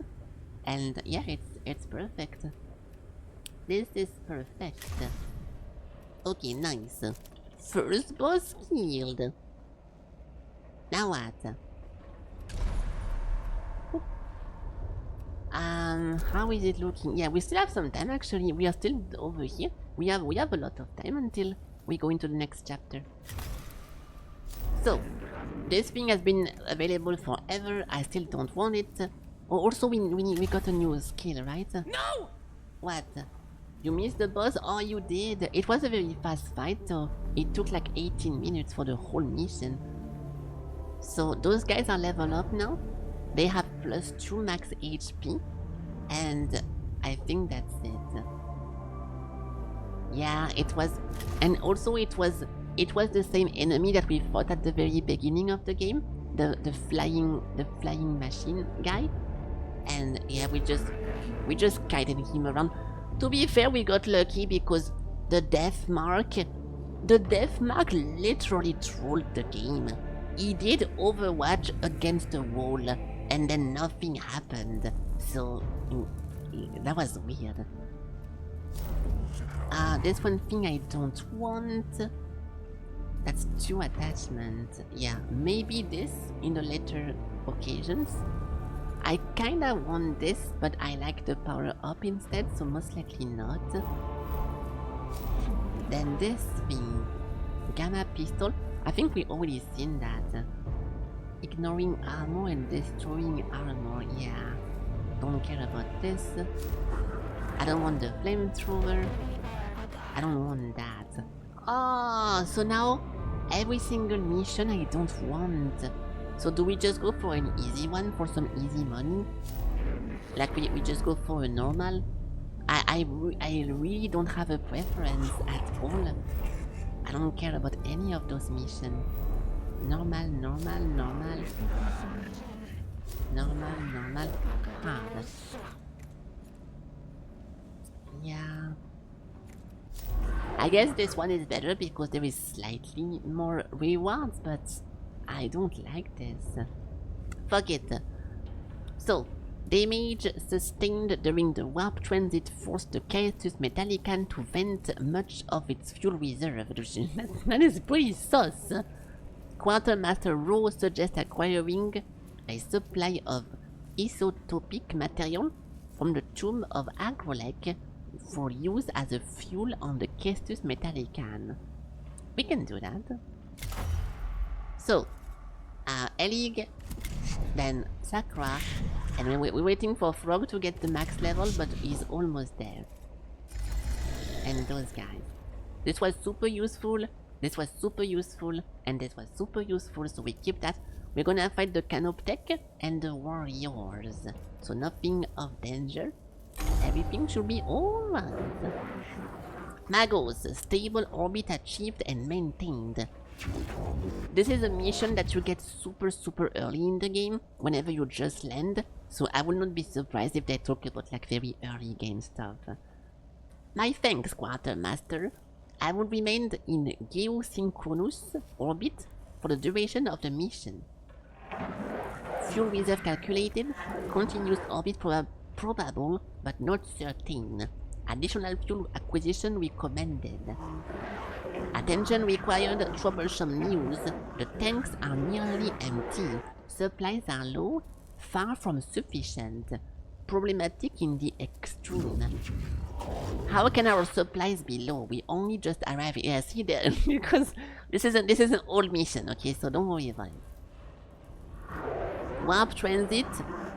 And yeah, it's perfect. This is perfect. Okay, nice. First boss killed. Now what? How is it looking? Yeah, we still have some time actually. We are still over here. We have a lot of time until we go into the next chapter. So, this thing has been available forever. I still don't want it. Oh, also we got a new skill, right? No! What? You missed the boss? Oh, you did. It was a very fast fight, so it took like 18 minutes for the whole mission. So those guys are level up now. They have +2 max HP, and I think that's it. Yeah, it was, and also it was the same enemy that we fought at the very beginning of the game, the flying machine guy, and yeah, we just guided him around. To be fair, we got lucky because the death mark literally trolled the game. He did Overwatch against the wall, and then nothing happened. So that was weird. There's one thing I don't want. That's 2 attachments. Yeah, maybe this in the later occasions. I kinda want this, but I like the power up instead, so most likely not. Then this thing, Gamma Pistol. I think we already seen that. Ignoring armor and destroying armor, yeah. Don't care about this. I don't want the flamethrower. I don't want that. Oh, so now every single mission I don't want. So do we just go for an easy one for some easy money? Like we just go for a normal? I really don't have a preference at all. I don't care about any of those missions. Normal, normal, normal. Normal, normal, hard. Yeah. I guess this one is better because there is slightly more rewards, but I don't like this. Fuck it. So, damage sustained during the warp transit forced the Caestus Metallican to vent much of its fuel reserve. That is pretty sus. Quartermaster Rowe suggests acquiring a supply of isotopic material from the tomb of Agrolek for use as a fuel on the Caestus Metallican. We can do that. So, Elig, then Sakra, and we're waiting for Frog to get the max level, but he's almost there. And those guys. This was super useful, this was super useful, and this was super useful, so we keep that. We're gonna fight the Canoptech and the Warriors. So nothing of danger. Everything should be alright. Magos, stable orbit achieved and maintained. This is a mission that you get super early in the game, whenever you just land, so I would not be surprised if they talk about like very early game stuff. My thanks, Quartermaster. I will remain in geosynchronous orbit for the duration of the mission. Fuel reserve calculated, continuous orbit probable but not certain. Additional fuel acquisition recommended. Attention required, troublesome news. The tanks are nearly empty. Supplies are low, far from sufficient. Problematic in the extreme. How can our supplies be low? We only just arrived. Yeah, see there, because this is an old mission, okay, so don't worry about it. Warp transit,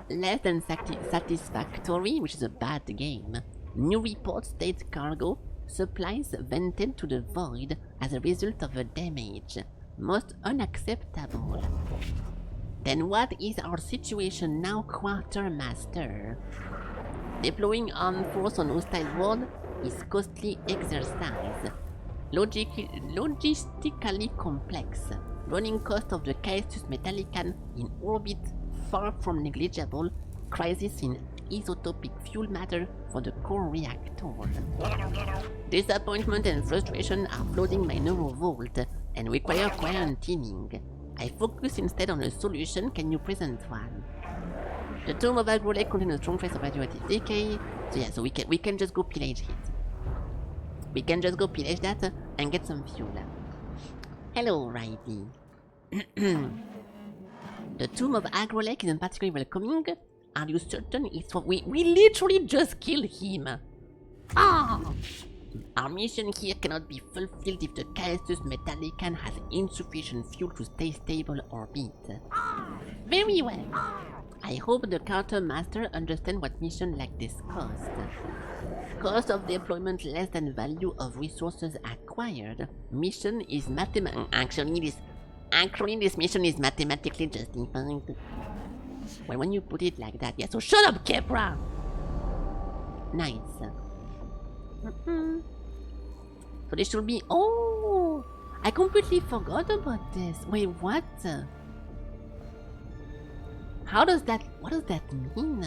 less than satisfactory, which is a bad game. New report states cargo, supplies vented to the void as a result of a damage. Most unacceptable. Then what is our situation now, Quartermaster? Deploying armed force on hostile world is costly exercise. Logistically complex. Running cost of the Caestus Metallican in orbit far from negligible. Crisis in isotopic fuel matter for the core reactor. Disappointment and frustration are flooding my neurovault and require quarantining. I focus instead on a solution. Can you present one? The tomb of Agrolek contains a strong trace of radioactive decay. So yeah, so we can just go pillage it. We can just go pillage that and get some fuel. Hello, Riley. The tomb of Agrolek isn't particularly welcoming. Are you certain it's for we literally just killed him. Ah! Our mission here cannot be fulfilled if the Caestus Metallican has insufficient fuel to stay stable orbit. Very well. I hope the Quartermaster understands what mission like this cost. Cost of deployment less than value of resources acquired. Mission is actually this mission is mathematically justified. Well, when you put it like that, yeah. So shut up, Kepra. Nice. So this should be. Oh, I completely forgot about this. Wait, what? How does that? What does that mean?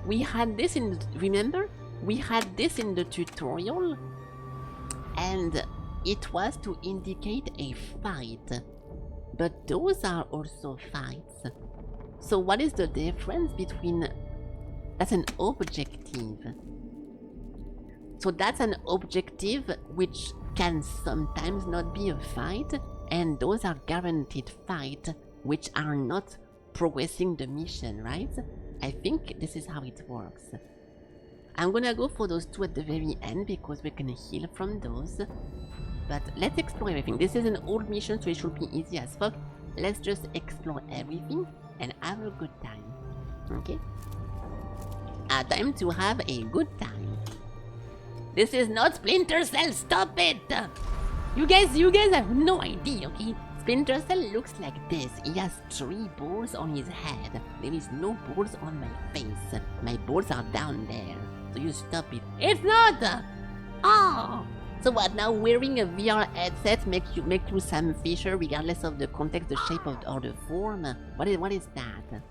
We had this in. Remember, we had this in the tutorial, and it was to indicate a fight. But those are also fights. So what is the difference between... That's an objective. So that's an objective which can sometimes not be a fight, and those are guaranteed fights which are not progressing the mission, right? I think this is how it works. I'm gonna go for those two at the very end because we can heal from those. But let's explore everything. This is an old mission, so it should be easy as fuck. Let's just explore everything and have a good time. Okay? Time to have a good time. This is not Splinter Cell. Stop it. You guys have no idea, okay? Splinter Cell looks like this. He has 3 balls on his head. There is no balls on my face. My balls are down there. So you stop it. It's not. Oh. So what now? Wearing a VR headset make you Sam Fisher regardless of the context, the shape of or the form. What is that?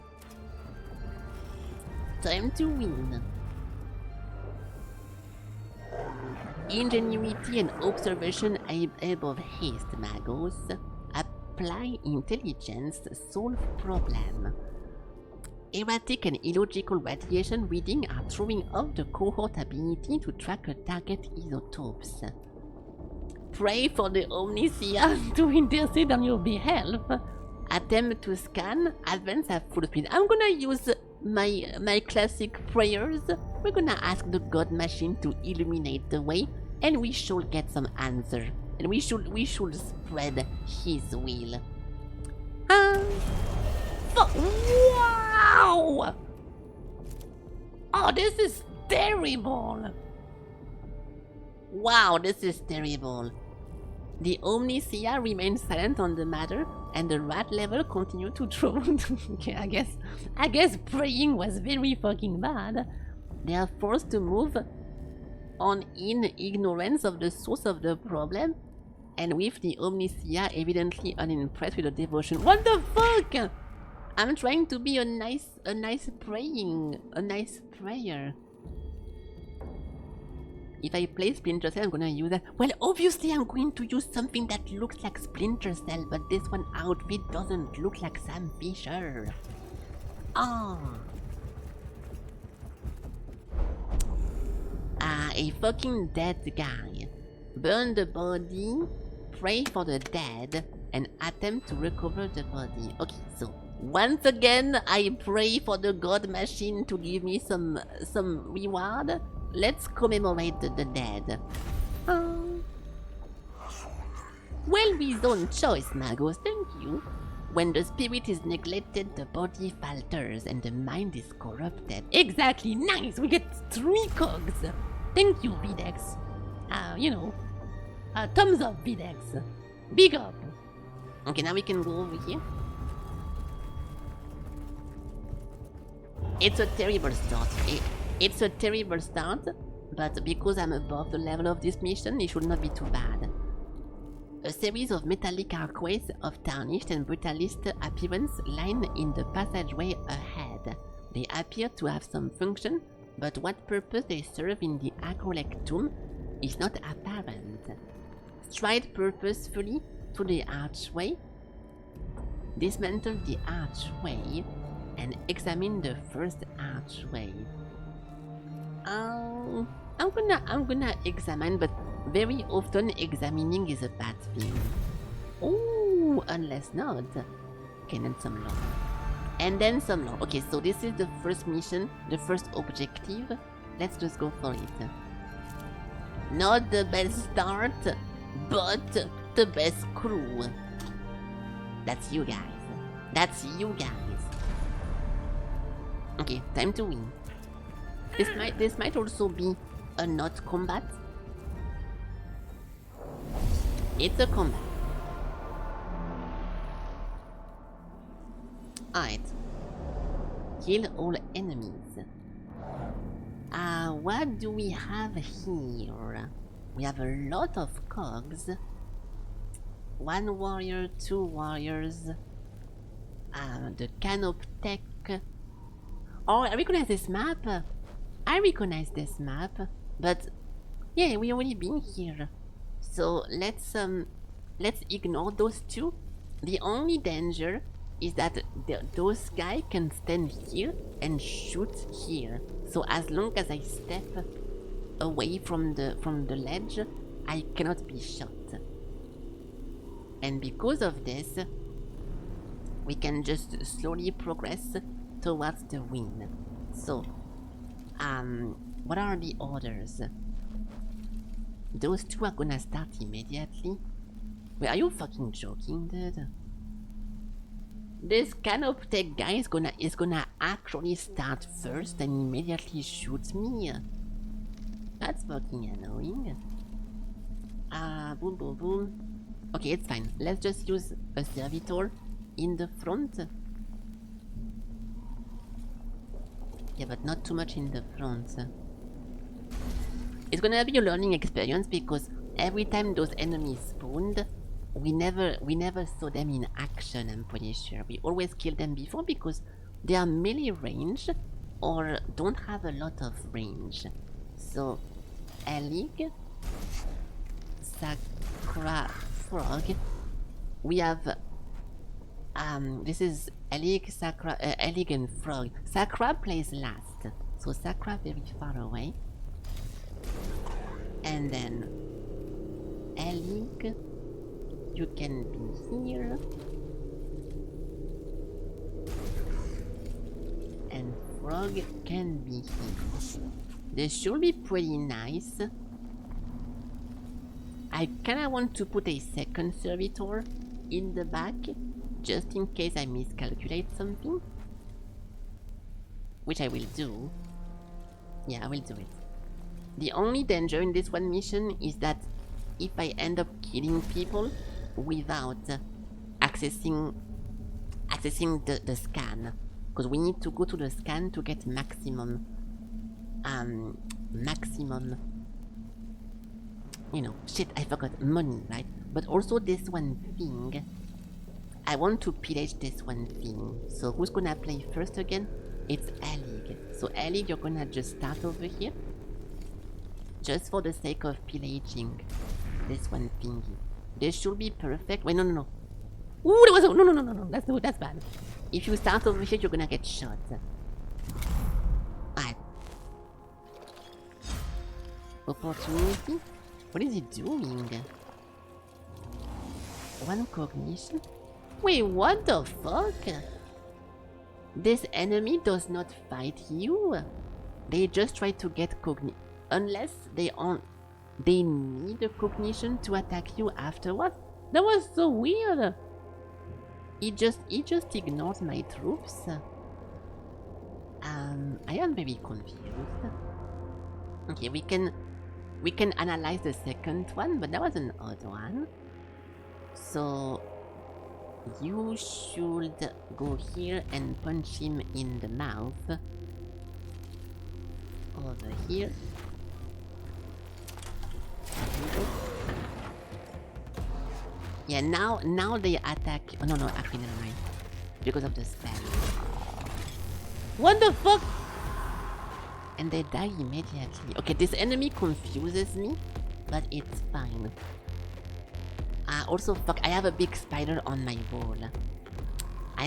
Time to win. Ingenuity and observation above haste, Magos. Apply intelligence, solve problem. Erratic and illogical radiation reading are throwing off the cohort ability to track a target isotopes. Pray for the Omniscient to intercede on your behalf. Attempt to scan, advance at full speed. I'm gonna use my classic prayers. We're gonna ask the God Machine to illuminate the way, and we should get some answer. And we should spread His will. Wow! Oh, this is terrible. Wow, this is terrible. The Omnicia remains silent on the matter, and the rat level continue to throw. Okay, I guess praying was very fucking bad. They are forced to move on in ignorance of the source of the problem, and with the Omnicia evidently unimpressed with the devotion. What the fuck? I'm trying to be a nice prayer. If I play Splinter Cell, I'm gonna use that. Well, obviously I'm going to use something that looks like Splinter Cell, but this one outfit doesn't look like Sam Fisher. A fucking dead guy. Burn the body, pray for the dead, and attempt to recover the body. Okay, so once again, I pray for the God Machine to give me some reward. Let's commemorate the dead. Well reasoned choice, Magos, thank you. When the spirit is neglected, the body falters and the mind is corrupted. Exactly, nice! We get 3 cogs. Thank you, Videx. Thumbs up, Videx. Big up. Okay, now we can go over here. It's a terrible start. It's a terrible start, but because I'm above the level of this mission, it should not be too bad. A series of metallic archways of tarnished and brutalist appearance line in the passageway ahead. They appear to have some function, but what purpose they serve in the acrolectum is not apparent. Stride purposefully to the archway, dismantle the archway, and examine the first archway. I'm gonna examine, but very often examining is a bad thing. Oh, unless not. Okay, then some law. And then some law. Okay, so this is the first mission, the first objective. Let's just go for it. Not the best start, but the best crew. That's you guys. That's you guys. Okay, time to win. This might also be a not combat. It's a combat. Alright. Kill all enemies. What do we have here? We have a lot of cogs. 1 warrior, 2 warriors. The Canoptech. Oh, I recognize this map. But yeah, we already been here. So let's ignore those 2. The only danger is that those guys can stand here and shoot here. So as long as I step away from the ledge, I cannot be shot. And because of this, we can just slowly progress towards the win. So, what are the orders? Those 2 are gonna start immediately. Wait, are you fucking joking, dude? This Canoptech guy is gonna actually start first and immediately shoot me. That's fucking annoying. Boom, boom, boom. Okay, it's fine. Let's just use a servitor in the front. Yeah, but not too much in the front. It's gonna be a learning experience because every time those enemies spawned, we never saw them in action, I'm pretty sure. We always killed them before because they are melee range or don't have a lot of range. So, Elig, Sakra Frog, we have this is Elig, Sakra, Elig and Frog. Sakra plays last, so Sakra very far away. And then Elig, you can be here. And Frog can be here. This should be pretty nice. I kinda want to put a second servitor in the back, just in case I miscalculate something. Which I will do. Yeah, I will do it. The only danger in this one mission is that if I end up killing people without accessing the scan, because we need to go to the scan to get maximum, you know, shit, I forgot, money, right? But also this one thing, I want to pillage this one thing. So who's gonna play first again? It's Elig. So Elig, you're gonna just start over here. Just for the sake of pillaging this one thingy. This should be perfect. Wait, no. Ooh, there was a... No. That's bad. If you start over here, you're gonna get shot. Alright. Opportunity? What is he doing? One cognition? Wait, what the fuck? This enemy does not fight you. They just try to get cognition. Unless they need a cognition to attack you afterwards. That was so weird. He just ignored my troops. I am very confused. Okay, we can analyze the second one, but that was an odd one. So you should go here and punch him in the mouth. Over here. Yeah, now they attack. Oh no, actually never mind. Because of the spell. What the fuck? And they die immediately. Okay, this enemy confuses me, but it's fine. Also, fuck, I have a big spider on my wall. I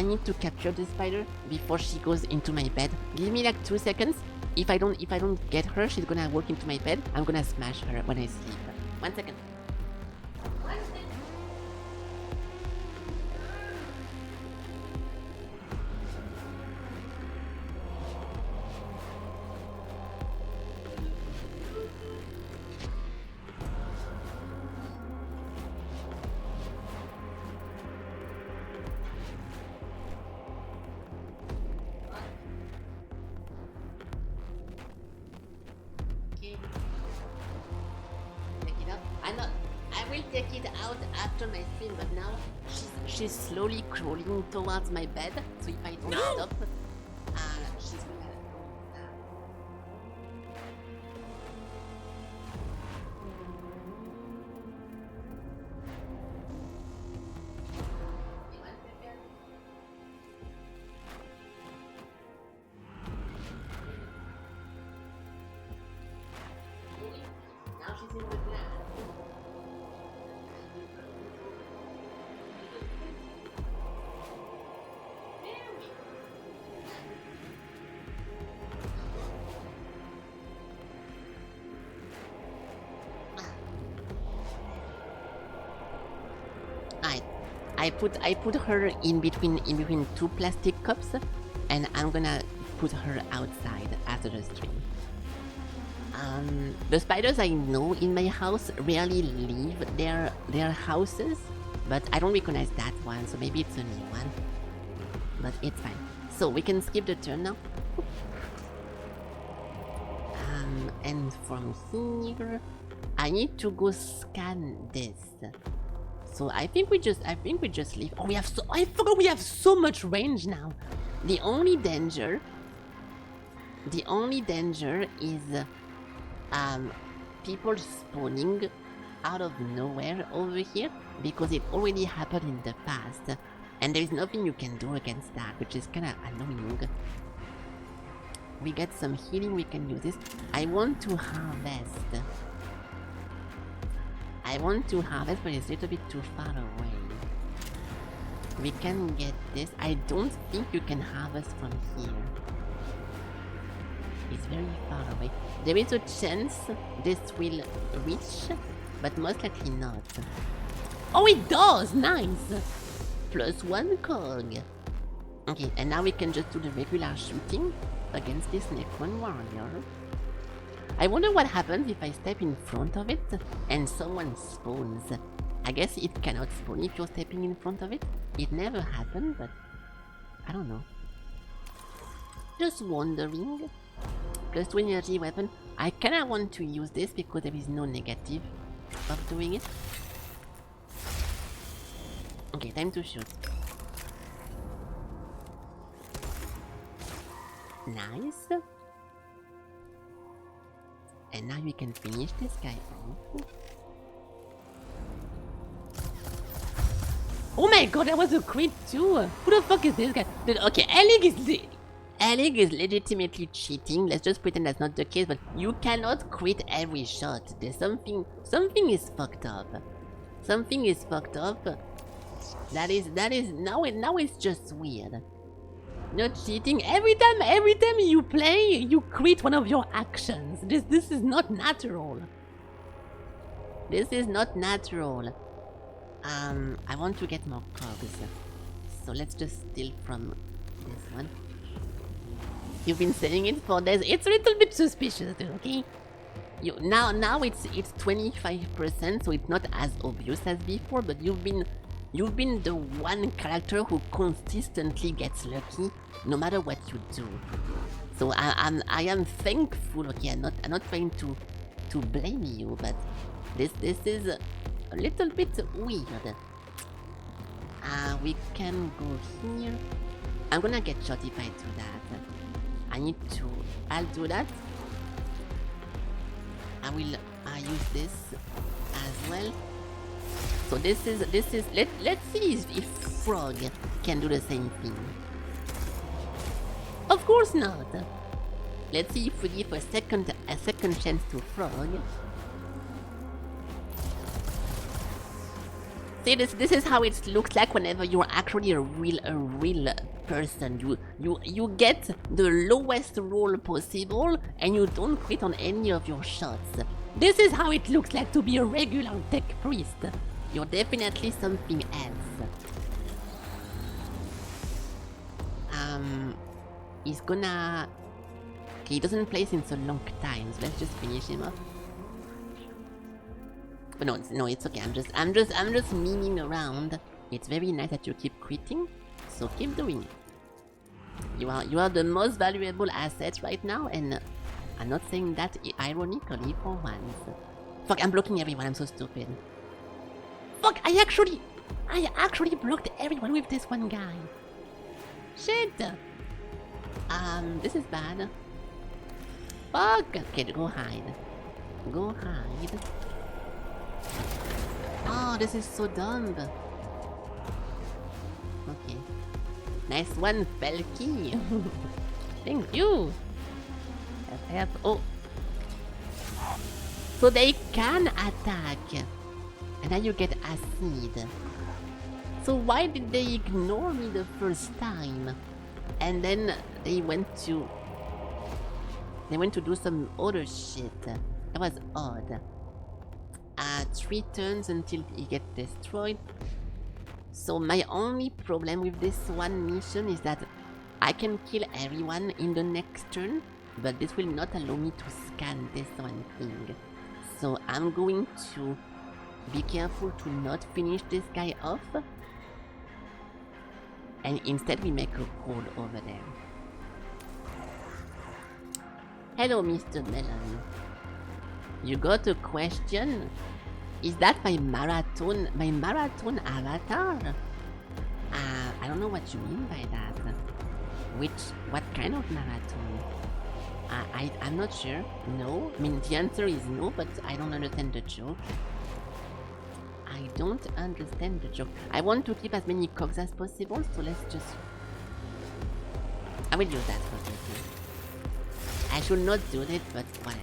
need to capture the spider before she goes into my bed. Give me like 2 seconds. If I don't get her, she's gonna walk into my bed. I'm gonna smash her when I sleep. 1 second. I will take it out after my stream, but now she's slowly crawling towards my bed, so if I don't stop, she's gonna... Now she's in the glass. I put her in between 2 plastic cups, and I'm gonna put her outside after the stream. The spiders I know in my house rarely leave their houses, but I don't recognize that one, so maybe it's a new one. But it's fine. So we can skip the turn now. and from here, I need to go scan this. So I think we just leave. Oh, I forgot we have so much range now. The only danger is people spawning out of nowhere over here, because it already happened in the past, and there is nothing you can do against that, which is kinda annoying. We get some healing, we can use this. I want to harvest, but it's a little bit too far away. We can get this. I don't think you can harvest from here. It's very far away. There is a chance this will reach, but most likely not. Oh, it does! Nice! +1 cog. Okay, and now we can just do the regular shooting against this Necron warrior. I wonder what happens if I step in front of it and someone spawns. I guess it cannot spawn if you're stepping in front of it. It never happened, but I don't know. Just wondering. +2 energy weapon. I kinda want to use this because there is no negative of doing it. Okay, time to shoot. Nice. And now we can finish this guy off. Oh my god, that was a crit too! Who the fuck is this guy? Dude, okay, Alec is legitimately cheating. Let's just pretend that's not the case, but you cannot crit every shot. There's something is fucked up. Something is fucked up. That is now it's just weird. Not cheating. Every time you play, you crit one of your actions. This is not natural. This is not natural. I want to get more cogs. So let's just steal from this one. You've been selling it for days. It's a little bit suspicious, dude, okay? Now it's 25%, so it's not as obvious as before, but you've been the one character who consistently gets lucky no matter what you do. So I am thankful. Okay, I'm not trying to blame you, but this is a little bit weird. We can go here. I'm gonna get shot if I do that. I'll do that. I will use this as well. So this is let's see if Frog can do the same thing. Of course not. Let's see if we give a second chance to Frog. See, this is how it looks like whenever you're actually a real person. You get the lowest roll possible and you don't crit on any of your shots. This is how it looks like to be a regular tech priest. You're definitely something else. He's gonna... Okay, he doesn't play since a long time, so let's just finish him off. But no, it's okay. I'm just memeing around. It's very nice that you keep critting, so keep doing it. You are the most valuable asset right now, and I'm not saying that ironically for once. Fuck, I'm blocking everyone. I'm so stupid. Fuck, I actually blocked everyone with this one guy. Shit. This is bad. Fuck. Okay, go hide. Go hide. Oh, this is so dumb. Okay. Nice one, Felky. Thank you. Oh. So they can attack. And now you get acid. So why did they ignore me the first time? And then they went to do some other shit. That was odd. 3 turns until he gets destroyed. So my only problem with this one mission is that I can kill everyone in the next turn, but this will not allow me to scan this one thing. So I'm going to be careful to not finish this guy off. And instead we make a hole over there. Hello, Mr. Melon. You got a question? Is that my marathon avatar? I don't know what you mean by that. What kind of marathon? I'm not sure. No? I mean, the answer is no, but I don't understand the joke. I don't understand the joke. I want to keep as many cogs as possible, so let's just... I will use that for this. I should not do it, but whatever.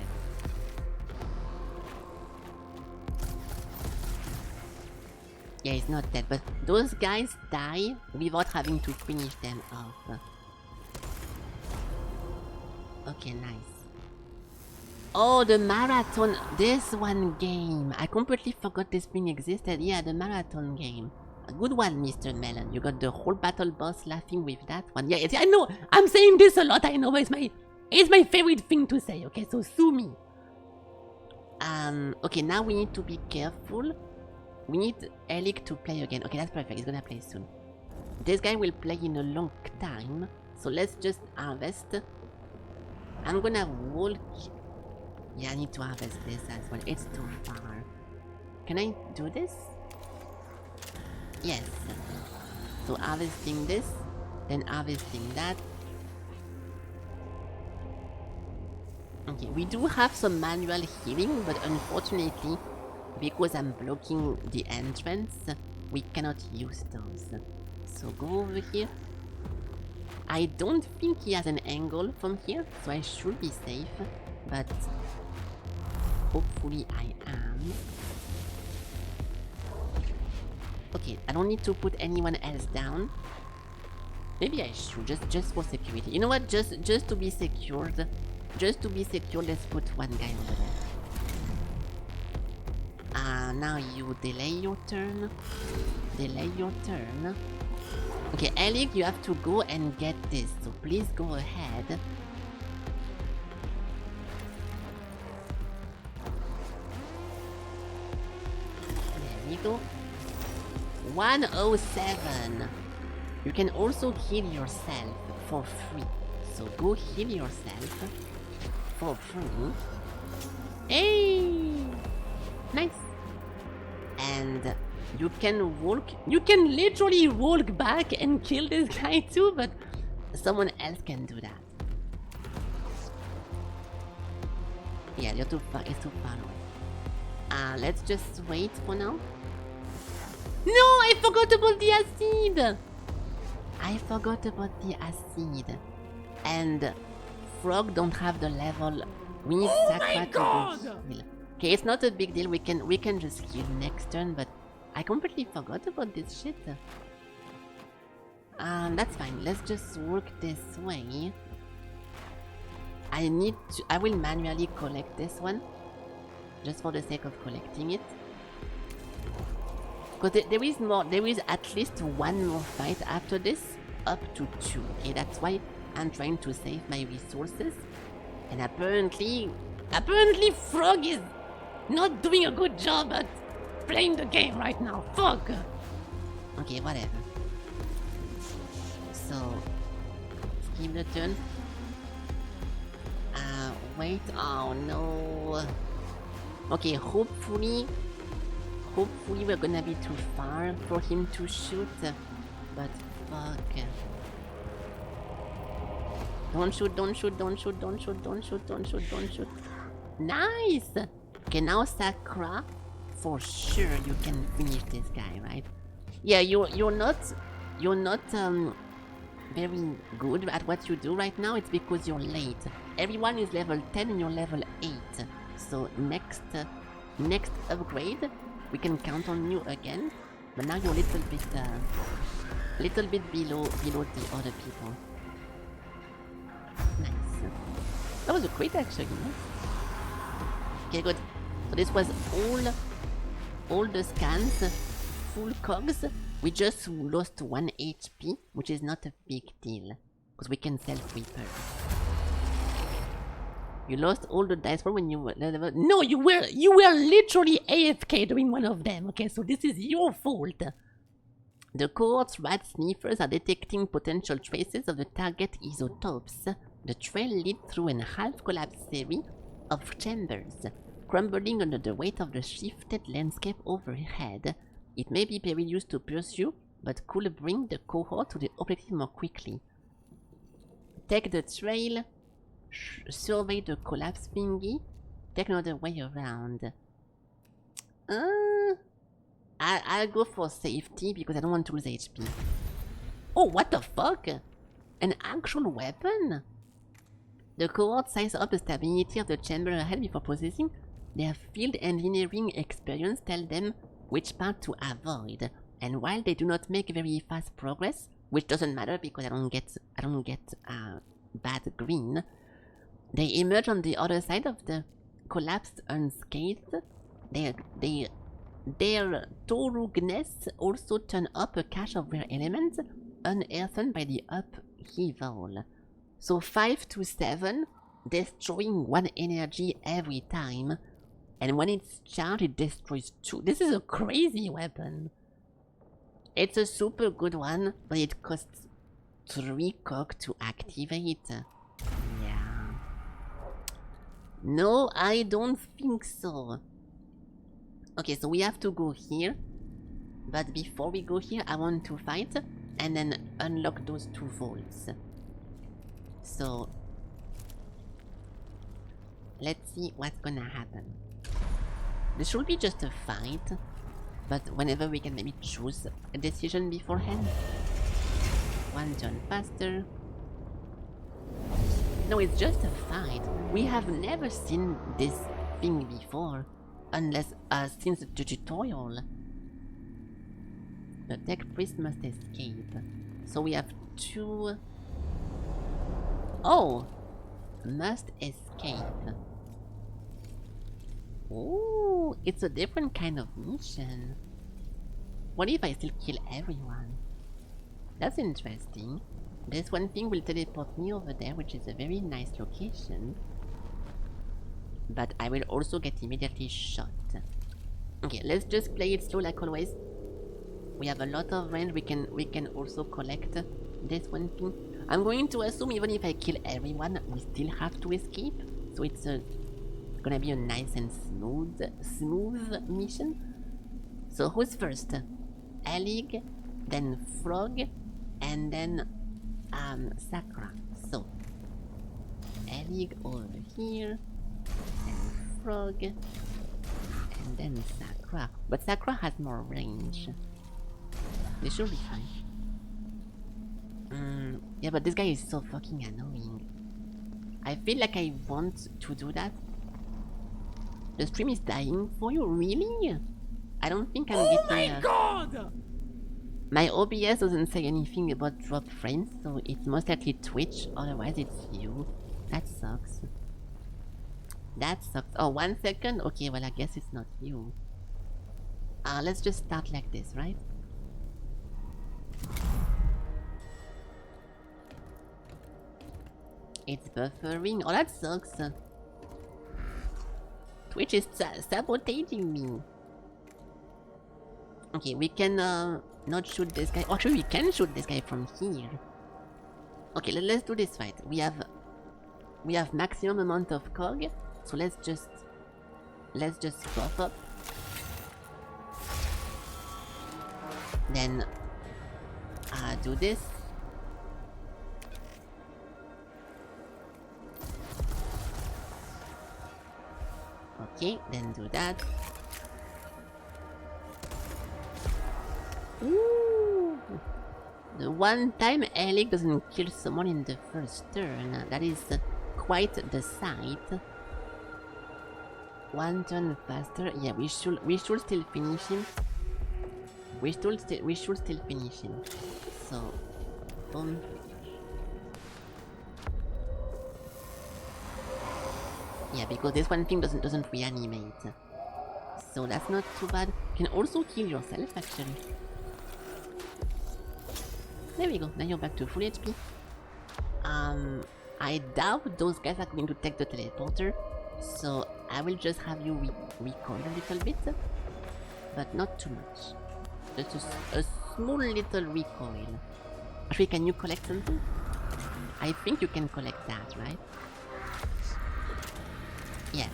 Yeah, it's not dead, but those guys die without having to finish them off. Okay, nice. Oh, the marathon, this one game. I completely forgot this thing existed. Yeah, the marathon game. A good one, Mr. Melon. You got the whole battle boss laughing with that one. Yeah, I know. I'm saying this a lot. I know, but it's my favorite thing to say. Okay, so sue me. Okay, now we need to be careful. We need Elik to play again. Okay, that's perfect. He's gonna play soon. This guy will play in a long time. So let's just harvest. I'm gonna walk. Yeah, I need to harvest this as well. It's too far. Can I do this? Yes. So harvesting this, then harvesting that. Okay, we do have some manual healing, but unfortunately, because I'm blocking the entrance, we cannot use those. So go over here. I don't think he has an angle from here, so I should be safe, but hopefully I am. Okay, I don't need to put anyone else down. Maybe I should, just for security. You know what, just to be secured, let's put one guy over there. Now you delay your turn. Okay, Elik, you have to go and get this, so please go ahead. There we go. 107. You can also heal yourself for free. So go heal yourself for free. Hey! Nice. And you can literally walk back and kill this guy too, but someone else can do that. Yeah, you're too far, it's too far away. Let's just wait for now. No, I forgot about the acid! And frog don't have the level. We need Sakura to go heal. Okay, it's not a big deal, we can just heal next turn, but I completely forgot about this shit. That's fine. Let's just work this way. I will manually collect this one. Just for the sake of collecting it. Because there is at least one more fight after this. Up to 2. Okay, that's why I'm trying to save my resources. And apparently Frog is not doing a good job at playing the game right now. Fuck. Okay, whatever. So, skip the turn. Wait. Oh no. Okay, hopefully we're gonna be too far for him to shoot. But fuck. Don't shoot. Nice. Okay, now Sakura. For sure you can finish this guy, right? Yeah, you're not very good at what you do right now. It's because you're late. Everyone is level 10 and you're level 8. So next upgrade, we can count on you again. But now you're a little bit below the other people. Nice. That was a crit actually. Okay, good. So this was all the scans, full cogs. We just lost 1 HP, which is not a big deal, because we can self-repair. You lost all the dice roll when you were... No, you were literally AFK during one of them, okay, so this is your fault. The cohort's rat sniffers are detecting potential traces of the target isotopes. The trail leads through an half-collapsed series of chambers. crumbling under the weight of the shifted landscape overhead. It may be perilous to pursue, but could bring the cohort to the objective more quickly. Take the trail, survey the collapse thingy, take another way around. I'll go for safety because I don't want to lose HP. Oh, what the fuck? An actual weapon? The cohort size up the stability of the chamber ahead before processing. Their field engineering experience tell them which part to avoid. And while they do not make very fast progress, which doesn't matter because I don't get bad green, they emerge on the other side of the collapsed unscathed. Their Torugness also turn up a cache of rare elements unearthed by the upheaval. So 5 to 7, destroying 1 energy every time. And when it's charged, it destroys 2. This is a crazy weapon. It's a super good one, but it costs 3 cock to activate. Yeah. No, I don't think so. Okay, so we have to go here. But before we go here, I want to fight and then unlock those 2 vaults. So, let's see what's gonna happen. This should be just a fight, but whenever we can maybe choose a decision beforehand. 1 turn faster. No, it's just a fight. We have never seen this thing before, unless since the tutorial. The tech priest must escape. So we have 2. Oh! Must escape. Oh, it's a different kind of mission. What if I still kill everyone? That's interesting. This one thing will teleport me over there, which is a very nice location. But I will also get immediately shot. Okay, let's just play it slow like always. We have a lot of range. We can also collect this one thing. I'm going to assume even if I kill everyone, we still have to escape. So it's gonna be a nice and smooth mission. So who's first? Elig, then Frog, and then Sakra. So Elig over here, and Frog, and then Sakra. But Sakra has more range. This should be fine. Yeah, but this guy is so fucking annoying. I feel like I want to do that. The stream is dying for you, really? I don't think I'm getting... God! My OBS doesn't say anything about drop frames, so it's most likely Twitch, otherwise it's you. That sucks. That sucks. Oh, 1 second? Okay, well I guess it's not you. Let's just start like this, right? It's buffering. Oh, that sucks. Twitch is sabotaging me. Okay, we can not shoot this guy. Oh, actually, we can shoot this guy from here. Okay, let's do this fight. We have maximum amount of cog, so let's just buff up. Then do this. Okay, then do that. Ooh. The one time Alec doesn't kill someone in the first turn, that is quite the sight. 1 turn faster. Yeah, we should still finish him. We should still finish him. So, boom. Yeah, because this one thing doesn't reanimate. So that's not too bad. You can also heal yourself actually. There we go, now you're back to full HP. I doubt those guys are going to take the teleporter. So I will just have you recoil a little bit. But not too much. Just a small little recoil. Actually, can you collect something? I think you can collect that, right? Yes.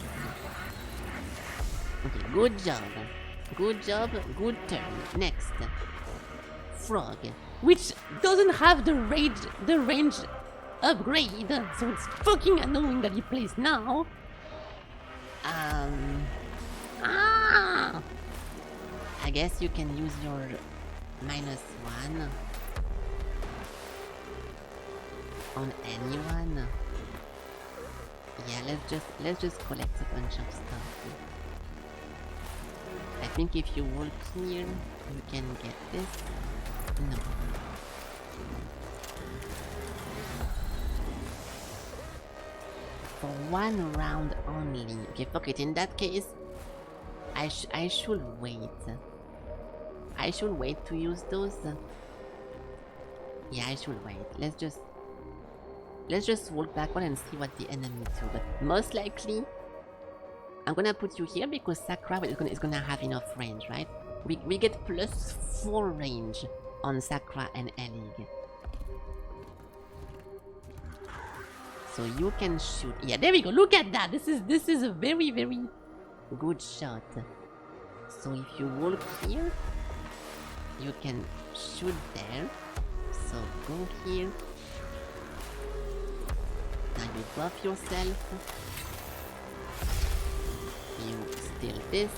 Okay, good job. Good job, good turn. Next. Frog. Which doesn't have the range upgrade, so it's fucking annoying that he plays now. I guess you can use your -1 on anyone. Yeah, let's just collect a bunch of stuff. I think if you walk here, you can get this. No. For 1 round only. Okay, fuck it. In that case, I should wait. I should wait to use those. Yeah, I should wait. Let's just walk backward and see what the enemy do. But most likely, I'm gonna put you here because Sakura is gonna have enough range, right? We get +4 range on Sakura and Elig. So you can shoot. Yeah, there we go. Look at that. This is a very, very good shot. So if you walk here, you can shoot there. So go here. Now you buff yourself. You steal this.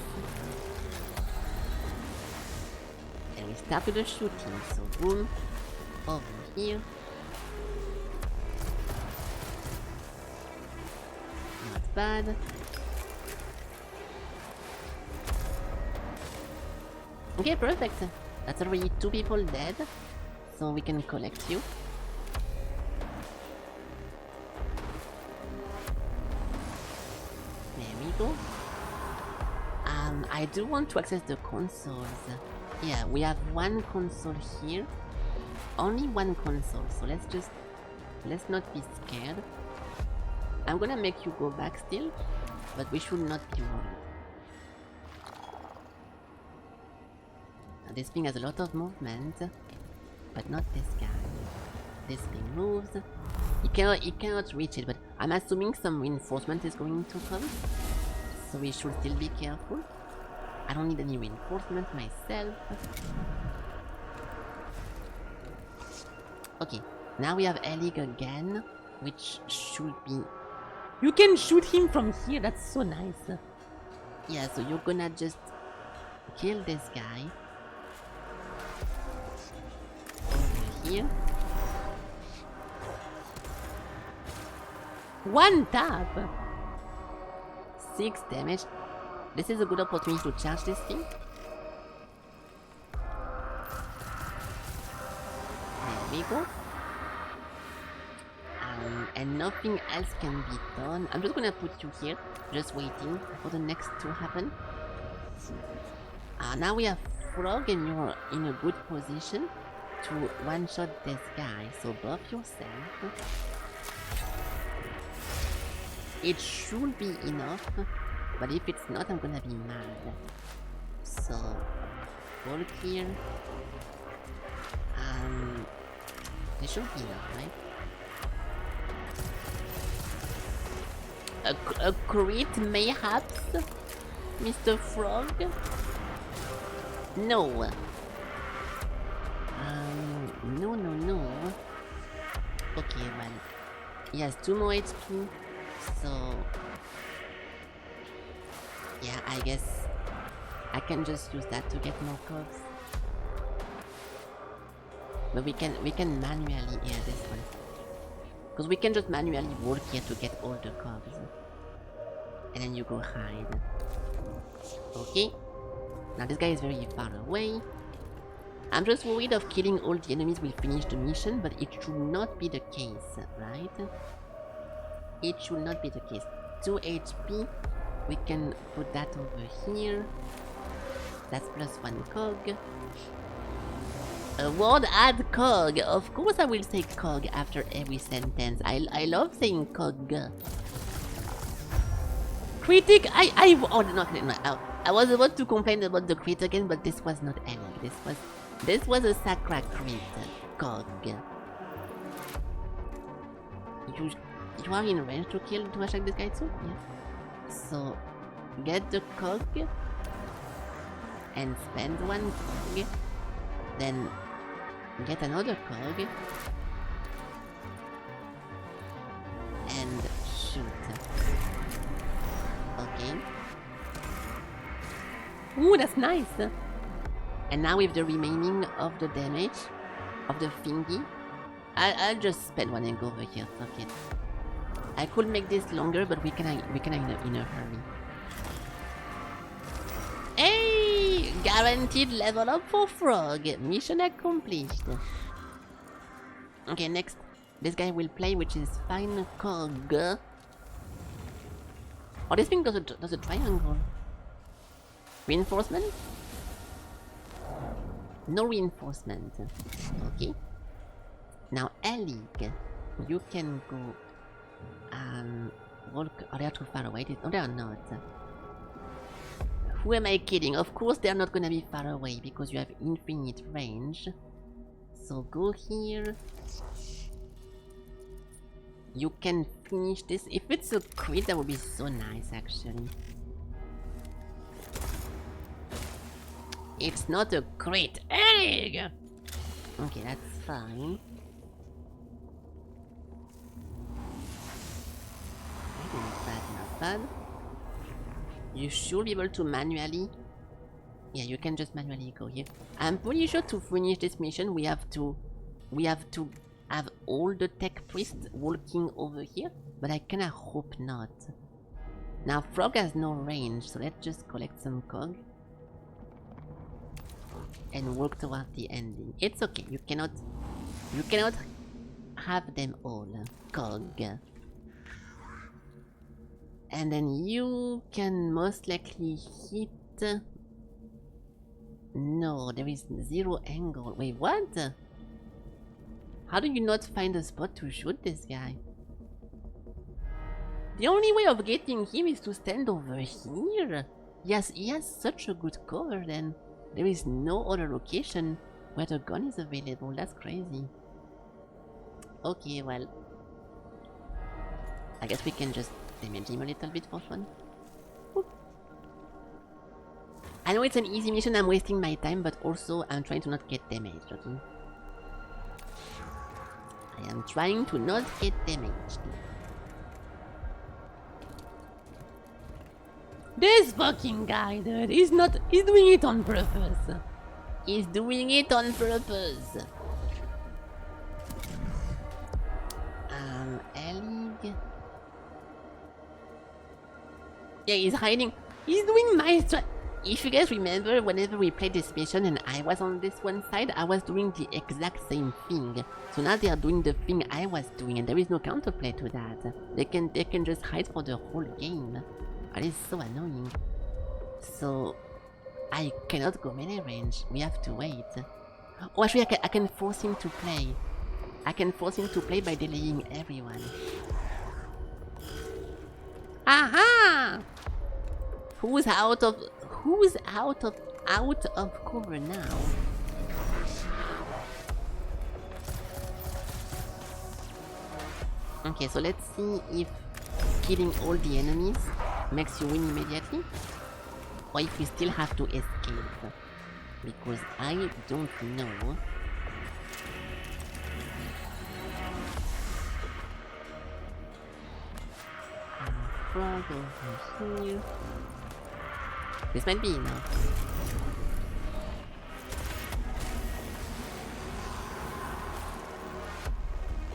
And we start with the shooting. So boom, over here. Not bad. Okay, perfect. That's already 2 people dead. So we can collect you. There we go. I do want to access the consoles. Yeah, we have 1 console here. Only 1 console, so let's not be scared. I'm gonna make you go back still, but we should not be worried. Now, this thing has a lot of movement, but not this guy. This thing moves. He cannot reach it, but I'm assuming some reinforcement is going to come, so we should still be careful. I don't need any reinforcement myself. Okay, now we have Elig again, which should be... You can shoot him from here, that's so nice. Yeah, so you're gonna just kill this guy. Over here. 1 tap! 6 damage. This is a good opportunity to charge this thing. There we go. And nothing else can be done. I'm just gonna put you here, just waiting for the next to happen. Now we have Frog and you're in a good position to one-shot this guy. So buff yourself. It should be enough, but if it's not, I'm gonna be mad. So, hold here. This should be enough, right? A crit mayhaps, Mr. Frog? No. No. Okay, well, he has 2 more HP, so yeah, I guess I can just use that to get more cogs. But we can manually air this one. Because we can just manually walk here to get all the cogs. And then you go hide. Okay. Now this guy is very far away. I'm just worried of killing all the enemies will finish the mission, but it should not be the case, right? It should not be the case. 2 HP. We can put that over here. That's +1 cog. Word add cog. Of course I will say cog after every sentence. I love saying cog. Critic, oh no, I was about to complain about the crit again, but this was not any. This was a Sakura crit. Cog. You are in range to attack this guy too? Yeah. So get the cog and spend one cog, then get another cog and shoot. Okay. Ooh, that's nice. And now with the remaining of the damage of the thingy, I'll just spend one and go over here. Fuck it. I could make this longer, but we can in a hurry. Hey! Guaranteed level up for Frog. Mission accomplished. Okay, next. This guy will play, which is Fine Cog. Oh, this thing does a triangle. Reinforcement? No reinforcement. Okay. Now, Elig, you can go walk. Oh, they are too far away. No, they are not. Who am I kidding? Of course, they are not gonna be far away because you have infinite range. So go here. You can finish this. If it's a crit, that would be so nice, actually. It's not a crit. Egg! Okay, that's fine. Not bad, not bad. You should be able to manually... Yeah, you can just manually go here. I'm pretty sure to finish this mission, we have to have all the tech priests walking over here, but I kinda hope not. Now, Frog has no range, so let's just collect some cog and work towards the ending. It's okay. You cannot have them all. Cog. And then you can most likely hit... No, there is 0 angle. Wait, what? How do you not find a spot to shoot this guy? The only way of getting him is to stand over here. Yes, he has such a good cover then. There is no other location where the gun is available. That's crazy. Okay, well. I guess we can just damage him a little bit for fun. Whoop. I know it's an easy mission, I'm wasting my time, but also I'm trying to not get damaged, okay? I am trying to not get damaged. This fucking guy, dude, he's doing it on purpose. He's doing it on purpose. Elig. Yeah, he's hiding. He's doing my If you guys remember, whenever we played this mission and I was on this one side, I was doing the exact same thing. So now they are doing the thing I was doing, and there is no counterplay to that. They can just hide for the whole game. That is so annoying. So I cannot go melee range. We have to wait. Oh, actually, I can force him to play. I can force him to play by delaying everyone. Aha! Who's out of cover now? Okay, so let's see if killing all the enemies makes you win immediately, or if we still have to escape, because I don't know. Frog over here. This might be enough.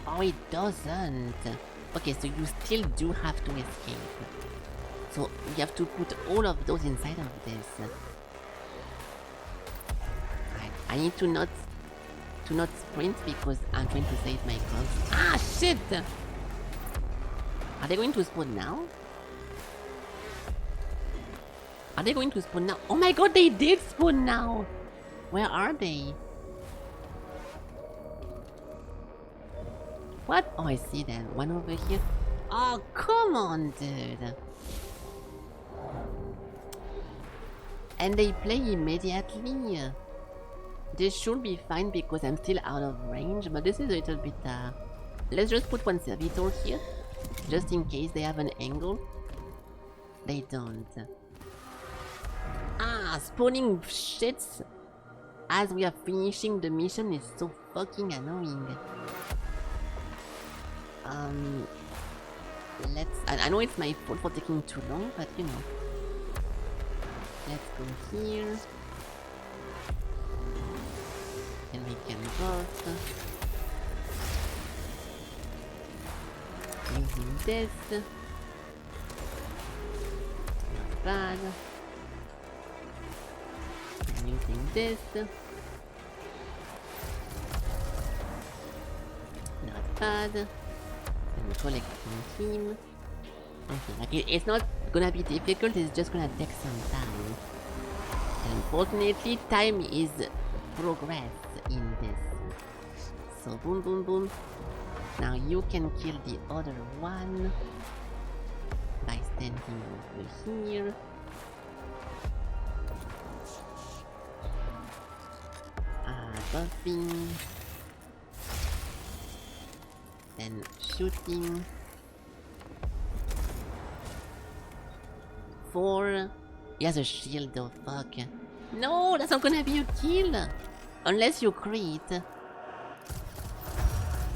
Oh, it doesn't. Okay, so you still do have to escape. So we have to put all of those inside of this. Right. I need to not sprint because I'm trying to save my cogs. Ah, shit! Are they going to spawn now? Are they going to spawn now? Oh my god, they did spawn now! Where are they? What? Oh, I see them. One over here. Oh, come on, dude. And they play immediately. This should be fine because I'm still out of range, but this is a little bit... Let's just put one servitor here, just in case they have an angle. They don't. spawning shits as we are finishing the mission is so fucking annoying. I know it's my fault for taking too long, but you know. Let's go here. Then we can both. Using this. Not bad. I'm using this. Not bad. And collecting him. Okay, like it's not gonna be difficult, it's just gonna take some time. And unfortunately, time is progress in this. So boom, boom, boom. Now you can kill the other one by standing over here. Buffing. Then shooting. 4. He has a shield though, fuck. No, that's not gonna be a kill! Unless you crit.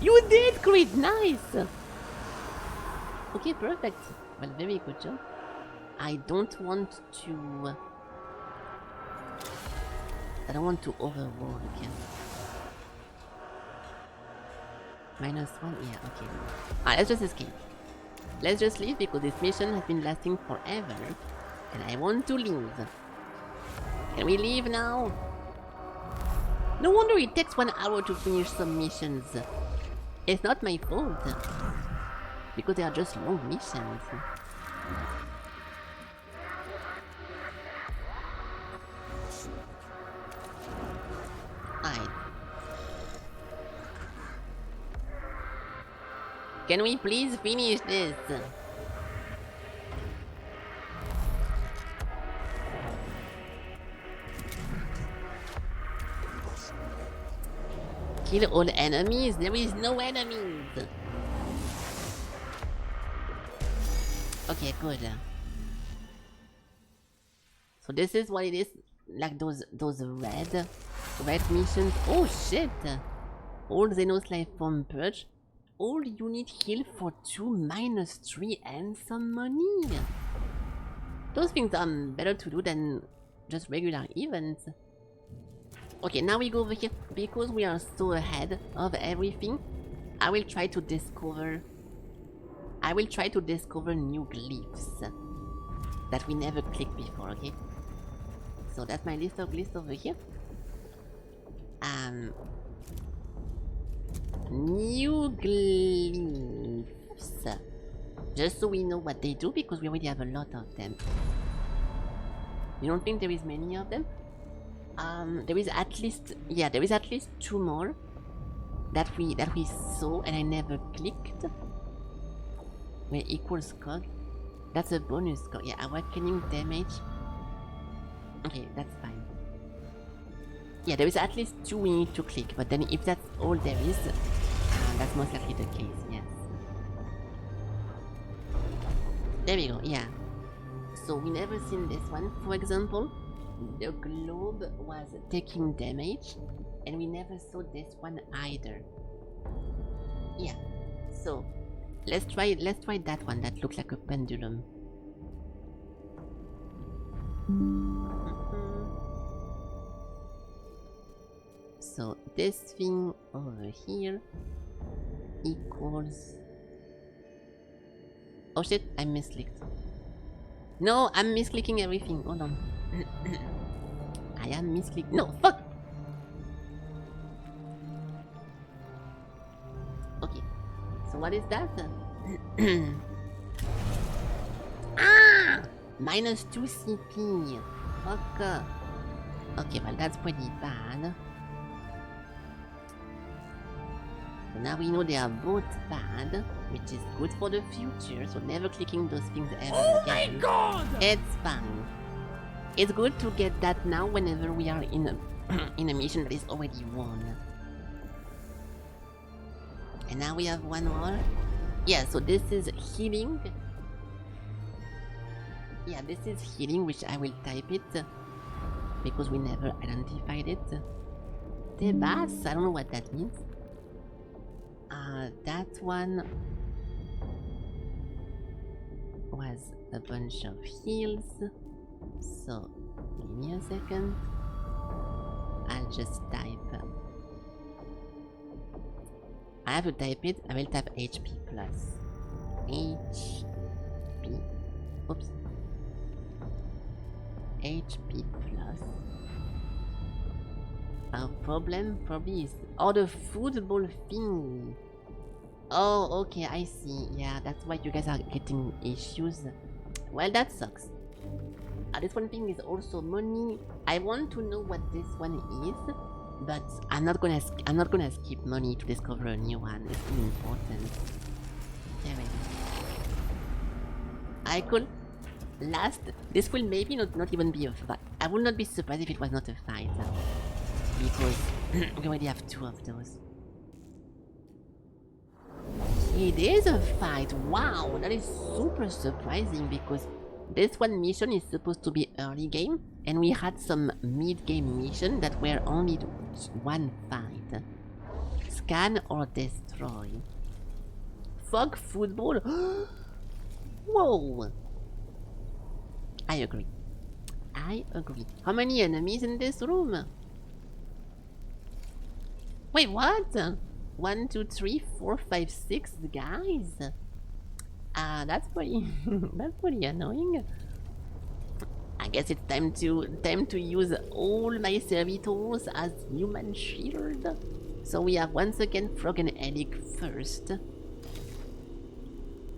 You did crit! Nice! Okay, perfect. Well, very good job. I don't want to overwork. -1? Yeah, okay. Let's just escape. Let's just leave because this mission has been lasting forever. And I want to leave. Can we leave now? No wonder it takes 1 hour to finish some missions. It's not my fault. Because they are just long missions. Alright. Can we please finish this? Kill all enemies? There is no enemies! Okay, good. So this is what it is, like those red missions. Oh shit! All Xenos life form purge. All unit heal for 2 -3 and some money. Those things are better to do than just regular events. Okay, now we go over here. Because we are so ahead of everything, I will try to discover new glyphs that we never clicked before, okay? So that's my list of glyphs over here. New glyphs. Just so we know what they do because we already have a lot of them. You don't think there is many of them? There is at least 2 more that we saw and I never clicked. Where equals cog. That's a bonus cog. Yeah, awakening damage. Okay, that's fine. Yeah, there is at least 2 we need to click, but then if that's all there is, that's most likely the case, yes. There we go, yeah. So we never seen this one, for example. The globe was taking damage, and we never saw this one either. Yeah, so let's try that one that looks like a pendulum. So this thing over here equals... Oh shit, I misclicked. No, I'm misclicking everything. Hold on. I am misclicking. No, fuck! Okay. So what is that? Ah! -2 CP. Fuck. Okay, well that's pretty bad. So now we know they are both bad, which is good for the future, so never clicking those things ever again. My god! It's fine. It's good to get that now whenever we are in a in a mission that is already won. And now we have one more. Yeah, so this is healing. Yeah, this is healing, which I will type it. because we never identified it. Tebas, I don't know what that means. That one was a bunch of heals. So, give me a second. I'll just type. I have to type it. I will type HP plus. HP. Oops. HP plus. Our problem probably is the football thing. Oh, okay, I see. Yeah, that's why you guys are getting issues. Well, that sucks. This one thing is also money. I want to know what this one is, but I'm not gonna skip money to discover a new one. It's too important. There we go. I could this will maybe not even be a fight. I would not be surprised if it was not a fight, because we already have 2 of those. It is a fight. Wow, that is super surprising, because this one mission is supposed to be early game, and we had some mid-game mission that were only 1 fight. Scan or destroy. Fuck football. Whoa. I agree. I agree. How many enemies in this room? Wait, what? 1, 2, 3, 4, 5, 6 guys. That's pretty that's pretty annoying. I guess it's time to use all my servitors as human shield. So we have once again Frog and Elic first.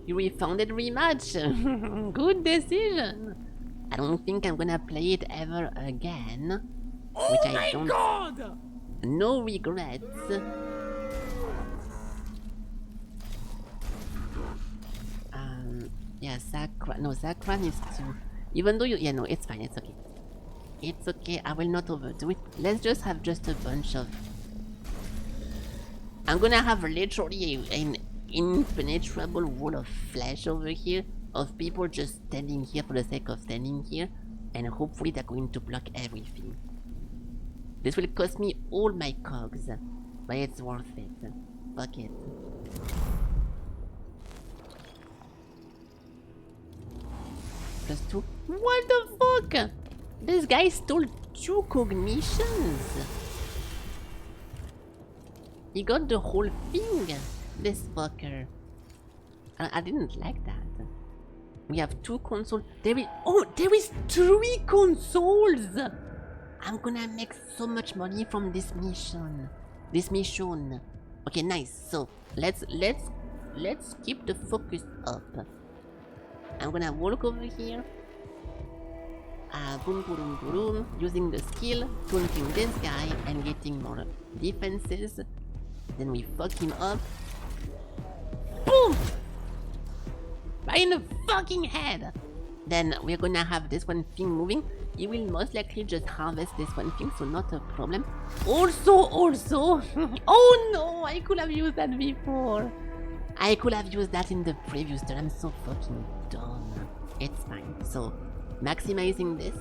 You refounded rematch. Good decision. I don't think I'm gonna play it ever again. Oh which I my don't. god! No regrets. Yeah, Zakran is too. Even though yeah, no, it's fine, it's okay. It's okay, I will not overdo it. Let's just have just a bunch of. I'm gonna have literally an impenetrable wall of flesh over here, of people just standing here for the sake of standing here, and hopefully they're going to block everything. This will cost me all my cogs, but it's worth it. Fuck it. +2. What the fuck? This guy stole 2 cognitions. He got the whole thing. This fucker. I didn't like that. We have 2 consoles. There is 3 consoles. I'm gonna make so much money from this mission. Okay, nice. So let's keep the focus up. I'm gonna walk over here. Boom, boom, boom, using the skill, taunting this guy and getting more defenses. Then we fuck him up. Boom! Right in the fucking head. Then we're gonna have this one thing moving. He will most likely just harvest this one thing, so not a problem. Also, oh no, I could have used that before. I could have used that in the previous turn. I'm so fucking dumb. It's fine. So, maximizing this.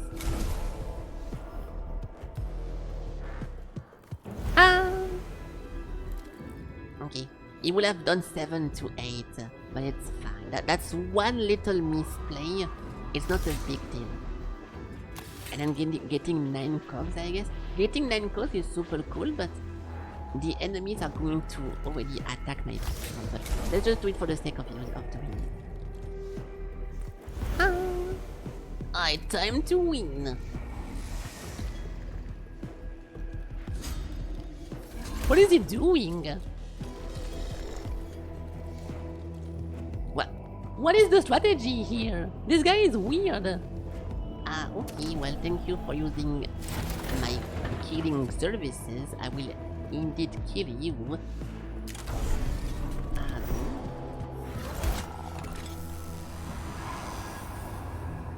Okay. He will have done 7 to 8, but it's fine. That's one little misplay. It's not a big deal. And then getting 9 cogs, I guess. Getting 9 cogs is super cool, but the enemies are going to already attack my people. But let's just do it for the sake of doing it. Time to win. What is he doing? What is the strategy here? This guy is weird. Okay, well, thank you for using my killing services. I will indeed kill you.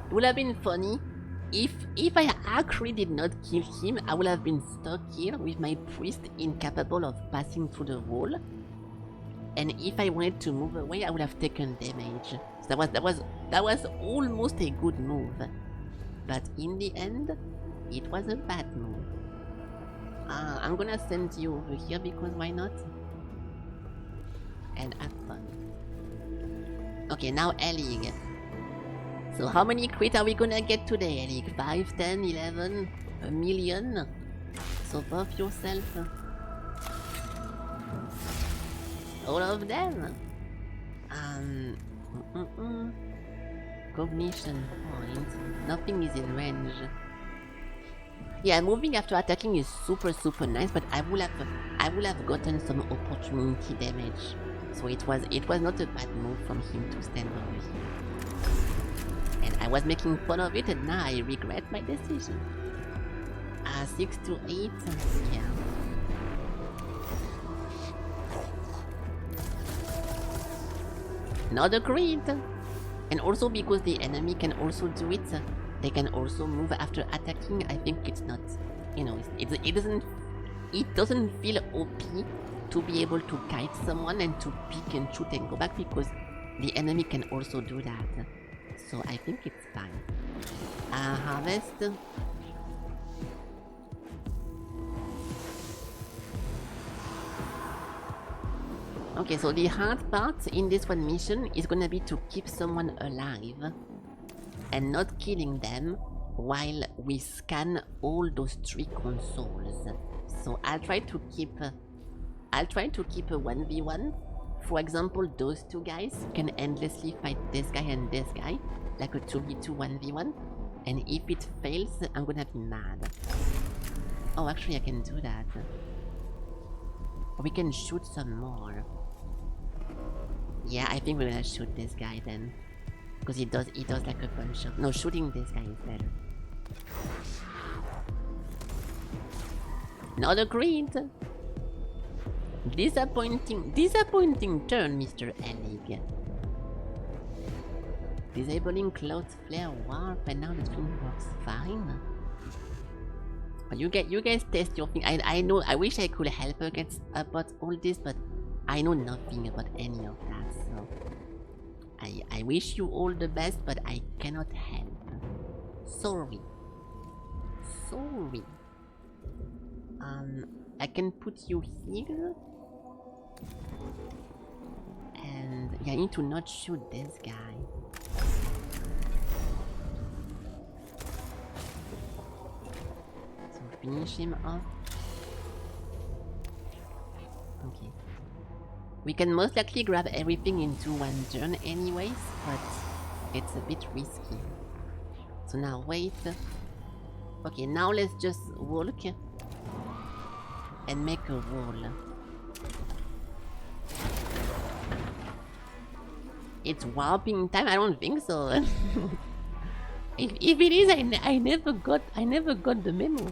It would have been funny if I actually did not kill him. I would have been stuck here with my priest incapable of passing through the wall. And if I wanted to move away, I would have taken damage. So that was almost a good move. But in the end, It was a bad move. I'm gonna send you over here because why not? And have fun. Okay, now Elig. So how many crit are we gonna get today, Elig? 5, 10, 11, a million? So buff yourself. All of them. Cognition point. Nothing is in range. Yeah, moving after attacking is super nice, but I would have gotten some opportunity damage. So it was not a bad move from him to stand over here. And I was making fun of it, and now I regret my decision. 6 to 8, yeah. Not a crit! And also because the enemy can also do it, they can also move after attacking. I think it's not, you know, it doesn't feel OP to be able to kite someone and to pick and shoot and go back because the enemy can also do that. So I think it's fine. Harvest. Okay, so the hard part in this one mission is gonna be to keep someone alive and not killing them while we scan all those 3 consoles. So I'll try to keep a 1v1. For example, those 2 guys can endlessly fight this guy and this guy, like a 2v2 1v1. And if it fails, I'm gonna be mad. Oh, actually I can do that. We can shoot some more. Yeah, I think we're gonna shoot this guy then. Because he does like a bunch of... No, shooting this guy is better. Not a crit! Disappointing turn, Mr. Elig. Disabling Cloud Flare Warp, and now the thing works fine. But you guys test your thing. I know, I wish I could help about all this, but I know nothing about any of that, so... I wish you all the best, but I cannot help. Sorry. I can put you here. And yeah, I need to not shoot this guy. So finish him off. Okay. We can most likely grab everything into one turn anyways, but it's a bit risky. So now wait. Okay, now let's just walk and make a wall. It's warping time? I don't think so. if it is, I never got the memo.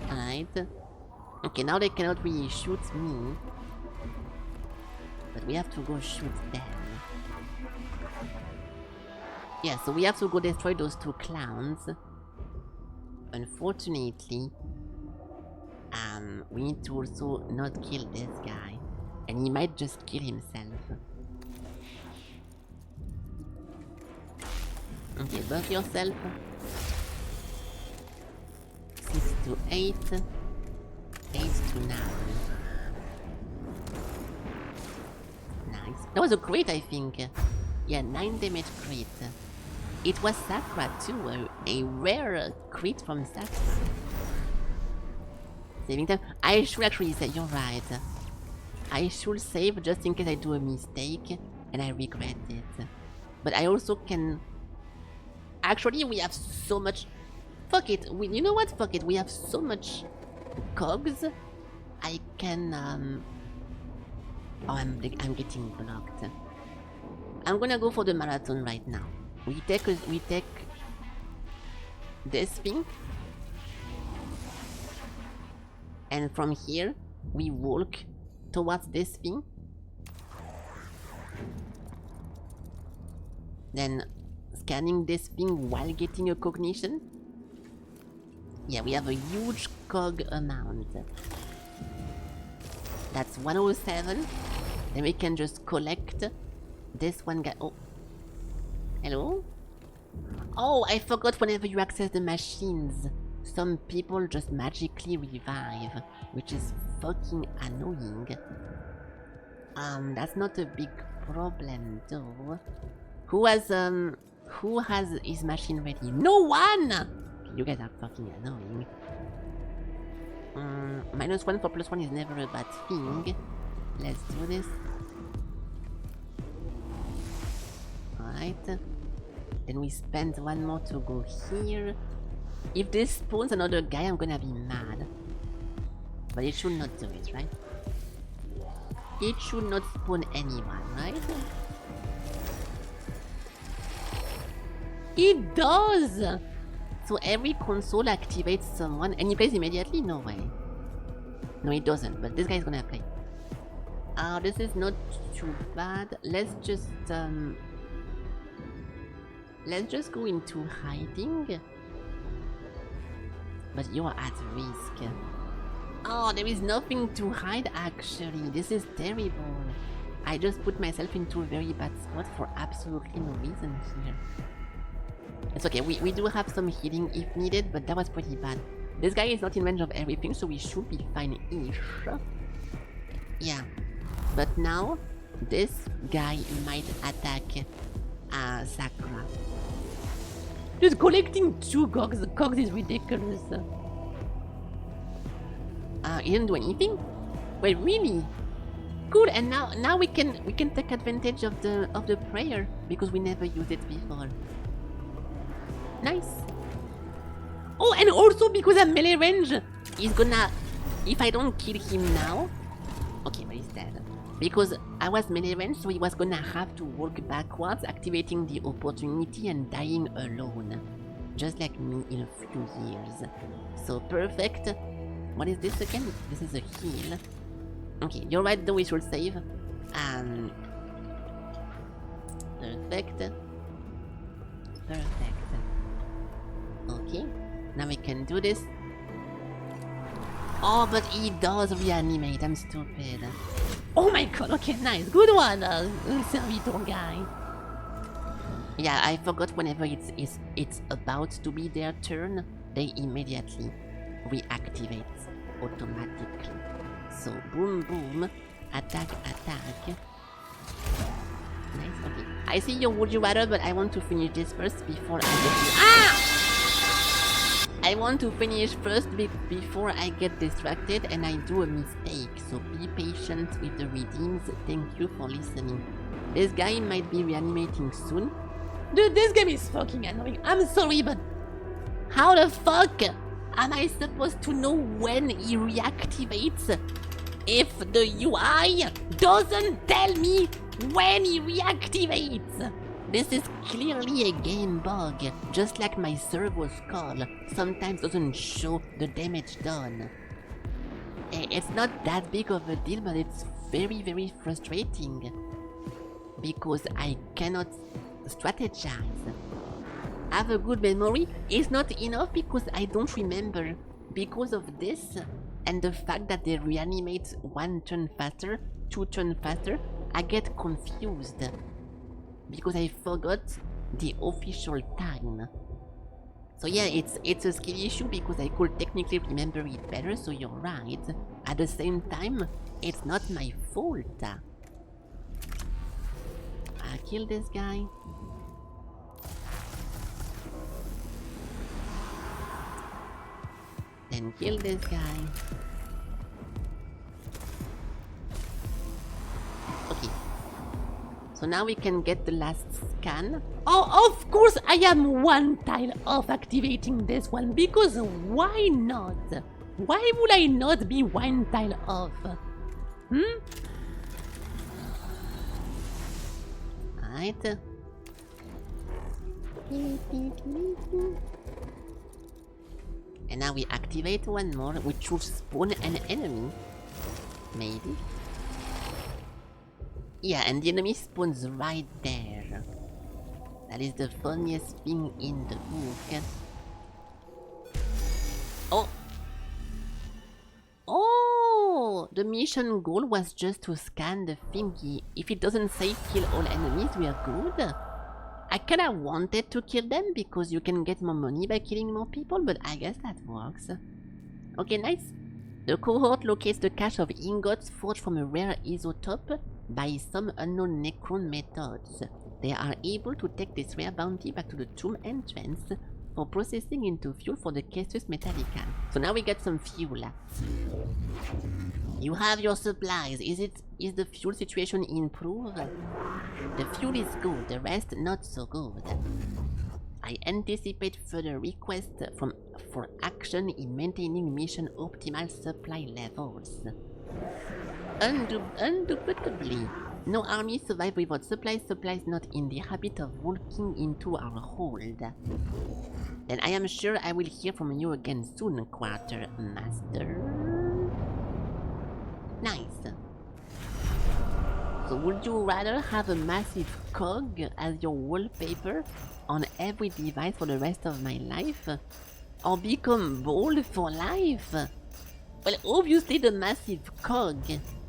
Alright. Okay, now they cannot really shoot me. But we have to go shoot them. Yeah, so we have to go destroy those 2 clowns. Unfortunately, we need to also not kill this guy. And he might just kill himself. Okay, buff yourself. 6 to 8. 8 to 9. Nice. That was a crit, I think. Yeah, 9 damage crit. It was Sakura too, a rare crit from Sakura. Saving time. I should actually say, you're right. I should save just in case I do a mistake and I regret it. But I also can... Actually, we have so much... Fuck it. You know what? Fuck it. We have so much cogs. I can... Oh, I'm getting blocked. I'm gonna go for the marathon right now. We take this thing, and from here we walk towards this thing. Then scanning this thing while getting a cognition. Yeah, we have a huge cog amount. That's 107. Then we can just collect this one guy. Oh. Hello? Oh, I forgot whenever you access the machines, some people just magically revive, which is fucking annoying. That's not a big problem though. Who has his machine ready? No one! You guys are fucking annoying. -1 for +1 is never a bad thing. Let's do this. Alright. Then we spend one more to go here. If this spawns another guy, I'm gonna be mad. But it should not do it, right? It should not spawn anyone, right? It does! So every console activates someone and he plays immediately? No way. No, it doesn't, but this guy's gonna play. This is not too bad. Let's just go into hiding. But you're at risk. Oh, there is nothing to hide actually. This is terrible. I just put myself into a very bad spot for absolutely no reason here. It's okay, we do have some healing if needed, but that was pretty bad. This guy is not in range of everything, so we should be fine-ish. Yeah. But now, this guy might attack Sakura. Just collecting 2 cogs. The cogs is ridiculous. He didn't do anything? Wait, really? Cool, and now we can take advantage of the prayer because we never used it before. Nice. Oh, and also because I'm melee range, he's gonna... If I don't kill him now... Okay, but he's dead. Because I was melee range, so he was gonna have to walk backwards, activating the opportunity and dying alone. Just like me in a few years. So perfect. What is this again? This is a heal. Okay, you're right though, we should save. Perfect. Perfect. Okay, now we can do this. Oh, but he does reanimate, I'm stupid. Oh my god, okay, nice. Good one, servitor guy. Yeah, I forgot whenever it's about to be their turn, they immediately reactivate automatically. So boom boom, attack attack. Nice, okay. I see your would you rather, but I want to finish this first before I get I want to finish first before I get distracted and I do a mistake, so be patient with the redeems. Thank you for listening. This guy might be reanimating soon. Dude, this game is fucking annoying. I'm sorry, but how the fuck am I supposed to know when he reactivates if the UI doesn't tell me when he reactivates? This is clearly a game bug, just like my servo skull sometimes doesn't show the damage done. It's not that big of a deal, but it's very, very frustrating because I cannot strategize. Have a good memory is not enough because I don't remember. Because of this and the fact that they reanimate 1 turn faster, 2 turn faster, I get confused. Because I forgot the official time. So yeah, it's a skill issue because I could technically remember it better, so you're right. At the same time, it's not my fault. I kill this guy. Then kill this guy. Okay. So now we can get the last scan. oh, of course I am 1 tile off activating this one, because why not? Why would I not be 1 tile off? Alright. And now we activate 1 more, which should spawn an enemy. Maybe. Yeah, and the enemy spawns right there. That is the funniest thing in the book. Oh! Oh! The mission goal was just to scan the thingy. If it doesn't say kill all enemies, we are good. I kinda wanted to kill them because you can get more money by killing more people, but I guess that works. Okay, nice. The cohort locates the cache of ingots forged from a rare isotope by some unknown Necron methods. They are able to take this rare bounty back to the tomb entrance for processing into fuel for the Casus Metallica. So now we get some fuel. You have your supplies. Is the fuel situation improved? The fuel is good, the rest not so good. I anticipate further requests for action in maintaining mission optimal supply levels. Indubitably, no army survive without supplies. Supplies not in the habit of walking into our hold. Then I am sure I will hear from you again soon, Quartermaster. Nice. So would you rather have a massive cog as your wallpaper on every device for the rest of my life? Or become bald for life? Well, obviously the massive cog.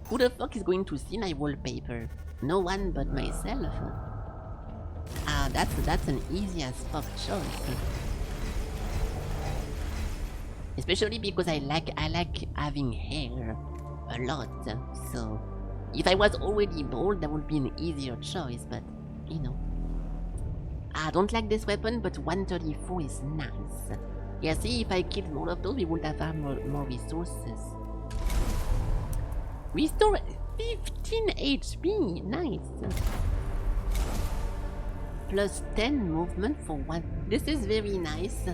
Who the fuck is going to see my wallpaper? No one but myself. Ah, that's an easy as fuck choice. Especially because I like having hair a lot. So if I was already bald, that would be an easier choice, but you know. I don't like this weapon, but 134 is nice. Yeah, see, if I killed more of those, we would have more resources. Restore 15 HP, nice. Plus 10 movement for one. This is very nice.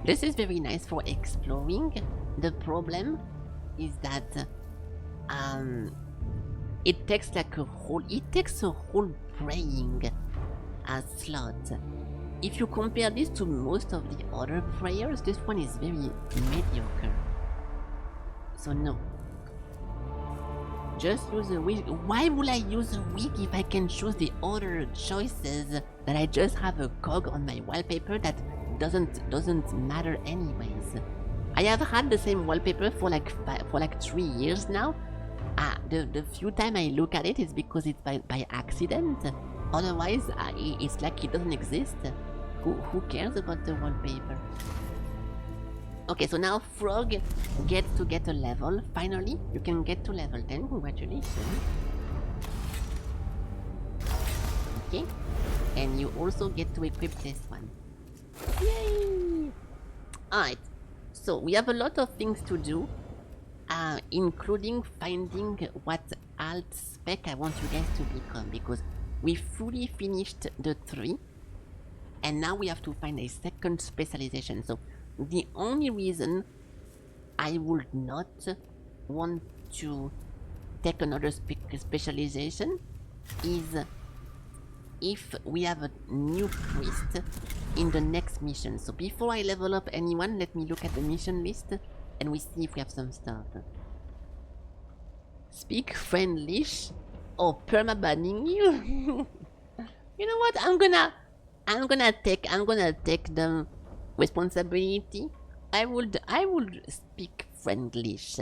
This is very nice for exploring. The problem is that it takes like a whole praying slot. If you compare this to most of the other prayers, this one is very mediocre. So no. Just use a wig. Why would I use a wig if I can choose the other choices that I just have a cog on my wallpaper that doesn't matter anyways? I have had the same wallpaper for like 3 years now. The few time I look at it is because it's by accident. Otherwise, it's like it doesn't exist. Who cares about the wallpaper? Okay, so now Frog gets to get a level. Finally, you can get to level 10. Congratulations. Okay, and you also get to equip this one. Yay! Alright, so we have a lot of things to do. Including finding what alt spec I want you guys to become, because we fully finished the 3 and now we have to find a second specialization. So the only reason I would not want to take another specialization is if we have a new priest in the next mission. So before I level up anyone, let me look at the mission list and we see if we have some stuff. Speak friendlish or perma-banning you. You know what? I'm gonna take the responsibility. I would speak friendlish.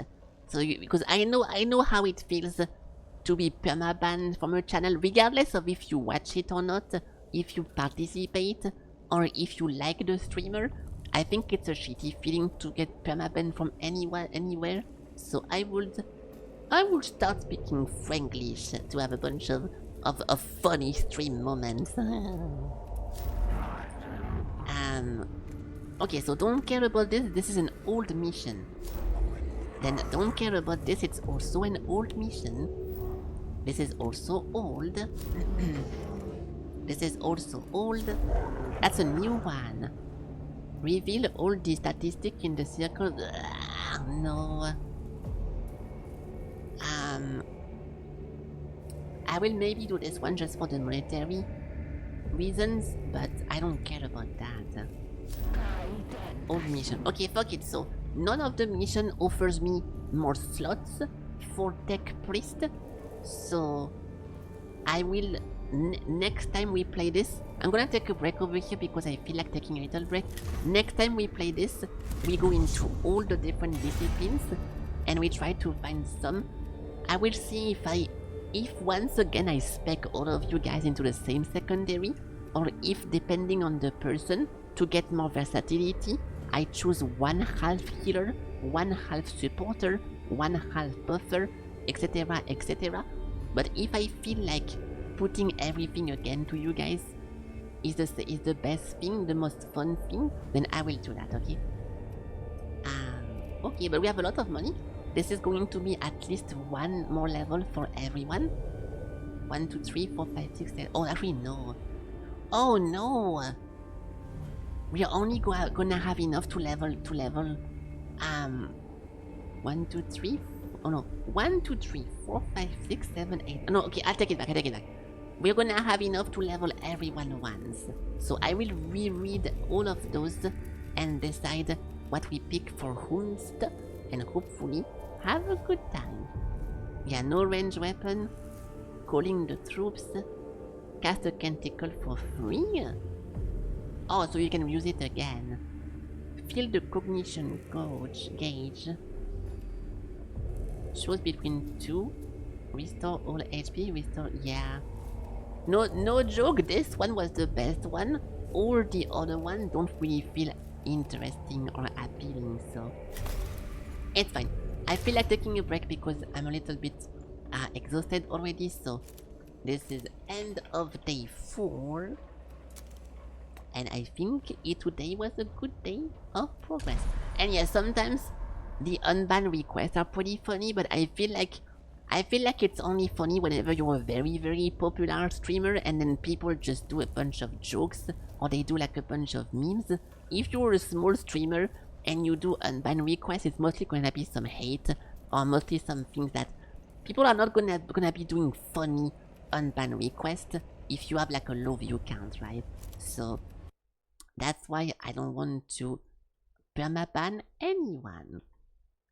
So because I know how it feels to be perma-banned from a channel, regardless of if you watch it or not, if you participate, or if you like the streamer. I think it's a shitty feeling to get perma-banned from anywhere. So I would start speaking Franglish to have a bunch of funny stream moments. Okay, so don't care about this. This is an old mission. Then don't care about this. It's also an old mission. This is also old. This is also old. That's a new one. Reveal all the statistics in the circle. No. I will maybe do this one just for the monetary reasons, but I don't care about that. Old mission. Okay, fuck it. So none of the mission offers me more slots for Tech Priest. So I will next time we play this, I'm gonna take a break over here because I feel like taking a little break. Next time we play this, we go into all the different disciplines and we try to find some. I will see if once again I spec all of you guys into the same secondary, or if depending on the person, to get more versatility, I choose one half healer, one half supporter, one half buffer, etc, etc. But if I feel like putting everything again to you guys is the best thing, the most fun thing, then I will do that, okay? Okay, but we have a lot of money. This is going to be at least one more level for everyone. 1, 2, 3, 4, 5, 6, 7. Oh, actually, no. Oh, no. We are only gonna have enough to level 1, 2, 3. Oh no, 1, 2, 3, 4, 5, 6, 7, 8. No, okay, I'll take it back. We're gonna have enough to level everyone once. So I will reread all of those and decide what we pick for whomst, and hopefully have a good time. Yeah, no range weapon, calling the troops, cast a canticle for free. Oh, so you can use it again. Fill the cognition gauge. Choose between 2. Restore all HP, restore, yeah. No joke, this one was the best one. All the other ones don't really feel interesting or appealing, so it's fine. I feel like taking a break because I'm a little bit exhausted already, so this is end of day 4. And I think today was a good day of progress. And yeah, sometimes the unban requests are pretty funny, but I feel like it's only funny whenever you're a very, very popular streamer and then people just do a bunch of jokes or they do like a bunch of memes. If you're a small streamer and you do unban requests, it's mostly gonna be some hate or mostly some things that people are not gonna be doing funny unban requests if you have like a low view count, right? So that's why I don't want to permaban anyone,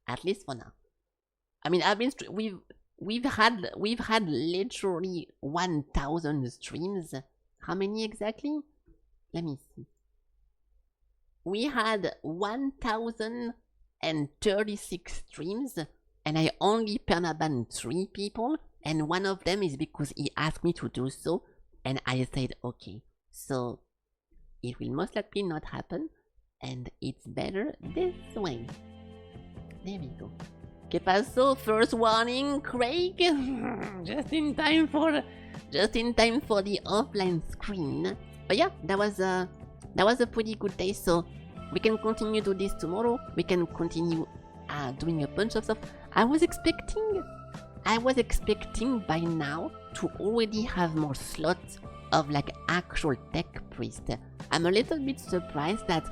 at least for now. I mean, we've had literally 1,000 streams. How many exactly? Let me see. We had 1,036 streams, and I only permabanned 3 people, and one of them is because he asked me to do so, and I said okay. So it will most likely not happen, and it's better this way. There we go. ¿Qué pasó? First warning, Craig. Just in time for the offline screen. But yeah, that was a pretty good day. So we can continue to do this tomorrow. We can continue doing a bunch of stuff. I was expecting by now to already have more slots of like actual tech priest. I'm a little bit surprised that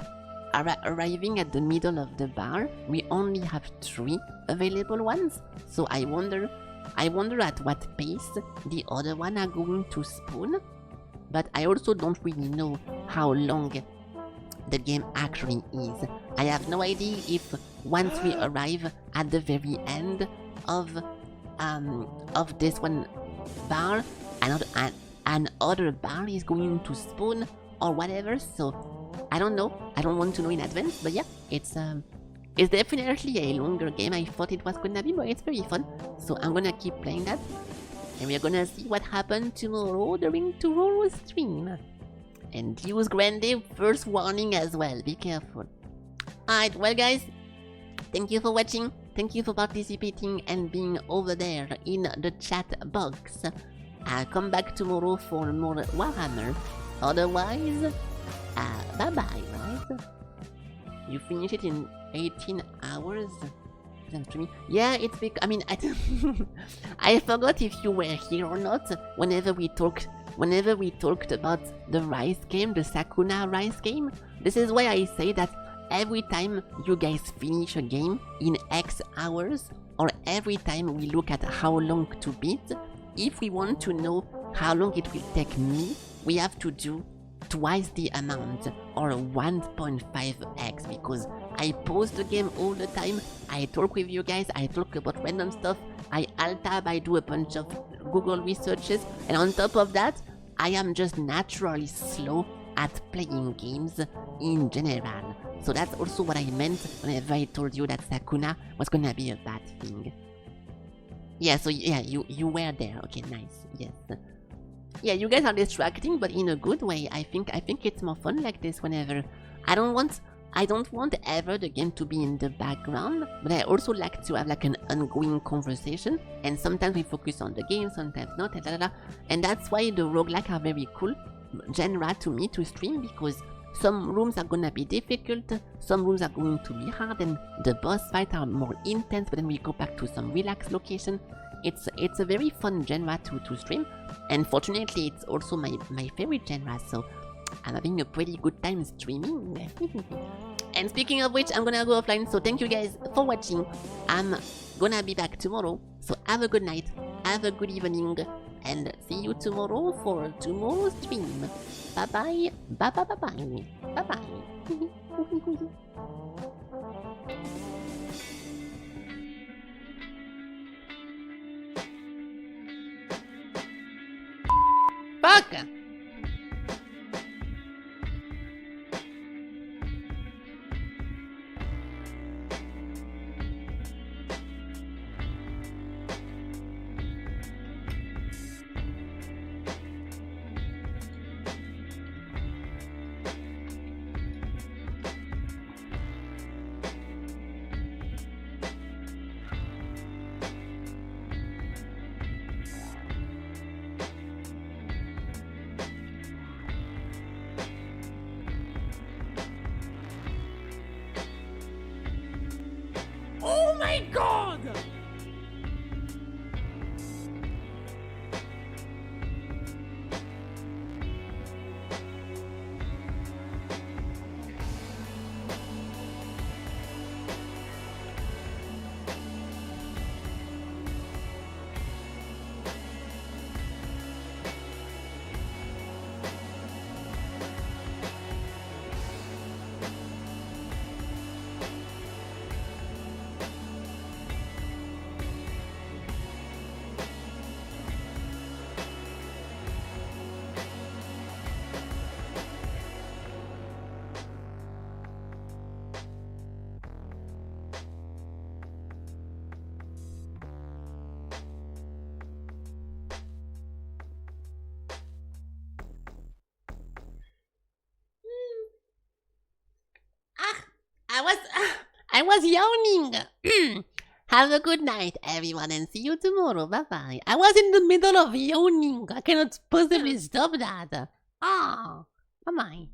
arriving at the middle of the bar, we only have 3 available ones. So I wonder at what pace the other one are going to spawn. But I also don't really know how long the game actually is. I have no idea if once we arrive at the very end of this one bar, another bar is going to spawn or whatever. So I don't know. I don't want to know in advance, but yeah, it's definitely a longer game. I thought it was gonna be, but it's very fun. So I'm gonna keep playing that, and we're gonna see what happens tomorrow during tomorrow's stream. And use Grande, first warning as well. Be careful. Alright, well guys, thank you for watching. Thank you for participating and being over there in the chat box. I'll come back tomorrow for more Warhammer. Otherwise, bye-bye, right? You finish it in 18 hours? Yeah, it's because, I mean, I forgot if you were here or not whenever we talked about the Rise game, the Sakuna Rise game. This is why I say that every time you guys finish a game in X hours, or every time we look at how long to beat, if we want to know how long it will take me, we have to do twice the amount, or 1.5x, because I pause the game all the time, I talk with you guys, I talk about random stuff, I alt-tab, I do a bunch of Google researches, and on top of that, I am just naturally slow at playing games in general. So that's also what I meant whenever I told you that Sakuna was gonna be a bad thing. Yeah, so yeah, you were there, okay, nice, yes. yeah, you guys are distracting, but in a good way. I think it's more fun like this whenever I don't want ever the game to be in the background, but I also like to have like an ongoing conversation. And sometimes we focus on the game, sometimes not, and that's why the roguelike are very cool genre to me to stream, because some rooms are gonna be difficult, some rooms are going to be hard, and the boss fights are more intense, but then we go back to some relaxed location. It's a very fun genre to stream, and fortunately it's also my favorite genre, so I'm having a pretty good time streaming. And speaking of which, I'm gonna go offline, so thank you guys for watching. I'm gonna be back tomorrow, so have a good night, have a good evening, and see you tomorrow for tomorrow's stream. Bye bye, bye bye bye bye, bye bye. Fuck! Oh my god! I was yawning. Have a good night, everyone, and see you tomorrow. Bye bye. I was in the middle of yawning. I cannot possibly stop that. Ah, bye bye.